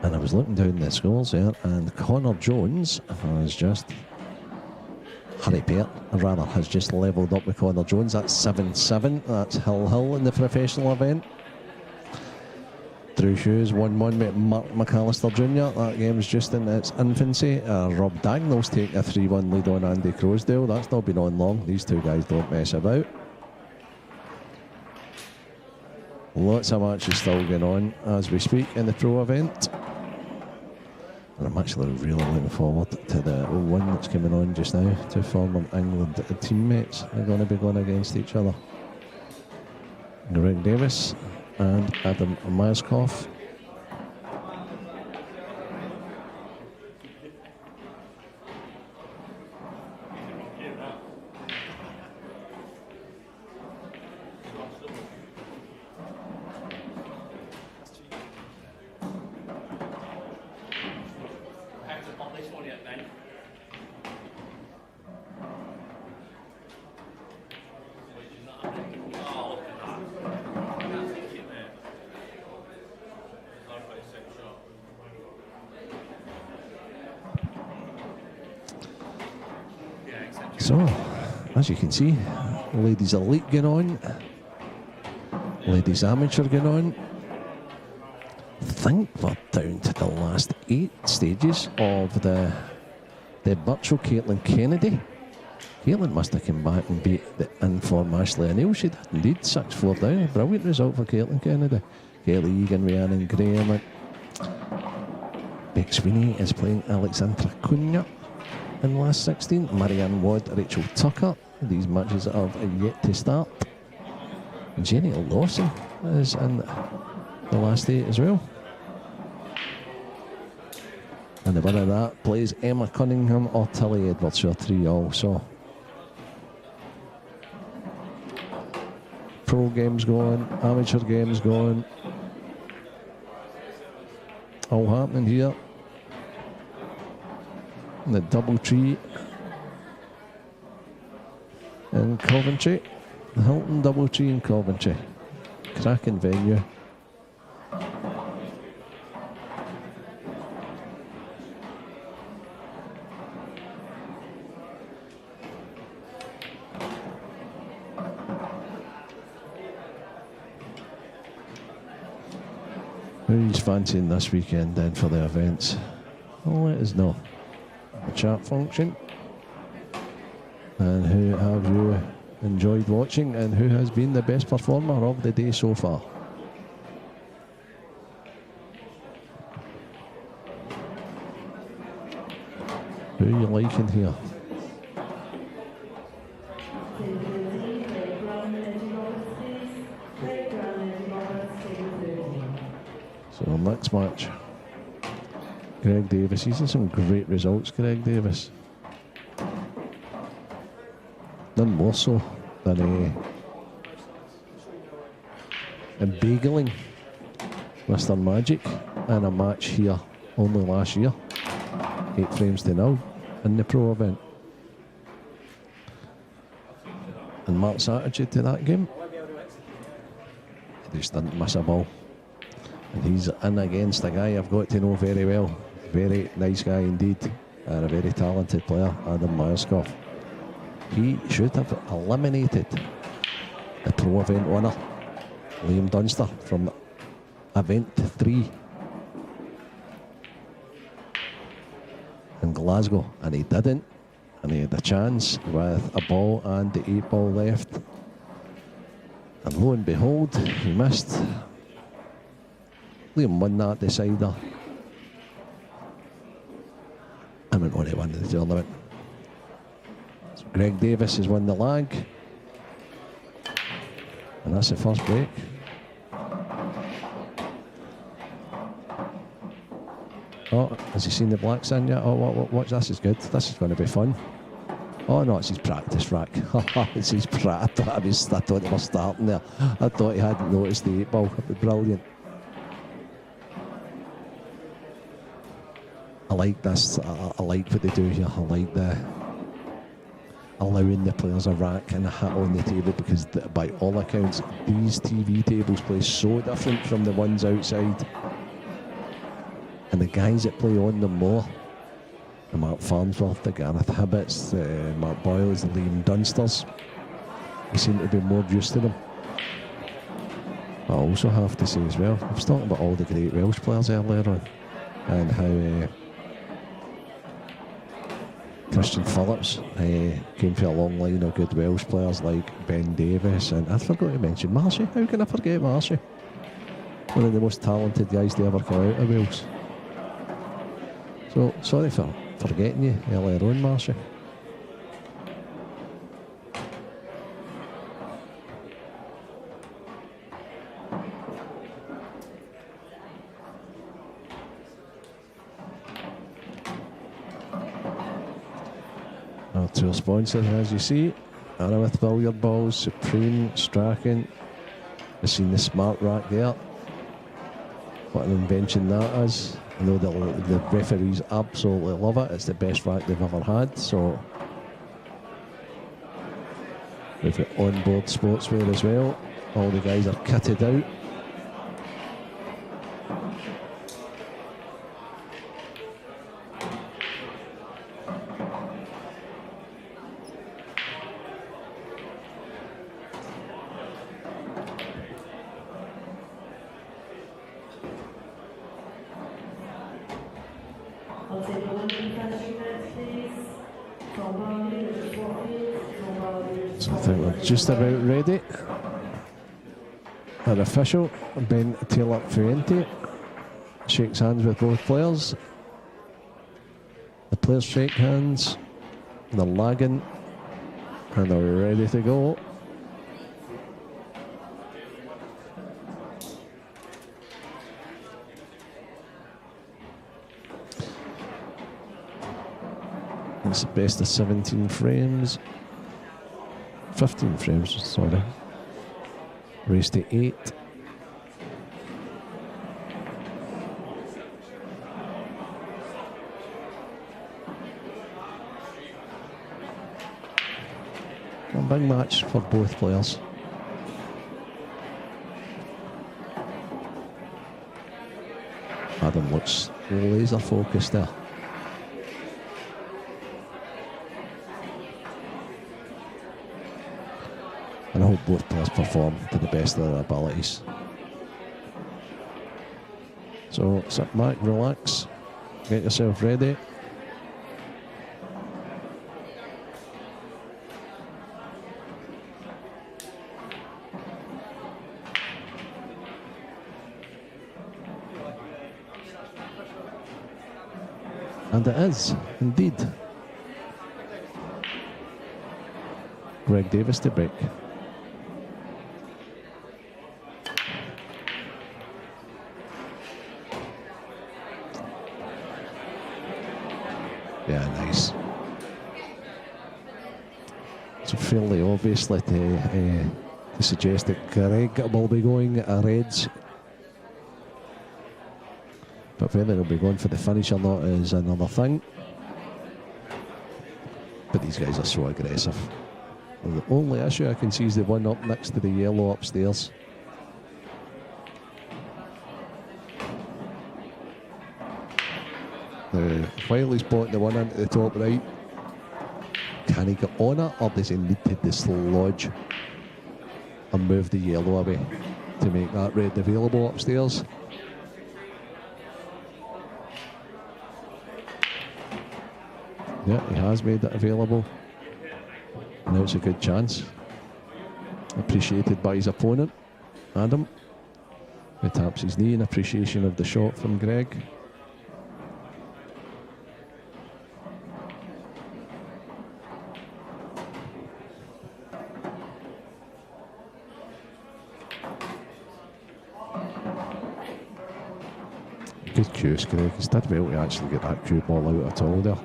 And I was looking down the scores there, and Connor Jones has just... Harry Peart, rather, has just levelled up with Connor Jones. That's 7-7. That's Hill in the professional event. Drew Hughes 1-1 with Mark McAllister Jr. That game's just in its infancy. Rob Dagnall's taking a 3-1 lead on Andy Crosdale. That's not been on long. These two guys don't mess about. Lots of matches still going on as we speak in the pro event. And I'm actually really looking forward to the one that's coming on just now. Two former England teammates are going to be going against each other. Greg Davis and Adam Maskov. So, as you can see, ladies elite going on, ladies amateur going on. I think we're down to the last 8 stages of the virtual Caitlin Kennedy. Caitlin must have come back and beat the inform Ashley O'Neill. She did indeed, 6-4 down. Brilliant result for Caitlin Kennedy. Kelly Egan, Rhiannon Graham. Beck Sweeney is playing Alexandra Cunha in last 16. Marianne Wadd, Rachel Tucker. These matches have yet to start. Jenny Lawson is in the last 8 as well. And the winner of that plays Emma Cunningham or Tilly Edwards, so 3-all. So pro games going, amateur games going. All happening here. The Doubletree in Coventry. The Hilton Doubletree in Coventry. Cracking venue. Who's fancying this weekend then for the events? Well, let us know. The chat function. And who have you enjoyed watching, and who has been the best performer of the day so far? Who are you liking here? So next match, Greg Davis. He's had some great results, Greg Davis. None more so than beagling Mr. Magic in a match here only last year. 8-0 in the pro event. And Mark's attitude to that game, he just didn't miss a ball. And he's in against a guy I've got to know very well. Very nice guy indeed, and a very talented player, Adam Maskov. He should have eliminated the pro event winner, Liam Dunster, from event 3 in Glasgow, and he didn't. And he had a chance with a ball and the 8 ball left. And lo and behold, he missed. Liam won that decider and went on to win the tournament. So Greg Davis has won the lag. And that's the first break. Oh, has he seen the blacks in yet? Oh, watch, this is good. This is going to be fun. Oh no, it's his practice rack. It's his practice. I thought he was starting there. I thought he hadn't noticed the 8 ball. It'd be brilliant. I like this. I like what they do here. I allowing the players a rack and a hat on the table, because by all accounts these TV tables play so different from the ones outside, and the guys that play on them more, the Mark Farnsworth, the Gareth Hibbetts, the Mark Boyles, the Liam Dunsters, they seem to be more used to them. I also have to say as well, I was talking about all the great Welsh players earlier on, and how Christian Phillips came from a long line of good Welsh players like Ben Davies, and I forgot to mention Marshy. How can I forget Marshy? One of the most talented guys to ever come out of Wales. So sorry for forgetting you earlier on, Marshy. Our tour sponsors, as you see, Aramith Billiard Balls, Supreme, Strachan. You've seen the smart rack there. What an invention that is. I know the referees absolutely love it. It's the best rack they've ever had. So we've got onboard sportswear as well. All the guys are kitted out. So I think we're just about ready. Our official, Ben Taylor Fuente, shakes hands with both players. The players shake hands, they're lagging, and they're ready to go. It's the best of 17 frames. 15 frames, sorry. Race to 8. A big match for both players. Adam looks laser focused there. And I hope both players perform to the best of their abilities. So sit back, relax, get yourself ready. And it is, indeed. Greg Davis to break. Yeah, nice. So fairly obviously to suggest that Greg will be going a Reds. But whether he'll be going for the finish or not is another thing. But these guys are so aggressive. And the only issue I can see is the one up next to the yellow upstairs. While he's bought the one into the top right, can he get on it, or does he need to dislodge and move the yellow away to make that red available upstairs? Yeah, he has made it available. Now it's a good chance. Appreciated by his opponent, Adam. He taps his knee in appreciation of the shot from Greg. Good cues, Greg. He's did well to actually get that cue ball out at all there.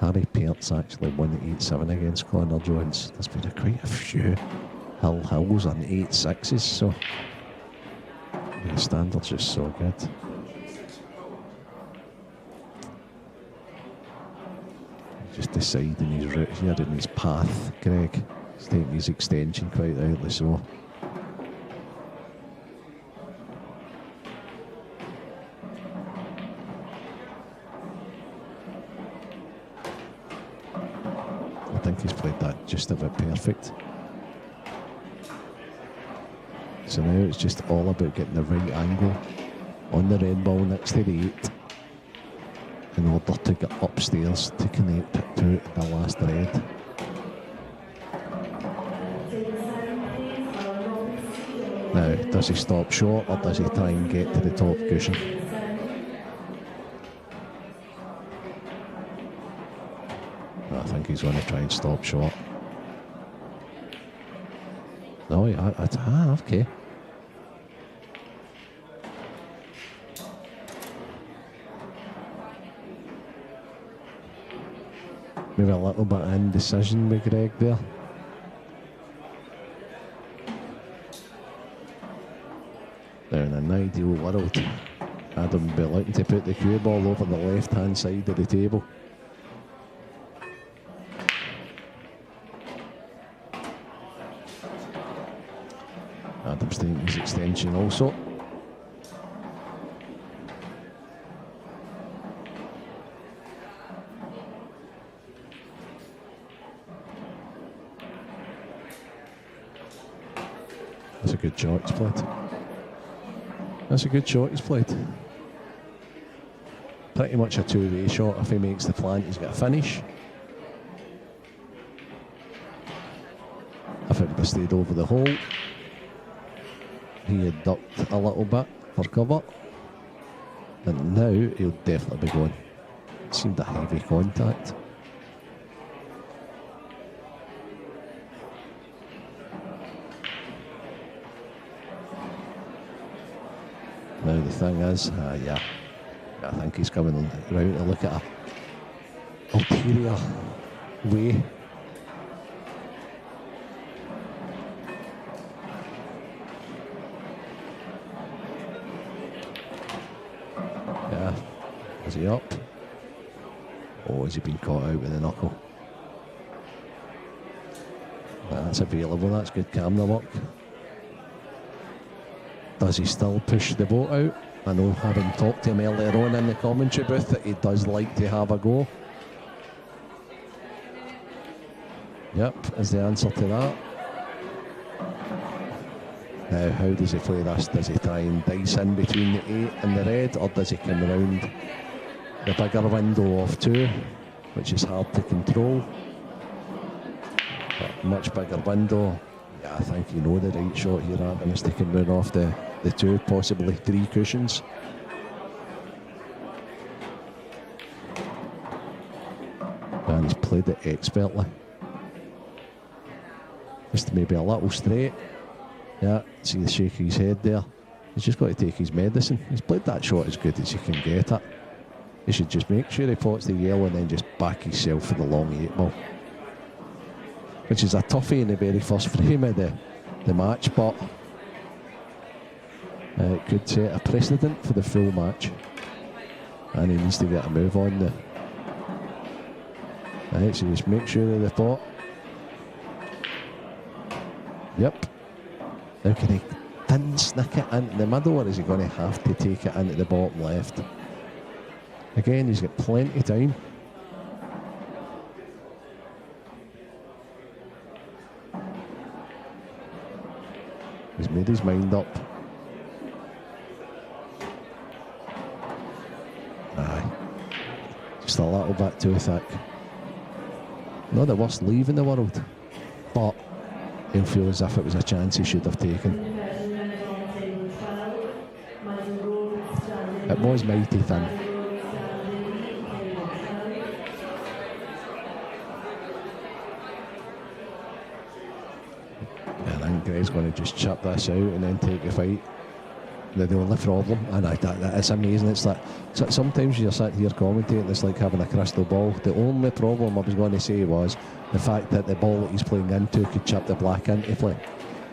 Harry Peart's actually won 8-7 against Connor Jones. There's been quite a few hills and 8-6s, so the standard's just so good. this side and he's right here in his path, Greg. He's taking his extension quite rightly so. I think he's played that just about perfect. So now it's just all about getting the right angle on the red ball next to the 8 in order to get upstairs to connect it to the last red. Now, does he stop short or does he try and get to the top cushion? I think he's going to try and stop short. No, okay. Maybe a little bit of indecision with Greg there. Now in an ideal world, Adam would be looking to put the cue ball over the left hand side of the table. Adam's taking his extension also. That's a good shot he's played. That's a good shot he's played. Pretty much a two-way shot. If he makes the plant, he's got a finish. If it had stayed over the hole, he had ducked a little bit for cover. And now he'll definitely be going. It seemed a heavy contact. Now the thing is, yeah, I think he's coming round to look at a ulterior way. Yeah, is he up? Or has he been caught out with the knuckle? That's available, that's good camera work. Does he still push the boat out? I know, having talked to him earlier on in the commentary booth, that he does like to have a go. Yep, is the answer to that. Now, how does he play this? Does he try and dice in between the 8 and the red, or does he come round the bigger window of 2, which is hard to control? But much bigger window. Yeah, I think you know the right shot here, Adam, is to come round off the 2, possibly 3 cushions. And he's played it expertly. Just maybe a little straight. Yeah, see the shake of his head there. He's just got to take his medicine. He's played that shot as good as he can get it. He should just make sure he pots the yellow and then just back himself for the long 8 ball. Which is a toughie in the very first frame of the match, but it could set a precedent for the full match. And he needs to get a move on there. Right, so just make sure of the pot. Yep. Now can he thin snick it into the middle, or is he going to have to take it into the bottom left? Again, he's got plenty of time. He's made his mind up. Aye. Just a little bit too thick. Not the worst leave in the world, but he'll feel as if it was a chance he should have taken. It was mighty thin. Greg's going to just chip this out and then take the fight. The only problem, and it's amazing, it's like sometimes you're sitting here commentating, it's like having a crystal ball. The only problem I was going to say was the fact that the ball that he's playing into could chip the black into play.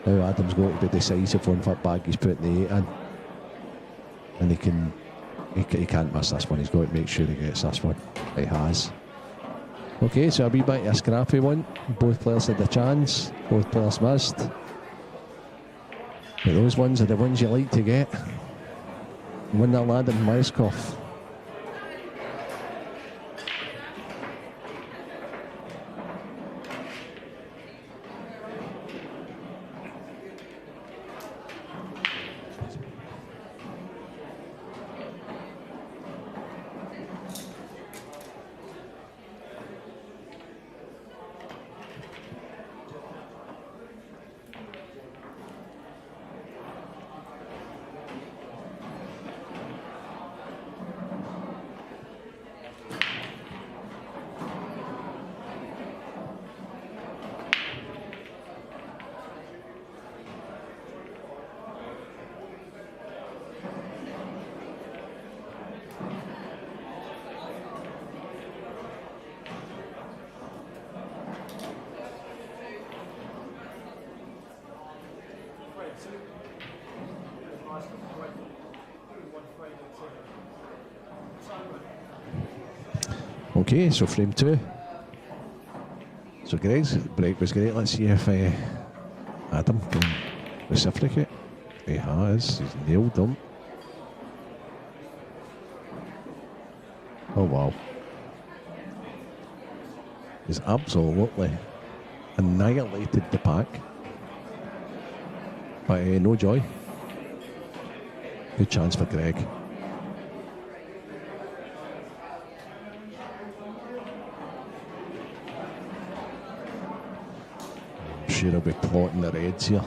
Now Adam's got to be decisive on what bag he's putting the 8 in, and he can't miss this one. He's got to make sure he gets this one. He has. Okay, so a wee bit of a scrappy one. Both players had a chance. Both players missed. But those ones are the ones you like to get. Winner lad and Myskov. Okay, so frame 2. So Greg's break was great. Let's see if Adam can reciprocate. He has. He's nailed them. Oh wow. He's absolutely annihilated the pack. But no joy. Good chance for Greg. I'm sure he'll be plotting the reds here.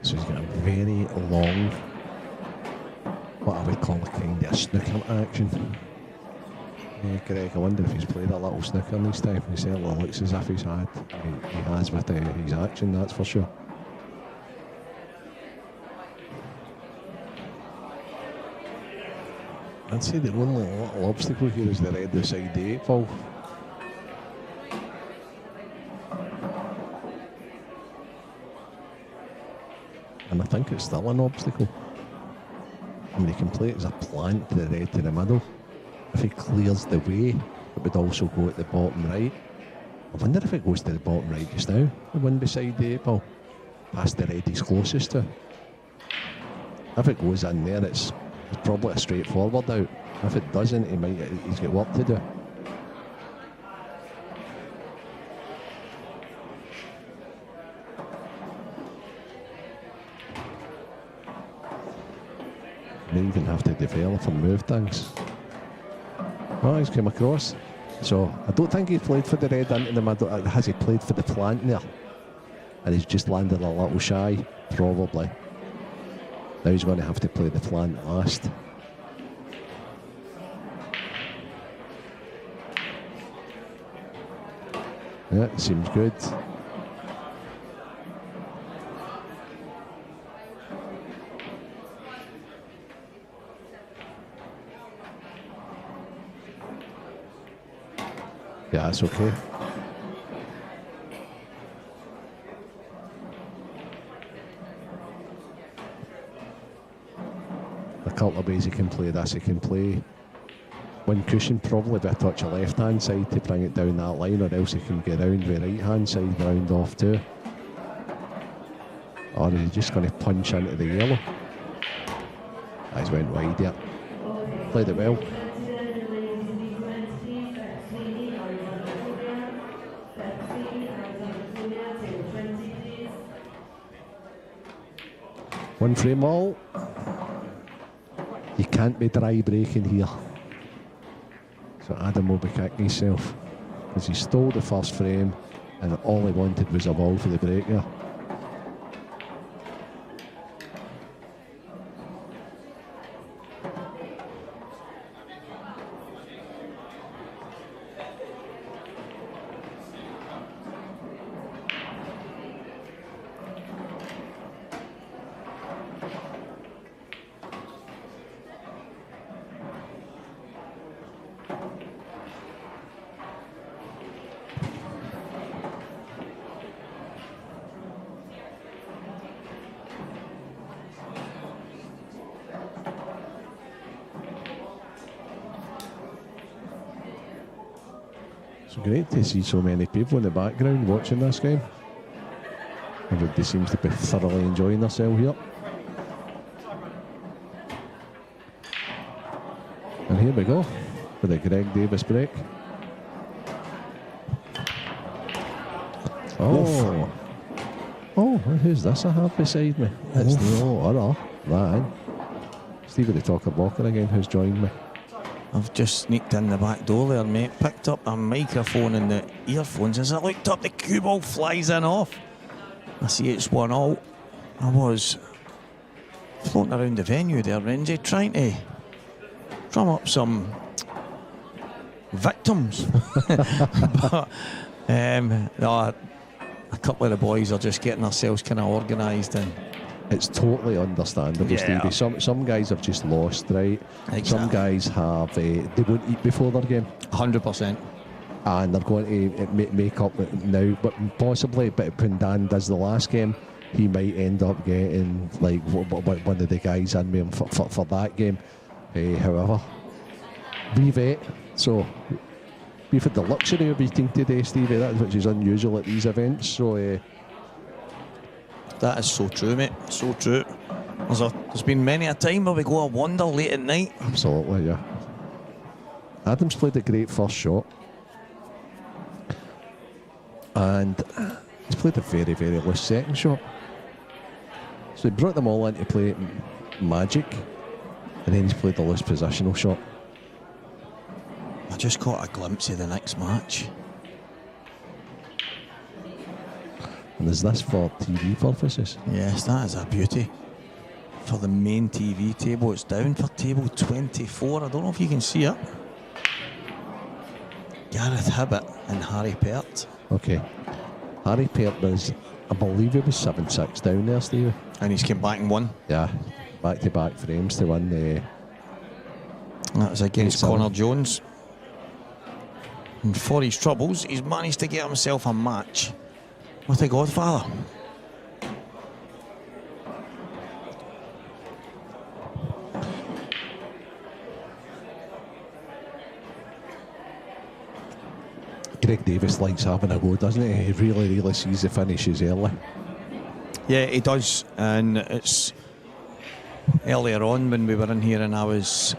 So he's got a very long, what I would call a kind of a snooker action. Yeah, Greg, I wonder if he's played a little snooker in his time. He certainly looks as if he's had. He has with his action, that's for sure. I'd say the only little obstacle here is the red side 8 ball. And I think it's still an obstacle. I mean, he can play it as a plant to the red to the middle. If he clears the way, it would also go at the bottom right. I wonder if it goes to the bottom right just now. The one beside the 8 ball. Past the red he's closest to. If it goes in there, it's probably a straightforward out. If it doesn't, he's got work to do. May even have to develop and move things. Oh, he's come across. So I don't think he's played for the red into the middle. Has he played for the plant there? And he's just landed a little shy, probably. Now he's going to have to play the plant last. Yeah, it seems good. Yeah, that's okay. A couple of ways he can play this. He can play one cushion, probably with a touch of left hand side to bring it down that line, or else he can get round with right hand side round off too. Or is he just going to punch into the yellow? He's went wide there. Played it well. One frame all. You can't be dry breaking here. So Adam will be kicking himself because he stole the first frame and all he wanted was a ball for the break there. It's great to see so many people in the background watching this game. Everybody seems to be thoroughly enjoying themselves here. And here we go for the Greg Davis break. Oh, who's this I have beside me? It's no other than Stevie the Talker Walker again, who's joined me. I've just sneaked in the back door there, mate. Picked up a microphone and the earphones. As I looked up, the cue ball flies in off. I see it's 1-1. I was floating around the venue there, Renzi, trying to drum up some victims. But no, a couple of the boys are just getting themselves kind of organised, and it's totally understandable, yeah. Stevie. Some guys have just lost, right? Exactly. Some guys have they won't eat before their game, 100%, and they're going to make up now. But possibly, but when Dan does the last game, he might end up getting like one of the guys in with him for that game. However, we've ate, so we've had the luxury of eating today, Stevie, which is unusual at these events. So that is so true, mate. So true. There's been many a time where we go a wander late at night. Absolutely, yeah. Adam's played a great first shot, and he's played a very, very loose second shot. So he brought them all into play magic, and then he's played the loose positional shot. I just caught a glimpse of the next match. And is this for TV purposes? Yes, that is a beauty. For the main TV table, it's down for table 24. I don't know if you can see it. Gareth Hibbett and Harry Pert. Okay. Harry Pert was, I believe it was 7-6 down there, Stevie. And he's came back and won. Yeah. Back-to-back frames to win the... That was against Connor Jones. And for his troubles, he's managed to get himself a match with the Godfather. Greg Davis likes having a go, doesn't he? He really sees the finishes early. Yeah, he does. And it's earlier on when we were in here and I was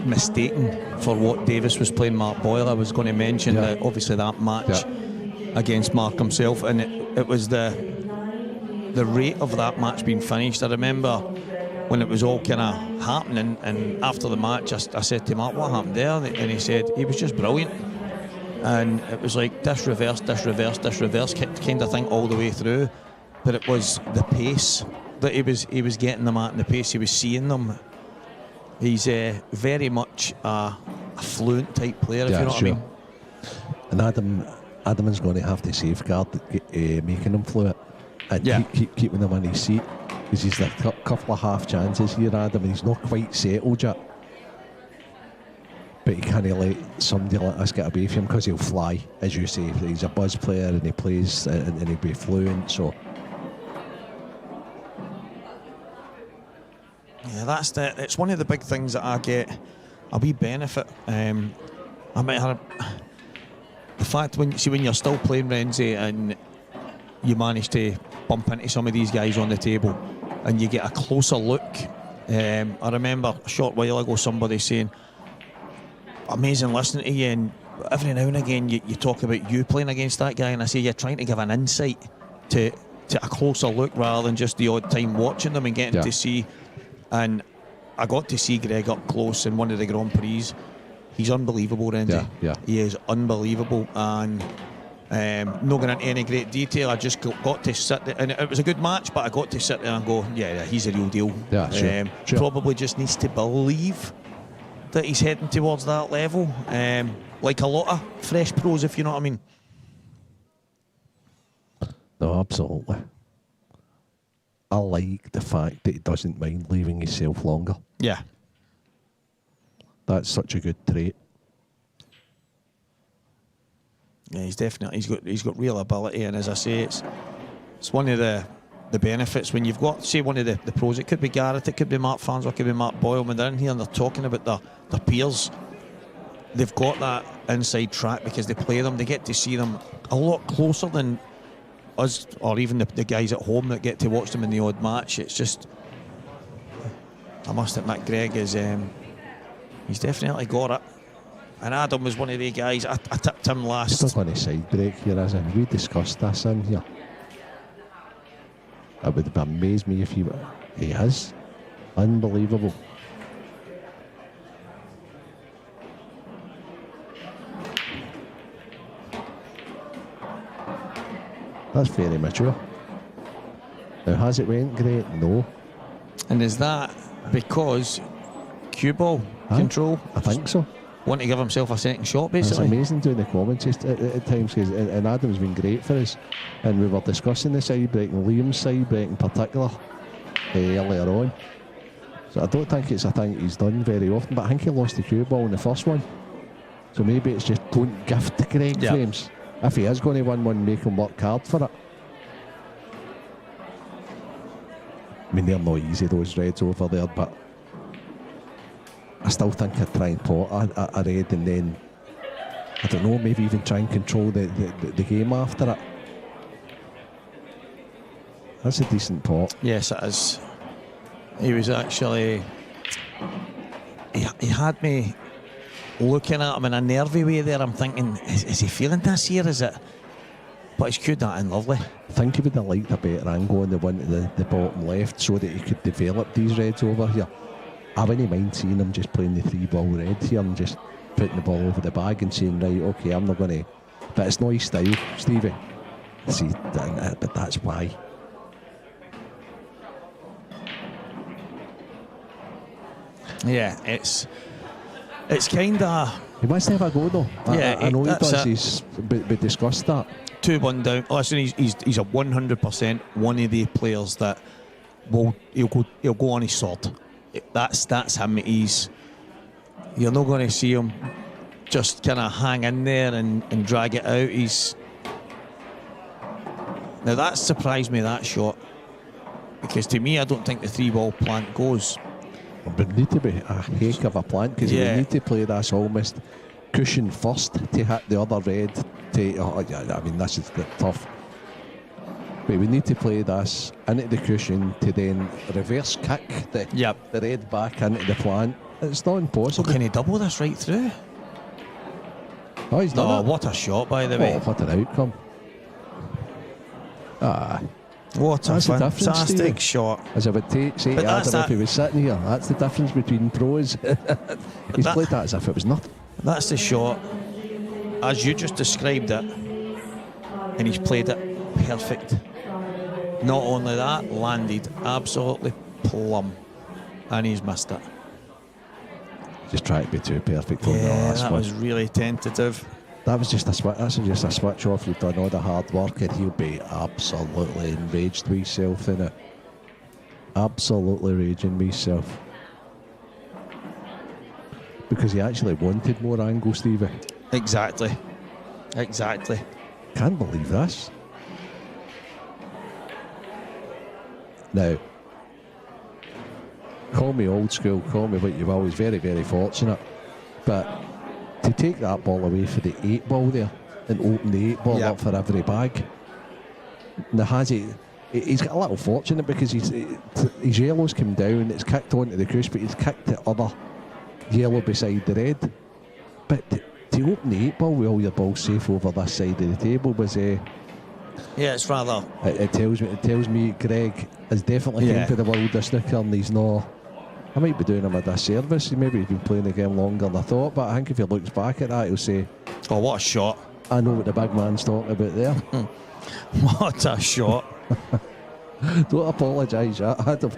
mistaken for what Davis was playing Mark Boyle. I was going to mention that obviously that match against Mark himself, and it was the rate of that match being finished. I remember when it was all kind of happening, and after the match I said to Mark, what happened there? And he said he was just brilliant. And it was like this reverse kind of thing all the way through. But it was the pace that he was getting them at, and the pace he was seeing them. He's very much a fluent type player, if you know what I mean. And Adam is going to have to safeguard making him fluent and keeping him on his seat, because he's a couple of half chances here, Adam, and he's not quite settled yet. But he can't let somebody like us get away from him, because he'll fly, as you say. He's a buzz player and he plays and he'll be fluent. So yeah, it's one of the big things that I get a wee benefit. I might have the fact when you're still playing, Renzi, and you manage to bump into some of these guys on the table and you get a closer look. I remember a short while ago somebody saying, amazing listening to you, and every now and again you talk about you playing against that guy, and I say you're trying to give an insight to a closer look rather than just the odd time watching them and getting to see. And I got to see Greg up close in one of the Grand Prix. He's unbelievable, Renzi. Yeah. He is unbelievable, and not going into any great detail. I just got to sit there, and it was a good match, but I got to sit there and go, yeah, he's a real deal. Yeah, sure. Probably just needs to believe that he's heading towards that level, like a lot of fresh pros, if you know what I mean. No, absolutely. I like the fact that he doesn't mind leaving himself longer. Yeah. That's such a good trait. Yeah, he's got real ability, and as I say, it's one of the benefits when you've got, say, one of the pros. It could be Garrett, it could be Mark Farnsworth, it could be Mark Boyle. When they're in here and they're talking about their peers, they've got that inside track because they play them. They get to see them a lot closer than us, or even the guys at home that get to watch them in the odd match. It's just, I must admit, Greg is he's definitely got it. And Adam was one of the guys. I tipped him last. Still on a side break here, isn't he? We discussed this in here. It would amaze me if he has. Unbelievable. That's very mature. Now, has it went great? No. And is that because cue ball control? I think so. Want to give himself a second shot, basically. It's amazing doing the commentaries at times, and Adam's been great for us. And we were discussing the side break, and Liam's side break in particular, earlier on. So I don't think it's a thing he's done very often, but I think he lost the cue ball in the first one. So maybe it's just don't gift Greg frames. If he is going to win one, make him work hard for it. I mean, they're not easy, those reds over there, but I still think I'd try and pot a red, and then, I don't know, maybe even try and control the game after it. That's a decent pot. Yes, it is. He was actually... He had me looking at him in a nervy way there. I'm thinking, is he feeling this here? Is it? But he's cued that in lovely. I think he would have liked a better angle on the one to the bottom left so that he could develop these reds over here. I wouldn't mind seeing him just playing the 3-ball red here and just putting the ball over the bag and saying, right, okay, I'm not going to... But it's not his style, Stevie. See, but that's why. Yeah, it's kind of... He must have a go, though. Yeah, I know he does. We discussed that. 2-1 down. Listen, he's a 100% one of the players that he'll go on his sword. That's him. You're not going to see him just kind of hang in there and drag it out. Now that surprised me, that shot, because to me I don't think the 3-ball plant goes. It would need to be a heck of a plant, because you need to play this almost cushion first to hit the other red. I mean, this is tough. But we need to play this into the cushion to then reverse kick the red back into the plant. It's not impossible. Can he double this right through? Oh, he's done it. What a shot, by the way. What an outcome. What a fantastic shot. As I would say to Adam if he was sitting here, that's the difference between pros. He's played that as if it was nothing. That's the shot, as you just described it, and he's played it perfect. Not only that, landed absolutely plumb, and he's missed it. Just try to be too perfect on the last that one. was really tentative. That was just a switch. That's just a switch off. You've done all the hard work, and he'll be absolutely enraged with himself in it. Absolutely raging with himself, because he actually wanted more angle, Stevie. Exactly. Can't believe this. Now, call me old school, call me what you will. He's very, very fortunate, but to take that ball away for the 8-ball there and open the 8-ball up for every bag. Now, he's got a little fortunate, because his yellow's come down, it's kicked onto the crease, but he's kicked the other yellow beside the red. But to open the 8-ball with all your balls safe over this side of the table was it's rather... It tells me Greg is definitely came for the world of snooker, and he's not... I might be doing him a disservice. Maybe he's been playing the game longer than I thought, but I think if he looks back at that, he'll say, oh, what a shot. I know what the big man's talking about there. What a shot. Don't apologise, Adam.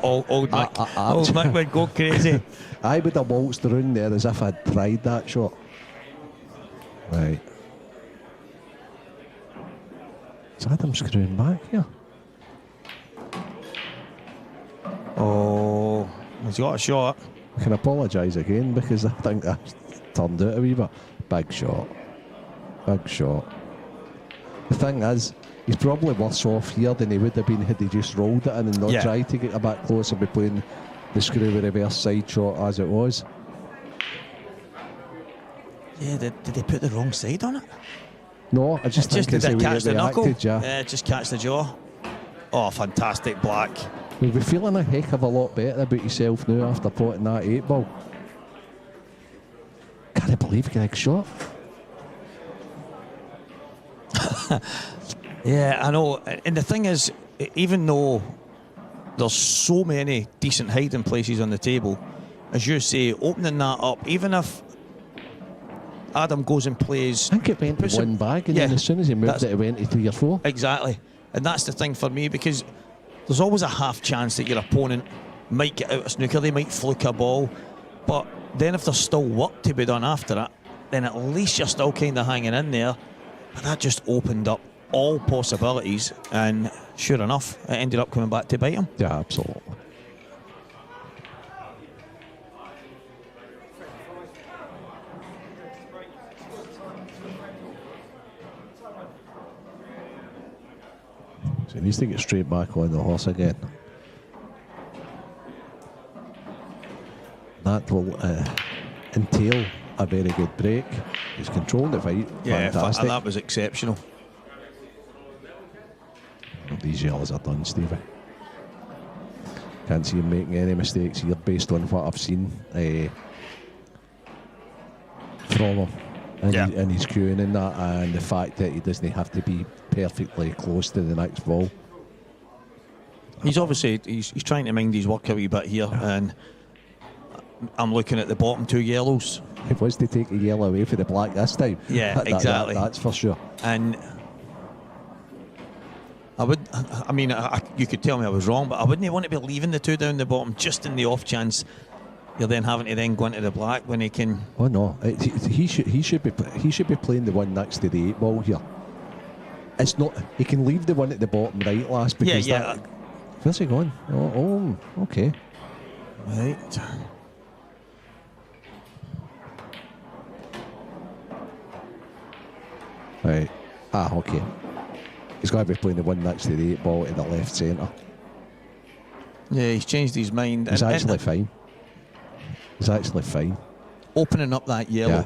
Old Mick would go crazy. I would have waltzed around there as if I'd tried that shot. Right. Is Adam screwing back here? Oh, he's got a shot. I can apologise again, because I think that turned out a wee bit. Big shot. The thing is, he's probably worse off here than he would have been had he just rolled it in and not tried to get a bit closer by playing the screw reverse side shot as it was. Yeah, did they put the wrong side on it? No, I just think Did it's the it way catch they the knuckle? reacted, yeah. Just catch the jaw. Oh, fantastic black. You'll be feeling a heck of a lot better about yourself now after potting that 8-ball. Can't believe Greg's shot. Yeah, I know. And the thing is, even though there's so many decent hiding places on the table, as you say, opening that up, even if Adam goes and plays... I think it went to one bag, and then as soon as he moved it went to 3 or 4. Exactly. And that's the thing for me, because there's always a half chance that your opponent might get out of snooker, they might fluke a ball, but then if there's still work to be done after it, then at least you're still kind of hanging in there. But that just opened up all possibilities, and sure enough, it ended up coming back to bite him. Yeah, absolutely. So he needs to get straight back on the horse again. That will entail a very good break. He's controlling the fight. Yeah, fantastic. that was exceptional. These yellows are done, Stevie. Can't see him making any mistakes here based on what I've seen from him and his cueing in that, and the fact that he doesn't have to be perfectly close to the next ball. He's obviously he's trying to mind his work a wee bit here, and I'm looking at the bottom 2 yellows. If was to take the yellow away for the black this time, exactly. That's for sure. And you could tell me I was wrong, but I wouldn't want to be leaving the 2 down the bottom just in the off chance you're then having to then go into the black when he can. Oh no, he should be playing the one next to the 8-ball here. It's not. He can leave the one at the bottom right last because where's he going? Oh, okay. Right. Right. Okay. He's got to be playing the one next to the 8-ball in the left centre. Yeah, he's changed his mind. He's actually fine. He's actually fine. Opening up that yellow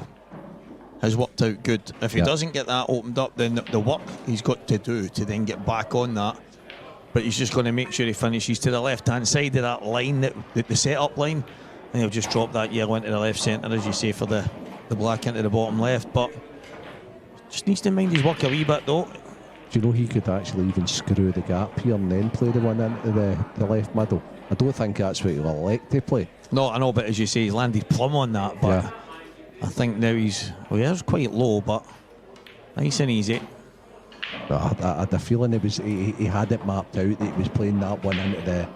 has worked out good. If he doesn't get that opened up, then the work he's got to do to then get back on that. But he's just going to make sure he finishes to the left-hand side of that line, the set-up line, and he'll just drop that yellow into the left centre, as you say, for the black into the bottom left. But just needs to mind his work a wee bit, though. Do you know he could actually even screw the gap here and then play the one into the left middle? I don't think that's what he'll elect to play. No, I know, but as you say, he's landed plumb on that. But I think now he's quite low, but nice and easy. I had a feeling he had it mapped out that he was playing that one into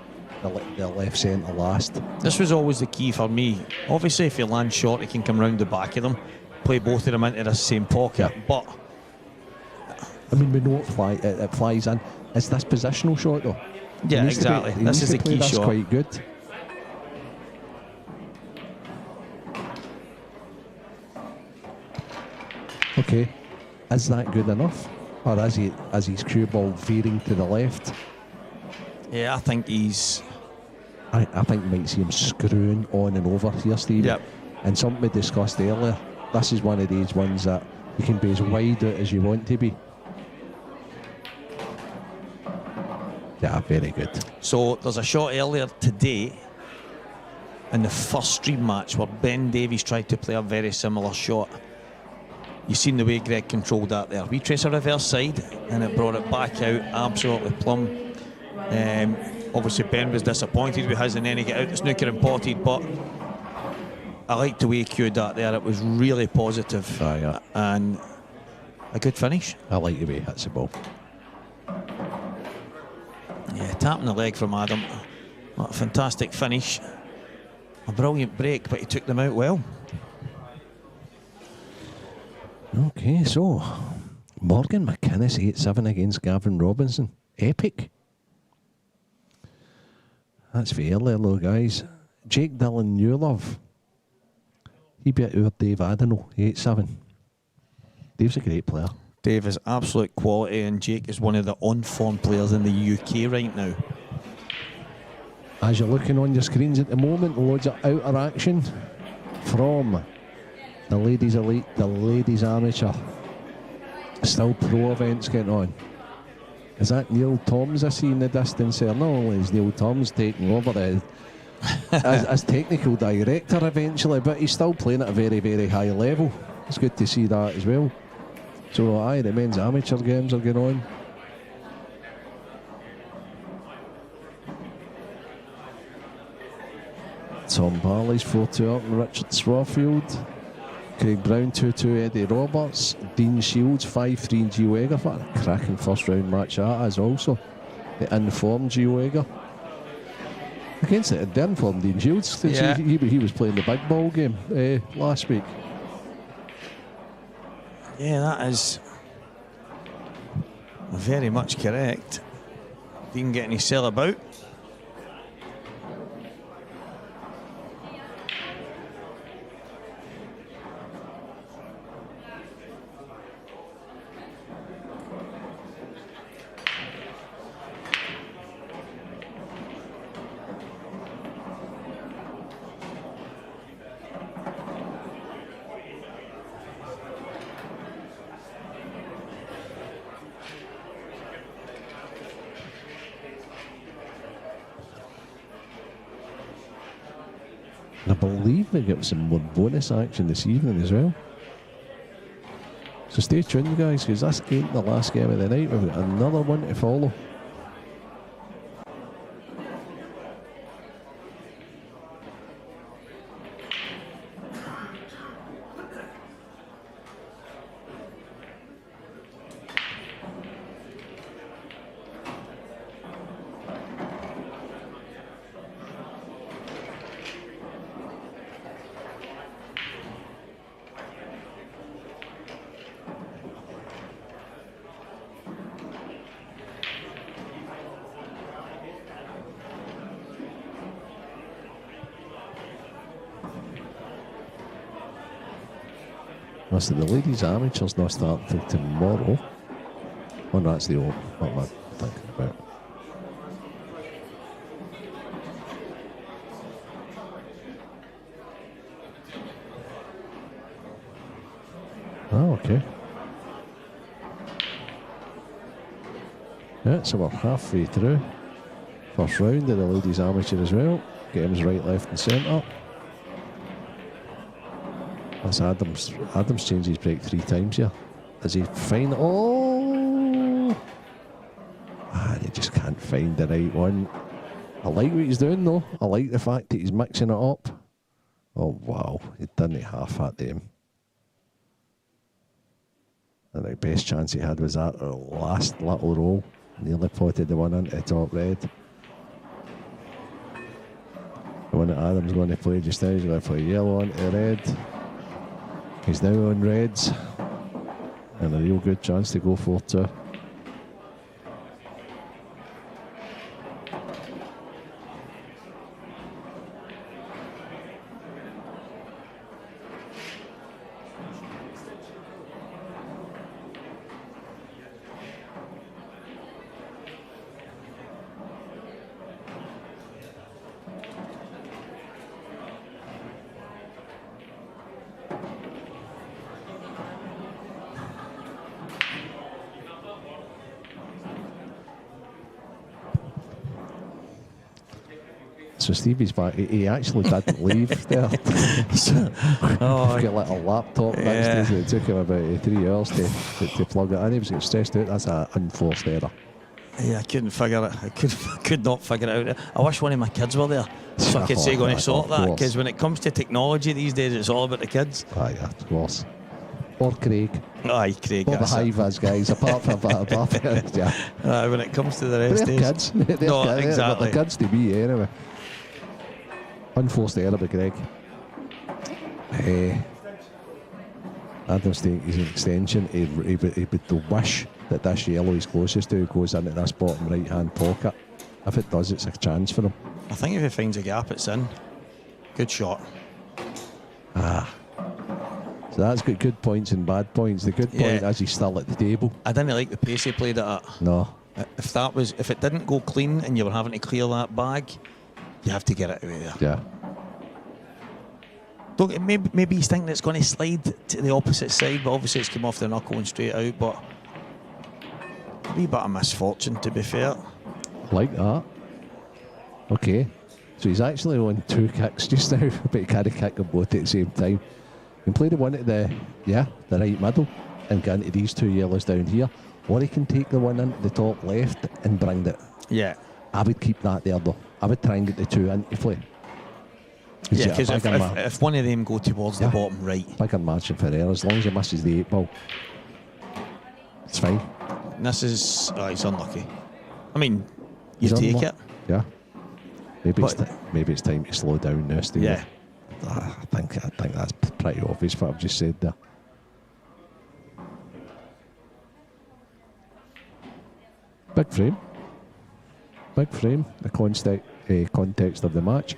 the left centre last. This was always the key for me. Obviously, if you land short, he can come round the back of them, play both of them into the same pocket. But I mean, we know it flies in. It's this positional shot, though. Yeah, exactly. This is the key shot. Quite good. Okay, is that good enough, or is his cue ball veering to the left? Yeah, I think he's. I think you might see him screwing on and over here, Steve. Yep. And something we discussed earlier. This is one of these ones that you can be as wide out as you want to be. Yeah, very good. So there's a shot earlier today in the first stream match where Ben Davies tried to play a very similar shot. You've seen the way Greg controlled that there. We trace a reverse side and it brought it back out absolutely plumb. Obviously Ben was disappointed with his and then he got out the snooker and potted, but I liked the way he cued that there. It was really positive and a good finish. I like the way he hits the ball. Yeah, tapping the leg from Adam. What a fantastic finish. A brilliant break, but he took them out well. Okay, so Morgan McInnes 8-7 against Gavin Robinson. Epic. That's for earlier though, guys. Jake Dillon Newlove. He beat our Dave Adano 8-7. Dave's a great player. Dave is absolute quality, and Jake is one of the on-form players in the UK right now. As you're looking on your screens at the moment, loads of outer action from the ladies elite, the ladies amateur. Still pro events getting on. Is that Neil Toms I see in the distance there? Not only is Neil Toms taking over as technical director eventually, but he's still playing at a very, very high level. It's good to see that as well. So aye, the men's amateur games are going on. Tom Barley's 4-2 up and Richard Swarfield. Craig Brown 2-2 Eddie Roberts. Dean Shields 5-3 G Wager. What a cracking first round match that is also. The informed G Wager. Against the informed Dean Shields. Yeah. He was playing the big ball game last week. Yeah, that is very much correct. Dean getting his sell about. I believe they get some more bonus action this evening as well. So stay tuned, guys, because this ain't the last game of the night. We've got another one to follow. So the ladies amateurs not starting till tomorrow. Oh, that's the old. What am I thinking about? Oh, okay. Yeah, so we're halfway through. First round of the ladies amateur as well. Games right, left, and centre. That's Adams changed his break 3 times here. Is he fine? Oh! You just can't find the right one. I like what he's doing though. I like the fact that he's mixing it up. Oh wow, he didn't half at him. And the best chance he had was that last little roll. Nearly potted the one into the top red. The one that Adams going to play just now, he's going to play yellow onto red. He's now on reds, and a real good chance to go 4-2. So Stevie's back. He actually didn't leave there. Oh, got like a laptop backstage. It took him about 3 hours to plug it in. He was getting stressed out. That's an unforced error. Yeah, I couldn't figure it. I could not figure it out. I wish one of my kids were there so I could say going to sort that, because when it comes to technology these days, it's all about the kids. Aye, of course. Or Craig. Aye, Craig. Or the high-vis guys, apart from that. Yeah. When it comes to the rest they're kids. They're no, kids. exactly. They're kids to be anyway. Unforced error by Greg. Adams think he's an extension. He would wish that this yellow he's closest to goes into this bottom right hand pocket. If it does, it's a chance for him. I think if he finds a gap, it's in. Good shot. So that's got good points and bad points. The good point is he's still at the table. I didn't like the pace he played it at. No. If it didn't go clean and you were having to clear that bag, you have to get it out of there. Yeah. maybe he's thinking it's going to slide to the opposite side, but obviously it's come off the knuckle and straight out. But a wee bit of misfortune, to be fair. Like that. Okay. So he's actually on 2 kicks just now, but he can't kick them both at the same time. He can play the one at the right middle and get into these 2 yellows down here, or he can take the one into the top left and bring it. Yeah. I would keep that there though. I would try and get the 2 into play. Yeah, because if one of them go towards the bottom right. Bigger margin for error, as long as he misses the 8 ball. It's fine. And this is... he's unlucky. I mean, you take it. Yeah. Maybe it's time to slow down now, Steve. Yeah. I think that's pretty obvious what I've just said there. Big frame. The context of the match.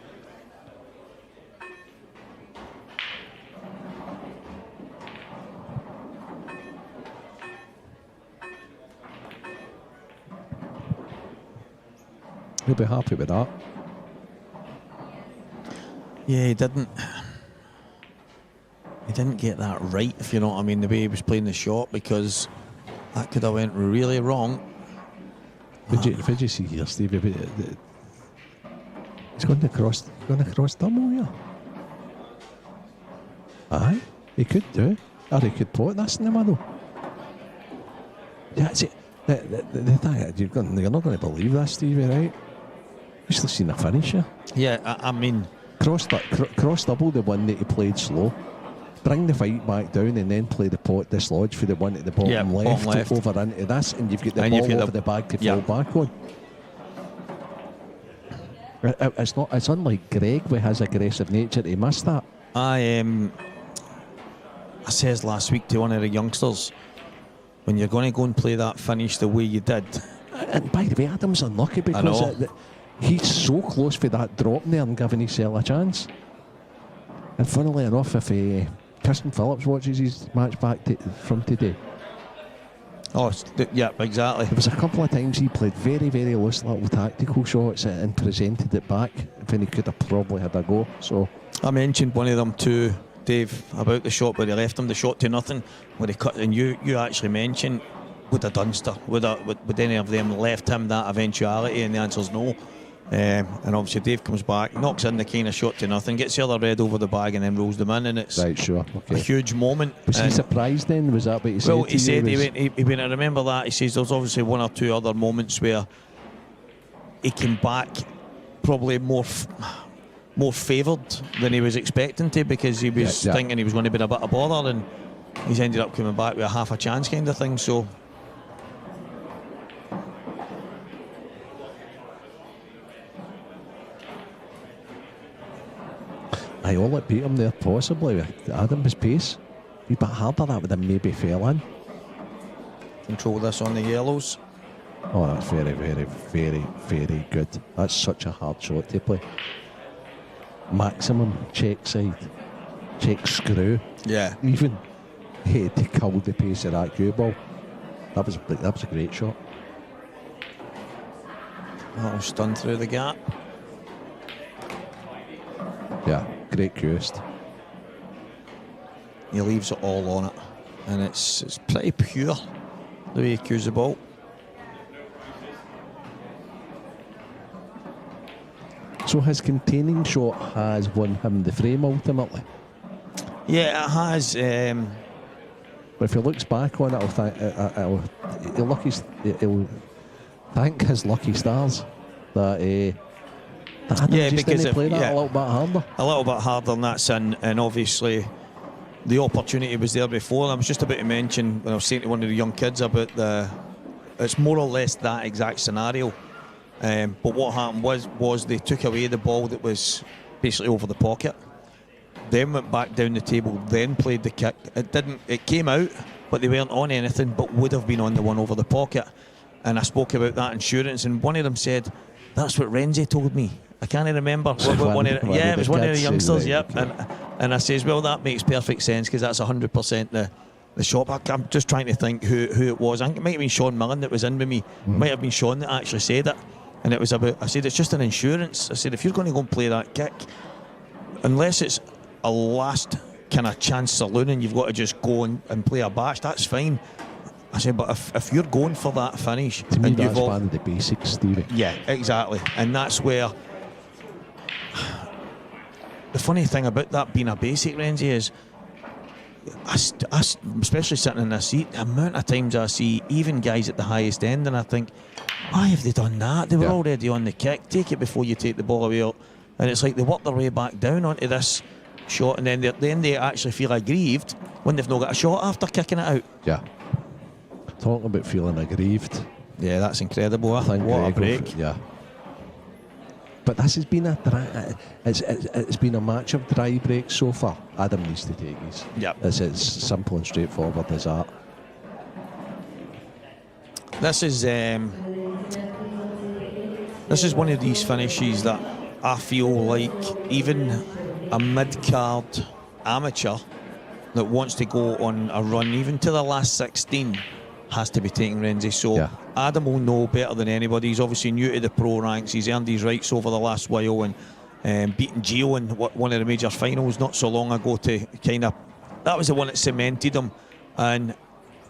He'll be happy with that. Yeah, he didn't get that right, if you know what I mean, the way he was playing the shot, because that could have went really wrong. Did you see here, Stevie? He's going across Dumbo here. Aye, he could do. Or he could put this in the middle. Yeah, see, the thing, you're not going to believe this, Stevie, right? You've still seen a finish here. Yeah, I mean... Cross double the one that he played slow. Bring the fight back down and then play the pot dislodge for the one at the bottom left over into this, and you've got the ball over the bag to fall back on. It's unlike Greg with his aggressive nature. He missed that. I says last week to one of the youngsters, when you're going to go and play that finish the way you did. And by the way, Adam's unlucky because he's so close for that drop there and giving himself a chance. And funnily enough, if Kirsten Phillips watches his match back from today. Oh, yeah, exactly. There was a couple of times he played very, very loose little tactical shots and presented it back when he could have probably had a go. So I mentioned one of them too, Dave, about the shot where he left him the shot to nothing, where he cut, and you actually mentioned, would a Dunster, would any of them left him that eventuality? And the answer's no. And obviously Dave comes back, knocks in the kind of shot to nothing, gets the other red over the bag and then rolls them in, and it's right, sure, okay. A huge moment. Was he surprised then? Was that what he said? Well, he said he went, I remember that. He says there's obviously 1 or 2 other moments where he came back probably more favoured than he was expecting to, because he was thinking he was going to be a bit of bother, and he's ended up coming back with a half a chance kind of thing. So I all it beat him there possibly with Adam's pace. A bit harder, that would have maybe fell in. Control this on the yellows. Oh, that's very, very, very, very good. That's such a hard shot to play. Maximum check side, check screw. Yeah. Even to kill the pace of that cue ball. That was a great shot. That'll stun through the gap. Yeah, great cuest. He leaves it all on it, and it's pretty pure the way he cues the ball. So his containing shot has won him the frame ultimately. Yeah, it has. But if he looks back on it, he'll thank his lucky stars that Adam just didn't play that a little bit harder. A little bit harder than that's in, and obviously the opportunity was there before. I was just about to mention when I was saying to one of the young kids about it's more or less that exact scenario. But what happened was they took away the ball that was basically over the pocket, then went back down the table, then played the kick. It came out, but they weren't on anything, but would have been on the one over the pocket. And I spoke about that insurance, and one of them said, "That's what Renzi told me." I can't remember. It was one of the youngsters. Yep. And I says, well, that makes perfect sense, because that's 100% the shot. I'm just trying to think who it was. I think it might have been Sean Millen that was in with me. It might have been Sean that actually said it. And it was about, I said, it's just an insurance. I said, if you're going to go and play that kick, unless it's a last kind of chance saloon and you've got to just go and play a batch, that's fine. I said, but if you're going for that finish, to me, and that's one of the basics, Stevie. Yeah, exactly, and that's where the funny thing about that being a basic, Renzi, is I, especially sitting in this seat, the amount of times I see even guys at the highest end, and I think, why have they done that? They were already on the kick. Take it before you take the ball away. And it's like they work their way back down onto this shot, and then they actually feel aggrieved when they've not got a shot after kicking it out. Yeah. Talking about feeling aggrieved. Yeah, that's incredible. I think what a break. Yeah. But this has been it's been a match of dry breaks so far. Adam needs to take these. Yeah. It's as simple and straightforward as that. This is one of these finishes that I feel like even a mid-card amateur that wants to go on a run, even to the last 16, has to be taking Renzi. So Adam will know better than anybody. He's obviously new to the pro ranks. He's earned his rights over the last while, and beating Gio in one of the major finals not so long ago to kind of, that was the one that cemented him. And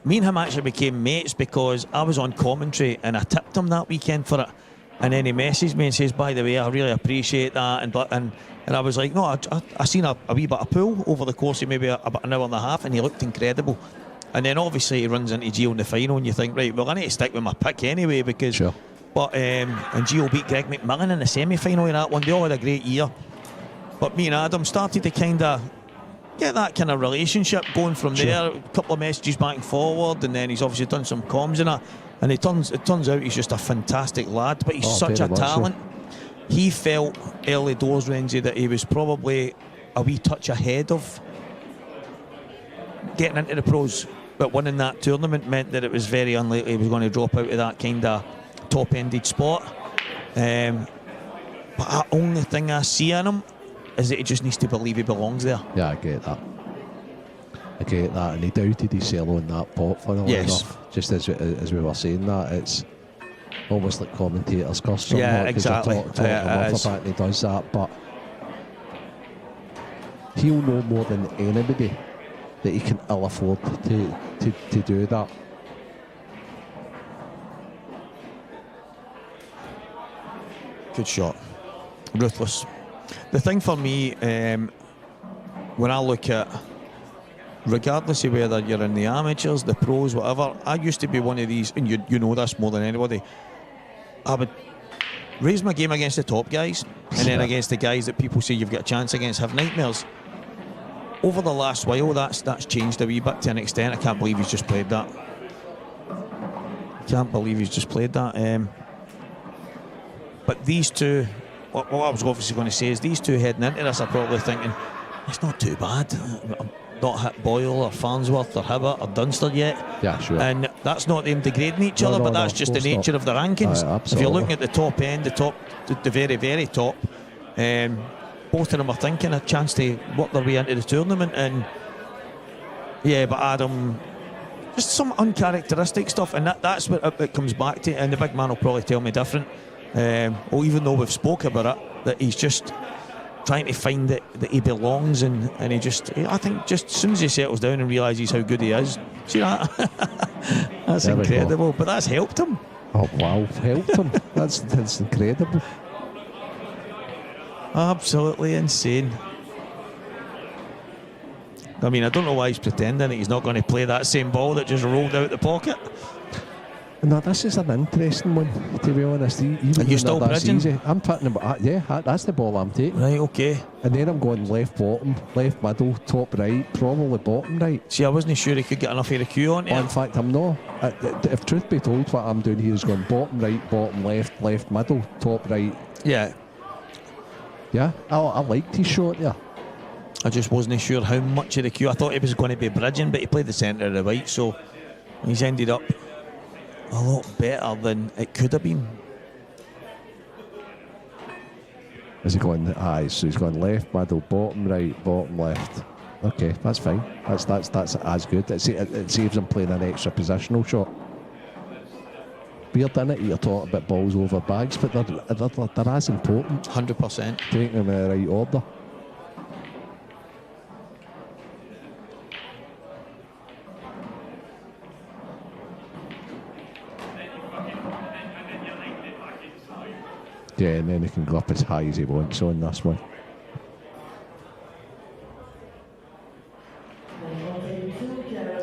me and him actually became mates because I was on commentary and I tipped him that weekend for it. And then he messaged me and says, by the way, I really appreciate that. And I was like, no, I seen a wee bit of pool over the course of maybe about an hour and a half, and he looked incredible. And then obviously he runs into Gio in the final, and you think, right, well, I need to stick with my pick anyway because. Sure. But and Gio beat Greg McMillan in the semi-final of that one. They all had a great year. But me and Adam started to kind of get that kind of relationship going from there. A couple of messages back and forward, and then he's obviously done some comms in it. And it turns out he's just a fantastic lad, but he's such a talent. So. He felt early doors, Renzi, that he was probably a wee touch ahead of getting into the pros, but winning that tournament meant that it was very unlikely he was going to drop out of that kind of top-ended spot. But the only thing I see in him is that he just needs to believe he belongs there. Yeah, I get that. And he doubted his solo in that pot for long enough. Just as we were saying that, it's almost like commentators curse somewhat. Yeah, exactly. Talk about the fact he does that, but he'll know more than anybody that he can ill afford to do that. Good shot. Ruthless. The thing for me, when I look at, regardless of whether you're in the amateurs, the pros, whatever, I used to be one of these, and you know this more than anybody, I would raise my game against the top guys, and then against the guys that people say you've got a chance against have nightmares. Over the last while, that's changed a wee bit to an extent. I can't believe he's just played that. But these two, what I was obviously going to say is these two heading into this are probably thinking, it's not too bad. I'm not hit Boyle or Farnsworth or Hibbert or Dunster yet. Yeah, sure. And that's not them degrading each other, but that's just the nature of the rankings. If you're looking at the top end, the very, very top, both of them are thinking a chance to work their way into the tournament. And yeah, but Adam, just some uncharacteristic stuff, and that's what it comes back to. And the big man will probably tell me different. Or even though we've spoke about it, that he's just trying to find that he belongs, and he just, I think, just as soon as he settles down and realises how good he is, see that? That's there incredible. But that's helped him. Oh wow, helped him. That's incredible. Absolutely insane. I mean, I don't know why he's pretending that he's not going to play that same ball that just rolled out the pocket. No, this is an interesting one, to be honest. Are you still bridging? Easy. I'm putting him, that's the ball I'm taking. Right, okay. And then I'm going left bottom, left middle, top right, probably bottom right. See, I wasn't sure he could get enough of the cue on it. In fact, I'm not. If truth be told, what I'm doing here is going bottom right, bottom left, left middle, top right. Yeah. Yeah, I liked his shot there. I just wasn't sure how much of the cue. I thought he was going to be bridging, but he played the centre of the right, so he's ended up a lot better than it could have been. Is he going? So he's going left, middle, bottom right, bottom left. Okay, that's fine. That's as good. It saves him playing an extra positional shot. Weird, isn't it? You're talking about balls over bags, but they're as important. 100%. Taking them in the right order. Yeah, and then he can go up as high as he wants on this one.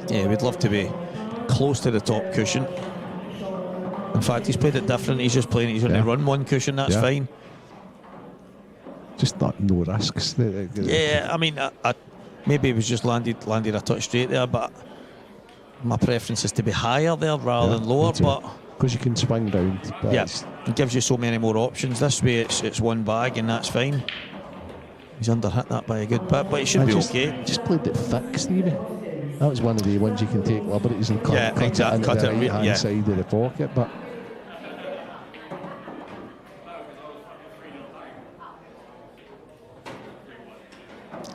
Yeah, we'd love to be close to the top cushion. In fact, he's played it different. He's just playing it. He's going to run one cushion. That's fine. Just no risks. Yeah, I mean, maybe he was just landed a touch straight there, but my preference is to be higher there rather than lower. But because you can swing down. Yeah, it gives you so many more options. This way, it's one bag, and that's fine. He's under-hit that by a good bit, but it should be okay. Just played it thick, Stevie. That was one of the ones you can take liberties and cut it into the right-hand side of the pocket, but.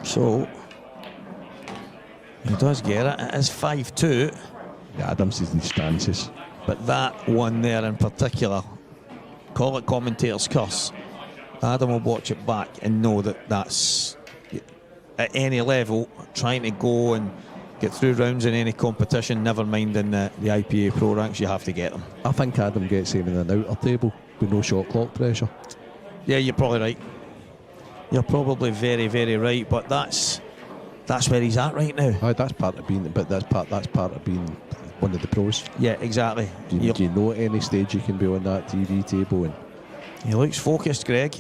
So he does get it. It is 5-2. Yeah, Adams is in stances. But that one there in particular, call it commentator's curse. Adam will watch it back and know that that's at any level trying to go and get through rounds in any competition, never mind in the IPA pro ranks, you have to get them. I think Adam gets him in an outer table with no shot clock pressure. Yeah, you're probably right. You're probably very, very right, but that's where he's at right now. Oh, that's part of being one of the pros. Yeah, exactly. Do you know at any stage you can be on that TV table? And he looks focused, Greg.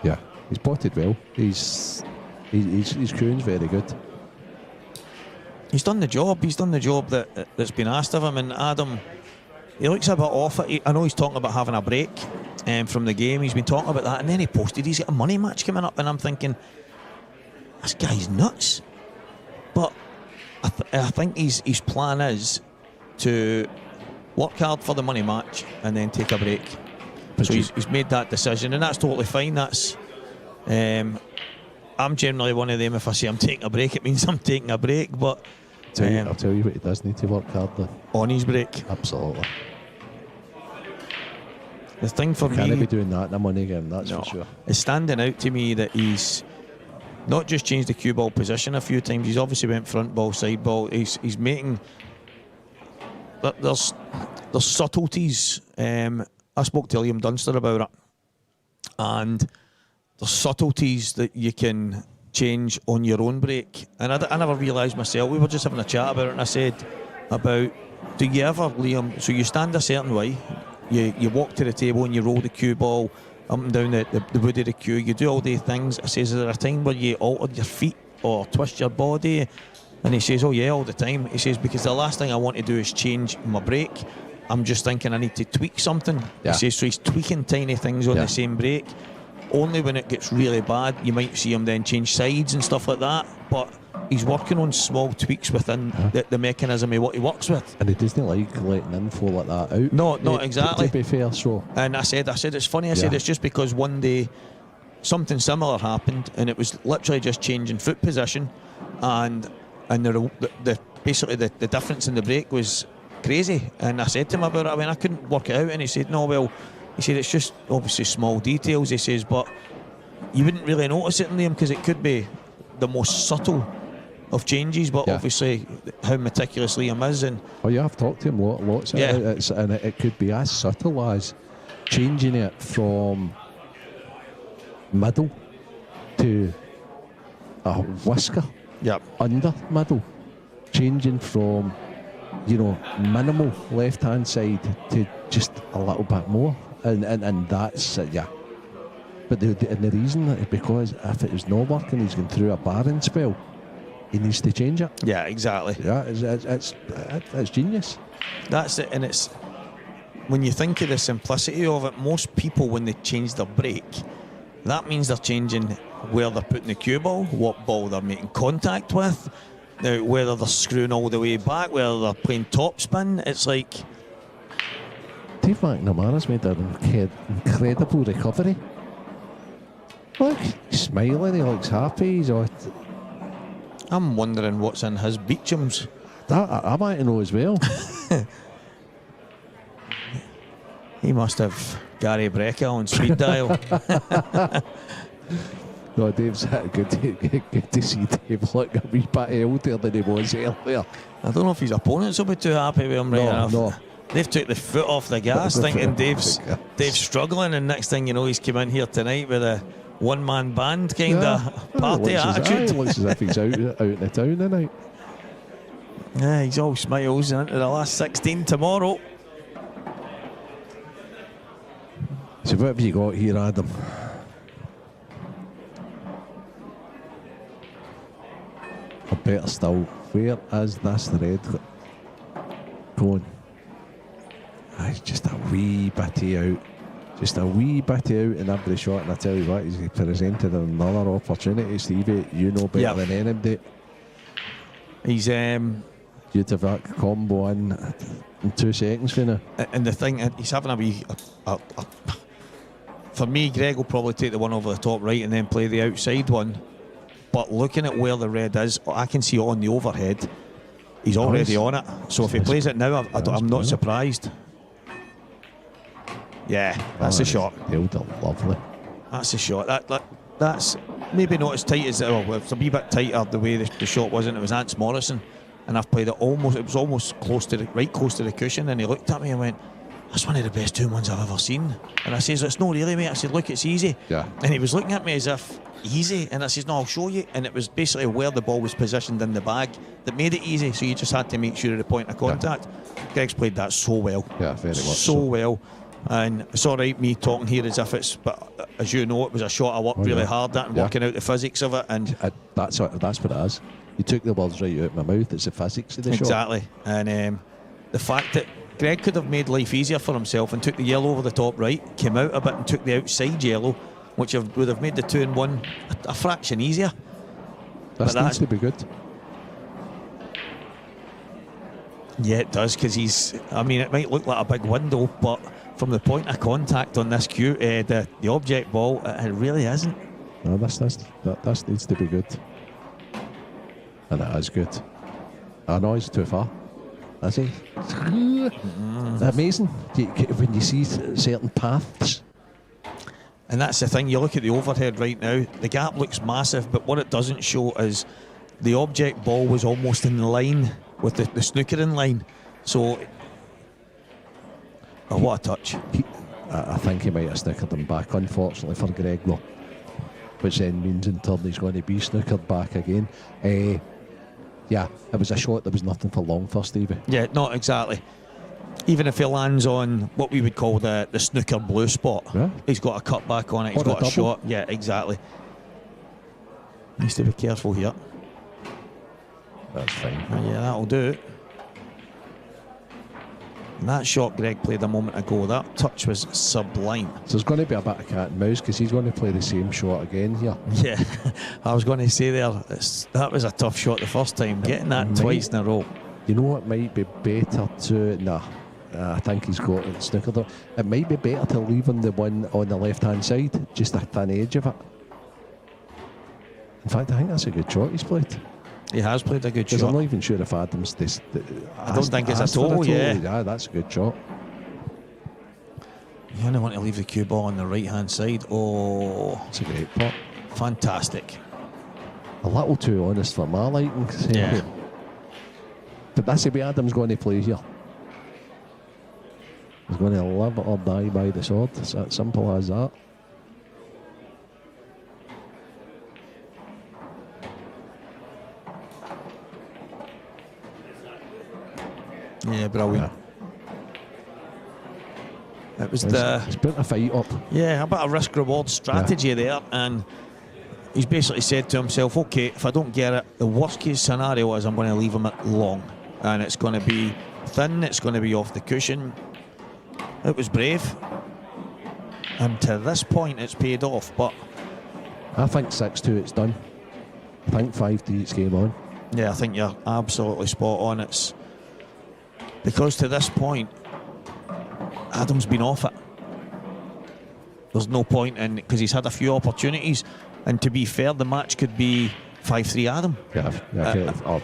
Yeah, he's potted well. His croon's very good. He's done the job. He's done the job that's been asked of him. And Adam, he looks a bit off it. I know he's talking about having a break from the game. He's been talking about that, and then he posted he's got a money match coming up, and I'm thinking, this guy's nuts. But I think his plan is to work hard for the money match and then take a break. So he's made that decision, and that's totally fine. That's I'm generally one of them. If I say I'm taking a break, it means I'm taking a break. But I'll tell you what, he does need to work hard on his break. Absolutely. The thing for me, can't be doing that in a money game, that's for sure. It's standing out to me that he's not just changed the cue ball position a few times. He's obviously went front ball, side ball. He's making. There's subtleties. I spoke to Liam Dunster about it, and there's subtleties that you can change on your own break. And I never realised myself. We were just having a chat about it, and I said about, do you ever, Liam, so you stand a certain way, you walk to the table and you roll the cue ball up and down the wood of the cue, you do all these things. I says, is there a time where you alter your feet or twist your body? And he says, oh yeah, all the time. He says, because the last thing I want to do is change my break. I'm just thinking I need to tweak something. Yeah. He says, so he's tweaking tiny things on the same break. Only when it gets really bad, you might see him then change sides and stuff like that. But he's working on small tweaks within the mechanism of what he works with. And he doesn't like letting info like that out. No, not exactly. To be fair, so. And I said, it's funny. I said, it's just because one day something similar happened, and it was literally just changing foot position, and basically the difference in the break was crazy. And I said to him about it. I mean, I couldn't work it out, and he said, no, well. He said it's just obviously small details, he says, but you wouldn't really notice it in them because it could be the most subtle of changes, but obviously how meticulous Liam is. And you have talked to him lots. Yeah. And it could be as subtle as changing it from middle to a whisker under middle, changing from minimal left hand side to just a little bit more. And that's but the reason is because if it is not working, he's going through a barren spell. He needs to change it. Yeah, exactly. Yeah, it's genius. That's it, and it's when you think of the simplicity of it. Most people, when they change their break, that means they're changing where they're putting the cue ball, what ball they're making contact with, now whether they're screwing all the way back, whether they're playing topspin. It's like. Dave McNamara's made an incredible recovery. Look, he's smiling, he looks happy. I'm wondering what's in his Beecham's. I might know as well. He must have Gary Brecker on speed dial. No, Dave's good to see Dave look a wee bit older than he was earlier. I don't know if his opponents will be too happy with him right enough. No. They've took the foot off the gas, thinking Dave's struggling, and next thing you know, he's come in here tonight with a one-man band kind of party attitude. It looks as if he's out in the town tonight. Yeah, he's all smiles into the last 16 tomorrow. So what have you got here, Adam? Or better still, where is this red going? It's just a wee bitty out. Just a wee bitty out in every shot, and I tell you what, he's presented another opportunity, Stevie. You know better than anybody. He's you'd have that combo in 2 seconds for now. And the thing, he's having a wee. For me, Greg will probably take the one over the top right and then play the outside one. But looking at where the red is, I can see it on the overhead. He's already on it. So if he plays it now, I'm not surprised. Yeah, that's a shot. Lovely. That's a shot. That's maybe not as tight as it's a wee bit tighter the way the shot wasn't. It was Ants Morrison, and I've played it almost. It was almost close to the cushion, and he looked at me and went, "That's one of the best 2-1s I've ever seen." And I says, "It's not really, mate." I said, "Look, it's easy." Yeah. And he was looking at me as if easy, and I says, "No, I'll show you." And it was basically where the ball was positioned in the bag that made it easy. So you just had to make sure of the point of contact. Yeah. Greg's played that so well. Yeah, very much so well. And it's all right me talking here as if it's, but as you know, it was a shot I worked really hard at and working out the physics of it. And that's what it is. You took the words right out of my mouth. It's the physics of the shot. Exactly. And the fact that Greg could have made life easier for himself and took the yellow over the top right, came out a bit and took the outside yellow, which would have made the 2-1 a fraction easier. This needs to be good. Yeah, it does, because it might look like a big window, but from the point of contact on this cue, the object ball, it really isn't. No, this needs to be good. And it is good. I know he's too far. Is he? Amazing when you see certain paths. And that's the thing, you look at the overhead right now, the gap looks massive, but what it doesn't show is the object ball was almost in line with the snooker in line. So, what a touch. I think he might have snookered him back, unfortunately for Greg, though. Which then means in turn he's going to be snookered back again. Yeah, it was a shot that was nothing for long for Stevie. Yeah, not exactly. Even if he lands on what we would call the snooker blue spot, he's got a cut back on it, he's got a shot. Yeah, exactly. Needs to be careful here. That's fine. Yeah, that'll do it. And that shot Greg played a moment ago, that touch was sublime. So there's going to be a bit of cat and mouse because he's going to play the same shot again here. Yeah, I was going to say there, that was a tough shot the first time. Getting that twice in a row. You know what might be better to... I think he's got it snookered. It might be better to leave him the one on the left-hand side, just a thin edge of it. In fact, I think that's a good shot he's played. He has played a good shot. I'm not even sure if Adams... I don't think it's a total, Yeah, that's a good shot. You only want to leave the cue ball on the right-hand side. Oh, it's a great pot. Fantastic. A little too honest for my liking. Yeah. But that's the way Adams going to play here. He's going to live or die by the sword. It's as simple as that. Yeah, brilliant. It was He's putting a fight up. Yeah, a bit of risk-reward strategy there, and he's basically said to himself, okay, if I don't get it, the worst-case scenario is I'm going to leave him at long, and it's going to be thin, it's going to be off the cushion. It was brave, and to this point it's paid off, but... I think 6-2 it's done. I think 5-3 it's game on. Yeah, I think you're absolutely spot on. It's because to this point, Adam's been off it. There's no point in, because he's had a few opportunities, and to be fair, the match could be 5-3 Adam. Yeah,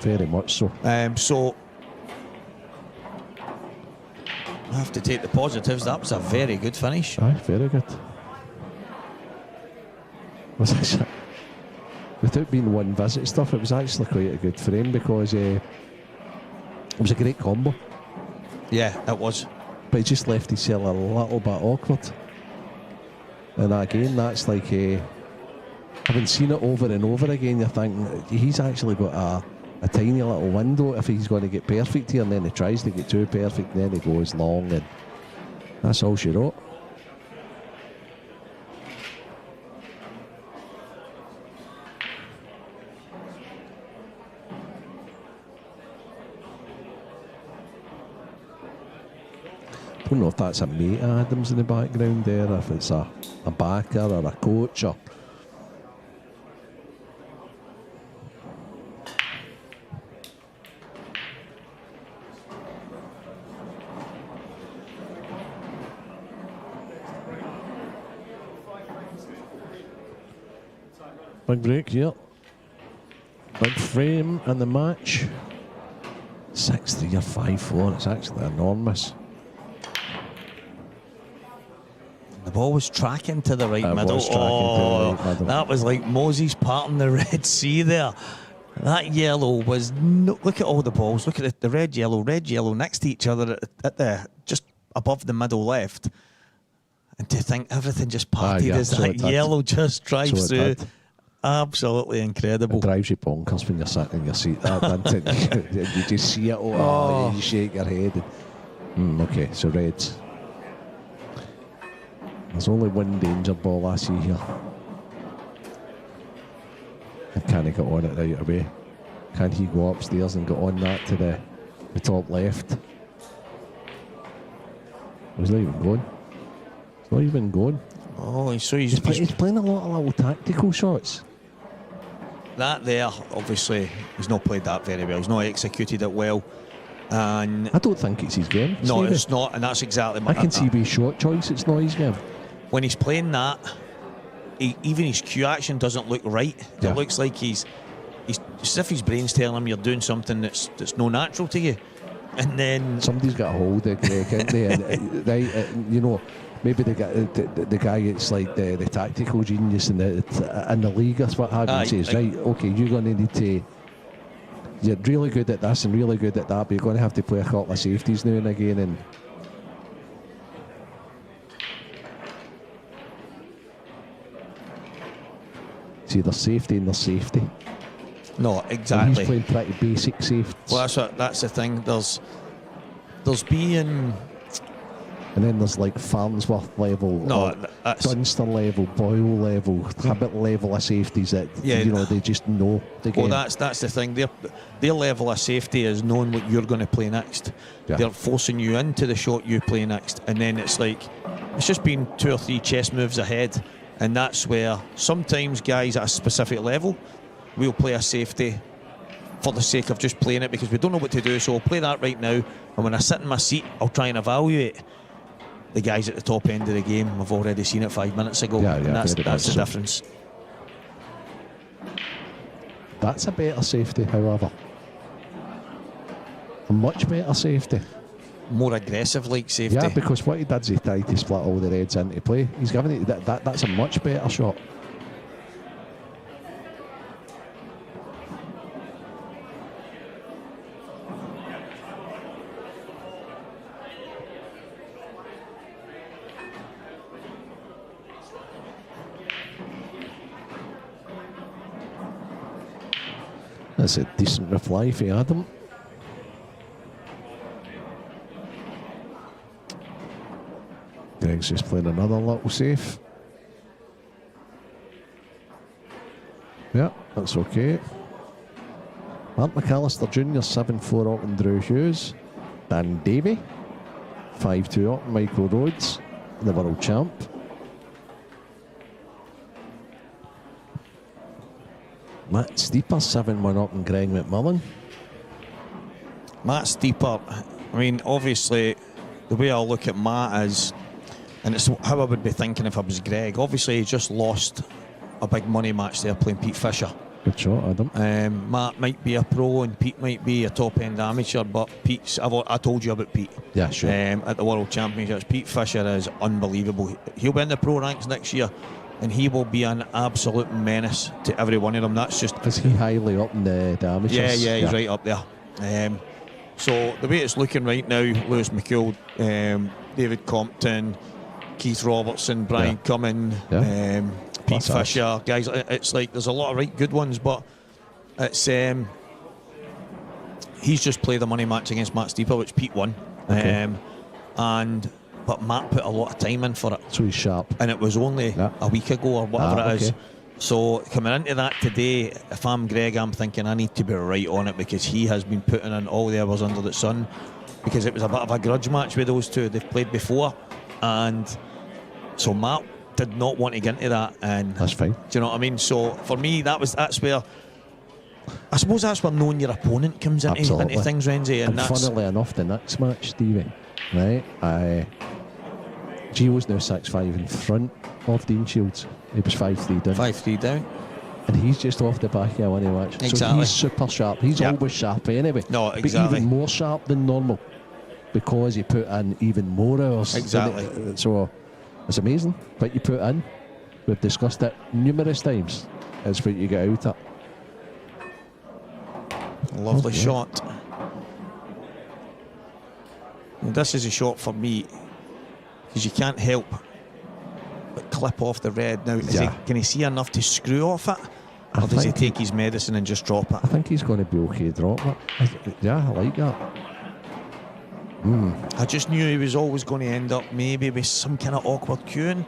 very much so. So I have to take the positives. That was a very good finish. Aye, very good. Without being one visit stuff, it was actually quite a good frame because it was a great combo. Yeah, it was. but he just left himself a little bit awkward. And again, that's like having seen it over and over again, you're thinking he's actually got a tiny little window if he's going to get perfect here, and then he tries to get too perfect, and then he goes long, and that's all she wrote. I don't know if that's a mate Adams in the background there, if it's a backer or a coach or. Big break here. Big frame in the match. 6-3 or 5-4. It's actually enormous. The ball was tracking to the right middle. Was tracking to the right middle. That was like Moses parting the Red Sea there. That yellow was look at all the balls. Look at the red yellow next to each other at the just above the middle left. And to think everything just parted as so that yellow just drives so through. Absolutely incredible. It drives you bonkers when you're sitting in your seat. You just see it. You shake your head. Okay, so reds. There's only one danger ball I see here. I can't get on it right away. Can he go upstairs and get on that to the top left? He's not even going. He's not even going. Oh, so he's playing a lot of little tactical shots. That there, obviously, he's not played that very well. He's not executed it well. And I don't think it's his game. No, it's not, and that's exactly I can see by short choice it's not his game. When he's playing that, even his cue action doesn't look right. Yeah. It looks like he's as if his brain's telling him you're doing something that's no natural to you. And then somebody's got a hold of Greg, haven't they? And, you know, maybe the guy that's like the tactical genius in the league or what have you says, right, okay, you're going to need to. You're really good at this and really good at that, but you're going to have to play a couple of safeties now and again. And see, there's safety and there's safety. No, exactly. And he's playing pretty basic safety. Well, that's the thing. There's being. And then there's like Farnsworth level, Dunster level, Boyle level, Hibbert level of safeties that they just know the game. Well, that's the thing. Their level of safety is knowing what you're going to play next. Yeah. They're forcing you into the shot you play next, and then it's just been 2 or 3 chess moves ahead, and that's where sometimes guys at a specific level will play a safety for the sake of just playing it because we don't know what to do. So I'll play that right now, and when I sit in my seat, I'll try and evaluate. The guys at the top end of the game have already seen it 5 minutes ago. Yeah, and that's the difference. That's a better safety, however. A much better safety. More aggressive like safety. Yeah, because what he did is he tried to split all the reds into play. He's given it that's a much better shot. That's a decent reply for Adam. Greg's just playing another little safe. Yeah, that's okay. Mark McAllister Jr. 7-4 up and Drew Hughes. Dan Davey 5-2 up Michael Rhodes, the world champ. Matt Steeper 7-1 up and Greg McMillan. Matt Steeper, I mean, obviously, the way I look at Matt is, and it's how I would be thinking if I was Greg. Obviously, he just lost a big money match there playing Pete Fisher. Good shot, Adam. Matt might be a pro and Pete might be a top-end amateur, but I told you about Pete. Yeah, sure. At the World Championships, Pete Fisher is unbelievable. He'll be in the pro ranks next year, and he will be an absolute menace to every one of them. That's just... Is he highly up in the amateurs? Yeah, he's right up there. So the way it's looking right now, Lewis McCall, David Compton, Keith Robertson, Brian Cumming, Pete Fisher, guys. It's like there's a lot of right good ones, but it's he's just played a money match against Matt Steeper, which Pete won. Okay. But Matt put a lot of time in for it. So he's sharp. And it was only a week ago or whatever it is. Okay. So coming into that today, if I'm Greg, I'm thinking I need to be right on it, because he has been putting in all the hours under the sun, because it was a bit of a grudge match with those two. They've played before, and so Matt did not want to get into that. And that's fine. Do you know what I mean? So for me, that's where, I suppose that's where knowing your opponent comes into things, Renzi. And funnily enough, the next match, Stevie, right? Gio's now 6-5 in front of Dean Shields. He was 5-3 down. 5-3 down. And he's just off the back of a winning match. Exactly. So he's super sharp. He's always sharp anyway. No, exactly. But even more sharp than normal, because he put in even more hours. Exactly. So it's amazing. But you put in, we've discussed it numerous times, it's what you get out of it. Lovely shot. Well, this is a shot for me, because you can't help but clip off the red. Now, can he see enough to screw off it? Or does he take his medicine and just drop it? I think he's going to be okay drop it. I like that. I just knew he was always going to end up maybe with some kind of awkward cueing.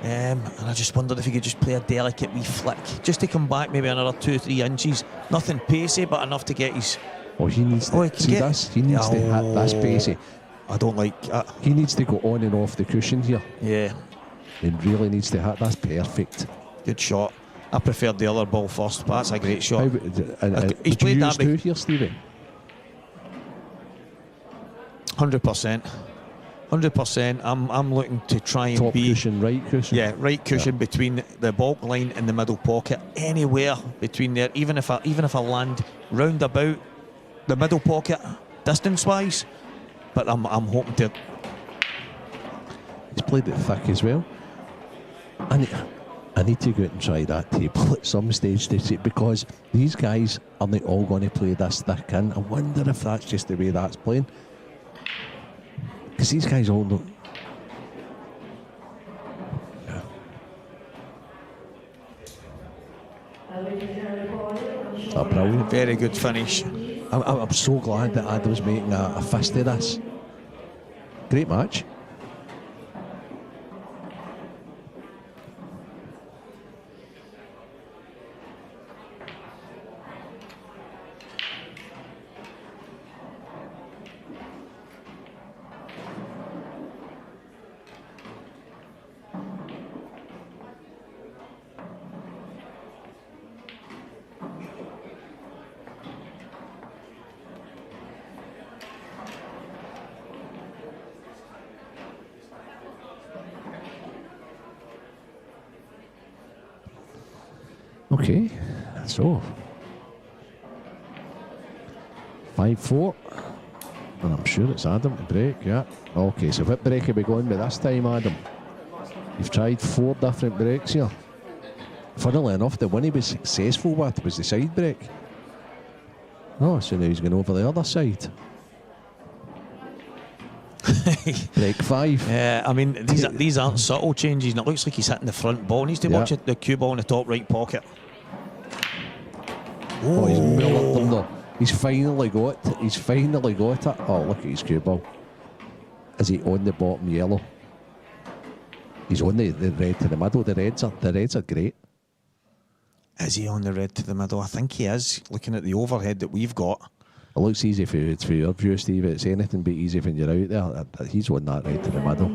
And I just wondered if he could just play a delicate wee flick, just to come back maybe another 2-3 inches. Nothing pacey, but enough to get his... Oh, he needs to see this. He needs to hit this pacey. I don't like that. He needs to go on and off the cushion here. Yeah. He really needs to hit. That's perfect. Good shot. I preferred the other ball first, but that's a great shot. He's played that too here, Stevie. 100%. 100%. I'm looking to try and top be cushion, right cushion. Yeah, right cushion between the baulk line and the middle pocket. Anywhere between there, even if I land round about the middle pocket, distance-wise. But I'm hoping to. He's played it thick as well. I need to go out and try that table at some stage to see, because these guys are not all going to play this thick in. I wonder if that's just the way that's playing. Because these guys all know. Oh, brilliant. Very good finish. I'm so glad that Adam's making a fist of this. Great match. Okay, so 5-4, and I'm sure it's Adam to break. Yeah. Okay, so what break are we going with this time, Adam? You've tried 4 different breaks here. Funnily enough, the one he was successful with was the side break. Oh, so now he's going over the other side. Break 5. Yeah, I mean, these aren't subtle changes, and it looks like he's hitting the front ball. He needs to watch the cue ball in the top right pocket. Oh, he's milled them though. He's finally got it. Oh, look at his cue ball. Is he on the bottom yellow? He's on the red to the middle. The reds are great. Is he on the red to the middle? I think he is, looking at the overhead that we've got. It looks easy for your view, Steve. It's anything but easy when you're out there. He's on that red to the middle.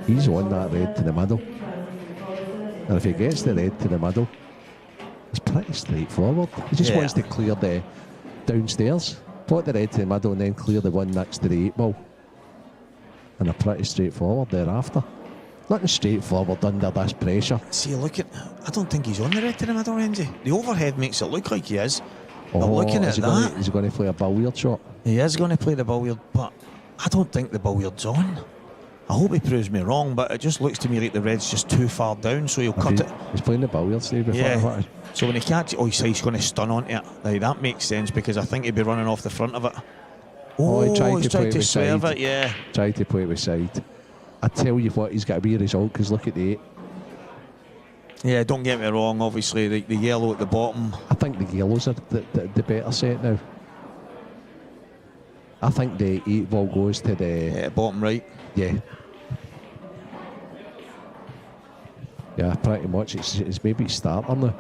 He's on that red to the middle. And if he gets the red to the middle, it's pretty straightforward. He just wants to clear the downstairs, put the red to the middle, and then clear the one next to the 8 ball. And they're pretty straightforward thereafter. Nothing straightforward under this pressure. See, look at. I don't think he's on the red to the middle, Renzi. The overhead makes it look like he is. But looking at that, is he going to play a billiard shot? He is going to play the billiard, but I don't think the billiard's on. I hope he proves me wrong, but it just looks to me like the red's just too far down, so he'll cut it. He's playing the billiards there before. Yeah. So when he catches, he's going to stun onto it. Now that makes sense because I think he'd be running off the front of it. He tried to swerve side. it, yeah. Tried to play it with side. I tell you what, he's got to be a result because look at the 8. Yeah, don't get me wrong, obviously the yellow at the bottom. I think the yellows are the better set now. I think the 8 ball goes to the bottom right. Yeah. Yeah, pretty much. It's maybe starting now.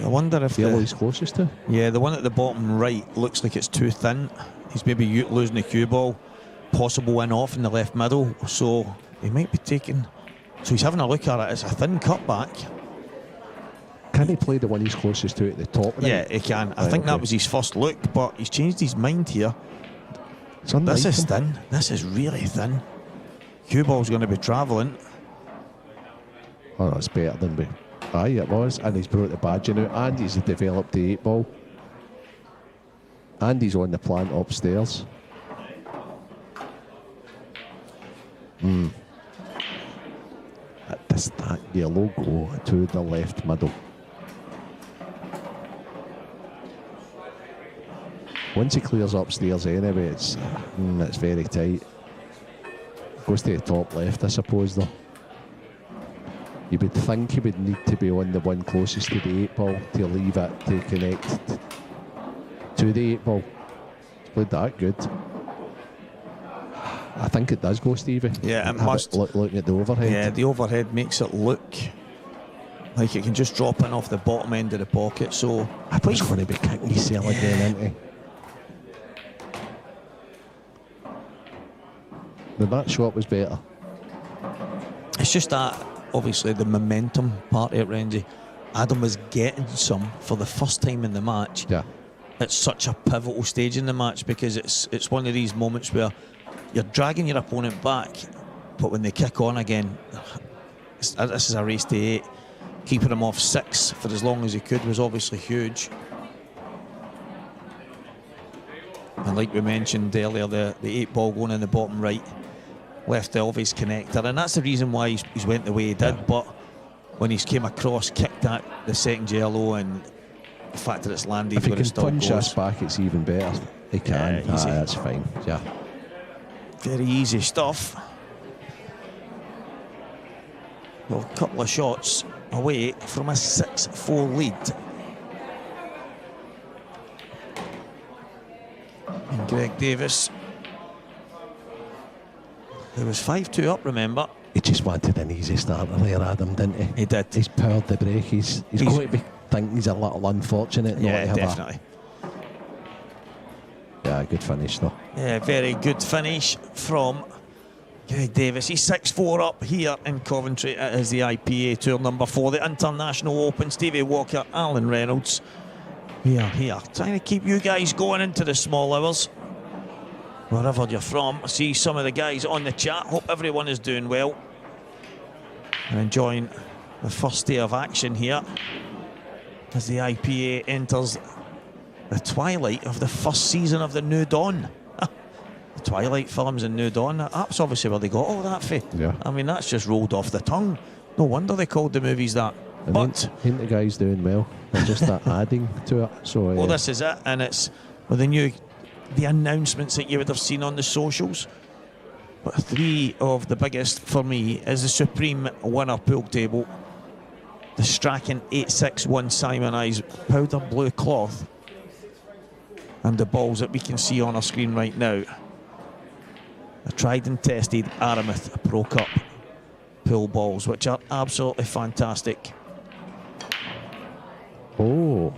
I wonder if the yellow he's closest to. Yeah, the one at the bottom right looks like it's too thin. He's maybe losing the cue ball. Possible win off in the left middle, so he might be taking. So he's having a look at it. It's a thin cutback. Can he play the one he's closest to at the top? Right? Yeah, he can. I think that was his first look, but he's changed his mind here. This is thin. This is really thin. Cue ball's going to be travelling. Oh, that's better than me. Aye, it was. And he's brought the badge out. And he's developed the 8 ball. And he's on the plant upstairs. Does that yellow go to the left middle? Once he clears upstairs anyway, it's very tight. Goes to the top left, I suppose, though. You would think he would need to be on the one closest to the 8 ball to leave it to connect to the 8 ball. He's played that good. I think it does go, Stevie. Yeah, it must. Looking at the overhead. Yeah, the overhead makes it look like it can just drop in off the bottom end of the pocket. So I think he's going to be kicking his cell again, isn't he? That shot was better. It's just that, obviously, the momentum part of it, Renzi. Adam was getting some for the first time in the match. Yeah. It's such a pivotal stage in the match because it's one of these moments where you're dragging your opponent back, but when they kick on again, this is a race to 8. Keeping him off 6 for as long as he could was obviously huge. And like we mentioned earlier, the 8 ball going in the bottom right left the obvious connector, and that's the reason why he's went the way he did. But when he's came across, kicked at the second yellow, and the fact that it's landed if he where can it still punch goes. us back, it's even better. He can. Yeah, easy. That's fine. Yeah. Very easy stuff. Well, a couple of shots away from a 6-4 lead. And Greg Davis, who was 5-2 up, remember? He just wanted an easy start there, Adam, didn't he? He did. He's powered the brake. He's going to be thinking he's a little unfortunate. Yeah, not to have definitely. Yeah, good finish though. Yeah, very good finish from Greg Davis. He's 6-4 up here in Coventry. It is the IPA Tour number 4, the International Open. Stevie Walker, Alan Reynolds. We are here trying to keep you guys going into the small hours. Wherever you're from, I see some of the guys on the chat. Hope everyone is doing well and enjoying the first day of action here as the IPA enters the twilight of the first season of the New Dawn. The Twilight films and New Dawn, that's obviously where they got all that for. Yeah. I mean, that's just rolled off the tongue. No wonder they called the movies that. And but ain't the guys doing well? They're just adding to it. So well, this is it, and it's with the announcements that you would have seen on the socials. But 3 of the biggest for me is the Supreme winner pool table, the Strachan 861 Simonized powder blue cloth, and the balls that we can see on our screen right now. The tried and tested Aramuth Pro Cup pool balls, which are absolutely fantastic. Oh.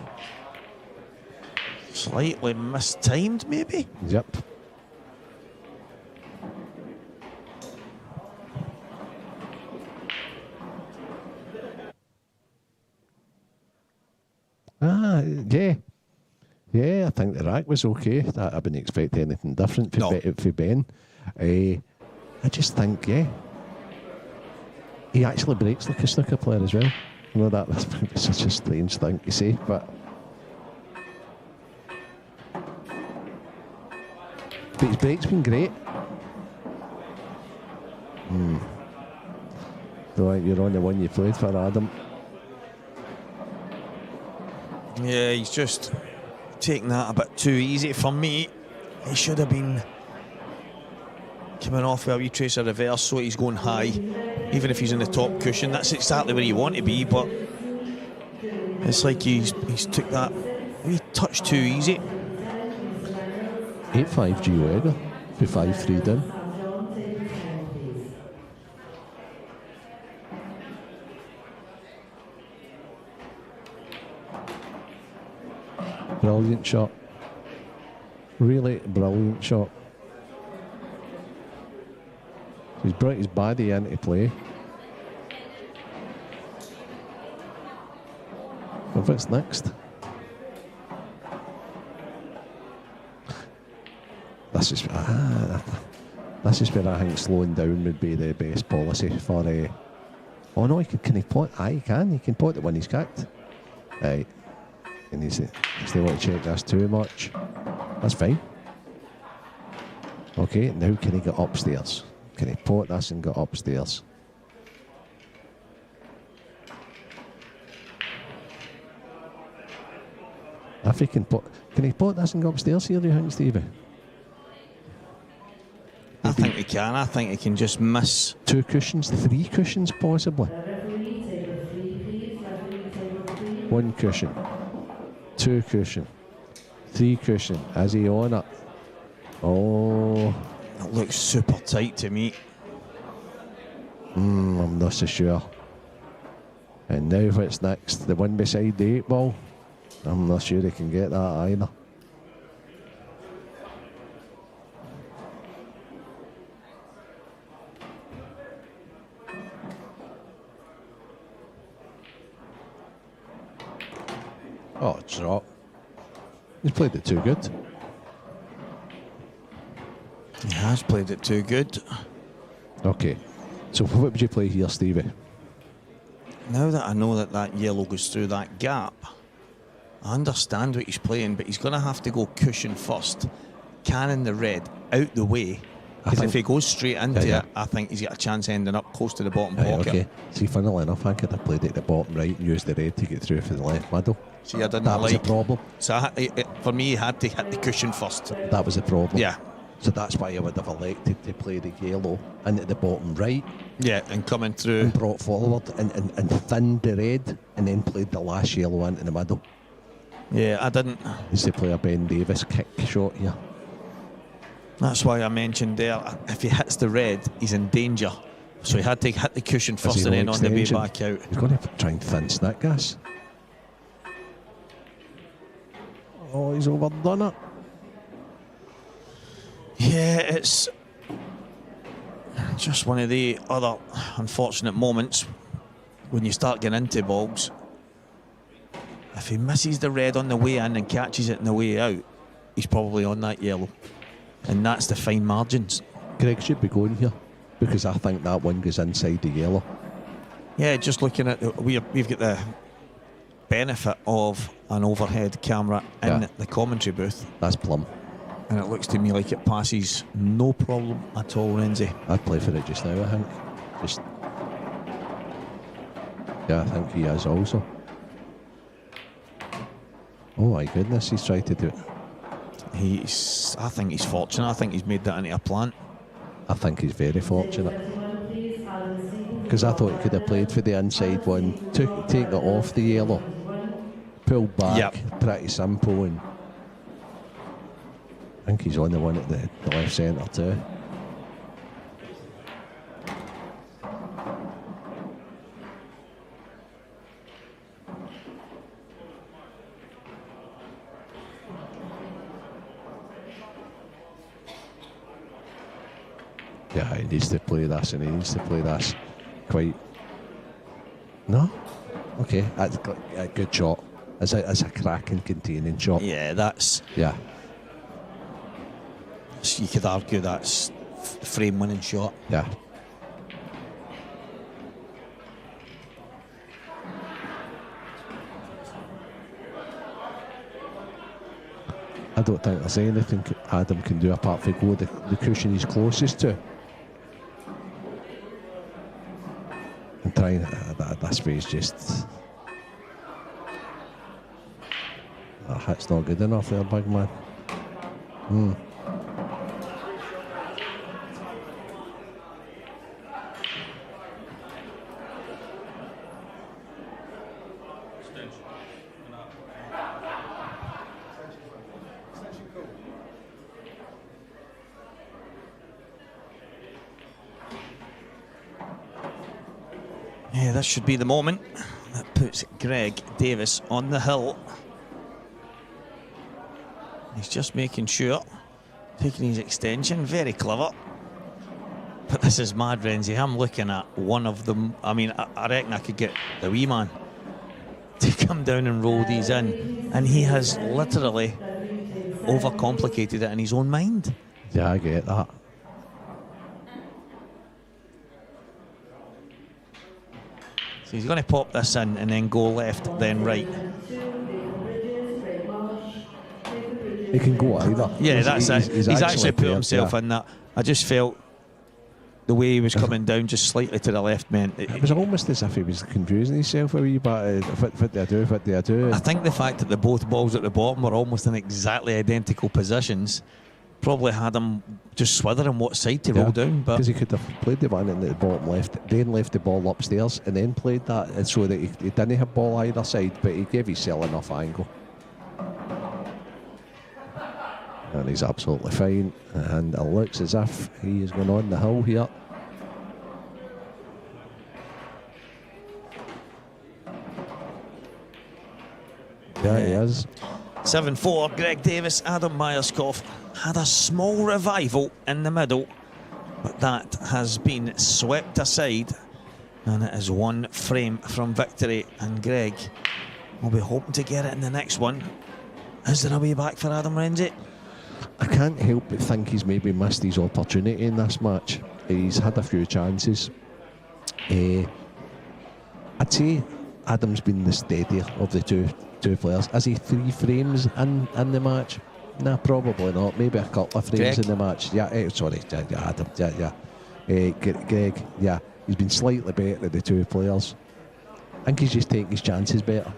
Slightly mistimed, maybe? Yep. Yeah. Yeah, I think the rack was okay. I wouldn't expect anything different for Ben. I just think, he actually breaks like a snooker player as well. I know that's such a strange thing to say, but his break's been great. Don't think you're on the one you played for, Adam. Yeah, he's just taking that a bit too easy for me. He should have been coming off with a wee trace of reverse, so he's going high. Even if he's in the top cushion, that's exactly where you want to be, but it's like he's took that a wee touch too easy. 8-5 G Wegger for 5-3 down. Brilliant shot. Really brilliant shot. He's brought his body into play. What's next? This is where I think slowing down would be the best policy for a. Oh no, can he point? Aye, he can. He can point it when he's kicked. Right. He needs to. If they want to check this too much, that's fine. Okay, now can he get upstairs? Can he pot this and get upstairs? If he can pot this and go upstairs here, do you think, Stevie? I think he can. I think he can just miss 2 cushions, 3 cushions possibly. 1 cushion, 2 cushion, 3 cushion. Is he on it? Oh, it looks super tight to me. I'm not so sure. And now what's next? The one beside the 8 ball? I'm not sure he can get that either. Oh, drop. He's played it too good. He has played it too good. Okay. So what would you play here, Stevie? Now that I know that yellow goes through that gap, I understand what he's playing, but he's going to have to go cushion first, cannon the red out the way. Because if he goes straight into it, I think he's got a chance ending up close to the bottom pocket. Okay. See, funnily enough, I could have played it at the bottom right and used the red to get through for the left middle. See, I didn't that was a problem. So for me, he had to hit the cushion first. That was a problem. Yeah. So that's why I would have elected to play the yellow into the bottom right. Yeah, and coming through. And brought forward and thinned the red and then played the last yellow into the middle. Yeah, I didn't. Used to play a Ben Davis kick shot here. That's why I mentioned there, if he hits the red, he's in danger. So he had to hit the cushion first and then on the way back out. He's going to try and thin snake gas. Oh, he's overdone it. Yeah, it's just one of the other unfortunate moments when you start getting into balls. If he misses the red on the way in and catches it on the way out, he's probably on that yellow. And that's the fine margins. Greg should be going here because I think that one goes inside the yellow. Yeah, just looking at we've got the benefit of an overhead camera in the commentary booth. That's plumb. And it looks to me like it passes no problem at all, Renzi. I'd play for it just now, I think. Yeah, I think he is also. Oh my goodness, he's tried to do it. I think he's fortunate. I think he's made that into a plant. I think he's very fortunate. Because I thought he could have played for the inside one, take it off the yellow, pull back, pretty simple, and I think he's on the one at the left centre too. Yeah, he needs to play this, and he needs to play this quite. No? Okay, that's a good shot. It's a cracking containing shot. Yeah, that's. Yeah. You could argue that's frame winning shot. Yeah. I don't think there's anything Adam can do apart from go the cushion he's closest to. And trying this way is just. That hit's not good enough there, big man. Yeah, this should be the moment that puts Greg Davis on the hill. He's just making sure, taking his extension, very clever. But this is mad, Renzi. I'm looking at one of them. I mean, I reckon I could get the wee man to come down and roll these in, and he has literally overcomplicated it in his own mind. Yeah, I get that. So he's going to pop this in and then go left, then right. He can go either. Yeah, that's it. He's actually put there, himself yeah. in that. I just felt the way he was coming down just slightly to the left meant... It was almost as if he was confusing himself a wee bit. What do I do? I think the fact that the both balls at the bottom were almost in exactly identical positions probably had him just swithering what side to roll down. Because he could have played the one in the bottom left, then left the ball upstairs, and then played that, and so that he didn't have ball either side, but he gave himself enough angle. And he's absolutely fine, and it looks as if he is going on the hill here. Yeah, he is. 7-4, Greg Davis. Adam Myerscough had a small revival in the middle, but that has been swept aside, and it is one frame from victory, and Greg will be hoping to get it in the next one. Is there a way back for Adam Renzi? I can't help but think he's maybe missed his opportunity in this match. He's had a few chances. I'd say Adam's been the steadier of the two players. Is he 3 frames in the match? Nah, probably not. Maybe a couple of frames in the match. Yeah, sorry, Adam. Greg, yeah, he's been slightly better than the two players. I think he's just taking his chances better.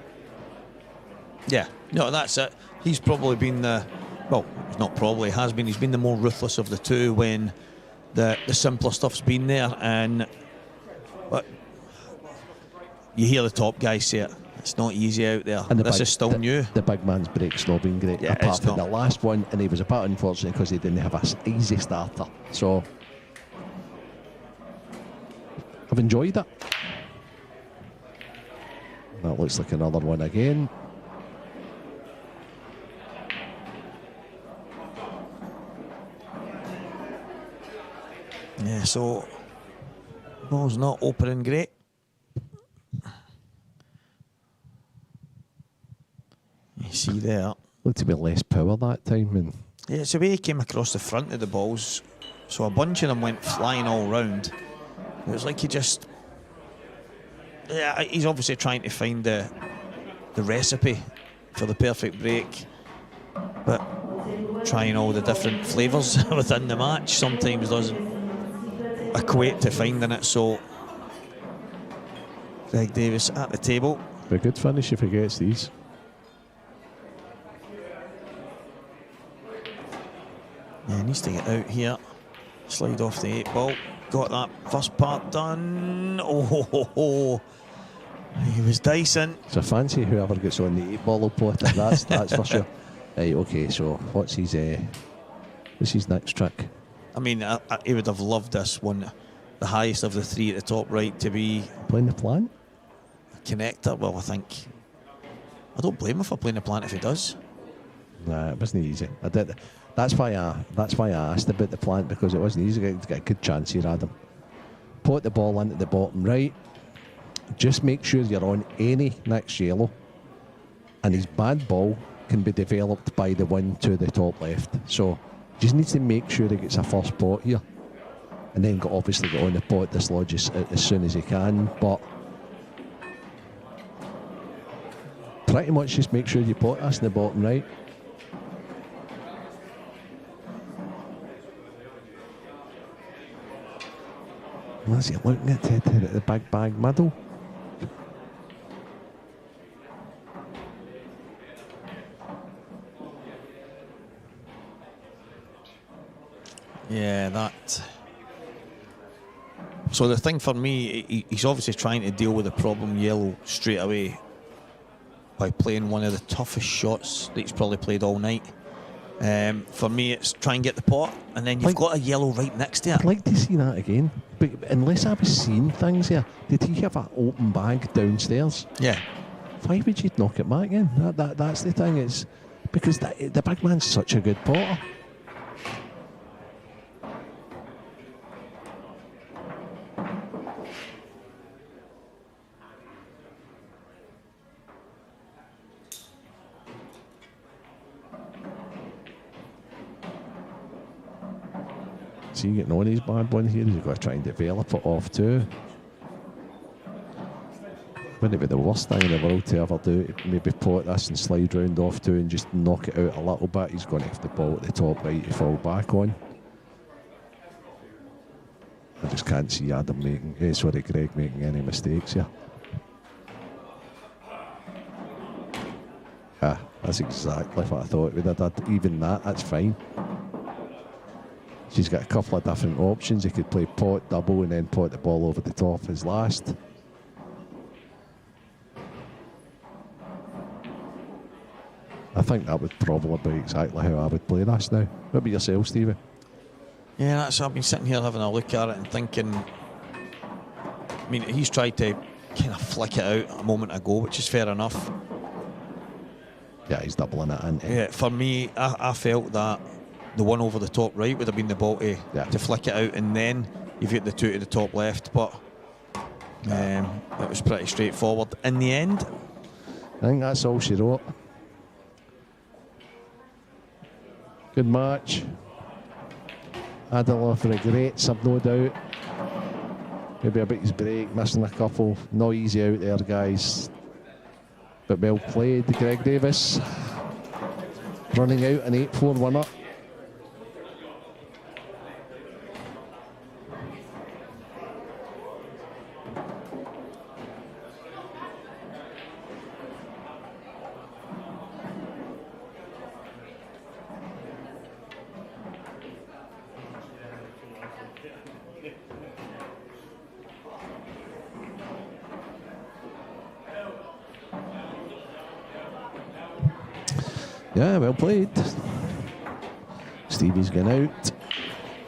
Yeah, no, that's it. He's probably been the... Well, not probably, has been. He's been the more ruthless of the two when the simpler stuff's been there. But you hear the top guys say it. It's not easy out there. And this is still new. The big man's break's not been great. Yeah, apart from the last one, and he was a bit unfortunate because he didn't have an easy starter. So I've enjoyed it. That looks like another one again. Yeah, so ball's not opening great. You see there. Looked to be less power that time. And yeah, it's the way he came across the front of the balls. So a bunch of them went flying all round. It was like he just... Yeah, he's obviously trying to find the recipe for the perfect break. But trying all the different flavours within the match sometimes doesn't equate to finding it. So Greg Davis at the table. A good finish if he gets these. Yeah, he needs to get out here. Slide off the 8 ball. Got that first part done. Oh, he was dicing. So fancy whoever gets on the 8 ball will plot it. That's for sure. Right, okay, so what's his next trick? I mean, he would have loved this one, the highest of the 3 at the top right, to be playing the plant. A connector. Well, I don't blame him for playing the plant if he does. Nah, it wasn't easy. I did. That's why I asked about the plant, because it wasn't easy to get a good chance here, Adam. Put the ball into the bottom right. Just make sure you're on any next yellow, and his bad ball can be developed by the one to the top left. So just needs to make sure he gets a first pot here, and then obviously get on the pot dislodge as soon as he can. But pretty much just make sure you pot us in the bottom right. Was he looking at the big bag middle? Yeah, that. So the thing for me, he's obviously trying to deal with the problem yellow straight away by playing one of the toughest shots that he's probably played all night. For me, it's try and get the pot, and then you've got a yellow right next to it. I'd like to see that again, but unless I was seeing things here, did he have an open bag downstairs? Yeah. Why would you knock it back in? That's the thing. It's because the big man's such a good potter. See, getting on his bad one here, he's got to try and develop it off too. Wouldn't it be the worst thing in the world to ever do? Maybe pot this and slide round off too and just knock it out a little bit. He's going to have the ball at the top right to fall back on. I just can't see Greg making any mistakes here. That's exactly what I thought it would have done. Even that's fine. She's got a couple of different options. He could play pot, double, and then pot the ball over the top as last. I think that would probably be exactly how I would play this now. What about yourself, Stevie? Yeah, that's. I've been sitting here having a look at it and thinking. I mean, he's tried to kind of flick it out a moment ago, which is fair enough. Yeah, he's doubling it in. Yeah, for me, I felt that the one over the top right would have been the ball to flick it out, and then you've got the two to the top left. But it was pretty straightforward in the end. I think that's all she wrote. Good match. Had a lot of regrets, I've no doubt. Maybe a bit his break, missing a couple. Not easy out there, guys. But well played, Greg Davis. Running out an 8-4 winner. Yeah, well played. Stevie's going out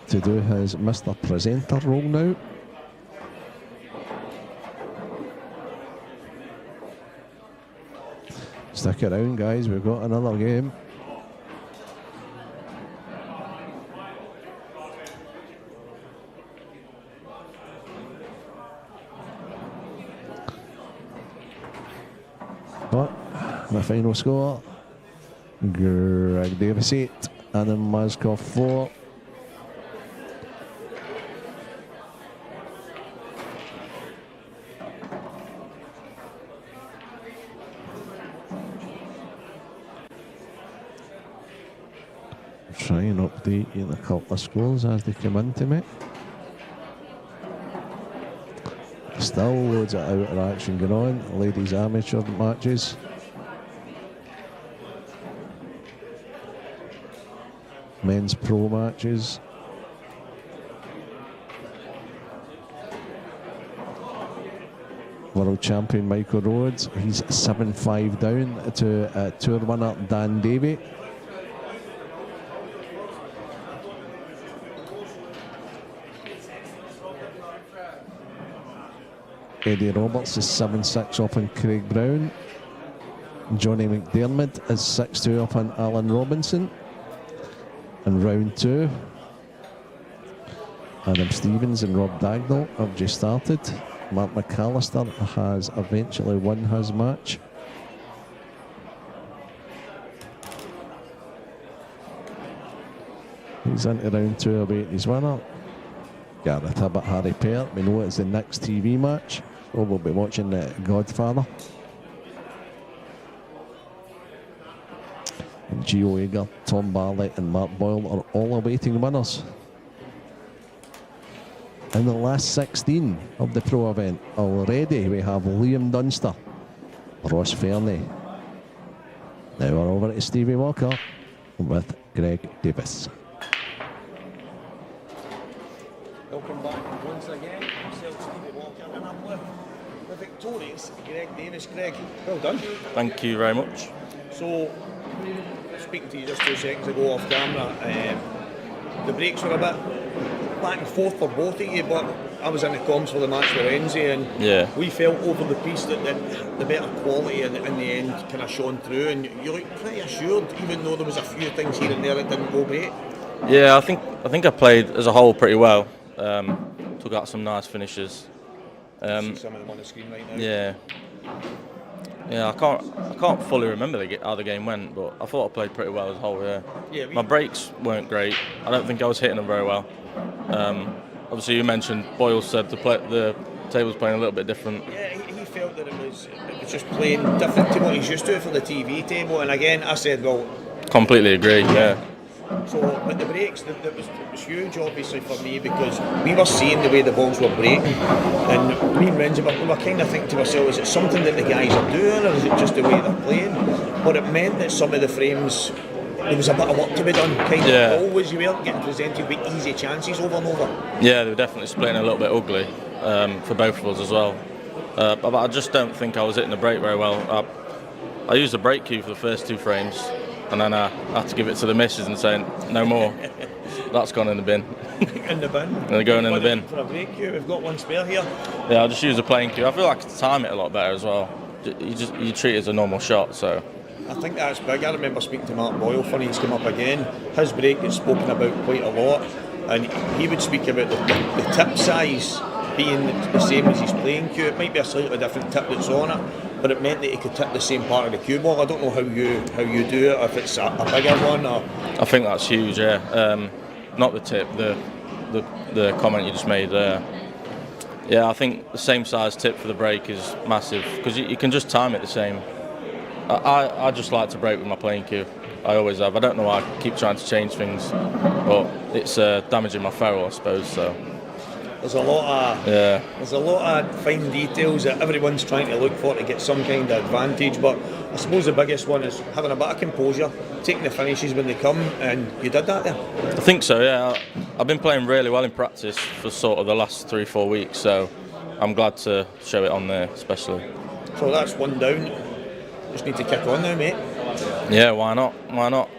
to do his Mr. Presenter role now. Stick around, guys, we've got another game. But the final score, Greg Davis 8, Adam Mazkov 4. Try and update you the couple of scores as they come into me. Still loads of outer action going on. Ladies amateur matches. Men's pro matches. World champion Michael Rhodes, he's 7-5 down to tour winner Dan Davey. Eddie Roberts is 7-6 up on Craig Brown. Johnny McDermott is 6-2 up on Alan Robinson. In round 2, Adam Stevens and Rob Dagnall have just started. Mark McAllister has eventually won his match. He's into round 2 awaiting his winner. Gareth Hibbert, Harry Peart. We know it's the next TV match, so we'll be watching the Godfather. Gio Eager, Tom Barley and Mark Boyle are all awaiting winners. in the last 16 of the pro event. Already we have Liam Dunster, Ross Fairney. Now we're over to Stevie Walker with Greg Davis. Welcome back once again. Myself, Stevie Walker, and I'm with the victorious Greg Davis. Greg, well done. Thank you very much. So, speaking to you just 2 seconds ago off camera, the breaks were a bit back and forth for both of you, but I was in the comms for the match with Renzi, and we felt over the piece that the better quality in the end kind of shone through, and you looked pretty assured, even though there was a few things here and there that didn't go great. Yeah, I think I played as a whole pretty well. Took out some nice finishes. See some of them on the screen right now. Yeah, I can't fully remember how the game went, but I thought I played pretty well as a whole. Yeah. My breaks weren't great. I don't think I was hitting them very well. Obviously, you mentioned Boyle said the table's playing a little bit different. Yeah, he felt that it was just playing different to what he's used to for the TV table, and again, I said, well, completely agree. Yeah. So, but the breaks, it was huge, obviously, for me, because we were seeing the way the balls were breaking, and me and Renzi we were kind of thinking to ourselves, is it something that the guys are doing, or is it just the way they're playing? But it meant that some of the frames, there was a bit of work to be done, kind of always. You weren't getting presented with easy chances over and over. Yeah, they were definitely splitting a little bit ugly for both of us as well. But I just don't think I was hitting the break very well. I used the break cue for the first 2 frames, and then I had to give it to the missus and say, no more. That's gone in the bin. In the bin? And they're going in the bin. For a break cue, we've got one spare here. Yeah, I'll just use the playing cue. I feel like I could time it a lot better as well. You treat it as a normal shot, so. I think that's big. I remember speaking to Mark Boyle, funny he's come up again. His break gets spoken about quite a lot, and he would speak about the tip size being the same as his playing cue. It might be a slightly different tip that's on it, but it meant that he could tip the same part of the cue ball. I don't know how you do it, if it's a bigger one or. I think that's huge. Yeah, not the tip, the comment you just made there. Yeah, I think the same size tip for the break is massive because you can just time it the same. I just like to break with my playing cue. I always have. I don't know why I keep trying to change things, but it's damaging my ferrule, I suppose. So. There's a lot of fine details that everyone's trying to look for to get some kind of advantage, but I suppose the biggest one is having a bit of composure, taking the finishes when they come, and you did that there. I think so, yeah. I've been playing really well in practice for sort of the last 3-4 weeks, so I'm glad to show it on there, especially. So that's one down. Just need to kick on now, mate. Yeah, why not? Well,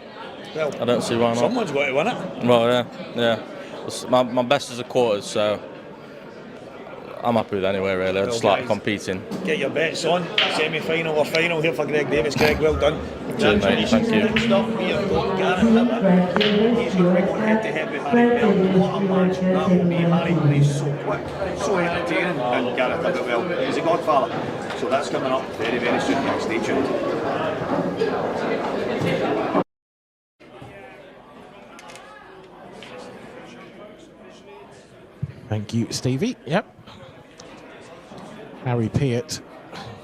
I don't see why not. Someone's got to win it. Well, yeah. My best is a quarters, so I'm happy with anyway, really. I just like competing. Get your bets on. Semi-final or final here for Greg Davis. Greg, well done. Cheers, mate. Thank you. Next up, we have got Gareth Hibbert. He's going to be going head-to-head with Harry Bell. What a match that will be. Harry plays so quick, so entertaining, and Gareth Hibbert, well, he's a godfather. So that's coming up very, very soon. Guys, stay tuned. Thank you, Stevie. Yep. Harry Peart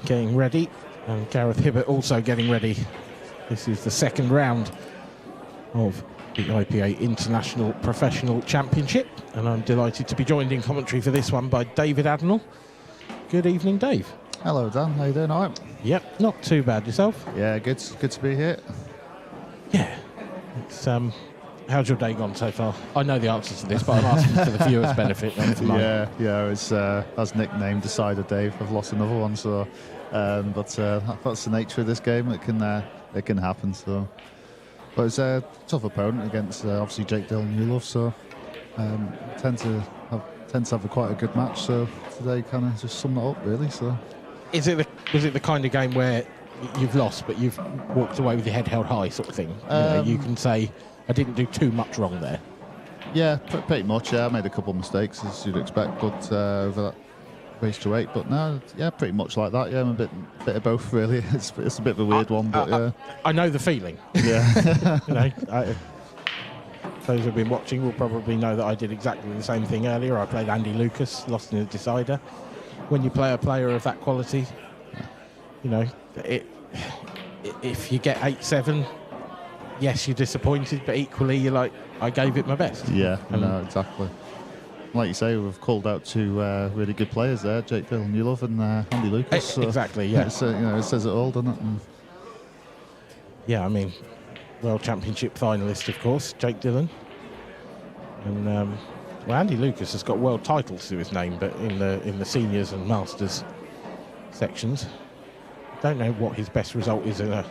getting ready, and Gareth Hibbert also getting ready. This is the second round of the IPA International Professional Championship, and I'm delighted to be joined in commentary for this one by David Adnell. Good evening, Dave. Hello, Dan. How you doing? All right? Yep, not too bad. Yourself? Yeah, good to be here. Yeah. It's how's your day gone so far? I know the answer to this, but I'm asking for the viewers' benefit, not for mine. Yeah. It's as nicknamed Decider Dave. I've lost another one, so but that's the nature of this game. It can happen. So, but it's a tough opponent against obviously Jake Dillon Newlove. So tend to have quite a good match. So today kind of just summed it up really. So was it the kind of game where you've lost but you've walked away with your head held high sort of thing? You can say I didn't do too much wrong there. Yeah, pretty much. Yeah, I made a couple of mistakes as you'd expect, but over that race to 8. But no, yeah, pretty much like that. Yeah, I'm a bit of both really. It's a bit of a weird one, but yeah. I know the feeling. Yeah. Those who've been watching will probably know that I did exactly the same thing earlier. I played Andy Lucas, lost in a decider. When you play a player of that quality, if you get 8-7. Yes, you're disappointed, but equally you're like, I gave it my best. Yeah, I know, exactly. like you say, we've called out two really good players there, Jake Dillon-Newlove and Andy Lucas. So exactly, yeah. It says it all, doesn't it? And yeah, I mean, World Championship finalist, of course, Jake Dillon. And well, Andy Lucas has got world titles to his name, but in the seniors and masters sections. Don't know what his best result is in a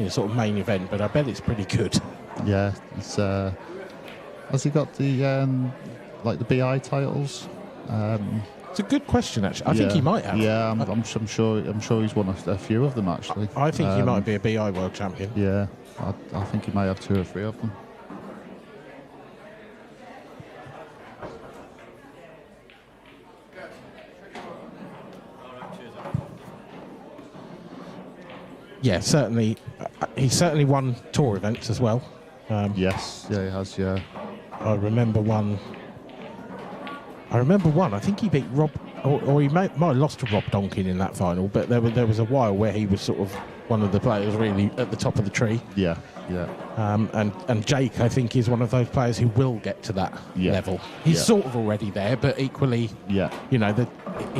sort of main event, but I bet it's pretty good. yeah, it's, has he got the like the BI titles? It's a good question, actually. I think he might have. Yeah, I'm sure he's won a few of them actually. I think he might be a BI world champion. Yeah, I think he might have 2 or 3 of them. Yeah, certainly. He's certainly won tour events as well. Yes, yeah, he has. Yeah, I remember one. I think he beat Rob, or he might have lost to Rob Donkin in that final. But there was a while where he was sort of one of the players really at the top of the tree. Yeah. And Jake, I think, is one of those players who will get to that level. He's sort of already there, but equally, he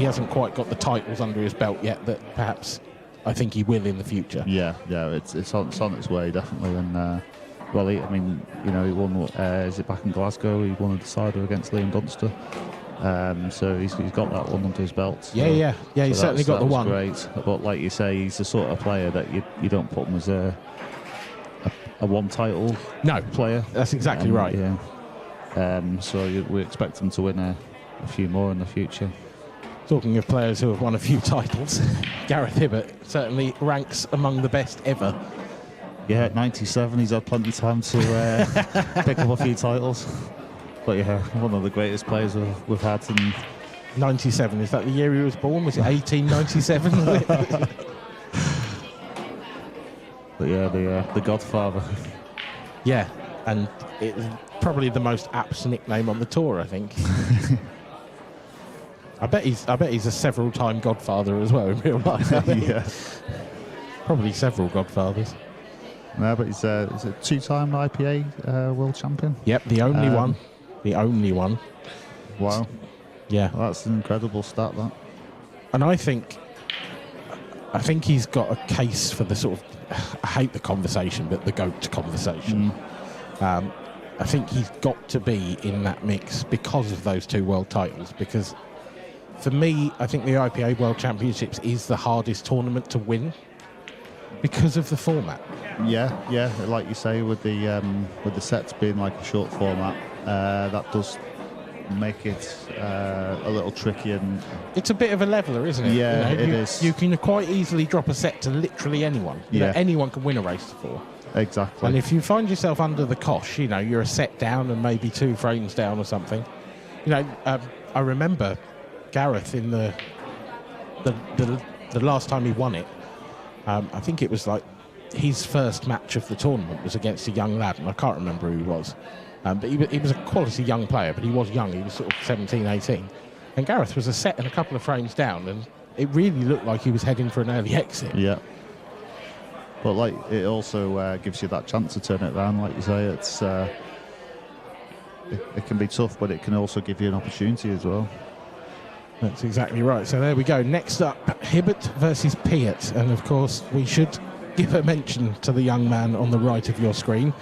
hasn't quite got the titles under his belt yet that perhaps I think he will in the future. Yeah, it's on its way definitely. And well, he won. Is it back in Glasgow? He won a decider against Liam Dunster. So he's got that one under his belt. So, He's certainly got the one. Great, but like you say, he's the sort of player that you don't put him as a one title player. That's exactly right. Yeah. So we expect him to win a few more in the future. Talking of players who have won a few titles, Gareth Hibbert certainly ranks among the best ever. Yeah, at 97, he's had plenty of time to pick up a few titles. But yeah, one of the greatest players we've had. In 97, is that the year he was born? Was it 1897? But yeah, the Godfather. Yeah, and it's probably the most apt nickname on the tour, I think. I bet he's a several-time Godfather as well in real life. Yeah, probably several Godfathers. No, but he's a 2-time IPA world champion. Yep, the only one. The only one. Wow. Yeah, well, that's an incredible stat. That. And I think he's got a case for the sort of, I hate the conversation, but the GOAT conversation. I think he's got to be in that mix because of those 2 world titles. Because for me, I think the IPA World Championships is the hardest tournament to win because of the format. Yeah, like you say, with the sets being like a short format, that does make it a little tricky, and it's a bit of a leveler, isn't it? Yeah, it is. You can quite easily drop a set to literally anyone. Anyone can win a race to 4. Exactly. And if you find yourself under the cosh, you're a set down and maybe 2 frames down or something. I remember Gareth in the last time he won it. I think it was like his first match of the tournament was against a young lad, and I can't remember who he was. But he was a quality young player, but he was young. He was sort of 17, 18. And Gareth was a set and a couple of frames down, and it really looked like he was heading for an early exit. Yeah. But like, it also gives you that chance to turn it around. Like you say, it's it can be tough, but it can also give you an opportunity as well. That's exactly right. So there we go. Next up, Hibbert versus Piat. And of course, we should give a mention to the young man on the right of your screen,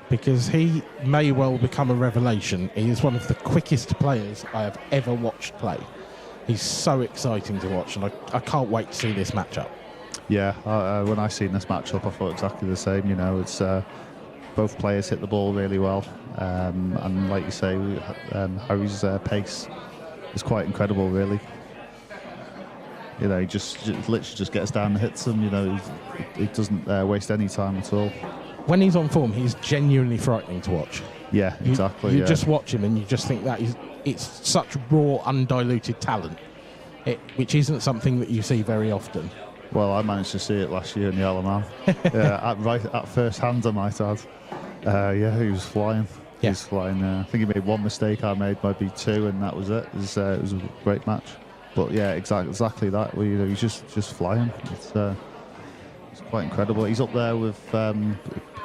because he may well become a revelation. He is one of the quickest players I have ever watched play. He's so exciting to watch, and I can't wait to see this matchup. Yeah, when I seen this matchup, I thought exactly the same. It's both players hit the ball really well, and like you say, Harry's pace is quite incredible, really. He just literally just gets down and hits them. He doesn't waste any time at all. When he's on form, he's genuinely frightening to watch. Yeah, exactly. You just watch him and you just think that it's such raw, undiluted talent, which isn't something that you see very often. Well, I managed to see it last year in the Isle of Man. at first hand, I might add. He was flying. Yeah. He was flying. I think he made one mistake. I made maybe 2, and that was it. It was a great match. But yeah, exactly that. He's just flying. It's quite incredible. He's up there with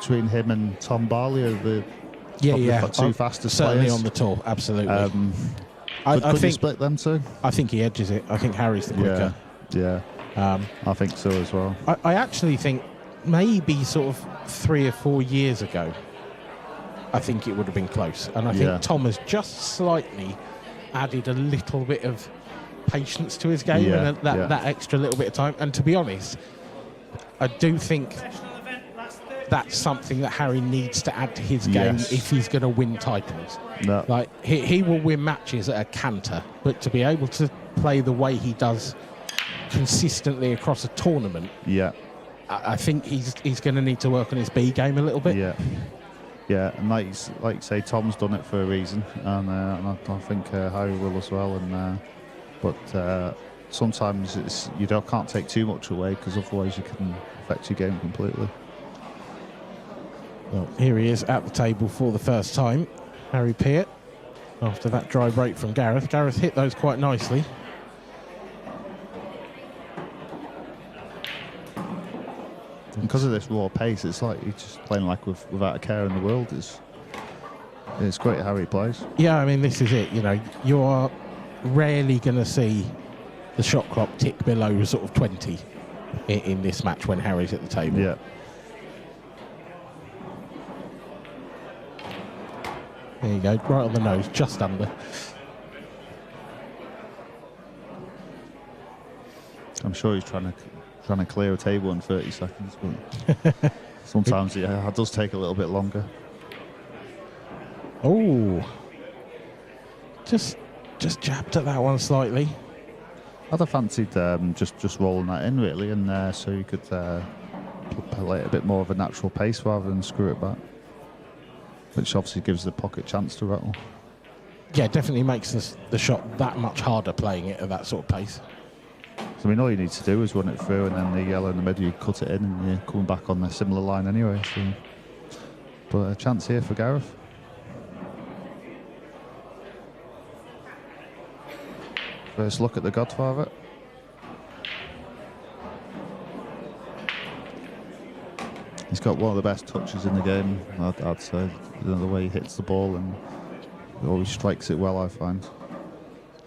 between him and Tom Barley, the 2 fastest certainly players on the tour. Absolutely. Could you think split them two? I think he edges it. I think Harry's the quicker. Yeah. I think so as well. I actually think maybe sort of 3 or 4 years ago, I think it would have been close. And I think Tom has just slightly added a little bit of patience to his game and that extra little bit of time. And to be honest, I do think that's something that Harry needs to add to his game if he's going to win titles. No. Like he will win matches at a canter, but to be able to play the way he does consistently across a tournament, I think he's going to need to work on his B game a little bit. Yeah, and like you say, Tom's done it for a reason, and I think Harry will as well. And but sometimes can't take too much away, because otherwise you can affect your game completely. Well, here he is at the table for the first time, Harry Peart, after that dry break from Gareth. Gareth hit those quite nicely. And because of this raw pace, it's like he's just playing like without a care in the world. It's great Harry plays. Yeah, I mean, this is it. You know, you are rarely going to see the shot clock tick below sort of 20 in this match when Harry's at the table. Yeah. There you go, right on the nose, just under. I'm sure he's trying to clear a table in 30 seconds, but sometimes it does take a little bit longer. Oh, just jabbed at that one slightly. I'd have fancied just rolling that in really, and so you could play it a bit more of a natural pace rather than screw it back, which obviously gives the pocket chance to rattle. Yeah, definitely makes the shot that much harder playing it at that sort of pace. So, I mean, all you need to do is run it through, and then the yellow in the middle, you cut it in, and you're coming back on a similar line anyway. So, but a chance here for Gareth. First look at the Godfather. He's got one of the best touches in the game, I'd say. The way he hits the ball and he always strikes it well, I find.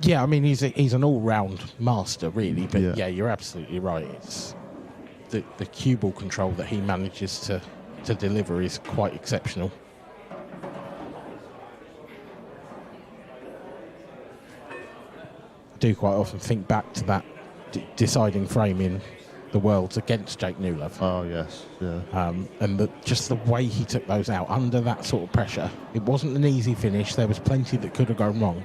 Yeah, I mean, he's an all-round master, really. But yeah, you're absolutely right. It's the cue ball control that he manages to deliver is quite exceptional. I do quite often think back to that deciding frame in the Worlds against Jake Newlove. Oh, yes, yeah. And just the way he took those out under that sort of pressure. It wasn't an easy finish. There was plenty that could have gone wrong.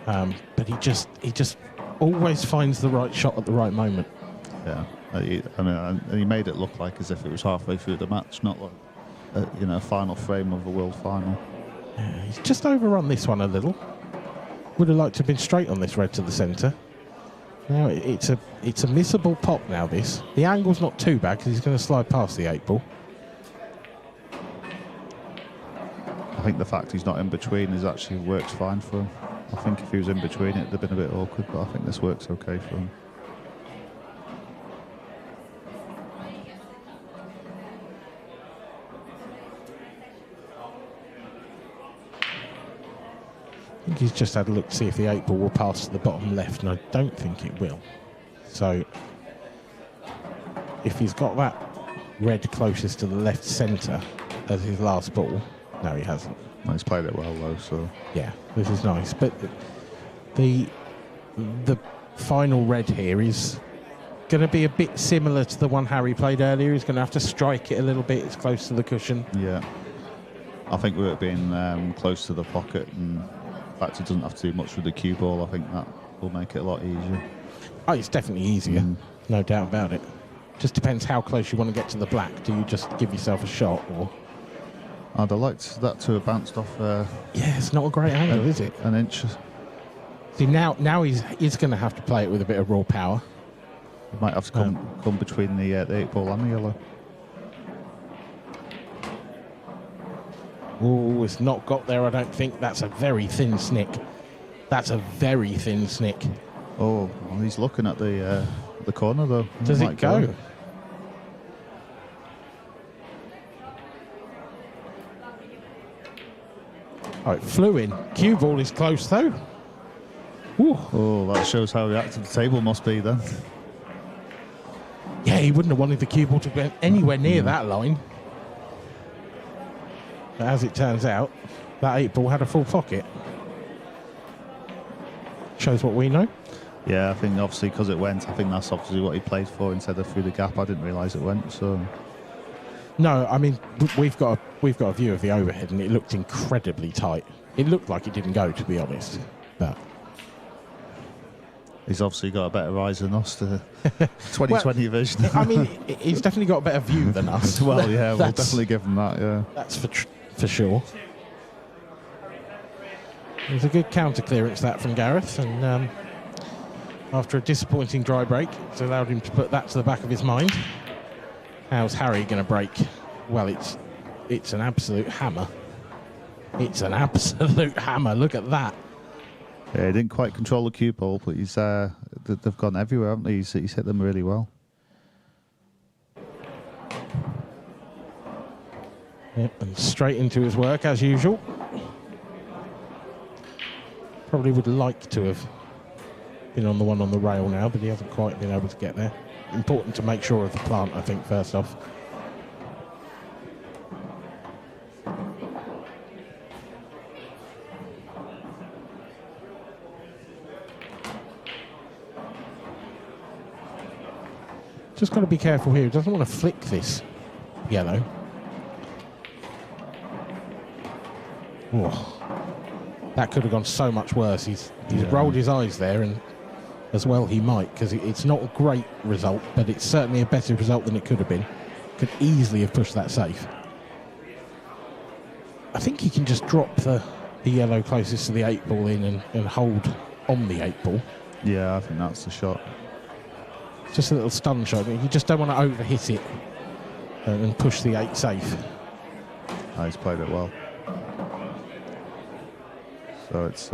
But he just always finds the right shot at the right moment. Yeah, and he made it look like as if it was halfway through the match, not like a final frame of a world final. Yeah, he's just overrun this one a little. Would have liked to have been straight on this red to the centre. Now it's a missable pop now. This the angle's not too bad because he's going to slide past the 8 ball. I think the fact he's not in between actually works fine for him. I think if he was in between, it'd have been a bit awkward, but I think this works okay for him. I think he's just had a look to see if the 8 ball will pass to the bottom left, and I don't think it will. So if he's got that red closest to the left centre as his last ball, no, he hasn't. No, he's played it well though, so yeah, this is nice. But the final red here is going to be a bit similar to the one Harry played earlier. He's going to have to strike it a little bit. It's close to the cushion. Yeah, I think with it being close to the pocket, and in fact it doesn't have to do much with the cue ball, I think that will make it a lot easier. Oh, it's definitely easier, no doubt about it. Just depends how close you want to get to the black. Do you just give yourself a shot, or? I'd have liked that to have bounced off. Yeah, it's not a great angle, is it? An inch. See, now he's going to have to play it with a bit of raw power. He might have to come between the 8 ball and the yellow. Oh, it's not got there, I don't think. That's a very thin snick. That's a very thin snick. Oh, well, he's looking at the corner though. Does it go? Oh, it flew in. Cue ball is close though. Ooh. Oh, that shows how reactive the table must be then. Yeah, he wouldn't have wanted the cue ball to go anywhere near that line. But as it turns out, that 8 ball had a full pocket. Shows what we know. Yeah, I think obviously because it went, I think that's obviously what he played for instead of through the gap. I didn't realise it went, so... No, I mean, we've got a view of the overhead and it looked incredibly tight. It looked like it didn't go, to be honest. But he's obviously got a better eyes than us to 2020 vision. I mean, he's definitely got a better view than us. Well, yeah, we'll definitely give him that, yeah. That's for sure. It was a good counter clearance that from Gareth, and after a disappointing dry break, it's allowed him to put that to the back of his mind. How's Harry going to break? Well, it's an absolute hammer. It's an absolute hammer. Look at that. Yeah, he didn't quite control the cue ball, but he's they've gone everywhere, haven't they? He's hit them really well. Yep, and straight into his work as usual. Probably would like to have been on the one on the rail now, but he hasn't quite been able to get there. Important to make sure of the plant, I think, first off. Just got to be careful here. He doesn't want to flick this yellow. Oh, that could have gone so much worse. He's rolled his eyes there, and as well he might, because it's not a great result, but it's certainly a better result than it could have been. Could easily have pushed that safe. I think he can just drop the yellow closest to the 8 ball in and hold on the 8 ball. Yeah, I think that's the shot. Just a little stun shot. You just don't want to overhit it and push the 8 safe. Oh, he's played it well. So it's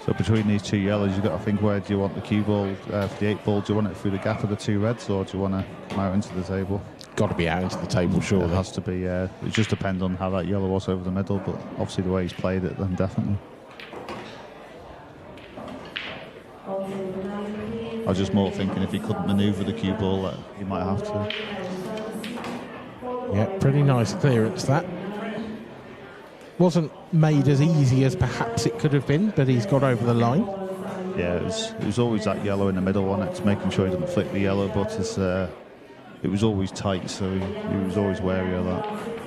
so between these 2 yellows, you've got to think, where do you want the cue ball for the 8 ball? Do you want it through the gap of the 2 reds, or do you want to come out into the table? Got to be out into the table, surely. It has to be. It just depends on how that yellow was over the middle, but obviously the way he's played it, then definitely. I was just more thinking if he couldn't manoeuvre the cue ball, he might have to. Yeah, pretty nice clearance that. Wasn't made as easy as perhaps it could have been, but he's got over the line. Yeah, it was always that yellow in the middle on it, making sure he didn't flick the yellow, but it was always tight, so he was always wary of that.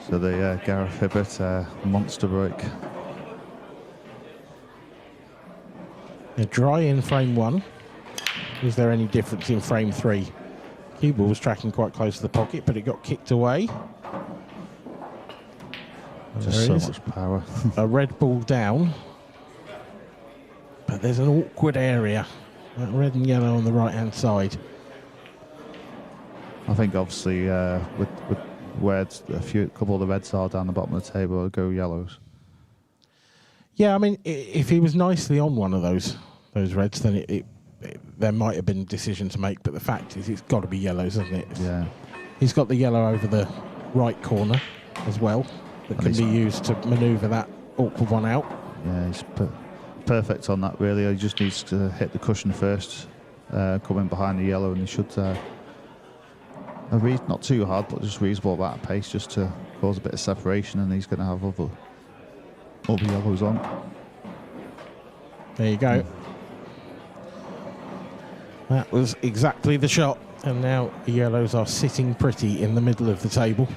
So the Gareth Hibbert monster break. A dry in frame 1. Is there any difference in frame 3? Cue ball was tracking quite close to the pocket, but it got kicked away. Just so much power. A red ball down. But there's an awkward area. That red and yellow on the right-hand side. I think obviously with where a couple of the reds are down the bottom of the table, I'll go yellows. Yeah, I mean, if he was nicely on one of those reds, then there might have been a decision to make. But the fact is, it's got to be yellows, hasn't it? Yeah. He's got the yellow over the right corner as well, that can be used to manoeuvre that awkward one out. Yeah, he's perfect on that, really. He just needs to hit the cushion first, come in behind the yellow, and he should... not too hard, but just reasonable about a pace, just to cause a bit of separation, and he's going to have all the yellows on. There you go. That was exactly the shot, and now the yellows are sitting pretty in the middle of the table.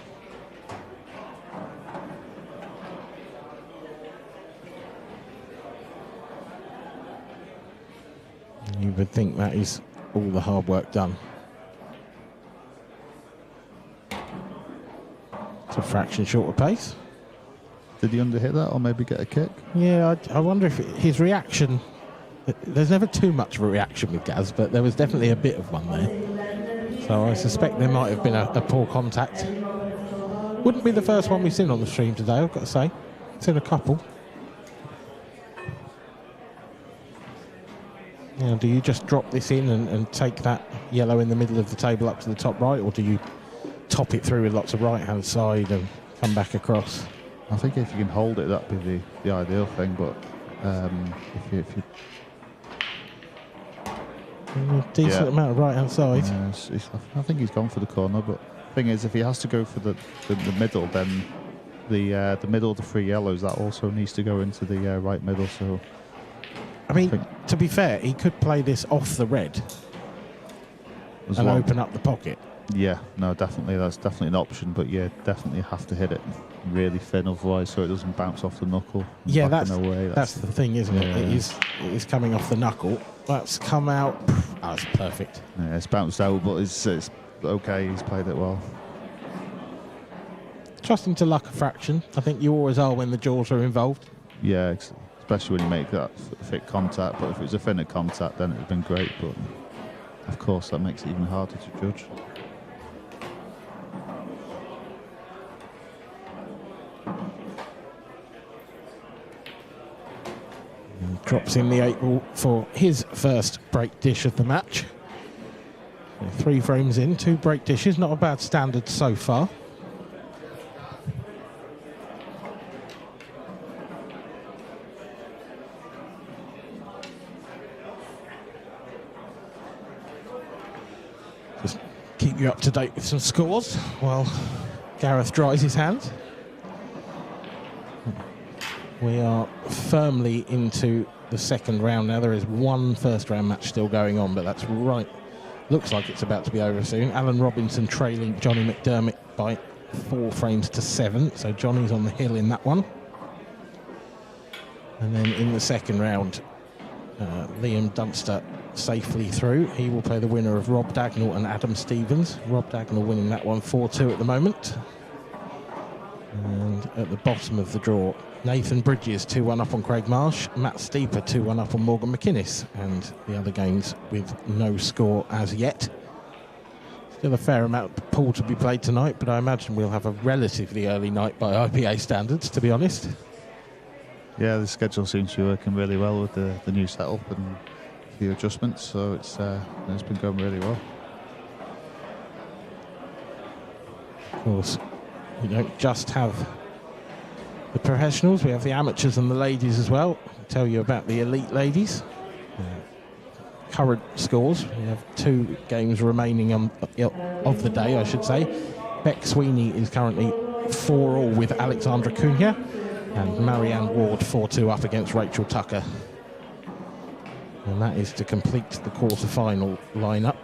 You would think that is all the hard work done. It's a fraction shorter pace. Did he underhit that or maybe get a kick? Yeah, I wonder if his reaction... There's never too much of a reaction with Gaz, but there was definitely a bit of one there. So I suspect there might have been a poor contact. Wouldn't be the first one we've seen on the stream today, I've got to say. Seen a couple. Now, do you just drop this in and take that yellow in the middle of the table up to the top right, or do you top it through with lots of right-hand side and come back across? I think if you can hold it, that'd be the ideal thing, but if you decent amount of right-hand side. I think he's gone for the corner, but the thing is, if he has to go for the middle, then the middle of the three yellows, that also needs to go into the right middle. So, I mean, to be fair, he could play this off the red and open up the pocket. Yeah, no, definitely, that's definitely an option, but yeah, definitely have to hit it really thin, otherwise, so it doesn't bounce off the knuckle. Yeah, that's the thing, isn't it? It is coming off the knuckle. That's come out. That's perfect. Yeah, it's bounced out, but it's okay. He's played it well. Trusting to luck a fraction. I think you always are when the jaws are involved. Yeah, especially when you make that thick contact. But if it was a thinner contact, then it'd been great. But of course, that makes it even harder to judge. Drops in the 8 ball for his first break dish of the match. 3 frames in, 2 break dishes, not a bad standard so far. Just keep you up to date with some scores while Gareth dries his hands. We are firmly into the second round now. There is one first round match still going on, but that's right. Looks like it's about to be over soon. Alan Robinson trailing Johnny McDermott by 4 frames to 7. So Johnny's on the hill in that one. And then in the second round, Liam Dunster safely through. He will play the winner of Rob Dagnall and Adam Stevens. Rob Dagnall winning that one 4-2 at the moment. And at the bottom of the draw, Nathan Bridges 2-1 up on Craig Marsh, Matt Steeper 2-1 up on Morgan McInnes, and the other games with no score as yet. Still a fair amount of pool to be played tonight, but I imagine we'll have a relatively early night by IPA standards, to be honest. Yeah, the schedule seems to be working really well with the new setup and a few adjustments, so it's been going really well. Of course, we don't just have the professionals, we have the amateurs and the ladies as well. I'll tell you about the elite ladies. Current scores, we have 2 games remaining of the day, I should say. Beck Sweeney is currently 4-all with Alexandra Cunha, and Marianne Ward 4-2 up against Rachel Tucker. And that is to complete the quarter-final lineup.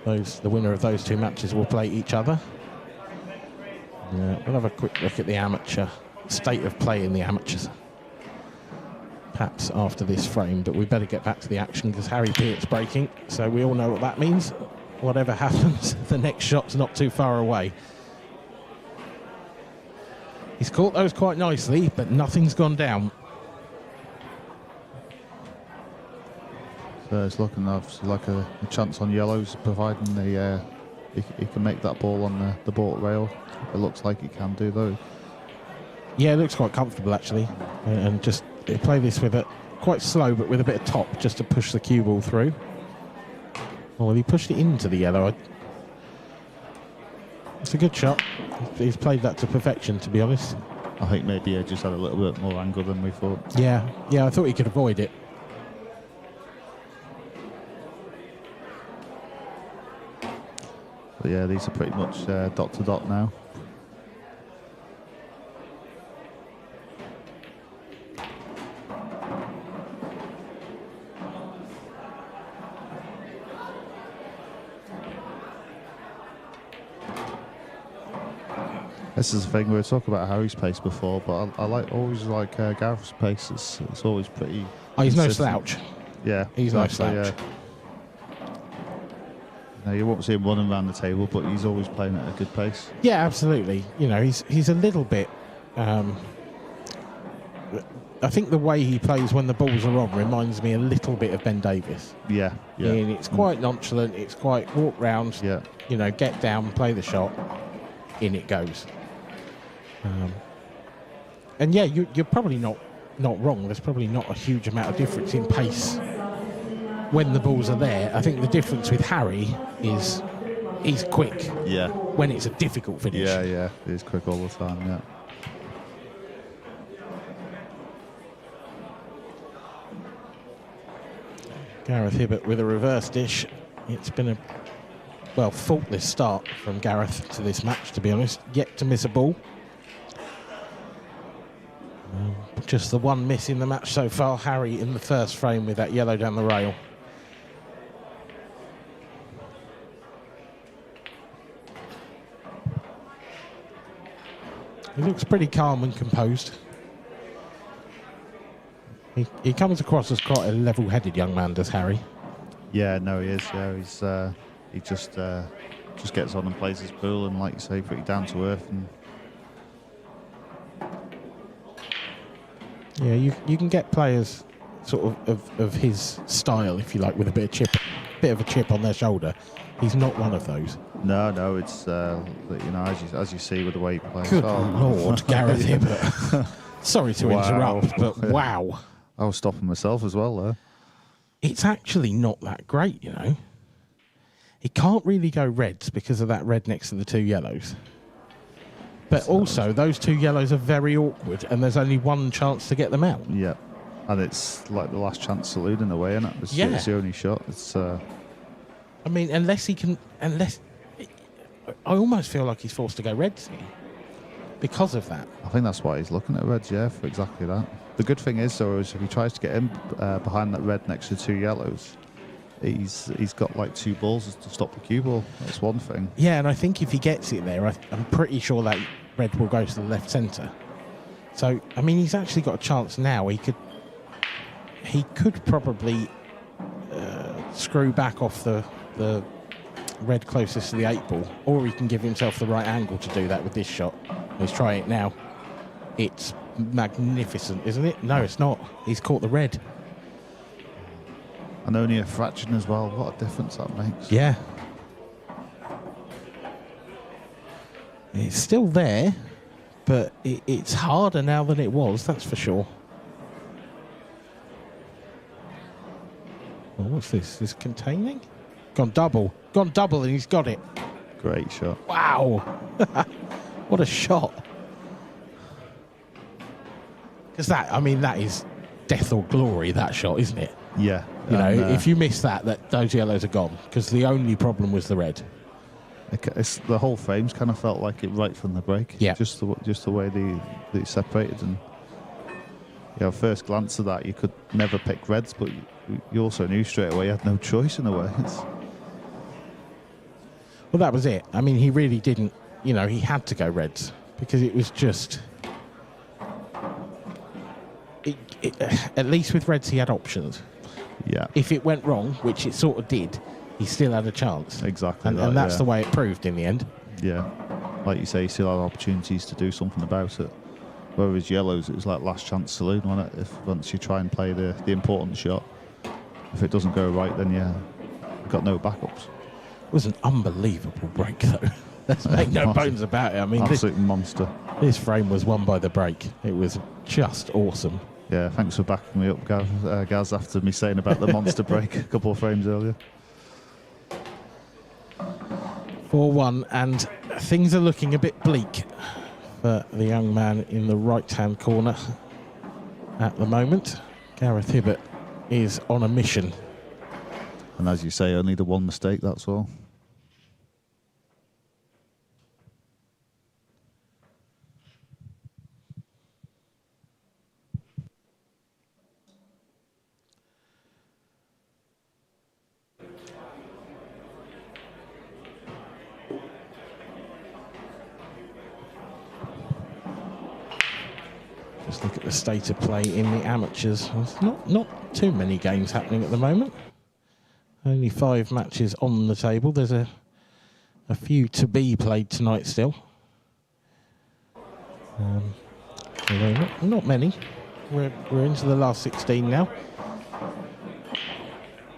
The winner of those 2 matches will play each other. We'll have a quick look at the amateur state of play in the amateurs, perhaps after this frame, but we better get back to the action because Harry Peart's breaking, so we all know what that means. Whatever happens, the next shot's not too far away. He's caught those quite nicely, but nothing's gone down. So it's looking like a chance on yellows, providing he can make that ball on the boat rail. It looks like he can do though. Yeah, it looks quite comfortable actually, and just play this with it quite slow, but with a bit of top just to push the cue ball through. Well, he pushed it into the yellow. It's a good shot. He's played that to perfection, to be honest. I think maybe he just had a little bit more angle than we thought. Yeah, I thought he could avoid it. But yeah, these are pretty much dot to dot now. This is the thing, we were talking about Harry's pace before, but I always like Gareth's pace. It's always pretty. Oh, he's consistent. no slouch. Yeah, he's no slouch. Yeah. No, you won't see him running around the table, but he's always playing at a good pace. Yeah, absolutely. You know, he's a little bit I think the way he plays when the balls are on reminds me a little bit of Ben Davis. Yeah, yeah. And it's quite nonchalant. It's quite walk round. Yeah. You know, get down, play the shot, in it goes. And yeah, you're probably not wrong. There's probably not a huge amount of difference in pace when the balls are there. I think the difference with Harry is he's quick. Yeah. When it's a difficult finish. Yeah, yeah. He's quick all the time, yeah. Gareth Hibbert with a reverse dish. It's been a, well, faultless start from Gareth to this match, to be honest. Yet to miss a ball. Just the one miss in the match so far. Harry in the first frame with that yellow down the rail. He looks pretty calm and composed. He comes across as quite a level-headed young man, does Harry? Yeah, no, he is. Yeah, he just gets on and plays his pool, and like you say, pretty down to earth. And yeah, you can get players sort of his style, if you like, with a bit of a chip on their shoulder. He's not one of those. No, it's you know, as you see with the way he plays. Good Lord, Gareth Hibbert. Sorry to interrupt, but wow. I was stopping myself as well there. It's actually not that great, you know. He can't really go reds because of that red next to the two yellows. But also, those two yellows are very awkward, and there's only one chance to get them out. Yeah, and it's like the last chance saloon in the way, isn't it? It's the only shot. It's. I mean, unless I almost feel like he's forced to go reds here because of that. I think that's why he's looking at reds, yeah, for exactly that. The good thing is, though, is if he tries to get in behind that red next to two yellows, he's got like two balls to stop the cue ball. That's one thing. Yeah, and I think if he gets it there, I'm pretty sure that red will go to the left centre. So, I mean, he's actually got a chance now. He could probably screw back off the red closest to the 8 ball, or he can give himself the right angle to do that with this shot. Let's try it now. It's magnificent, isn't it? No, it's not. He's caught the red. And only a fraction as well. What a difference that makes. Yeah. It's still there, but it's harder now than it was, that's for sure. Oh, what's this? This containing? Gone double, and he's got it. Great shot. Wow. What a shot. Because that is death or glory, that shot, isn't it? Yeah. You know, if you miss that those yellows are gone, because the only problem was the red. The whole frame's kind of felt like it right from the break. Yeah. Just the way they separated, and first glance of that, you could never pick reds, but you also knew straight away you had no choice in a way. Well, that was it. I mean, he really didn't. He had to go reds because it was just. At least with reds, he had options. Yeah. If it went wrong, which it sort of did, he still had a chance. Exactly. And that's the way it proved in the end. Yeah. Like you say, he still had opportunities to do something about it. Whereas yellows, it was like last chance saloon, wasn't it? Once you try and play the important shot, if it doesn't go right, then you've got no backups. It was an unbelievable break, though. Let's make no bones about it. I mean, absolute monster. This frame was won by the break. It was just awesome. Yeah, thanks for backing me up, Gaz, after me saying about the monster break a couple of frames earlier. 4-1, and things are looking a bit bleak for the young man in the right-hand corner at the moment. Gareth Hibbert is on a mission. And as you say, only the one mistake, that's all. Just look at the state of play in the amateurs. There's not too many games happening at the moment. Only 5 matches on the table. There's a few to be played tonight still. Although not many. We're into the last 16 now.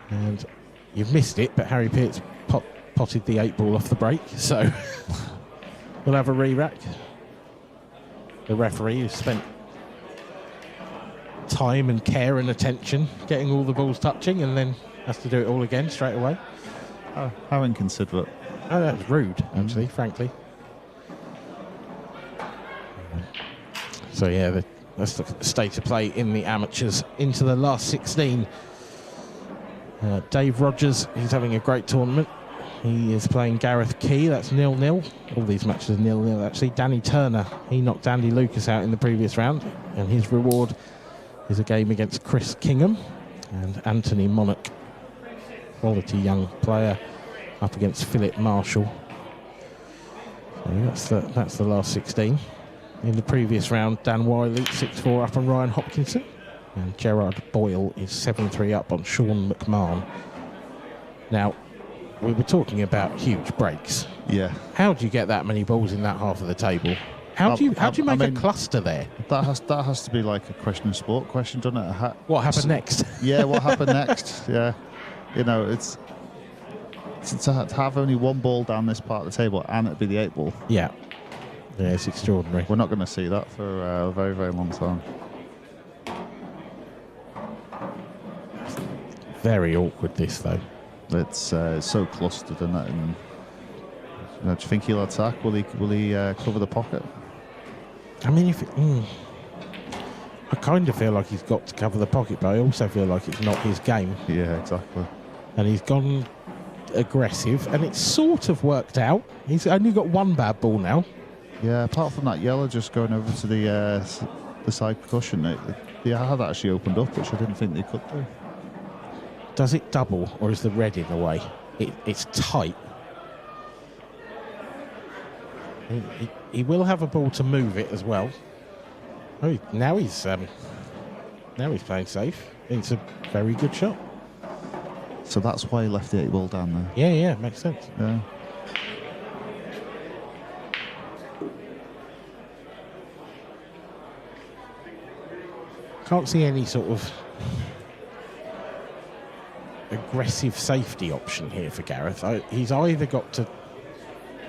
And you've missed it, but Harry Peart's potted the 8 ball off the break, so we'll have a re-rack. The referee has spent time and care and attention getting all the balls touching and then has to do it all again straight away. How inconsiderate. Oh, that was rude, actually, frankly. So, yeah, that's the state of play in the amateurs into the last 16. Dave Rogers, he's having a great tournament. He is playing Gareth Key, that's 0-0. All these matches are 0-0, actually. Danny Turner, he knocked Andy Lucas out in the previous round, and his reward is a game against Chris Kingham and Anthony Monarch. Quality young player up against Philip Marshall. So that's the last 16. In the previous round, Dan Wiley 6-4 up on Ryan Hopkinson, and Gerard Boyle is 7-3 up on Sean McMahon. Now, we were talking about huge breaks. Yeah. How do you get that many balls in that half of the table? How do you make a cluster there? That has to be like a question of sport question, doesn't it? What happened next? Yeah, what happened next? Yeah, you know, it's to have only one ball down this part of the table and it'd be the 8 ball. Yeah, it's extraordinary. We're not going to see that for a very, very long time. Very awkward, this though. It's so clustered, isn't it? And do you think he'll attack? Will he cover the pocket? I mean, I kind of feel like he's got to cover the pocket, but I also feel like it's not his game. Yeah, exactly. And he's gone aggressive, and it's sort of worked out. He's only got one bad ball now. Yeah, apart from that yellow just going over to the side cushion, the had actually opened up, which I didn't think they could do. Does it double, or is the red in the way? It's tight. He will have a ball to move it as well. Oh, now he's playing safe. It's a very good shot. So that's why he left the 8 ball down there. Yeah, makes sense. Yeah. Can't see any sort of aggressive safety option here for Gareth. He's either got to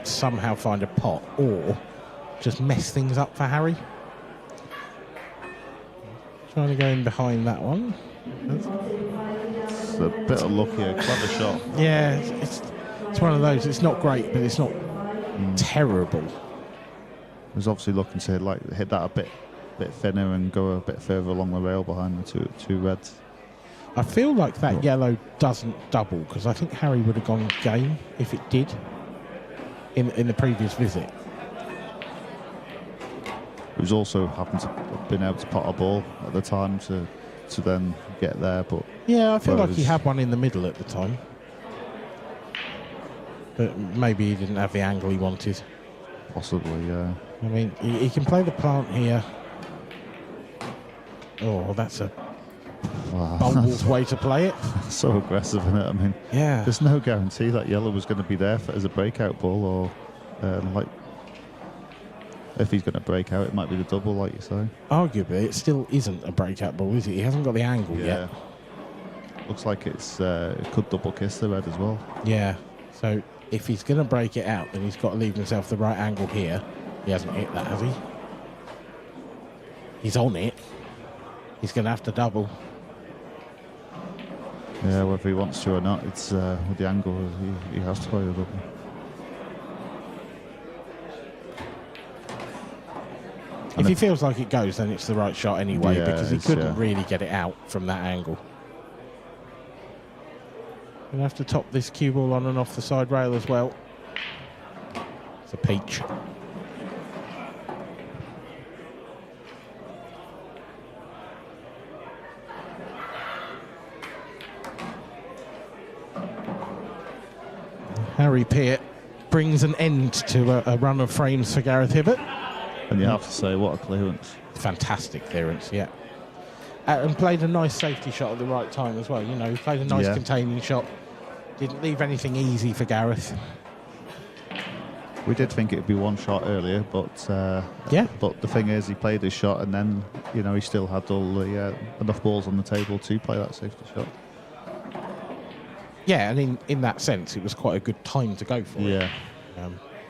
somehow find a pot or just mess things up for Harry. Trying to go in behind that one. It's a bit of lucky, a clever shot. Yeah, it's one of those. It's not great, but it's not terrible. He was obviously looking to hit that a bit thinner and go a bit further along the rail behind the two reds. I feel like that yellow doesn't double, because I think Harry would have gone game if it did in the previous visit. He was also happened to have been able to pot a ball at the time to then get there, but yeah, I feel like he had one in the middle at the time, but maybe he didn't have the angle he wanted. Possibly, yeah. I mean, he can play the plant here. Oh, that's a bold way to play it. So aggressive, isn't it? I mean, yeah. There's no guarantee that yellow was going to be there as a breakout ball, or if he's going to break out, it might be the double, like you say. Arguably, it still isn't a breakout ball, is it? He hasn't got the angle yet. Looks like it could double kiss the red as well. Yeah. So if he's going to break it out, then he's got to leave himself the right angle here. He hasn't hit that, has he? He's on it. He's going to have to double. Yeah, whether he wants to or not, it's with the angle, he has to play the double. If he feels like it goes, then it's the right shot anyway, Yeah, because he couldn't yeah. really get it out from that angle. Going to have to top this cue ball on and off the side rail as well. It's a peach. Harry Peart brings an end to a run of frames for Gareth Hibbert. And you have to say, what a clearance. Fantastic clearance, yeah. And played a nice safety shot at the right time as well. You know, he played a nice containing shot. Didn't leave anything easy for Gareth. We did think it would be one shot earlier, but Yeah. But the thing is, he played his shot, and then he still had all the enough balls on the table to play that safety shot. Yeah, and in that sense, it was quite a good time to go for it. Yeah.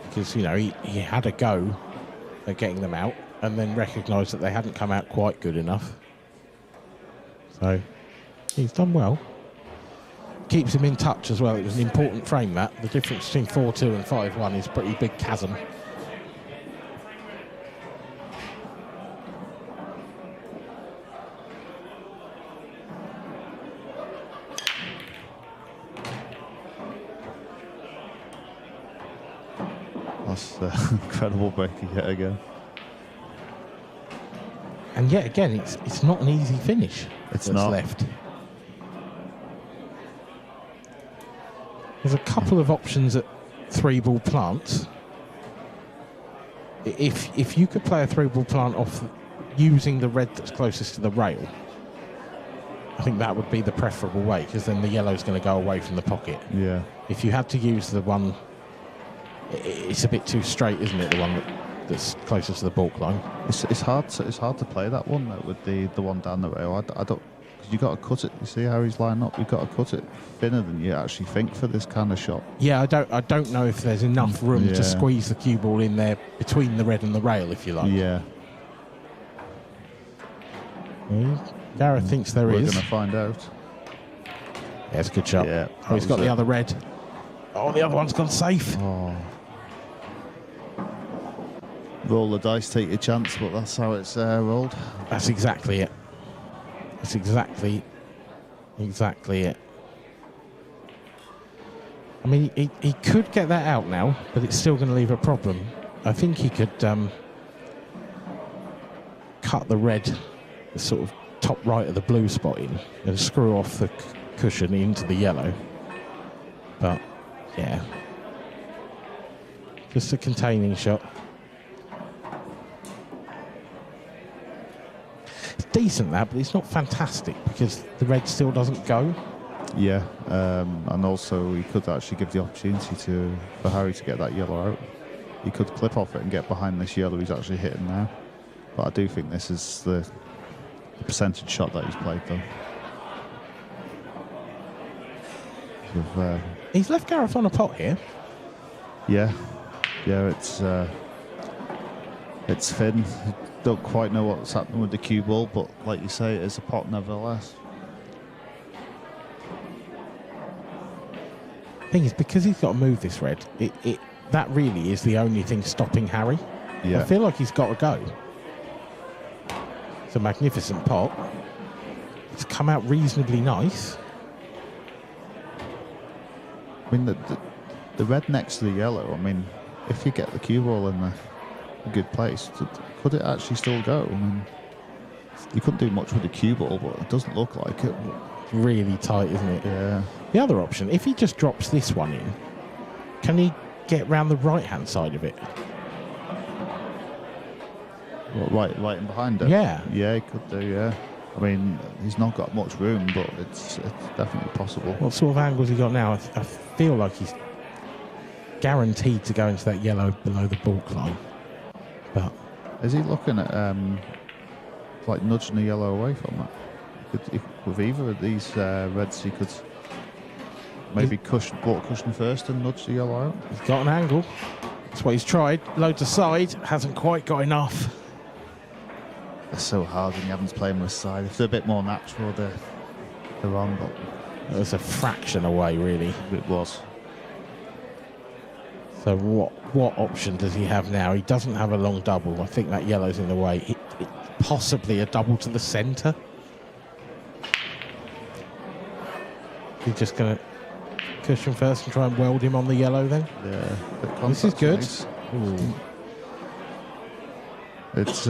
Because he had a go at getting them out, and then recognised that they hadn't come out quite good enough. So he's done well. Keeps him in touch as well. It was an important frame, that. The difference between 4-2 and 5-1 is a pretty big chasm. That's incredible breaking yet again. And yet again, it's not an easy finish. It's that's not. left. There's a couple of options at 3-ball plants. If you could play a 3-ball plant off using the red that's closest to the rail, I think that would be the preferable way, because then the yellow's going to go away from the pocket. Yeah. If you had to use the one, it's a bit too straight, isn't it? The one that's closest to the balk line. It's hard to play that one with the one down the rail. I don't. Cause you got to cut it. You see how he's lining up. You've got to cut it thinner than you actually think for this kind of shot. Yeah, I don't know if there's enough room to squeeze the cue ball in there between the red and the rail, if you like. Yeah. Gareth thinks there is. We're going to find out. Yeah, it's a good shot. Yeah. Oh, he's got the other red. Oh, the other one's gone safe. Oh. Roll the dice, take your chance, but that's how it's rolled. That's exactly it. That's exactly it. I mean, he could get that out now, but it's still going to leave a problem. I think he could cut the red, the sort of top right of the blue spot in, and screw off the cushion into the yellow. But, yeah. Just a containing shot. It's decent, that, but it's not fantastic because the red still doesn't go. Yeah, and also he could actually give the opportunity for Harry to get that yellow out. He could clip off it and get behind this yellow he's actually hitting now. But I do think this is the percentage shot that he's played, though. He's left Gareth on a pot here. Yeah, it's thin. Don't quite know what's happening with the cue ball, but like you say, it is a pot nevertheless. Thing is, because he's got to move this red, that really is the only thing stopping Harry. Yeah. I feel like he's got to go. It's a magnificent pot. It's come out reasonably nice. I mean, the red next to the yellow, I mean, if you get the cue ball in a good place, could it actually still go? I mean, you couldn't do much with the cue ball, but it doesn't look like it. Really tight, isn't it? Yeah. The other option, if he just drops this one in, can he get round the right-hand side of it? What, right in behind it? Yeah. Yeah, he could do, yeah. I mean, he's not got much room, but it's definitely possible. What sort of angles he got now? I feel like he's guaranteed to go into that yellow below the balk line. But is he looking at like nudging the yellow away from that? With either of these reds, he could maybe balk cushion first and nudge the yellow out. He's got an angle. That's what he's tried. Loads aside, hasn't quite got enough. They're so hard when you haven't played with side. If they're a bit more natural, they're on, but it was a fraction away, really. It was. So what option does he have now? He doesn't have a long double. I think that yellow's in the way. Possibly a double to the centre. He's just going to cushion first and try and weld him on the yellow then? Yeah. This is good. Nice. It's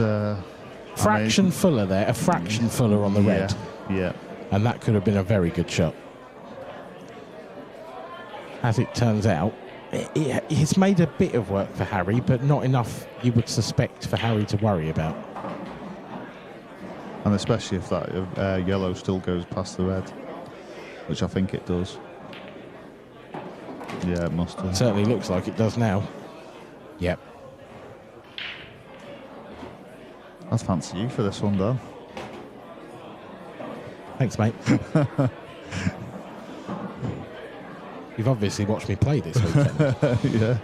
fraction fuller there, a fraction fuller on the red. Yeah. And that could have been a very good shot. As it turns out, it's made a bit of work for Harry, but not enough you would suspect for Harry to worry about. And especially if that yellow still goes past the red, which I think it does. Yeah, it must have. Certainly looks like it does now. Yep. I'd fancy you for this one, Dan. Thanks, mate. You've obviously watched me play this weekend. Yeah.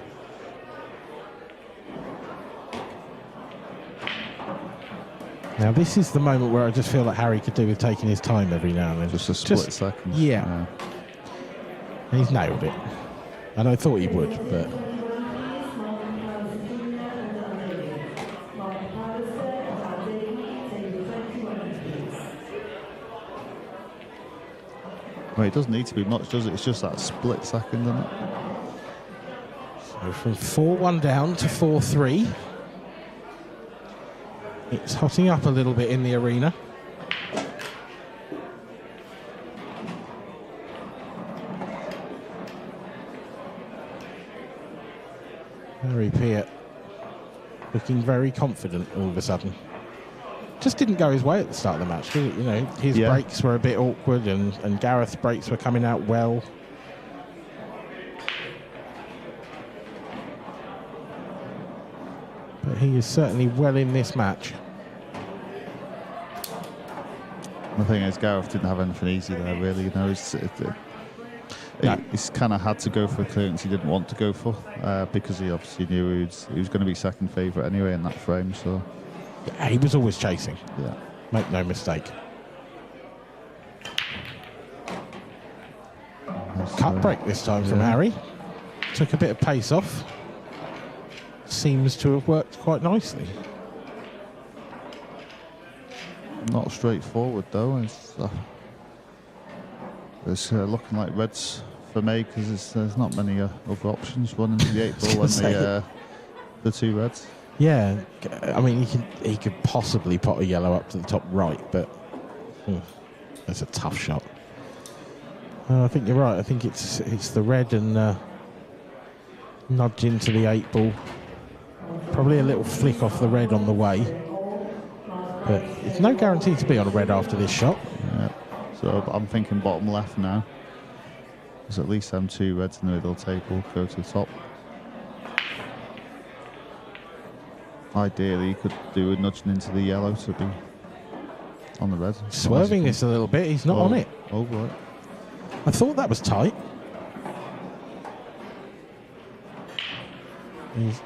Now, this is the moment where I just feel like Harry could do with taking his time every now and then. Just a split second. Yeah. He's nailed it. And I thought he would, but... Well, it doesn't need to be much, does it? It's just that split second, isn't it? So from 4-1 down to 4-3. It's hotting up a little bit in the arena. Harry Peart looking very confident all of a sudden. Just didn't go his way at the start of the match, did it? You know, his breaks were a bit awkward and Gareth's breaks were coming out well. But he is certainly well in this match. The thing is, Gareth didn't have anything easy there, really. You know, he's kind of had to go for a clearance he didn't want to go for because he obviously knew he was going to be second favourite anyway in that frame. So yeah, he was always chasing. Yeah, make no mistake. Cut break this time from Harry. Took a bit of pace off. Seems to have worked quite nicely. Not straightforward though. It's looking like reds for me because there's not many other options. One into the 8 ball and the 2 reds. Yeah, I mean he could possibly pot a yellow up to the top right, but that's a tough shot. I think you're right. I think it's the red and nudge into the 8 ball. Probably a little flick off the red on the way. But it's no guarantee to be on a red after this shot. Yeah. So I'm thinking bottom left now. There's at least them 2 reds in the middle table go to the top. Ideally, you could do a nudging into the yellow to be on the red. Swerving this a little bit. He's not on it. Oh, right. I thought that was tight.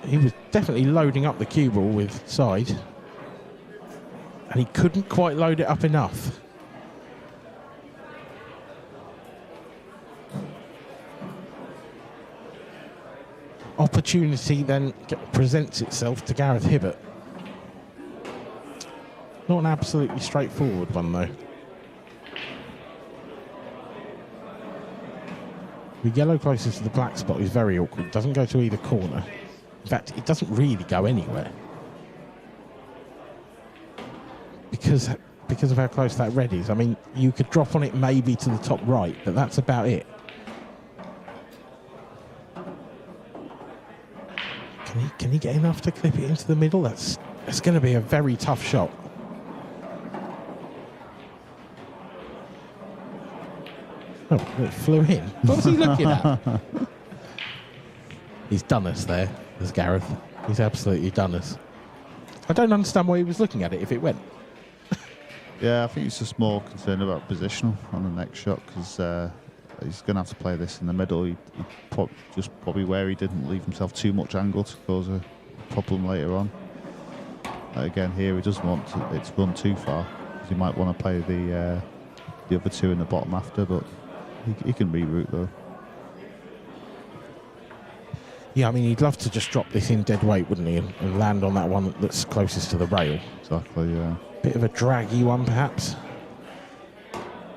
He was definitely loading up the cue ball with side. And he couldn't quite load it up enough. Opportunity then presents itself to Gareth Hibbert. Not an absolutely straightforward one though. The yellow closest to the black spot is very awkward. Doesn't go to either corner. In fact, it doesn't really go anywhere. Because of how close that red is. I mean, you could drop on it maybe to the top right, but that's about it. Can he get enough to clip it into the middle? That's going to be a very tough shot. Oh, it flew in. What was he looking at? He's done us there, there's Gareth. He's absolutely done us. I don't understand why he was looking at it if it went. Yeah, I think he's just more concerned about positional on the next shot because he's going to have to play this in the middle. He probably where he didn't leave himself too much angle to cause a problem later on. Again, here he doesn't want it to run too far because he might want to play the other 2 in the bottom after, but he can reroute though. Yeah, I mean, he'd love to just drop this in dead weight, wouldn't he, and land on that one that's closest to the rail. Exactly, yeah. Bit of a draggy one, perhaps.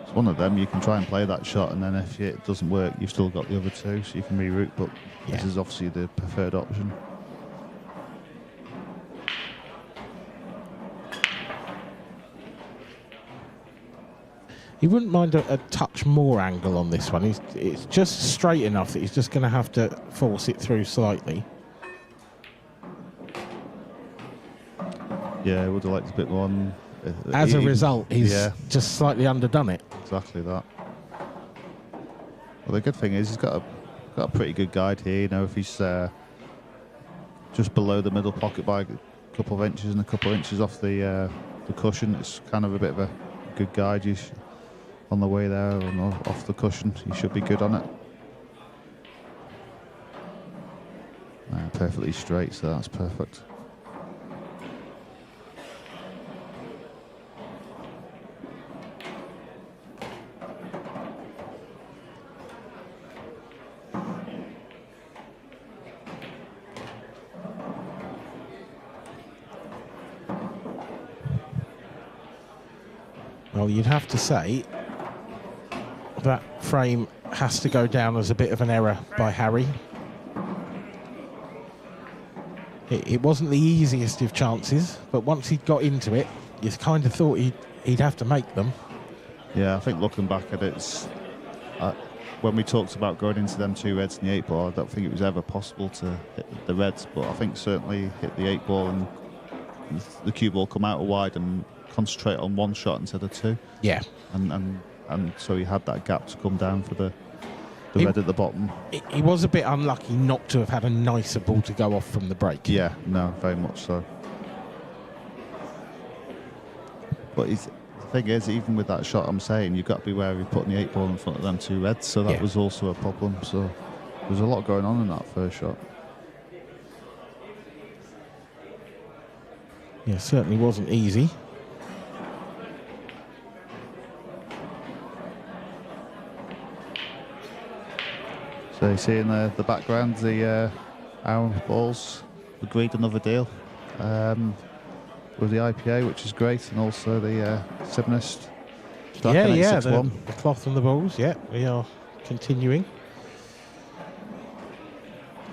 It's one of them. You can try and play that shot, and then if it doesn't work, you've still got the other 2, so you can reroute, but this is obviously the preferred option. He wouldn't mind a touch more angle on this one. It's just straight enough that he's just going to have to force it through slightly. Yeah, I would have liked a bit more on... As a result, he's just slightly underdone it. Exactly that. Well, the good thing is he's got a pretty good guide here. You know, if he's just below the middle pocket by a couple of inches and a couple of inches off the cushion. It's kind of a bit of a good guide. On the way there, off the cushion, you should be good on it. Perfectly straight, so that's perfect. Well, you'd have to say that frame has to go down as a bit of an error by Harry. It wasn't the easiest of chances, but once he'd got into it, you kind of thought he'd have to make them. Yeah, I think looking back at it, when we talked about going into them 2 reds in the 8 ball, I don't think it was ever possible to hit the reds, but I think certainly hit the 8 ball and the cue ball come out wide and concentrate on 1 shot instead of 2. Yeah. And so he had that gap to come down for the red at the bottom. He was a bit unlucky not to have had a nicer ball to go off from the break. Yeah, no, very much so. But the thing is, even with that shot, I'm saying you've got to be wary of putting the 8 ball in front of them 2 reds, so that was also a problem. So there's a lot going on in that first shot. Yeah, certainly wasn't easy. So you see in the background, the our balls agreed another deal with the IPA, which is great, and also the Sibnist. The cloth and the balls. Yeah, we are continuing.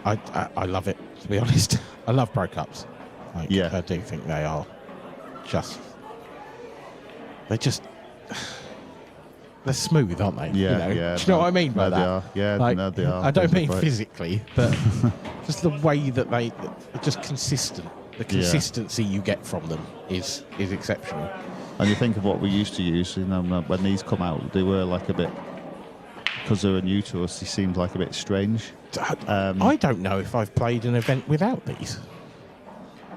I love it, to be honest. I love Pro Cups. I do think they are they're smooth, aren't they? Yeah, Do you know what I mean by that? They are. Yeah, they are. I don't mean physically, but just the way that they're just consistent. The consistency you get from them is exceptional. And you think of what we used to use, when these come out, they were like a bit, because they were new to us, they seemed like a bit strange. I don't know if I've played an event without these.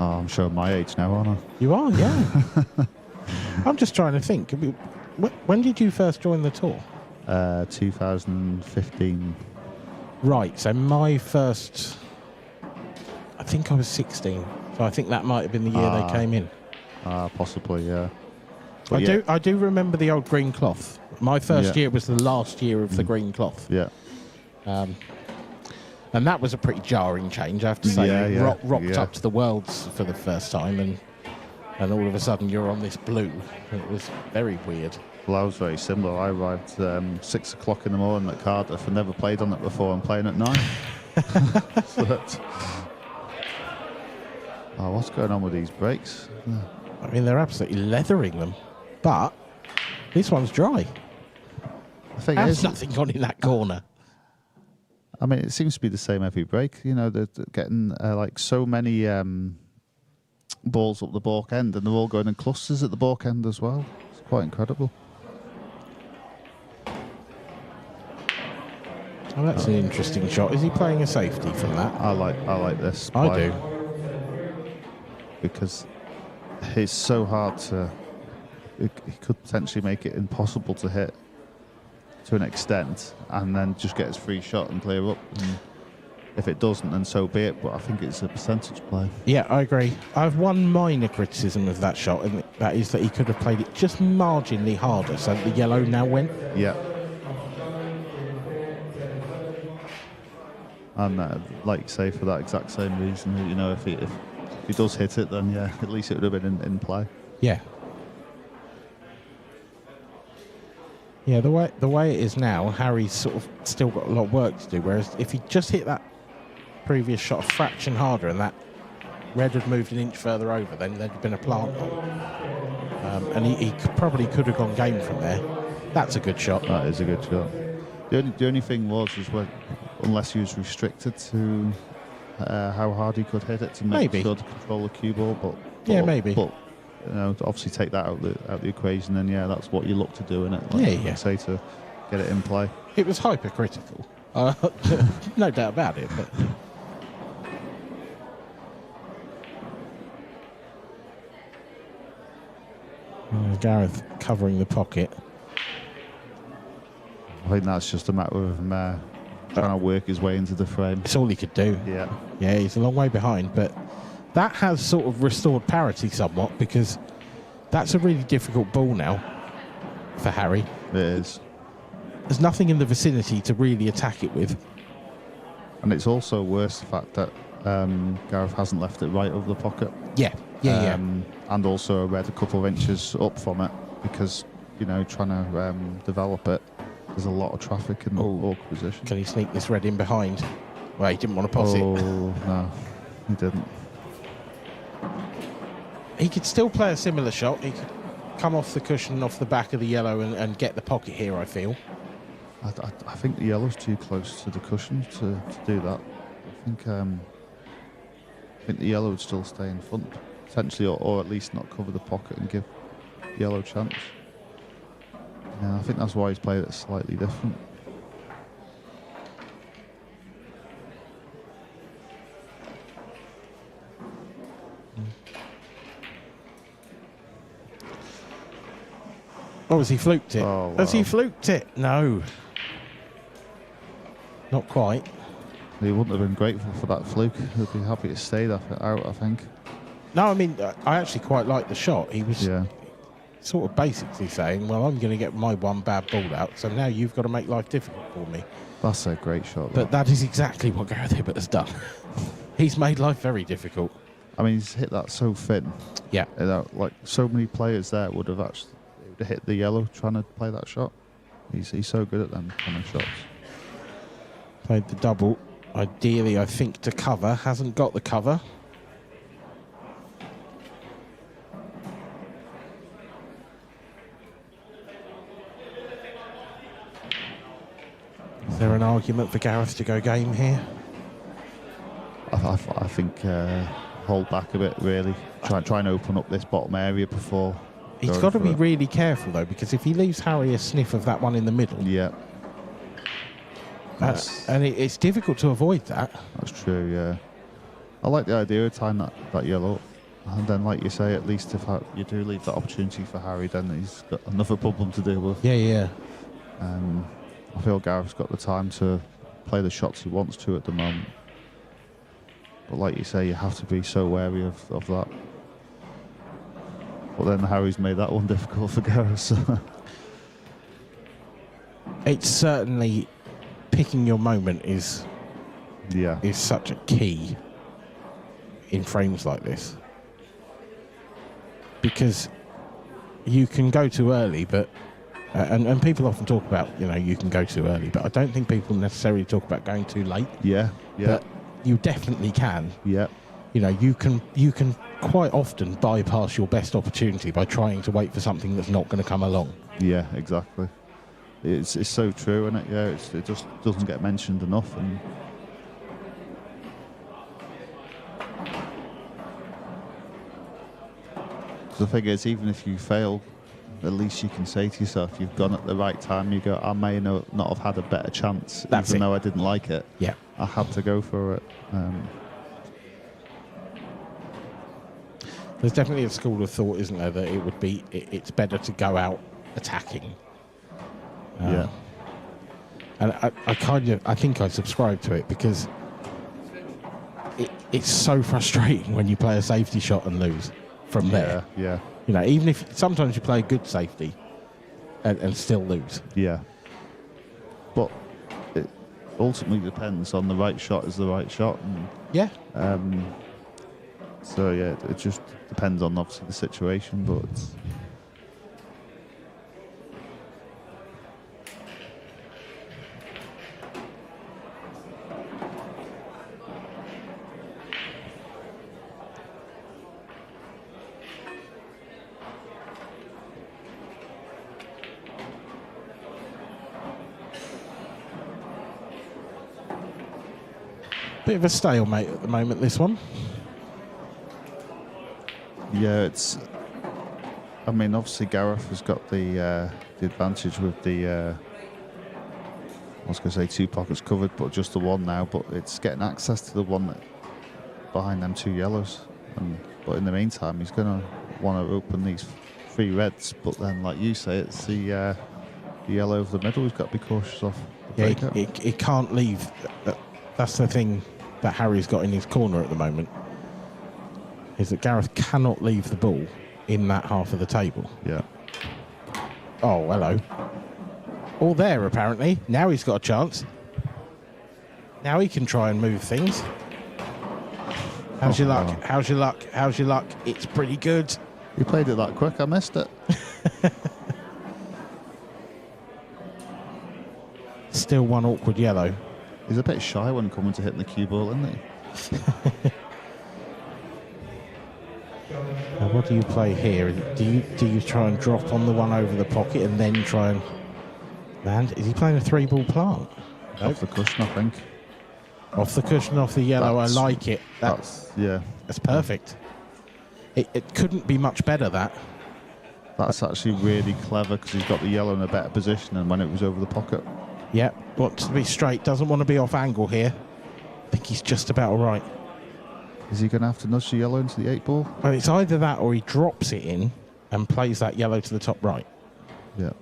Oh, I'm showing my age now, aren't I? You are, yeah. I'm just trying to think. When did you first join the tour? 2015. Right, so my first, I think I was 16. So I think that might have been the year they came in. Possibly, yeah. I do remember the old green cloth. My first year was the last year of the green cloth. Yeah. And that was a pretty jarring change, I have to say. Rocked up to the Worlds for the first time, and all of a sudden you're on this blue. It was very weird. Well, I was very similar. I arrived 6 o'clock in the morning at Cardiff and never played on it before. I'm playing at 9. What's going on with these brakes? I mean, they're absolutely leathering them, but this one's dry. There's nothing on in that corner. I mean, it seems to be the same every break. They're getting like so many balls up the balk end, and they're all going in clusters at the balk end as well. It's quite incredible. Oh, that's an interesting shot. Is he playing a safety from that? I like this. I do. Because it's so hard to... He could potentially make it impossible to hit to an extent and then just get his free shot and clear up. And if it doesn't, then so be it. But I think it's a percentage play. Yeah, I agree. I have one minor criticism of that shot, and that is that he could have played it just marginally harder, so the yellow now went. Yeah. And like you say, for that exact same reason, if he does hit it, then at least it would have been in play. Yeah. Yeah, the way it is now, Harry's sort of still got a lot of work to do. Whereas if he just hit that previous shot a fraction harder and that red had moved an inch further over, then there'd been a plant hole. And he probably could have gone game from there. That's a good shot. That is a good shot. The only thing was unless he was restricted to how hard he could hit it to make sure to control the cue ball, but maybe. But obviously take that out the equation, and that's what you look to do in it. Say to get it in play. It was hypercritical, no doubt about it. But Gareth covering the pocket. I think that's just a matter of him trying to work his way into the frame. It's all he could do. Yeah. Yeah, he's a long way behind, but that has sort of restored parity somewhat, because that's a really difficult ball now for Harry. It is. There's nothing in the vicinity to really attack it with. And it's also worse the fact that Gareth hasn't left it right over the pocket. Yeah. And also read a couple of inches up from it, because, you know, trying to develop it, there's a lot of traffic in the awkward position. Can he sneak this red in behind? Well, he didn't want to pass it. No, he didn't. He could still play a similar shot. He could come off the cushion, off the back of the yellow, and get the pocket here, I feel. I think the yellow's too close to the cushion to do that. I think the yellow would still stay in front, potentially, or at least not cover the pocket and give yellow a chance. Yeah, I think that's why he's played it slightly different. Oh, has he fluked it? Oh, wow. Has he fluked it? No. Not quite. He wouldn't have been grateful for that fluke. He'd be happy to stay that out, I think. No, I mean, I actually quite like the shot. He was sort of basically saying, well, I'm going to get my one bad ball out, so now you've got to make life difficult for me. That's a great shot. But that is exactly what Gareth Hibbert has done. He's made life very difficult. I mean, he's hit that so thin. Yeah. Like, so many players there would have actually hit the yellow trying to play that shot. He's so good at them kind of shots. Played the double. Ideally, I think, to cover. Hasn't got the cover. Is there an argument for Gareth to go game here? I think hold back a bit, really. Try and open up this bottom area before. He's got to be really careful, though, because if he leaves Harry a sniff of that one in the middle... Yeah. And it's difficult to avoid that. That's true, yeah. I like the idea of tying that yellow. And then, like you say, at least if you do leave that opportunity for Harry, then he's got another problem to deal with. Yeah. I feel Gareth's got the time to play the shots he wants to at the moment. But like you say, you have to be so wary of that. But then Harry's made that one difficult for Gareth. So. It's certainly... Picking your moment is such a key in frames like this, because you can go too early, but and people often talk about, you know, you can go too early, but I don't think people necessarily talk about going too late. Yeah. But you definitely can. Yeah. You know, you can quite often bypass your best opportunity by trying to wait for something that's not going to come along. Yeah, exactly. It's so true, isn't it? Yeah, it just doesn't get mentioned enough. And the thing is, even if you fail, at least you can say to yourself, you've gone at the right time. You go, I may not have had a better chance, even though I didn't like it. Yeah, I had to go for it. There's definitely a school of thought, isn't there, that it's better to go out attacking. Yeah. And I think I subscribe to it, because it's so frustrating when you play a safety shot and lose from there. Yeah. You know, even if sometimes you play a good safety and still lose. Yeah. But it ultimately depends on the right shot is the right shot. And, yeah. So yeah, it just depends on obviously the situation, but. Bit of a stalemate at the moment, this one. Yeah, it's. I mean, obviously Gareth has got the advantage with the. I was going to say 2 pockets covered, but just the one now. But it's getting access to the one behind them 2 yellows. But in the meantime, he's going to want to open these 3 reds, but then, like you say, it's the yellow of the middle he's got to be cautious of. Yeah, he can't leave. That's the thing that Harry's got in his corner at the moment, is that Gareth cannot leave the ball in that half of the table. Yeah. Oh, hello. All there, apparently. Now he's got a chance. Now he can try and move things. How's your luck? How's your luck? How's your luck? It's pretty good. You played it that quick, I missed it. Still one awkward yellow. He's a bit shy when coming to hitting the cue ball, isn't he? Now, what do you play here? Do you try and drop on the one over the pocket and then try and land? Is he playing a 3-ball plant? Off the cushion, I think. Off the cushion, off the yellow. I like it. That's perfect. It couldn't be much better, that. That's actually really clever because he's got the yellow in a better position than when it was over the pocket. Yep, wants to be straight, doesn't want to be off angle here. I think he's just about all right. Is he going to have to nudge the yellow into the 8-ball? Well, it's either that or he drops it in and plays that yellow to the top right. Yeah.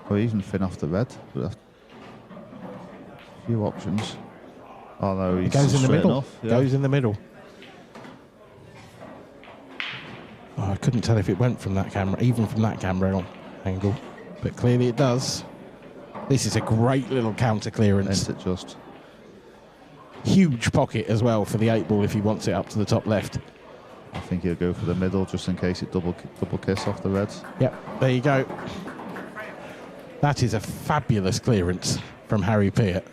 Or even thin off the red. A few options. Oh no, he goes in the middle. enough, yeah. Goes in the middle. Oh, I couldn't tell if it went from that camera, even from that camera angle, but clearly it does. This is a great little counter clearance. Isn't it just? Huge pocket as well for the 8-ball if he wants it up to the top left. I think he'll go for the middle just in case it double kiss off the reds. Yep, there you go. That is a fabulous clearance from Harry Peart.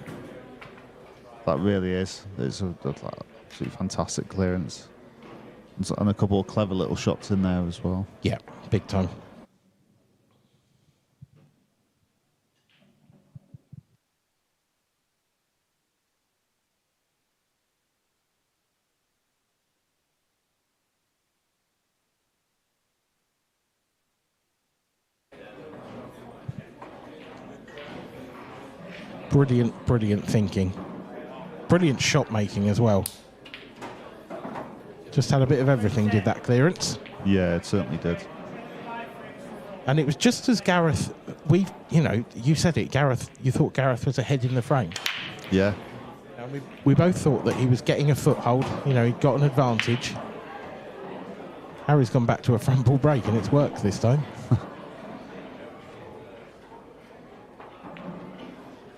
That really is. It's a absolutely fantastic clearance. And a couple of clever little shots in there as well. Yeah, big time. Brilliant thinking. Brilliant shot making as well. Just had a bit of everything, did that clearance. Yeah, it certainly did. And it was just as Gareth, you said it, Gareth, you thought Gareth was ahead in the frame. Yeah. And we both thought that he was getting a foothold, he'd got an advantage. Harry's gone back to a front ball break and it's worked this time.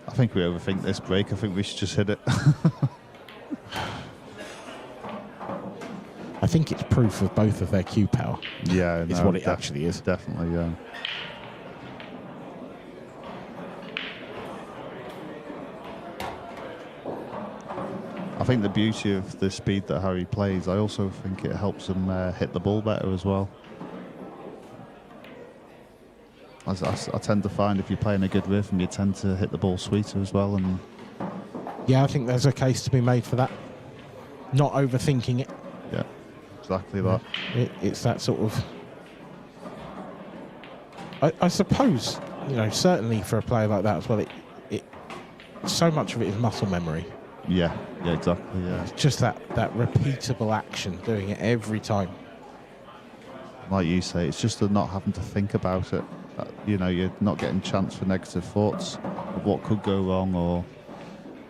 I think we overthink this break. I think we should just hit it. I think it's proof of both of their cue power. Yeah, is what it actually is. Definitely, yeah. I think the beauty of the speed that Harry plays, I also think it helps him hit the ball better as well. As I tend to find if you're playing a good rhythm, you tend to hit the ball sweeter as well. And yeah, I think there's a case to be made for that. Not overthinking it. Yeah, exactly that. It's that sort of... I suppose, certainly for a player like that as well, it so much of it is muscle memory. Yeah, exactly, yeah. It's just that repeatable action, doing it every time. Like you say, it's just the not having to think about it. You're not getting chance for negative thoughts of what could go wrong or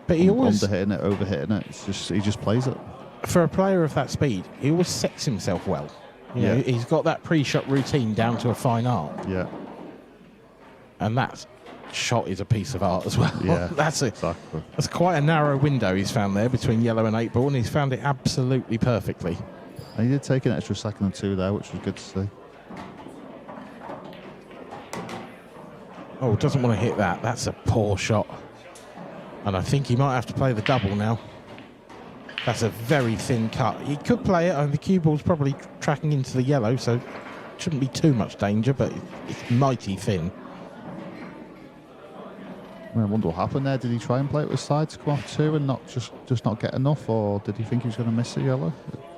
underhitting it, overhitting it. It's just he just plays it. For a player of that speed, he always sets himself well. He's got that pre-shot routine down to a fine art. Yeah. And that shot is a piece of art as well. Yeah, That's quite a narrow window he's found there between yellow and 8-ball, and he's found it absolutely perfectly. And he did take an extra second or two there, which was good to see. Oh, doesn't want to hit that. That's a poor shot. And I think he might have to play the double now. That's a very thin cut. He could play it, and the cue ball's probably tracking into the yellow, so it shouldn't be too much danger, but it's mighty thin. I wonder what happened there. Did he try and play it with side to come off two and not just not get enough, or did he think he was going to miss the yellow?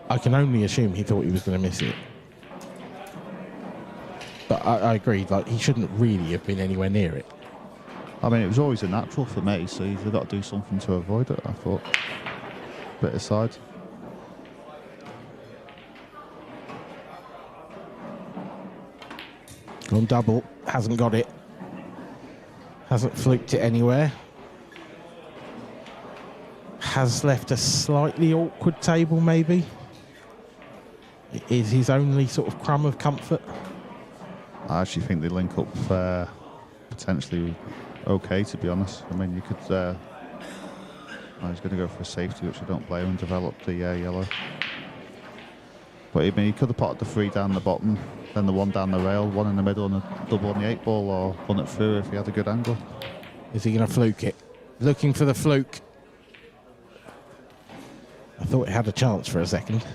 I can only assume he thought he was going to miss it. But I agree, he shouldn't really have been anywhere near it. I mean, it was always a natural for me, so you've got to do something to avoid it, I thought. Bit aside. Gone double, hasn't got it. Hasn't fluked it anywhere. Has left a slightly awkward table, maybe. It is his only sort of crumb of comfort. I actually think they link up potentially okay, to be honest. I mean, you could... he's going to go for a safety, which I don't blame him, develop the yellow. But I mean, he could have potted the 3 down the bottom, then the 1 down the rail, 1 in the middle and a double on the 8 ball, or run it through if he had a good angle. Is he going to fluke it? Looking for the fluke. I thought it had a chance for a second.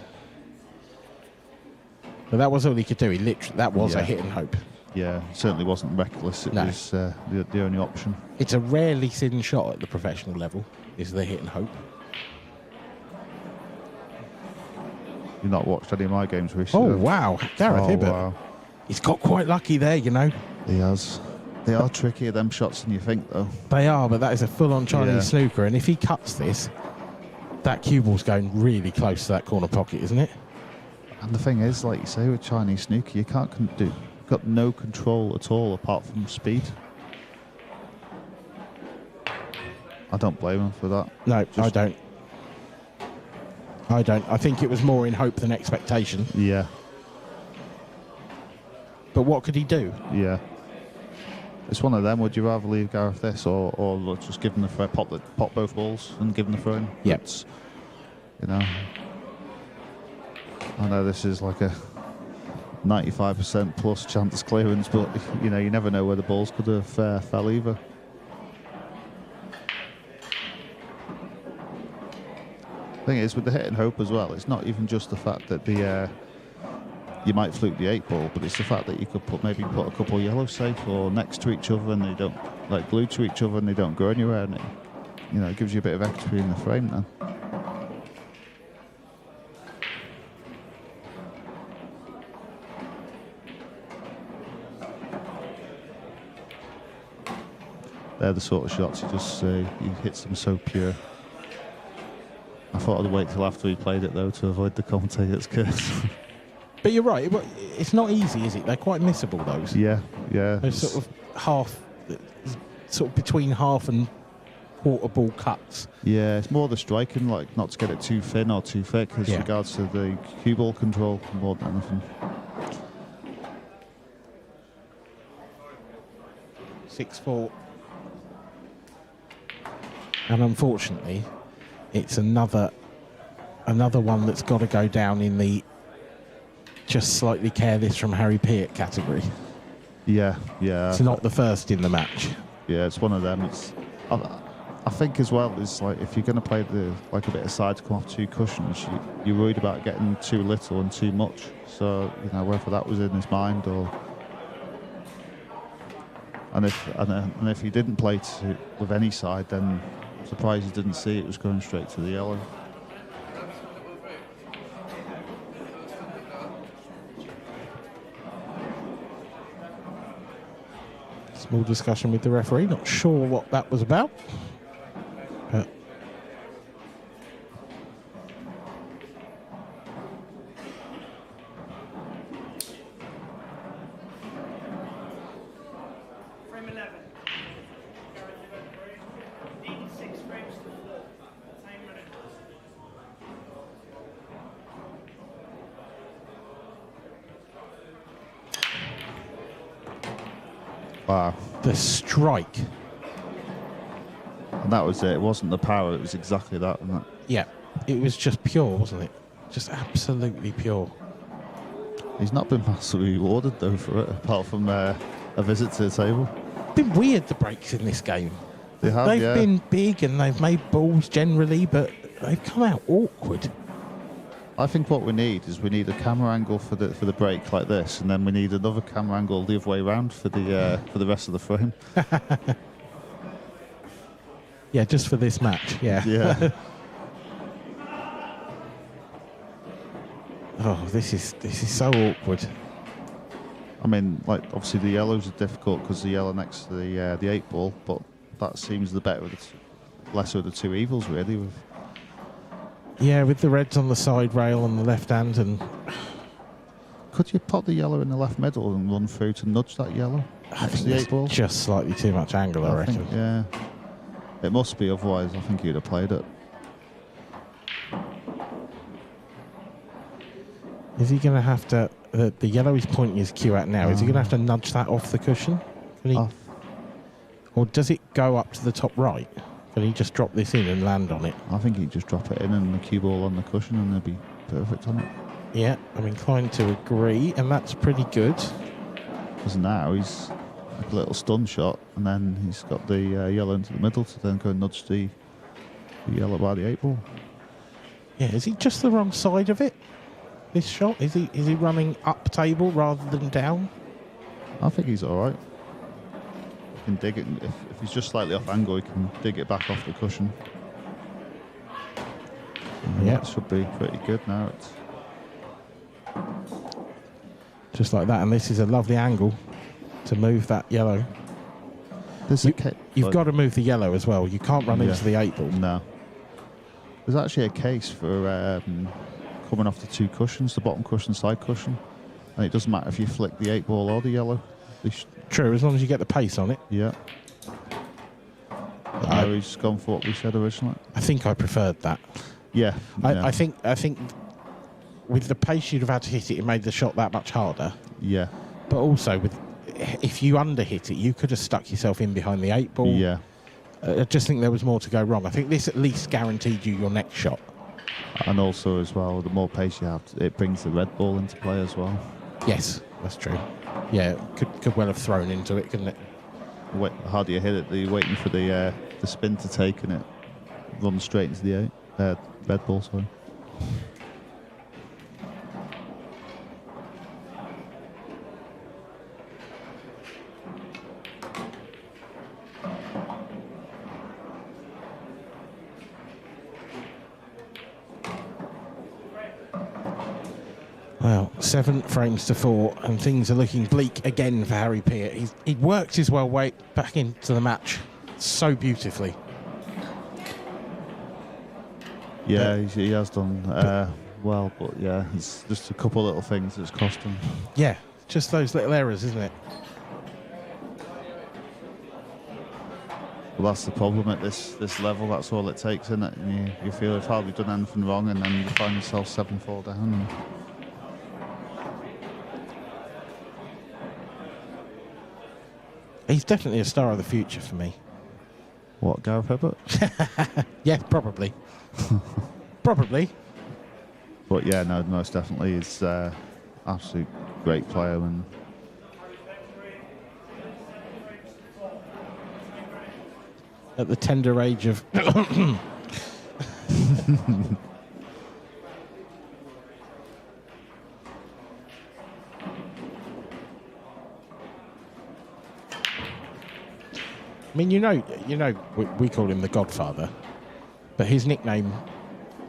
But that was all he could do. He literally, that was a hit and hope. Yeah, it certainly wasn't reckless. It was the only option. It's a rarely seen shot at the professional level, is the hit and hope. You've not watched any of my games recently? Oh, wow. Gareth Hibbert. Wow. He's got quite lucky there, you know. He has. They are trickier, them shots, than you think, though. They are, but that is a full-on Chinese snooker. And if he cuts this, that cue ball's going really close to that corner pocket, isn't it? And the thing is, like you say, with Chinese snooker, you can't got no control at all apart from speed. I don't blame him for that. No, I don't. I think it was more in hope than expectation. Yeah. But what could he do? Yeah. It's one of them. Would you rather leave Gareth this or just give him the throw, pop both balls and give him the throw in? Yep. You know. I know this is like a 95% plus chance clearance, but you know, you never know where the balls could have fell either. Thing is, with the hit and hope as well, it's not even just the fact that you might fluke the 8 ball, but it's the fact that you could maybe put a couple of yellow safe or next to each other, and they don't like glued to each other, and they don't go anywhere, and it gives you a bit of extra in the frame then. They're the sort of shots he hits them so pure. I thought I'd wait till after he played it though to avoid the commentator's curse. But you're right, it's not easy, is it? They're quite missable, those. Yeah. They're sort of between half and quarter ball cuts. Yeah, it's more the striking, like not to get it too thin or too thick as regards to the cue ball control more than anything. 6-4. And unfortunately, it's another one that's got to go down in the just slightly careless from Harry Peart category. Yeah. It's not the first in the match. Yeah, it's one of them. I think as well is like if you're going to play a bit of side to come off 2 cushions, you're worried about getting too little and too much. So whether that was in his mind or. And if he didn't play with any side, then I'm surprised he didn't see it was going straight to the yellow. Small discussion with the referee. Not sure what that was about. But Frame 11. Gareth Doubletree. 86 frames to 4. Time running. Wow. the strike. And that was it. It wasn't the power. It was exactly that, wasn't it? Yeah, it was just pure, wasn't it? Just absolutely pure. He's not been massively rewarded though for it, apart from a visit to the table. Been weird, the breaks in this game. They've been big and they've made balls generally, but they've come out awkward. I think what we need a camera angle for the break like this, and then we need another camera angle the other way around for the rest of the frame. Yeah, just for this match. Yeah. Yeah. Oh, this is so awkward. I mean, like obviously the yellows are difficult because the yellow next to the 8 ball, but that seems the better, lesser of the 2 evils really. Yeah, with the reds on the side rail on the left hand, and Could you put the yellow in the left middle and run through to nudge that yellow? I think the that's 8 ball? just slightly too much angle, I reckon. think, yeah. It must be, otherwise I think he'd have played it. Is he going to have to... The yellow he's pointing his cue at now, is he going to have to nudge that off the cushion? Can he, or does it go up to the top right? Can he just drop this in and land on it? I think he'd just drop it in and the cue ball on the cushion and it'd be perfect on it. Yeah, I'm inclined to agree, and that's pretty good. Because now he's like a little stun shot, and then he's got the yellow into the middle to then go and nudge the yellow by the 8 ball. Yeah, is he just the wrong side of it? This shot? Is he running up table rather than down? I think he's all right. He can dig it. If he's just slightly off angle, he can dig it back off the cushion. Yeah, it should be pretty good now. It's just like that, and this is a lovely angle to move that yellow. You've got to move the yellow as well. You can't run into the 8 ball. No. There's actually a case for coming off the 2 cushions, the bottom cushion, side cushion. And it doesn't matter if you flick the 8 ball or the yellow. True, as long as you get the pace on it. Yeah. He's gone for what we said originally. I think I preferred that. Yeah. I think with the pace you'd have had to hit it, it made the shot that much harder. Yeah. But also, if you underhit it, you could have stuck yourself in behind the 8 ball. Yeah. I just think there was more to go wrong. I think this at least guaranteed you your next shot. And also, as well, the more pace you have, it brings the red ball into play as well. Yes, that's true. Yeah, could well have thrown into it, couldn't it? The harder you hit it, you're waiting for the spin to take, and it runs straight into the red ball. Sorry. Well, 7 frames to 4, and things are looking bleak again for Harry Peart. He worked his way back into the match so beautifully. Yeah, he has done well, but yeah, it's just a couple of little things that's cost him. Yeah, just those little errors, isn't it? Well, that's the problem at this level. That's all it takes, isn't it? And you feel you've hardly done anything wrong, and then you find yourself 7-4 down. And he's definitely a star of the future for me. What, Gareth Herbert? Yeah, probably. Probably. But yeah, no, most definitely. He's absolute great player. And at the tender age of... I mean, you know, we call him the Godfather, but his nickname,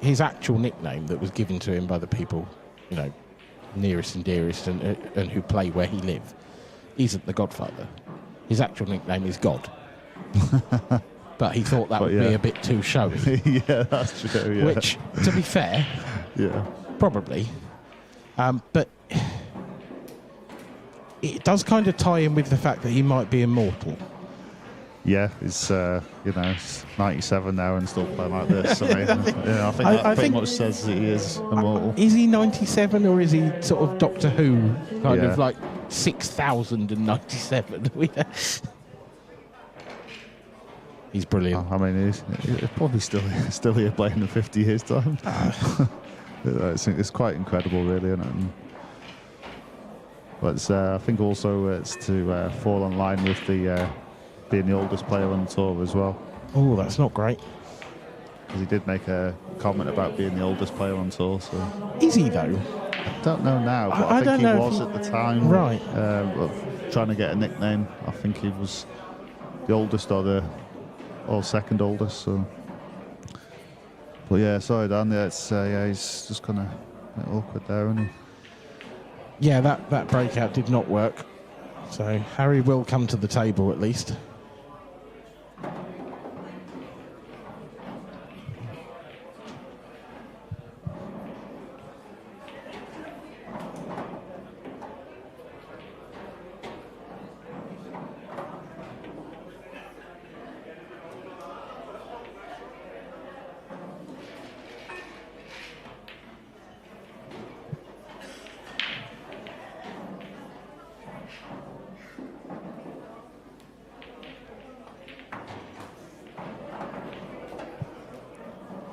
his actual nickname that was given to him by the people, you know, nearest and dearest and who play where he lives, isn't the Godfather. His actual nickname is God. But he thought that would be a bit too showy. Yeah, that's true. Yeah. Which, to be fair, yeah, probably. But it does kind of tie in with the fact that he might be immortal. Yeah, he's he's 97 now and still playing like this. I mean, I think that pretty much says that he is immortal. Is he 97 or is he sort of Doctor Who, kind of like 6,097? He's brilliant. I mean, he's probably still here playing in 50 years' time. It's quite incredible, really, isn't it? But I think also it's to fall in line with the being the oldest player on the tour as well. Oh, that's not great. Because he did make a comment about being the oldest player on tour. So is he though? I don't know now, but I think he was at the time. Right. Trying to get a nickname. I think he was the oldest or second oldest. So, but yeah, sorry Dan. Yeah, he's just kind of a bit awkward there, isn't he? Yeah, that breakout did not work. So Harry will come to the table at least.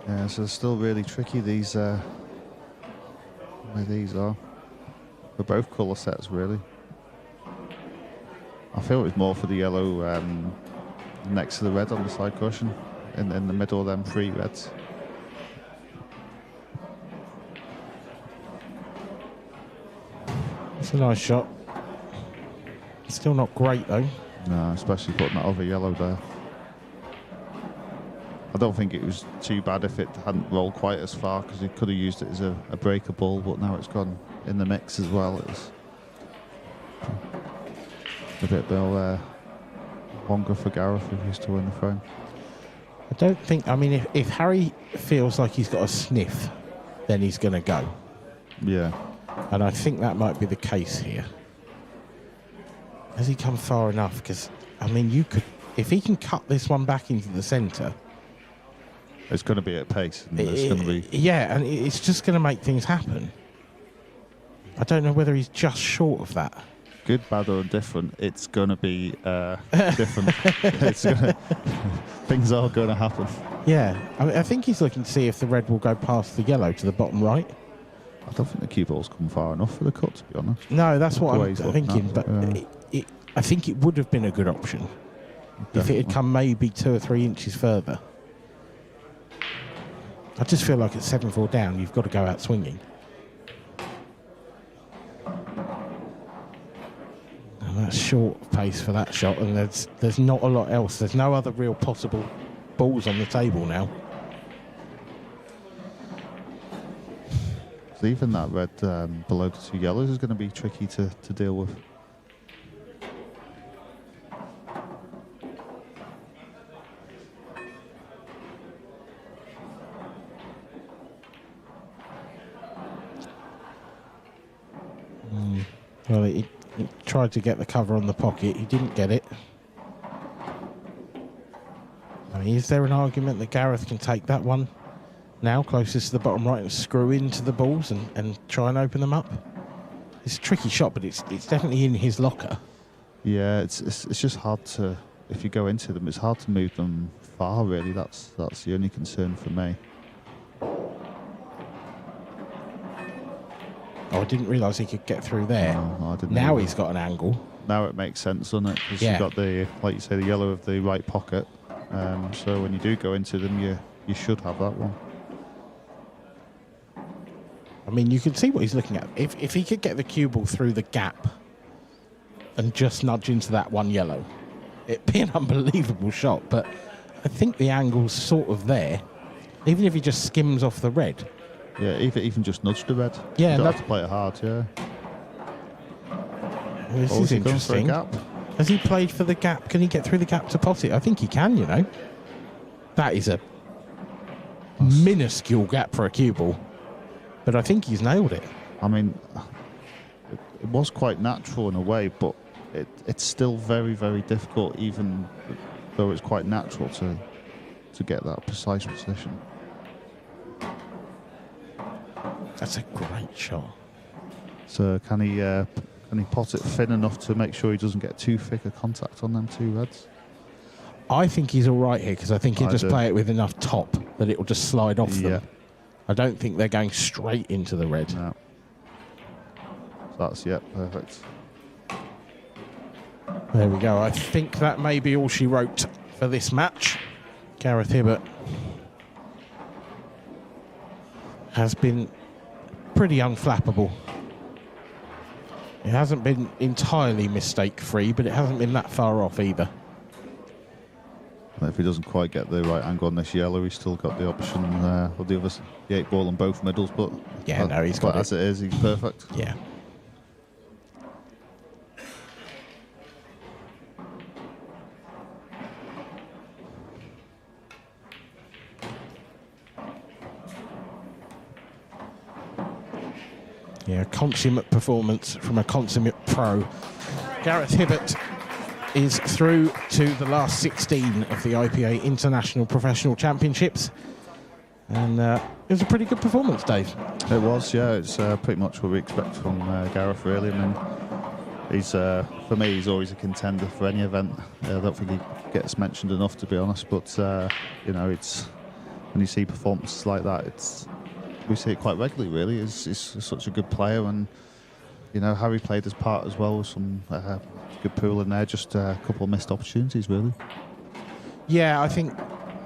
Yeah, so it's still really tricky, these, where these are. For both colour sets, really. I feel it was more for the yellow next to the red on the side cushion, in the middle of them 3 reds. It's a nice shot. Still not great though. No, especially putting that other yellow there. I don't think it was too bad if it hadn't rolled quite as far, because he could have used it as a breaker ball, but now it's gone in the mix as well. It's a bit longer for Gareth if he's to win the frame. I don't think, I mean, if Harry feels like he's got a sniff, then he's going to go. Yeah. And I think that might be the case here. Has he come far enough? Because, I mean, you could, if he can cut this one back into the centre. It's going to be at pace. And it's going to be. Yeah, and it's just going to make things happen. I don't know whether he's just short of that. Good, bad, or indifferent, it's going to be different. Things are going to happen. Yeah, I think he's looking to see if the red will go past the yellow to the bottom right. I don't think the cue ball's come far enough for the cut, to be honest. No, that's what I'm he's thinking, but I think it would have been a good option if it had come maybe 2 or 3 inches further. I just feel like at 7-4 down, you've got to go out swinging. And that's short pace for that shot, and there's not a lot else. There's no other real possible balls on the table now. So even that red below the 2 yellows is going to be tricky to deal with. Well, he tried to get the cover on the pocket. He didn't get it. I mean, is there an argument that Gareth can take that one now, closest to the bottom right, and screw into the balls and try and open them up? It's a tricky shot, but it's definitely in his locker. Yeah, it's just hard to, if you go into them, it's hard to move them far, really. That's the only concern for me. Oh, I didn't realise he could get through there. No, I didn't. Now he's got an angle. Now it makes sense, doesn't it? Because Yeah. you've got the, like you say, the yellow of the right pocket. So when you do go into them, you should have that one. I mean, you can see what he's looking at. If he could get the cue ball through the gap and just nudge into that one yellow, it'd be an unbelievable shot. But I think the angle's sort of there. Even if he just skims off the red. Yeah, even just nudge the red. Yeah, you don't have to play it hard. Yeah. Well, this Oh, is he going for a interesting. gap? Has he played for the gap? Can he get through the gap to pot it? I think he can, you know. That is a minuscule gap for a cue ball. But I think he's nailed it. I mean, it was quite natural in a way, but it's still very, very difficult, even though it's quite natural to get that precise position. That's a great shot. So can he pot it thin enough to make sure he doesn't get too thick a contact on them 2 reds? I think he's all right here because I think he'll I just do. play it with enough top that it will just slide off Yeah. them. I don't think they're going straight into the red. No. So that's, yeah, perfect. There we go. I think that may be all she wrote for this match. Gareth Hibbert has been pretty unflappable. It hasn't been entirely mistake-free, but it hasn't been that far off either. And if he doesn't quite get the right angle on this yellow, he's still got the option of the other, the 8 ball on both middles. But Yeah, no, he's got but as it is, he's perfect. Yeah. Yeah, consummate performance from a consummate pro. Gareth Hibbert is through to the last 16 of the IPA International Professional Championships. And it was a pretty good performance, Dave. It was, yeah. It's pretty much what we expect from Gareth, really. I mean, he's for me, he's always a contender for any event. I don't think he gets mentioned enough, to be honest. But you know, when you see performances like that, we see it quite regularly. Really, he's such a good player, and Harry played his part as well with some good pool in there. Just a couple of missed opportunities, really. Yeah, I think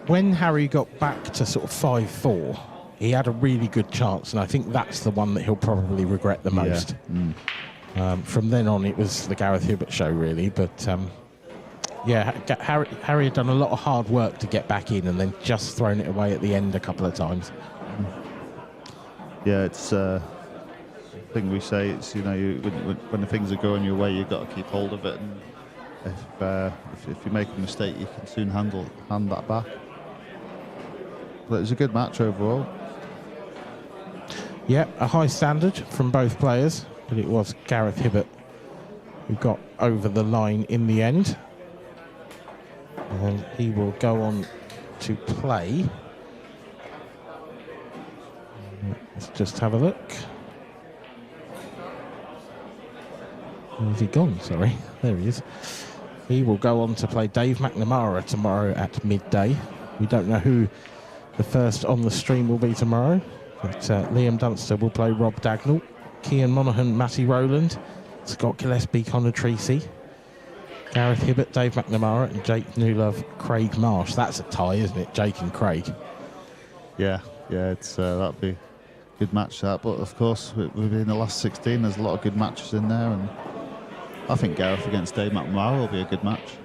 when Harry got back to sort of 5-4, he had a really good chance, and I think that's the one that he'll probably regret the most. From then on, it was the Gareth Hibbert show, really. But Harry had done a lot of hard work to get back in, and then just thrown it away at the end a couple of times. Yeah, it's the thing we say. It's when the things are going your way, you've got to keep hold of it, and if you make a mistake, you can soon hand that back. But it was a good match overall. Yeah, a high standard from both players, but it was Gareth Hibbert who got over the line in the end. And he will go on to play. Let's just have a look. Where's he gone? Sorry. There he is. He will go on to play Dave McNamara tomorrow at midday. We don't know who the first on the stream will be tomorrow, but Liam Dunster will play Rob Dagnall, Cian Monaghan, Matty Rowland, Scott Gillespie, Conor Treacy, Gareth Hibbert, Dave McNamara, and Jake Newlove, Craig Marsh. That's a tie, isn't it? Jake and Craig. Yeah, it's that'll be a good match, that. But of course, within the last 16, there's a lot of good matches in there, and I think Gareth against Dave McNamara will be a good match.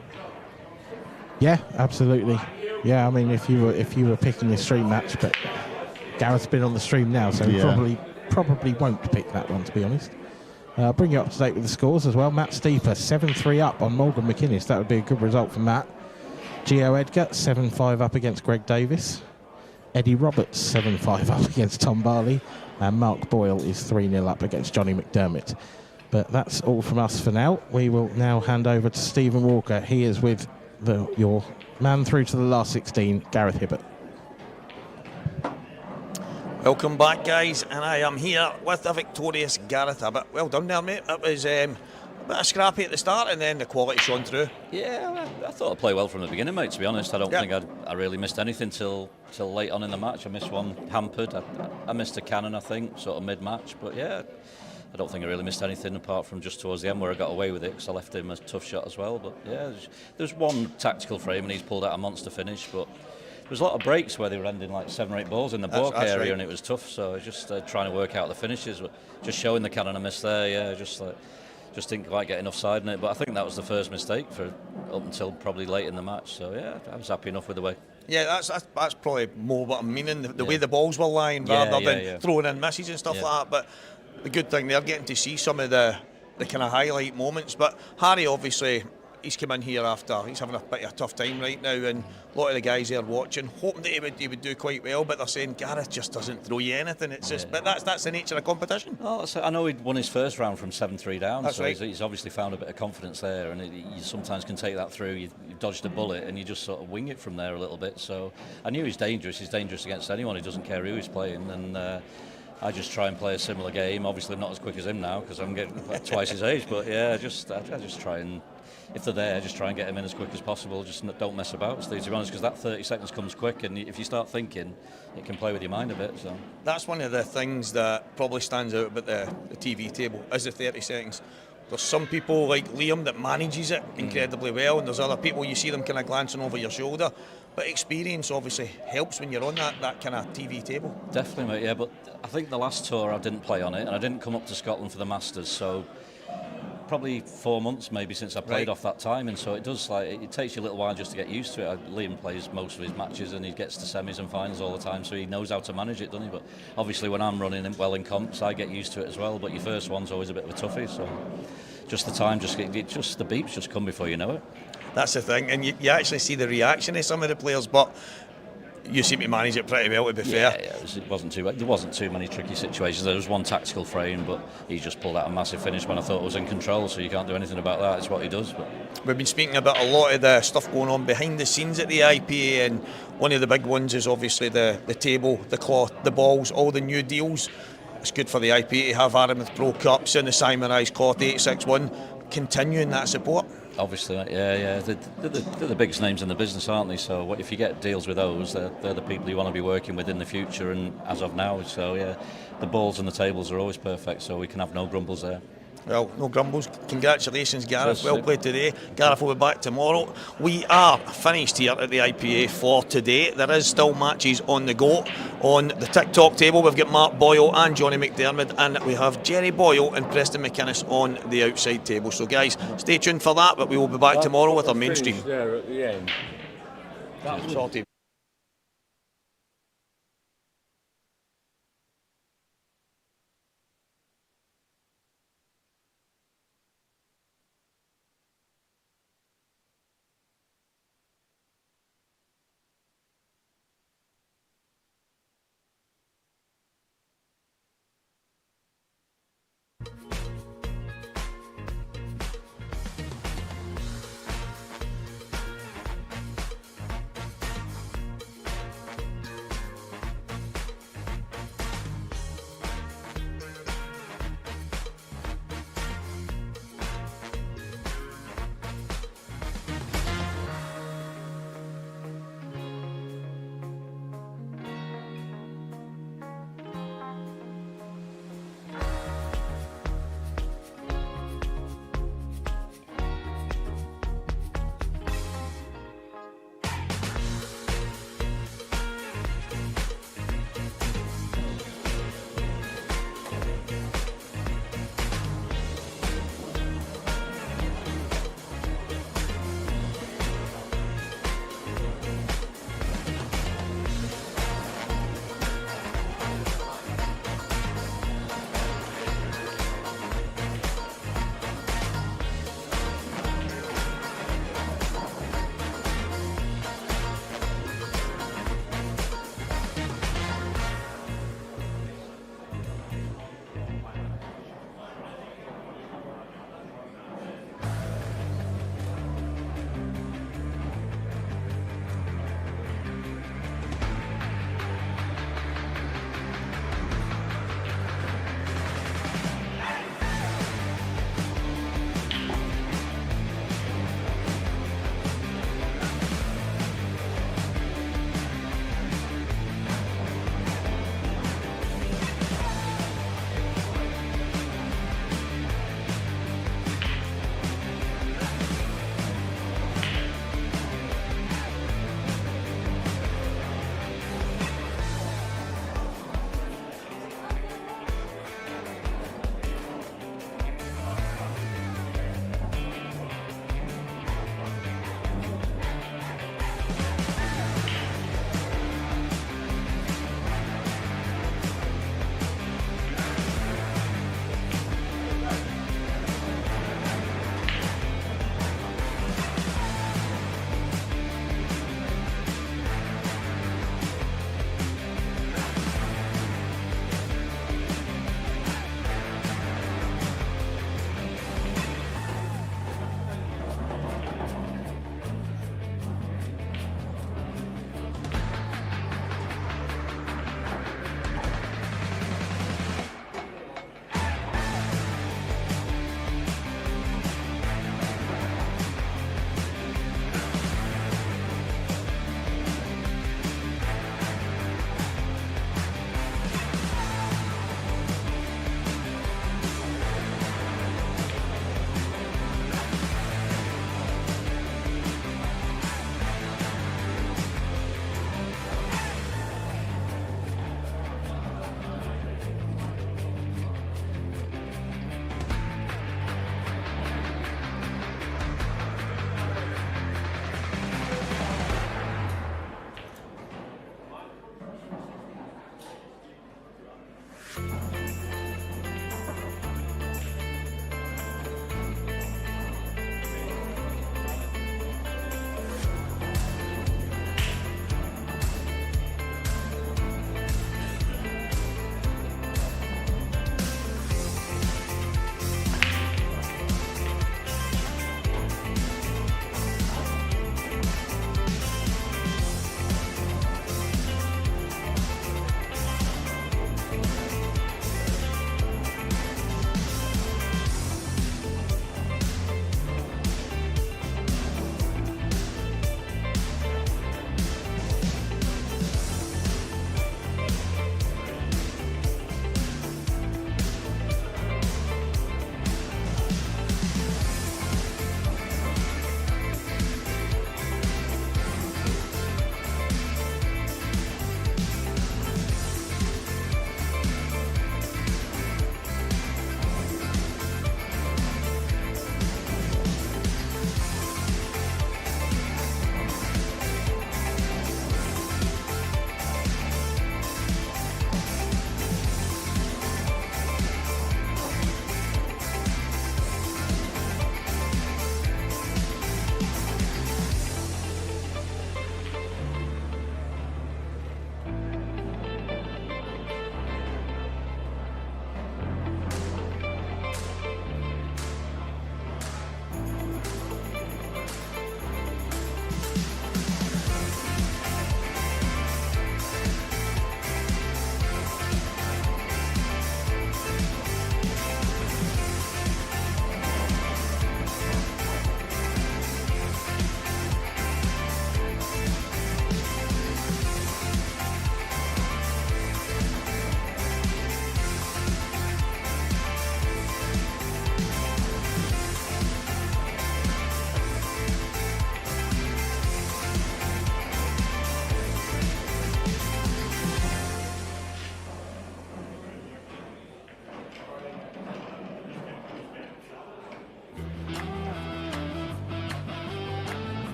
Yeah, absolutely. Yeah, I mean, if you were picking a stream match, but Gareth's been on the stream now, so he probably won't pick that one, to be honest. Bring you up to date with the scores as well. Matt Steeper 7-3 up on Morgan McInnes. That would be a good result for Matt. Gio Edgar 7-5 up against Greg Davis. Eddie Roberts 7-5 up against Tom Barley, and Mark Boyle is 3-0 up against Johnny McDermott. But that's all from us for now. We will now hand over to Stephen Walker. He is with your man through to the last 16, Gareth Hibbert. Welcome back, guys, and I am here with the victorious Gareth Hibbert. Well done there, mate. It was a bit of scrappy at the start, and then the quality shone through. Yeah, I thought I played well from the beginning, mate, to be honest. I don't think I really missed anything till late on in the match. I missed one hampered. I missed a cannon, I think, sort of mid-match. But yeah, I don't think I really missed anything apart from just towards the end where I got away with it because I left him a tough shot as well. But yeah, there's one tactical frame and he's pulled out a monster finish, but there was a lot of breaks where they were ending like 7 or 8 balls in the balk area, right. And it was tough. So just trying to work out the finishes, just showing the cannon I missed there. Yeah, just didn't quite get enough side in it. But I think that was the first mistake for up until probably late in the match. So yeah, I was happy enough with the way. Yeah, that's probably more what I'm meaning. The way the balls were lying rather than throwing in misses and stuff like that. But the good thing, they're getting to see some of the kind of highlight moments. But Harry, obviously, he's come in here after he's having a bit of a tough time right now, and a lot of the guys there watching, hoping that he would do quite well. But they're saying Gareth just doesn't throw you anything. It's just, but that's the nature of competition. Oh, I know he'd won his first round from 7-3 down, that's so right. he's obviously found a bit of confidence there, and you sometimes can take that through. You've dodged a bullet, and you just sort of wing it from there a little bit. So I knew he's dangerous. He's dangerous against anyone. He doesn't care who he's playing, and I just try and play a similar game. Obviously, I'm not as quick as him now because I'm getting twice his age. But yeah, I just try and, if they're there, just try and get him in as quick as possible. Just don't mess about, Steve, to be honest, because that 30 seconds comes quick, and if you start thinking, it can play with your mind a bit. So that's one of the things that probably stands out about the TV table is the 30 seconds. There's some people like Liam that manages it incredibly well, and there's other people you see them kind of glancing over your shoulder. But experience obviously helps when you're on that kind of TV table. Definitely, mate, yeah, but I think the last tour I didn't play on it, and I didn't come up to Scotland for the Masters, so probably 4 months maybe since I played off that time, and so it does, it takes you a little while just to get used to it. Liam plays most of his matches and he gets to semis and finals all the time, so he knows how to manage it, doesn't he? But obviously when I'm running well in comps, I get used to it as well, but your first one's always a bit of a toughie, so just the time, the beeps just come before you know it. That's the thing, and you actually see the reaction of some of the players, but you seem to manage it pretty well, to be fair. Yeah, there wasn't too many tricky situations. There was one tactical frame, but he just pulled out a massive finish when I thought I was in control, so you can't do anything about that. It's what he does. But we've been speaking about a lot of the stuff going on behind the scenes at the IPA, and one of the big ones is obviously the table, the cloth, the balls, all the new deals. It's good for the IPA to have Aramis Pro Cups and the Simon Ice Cloth 861 continuing that support. Obviously, yeah. They're the biggest names in the business, aren't they? So if you get deals with those, they're the people you want to be working with in the future and as of now. So yeah, the balls and the tables are always perfect, so we can have no grumbles there. Well, no grumbles. Congratulations, Gareth. Yes, Well played today. Gareth will be back tomorrow. We are finished here at the IPA for today. There is still matches on the go. On the TikTok table, we've got Mark Boyle and Johnny McDermott, and we have Jerry Boyle and Preston McInnes on the outside table. So, guys, stay tuned for that, but we will be back tomorrow with our mainstream. There at the end. That's sorted.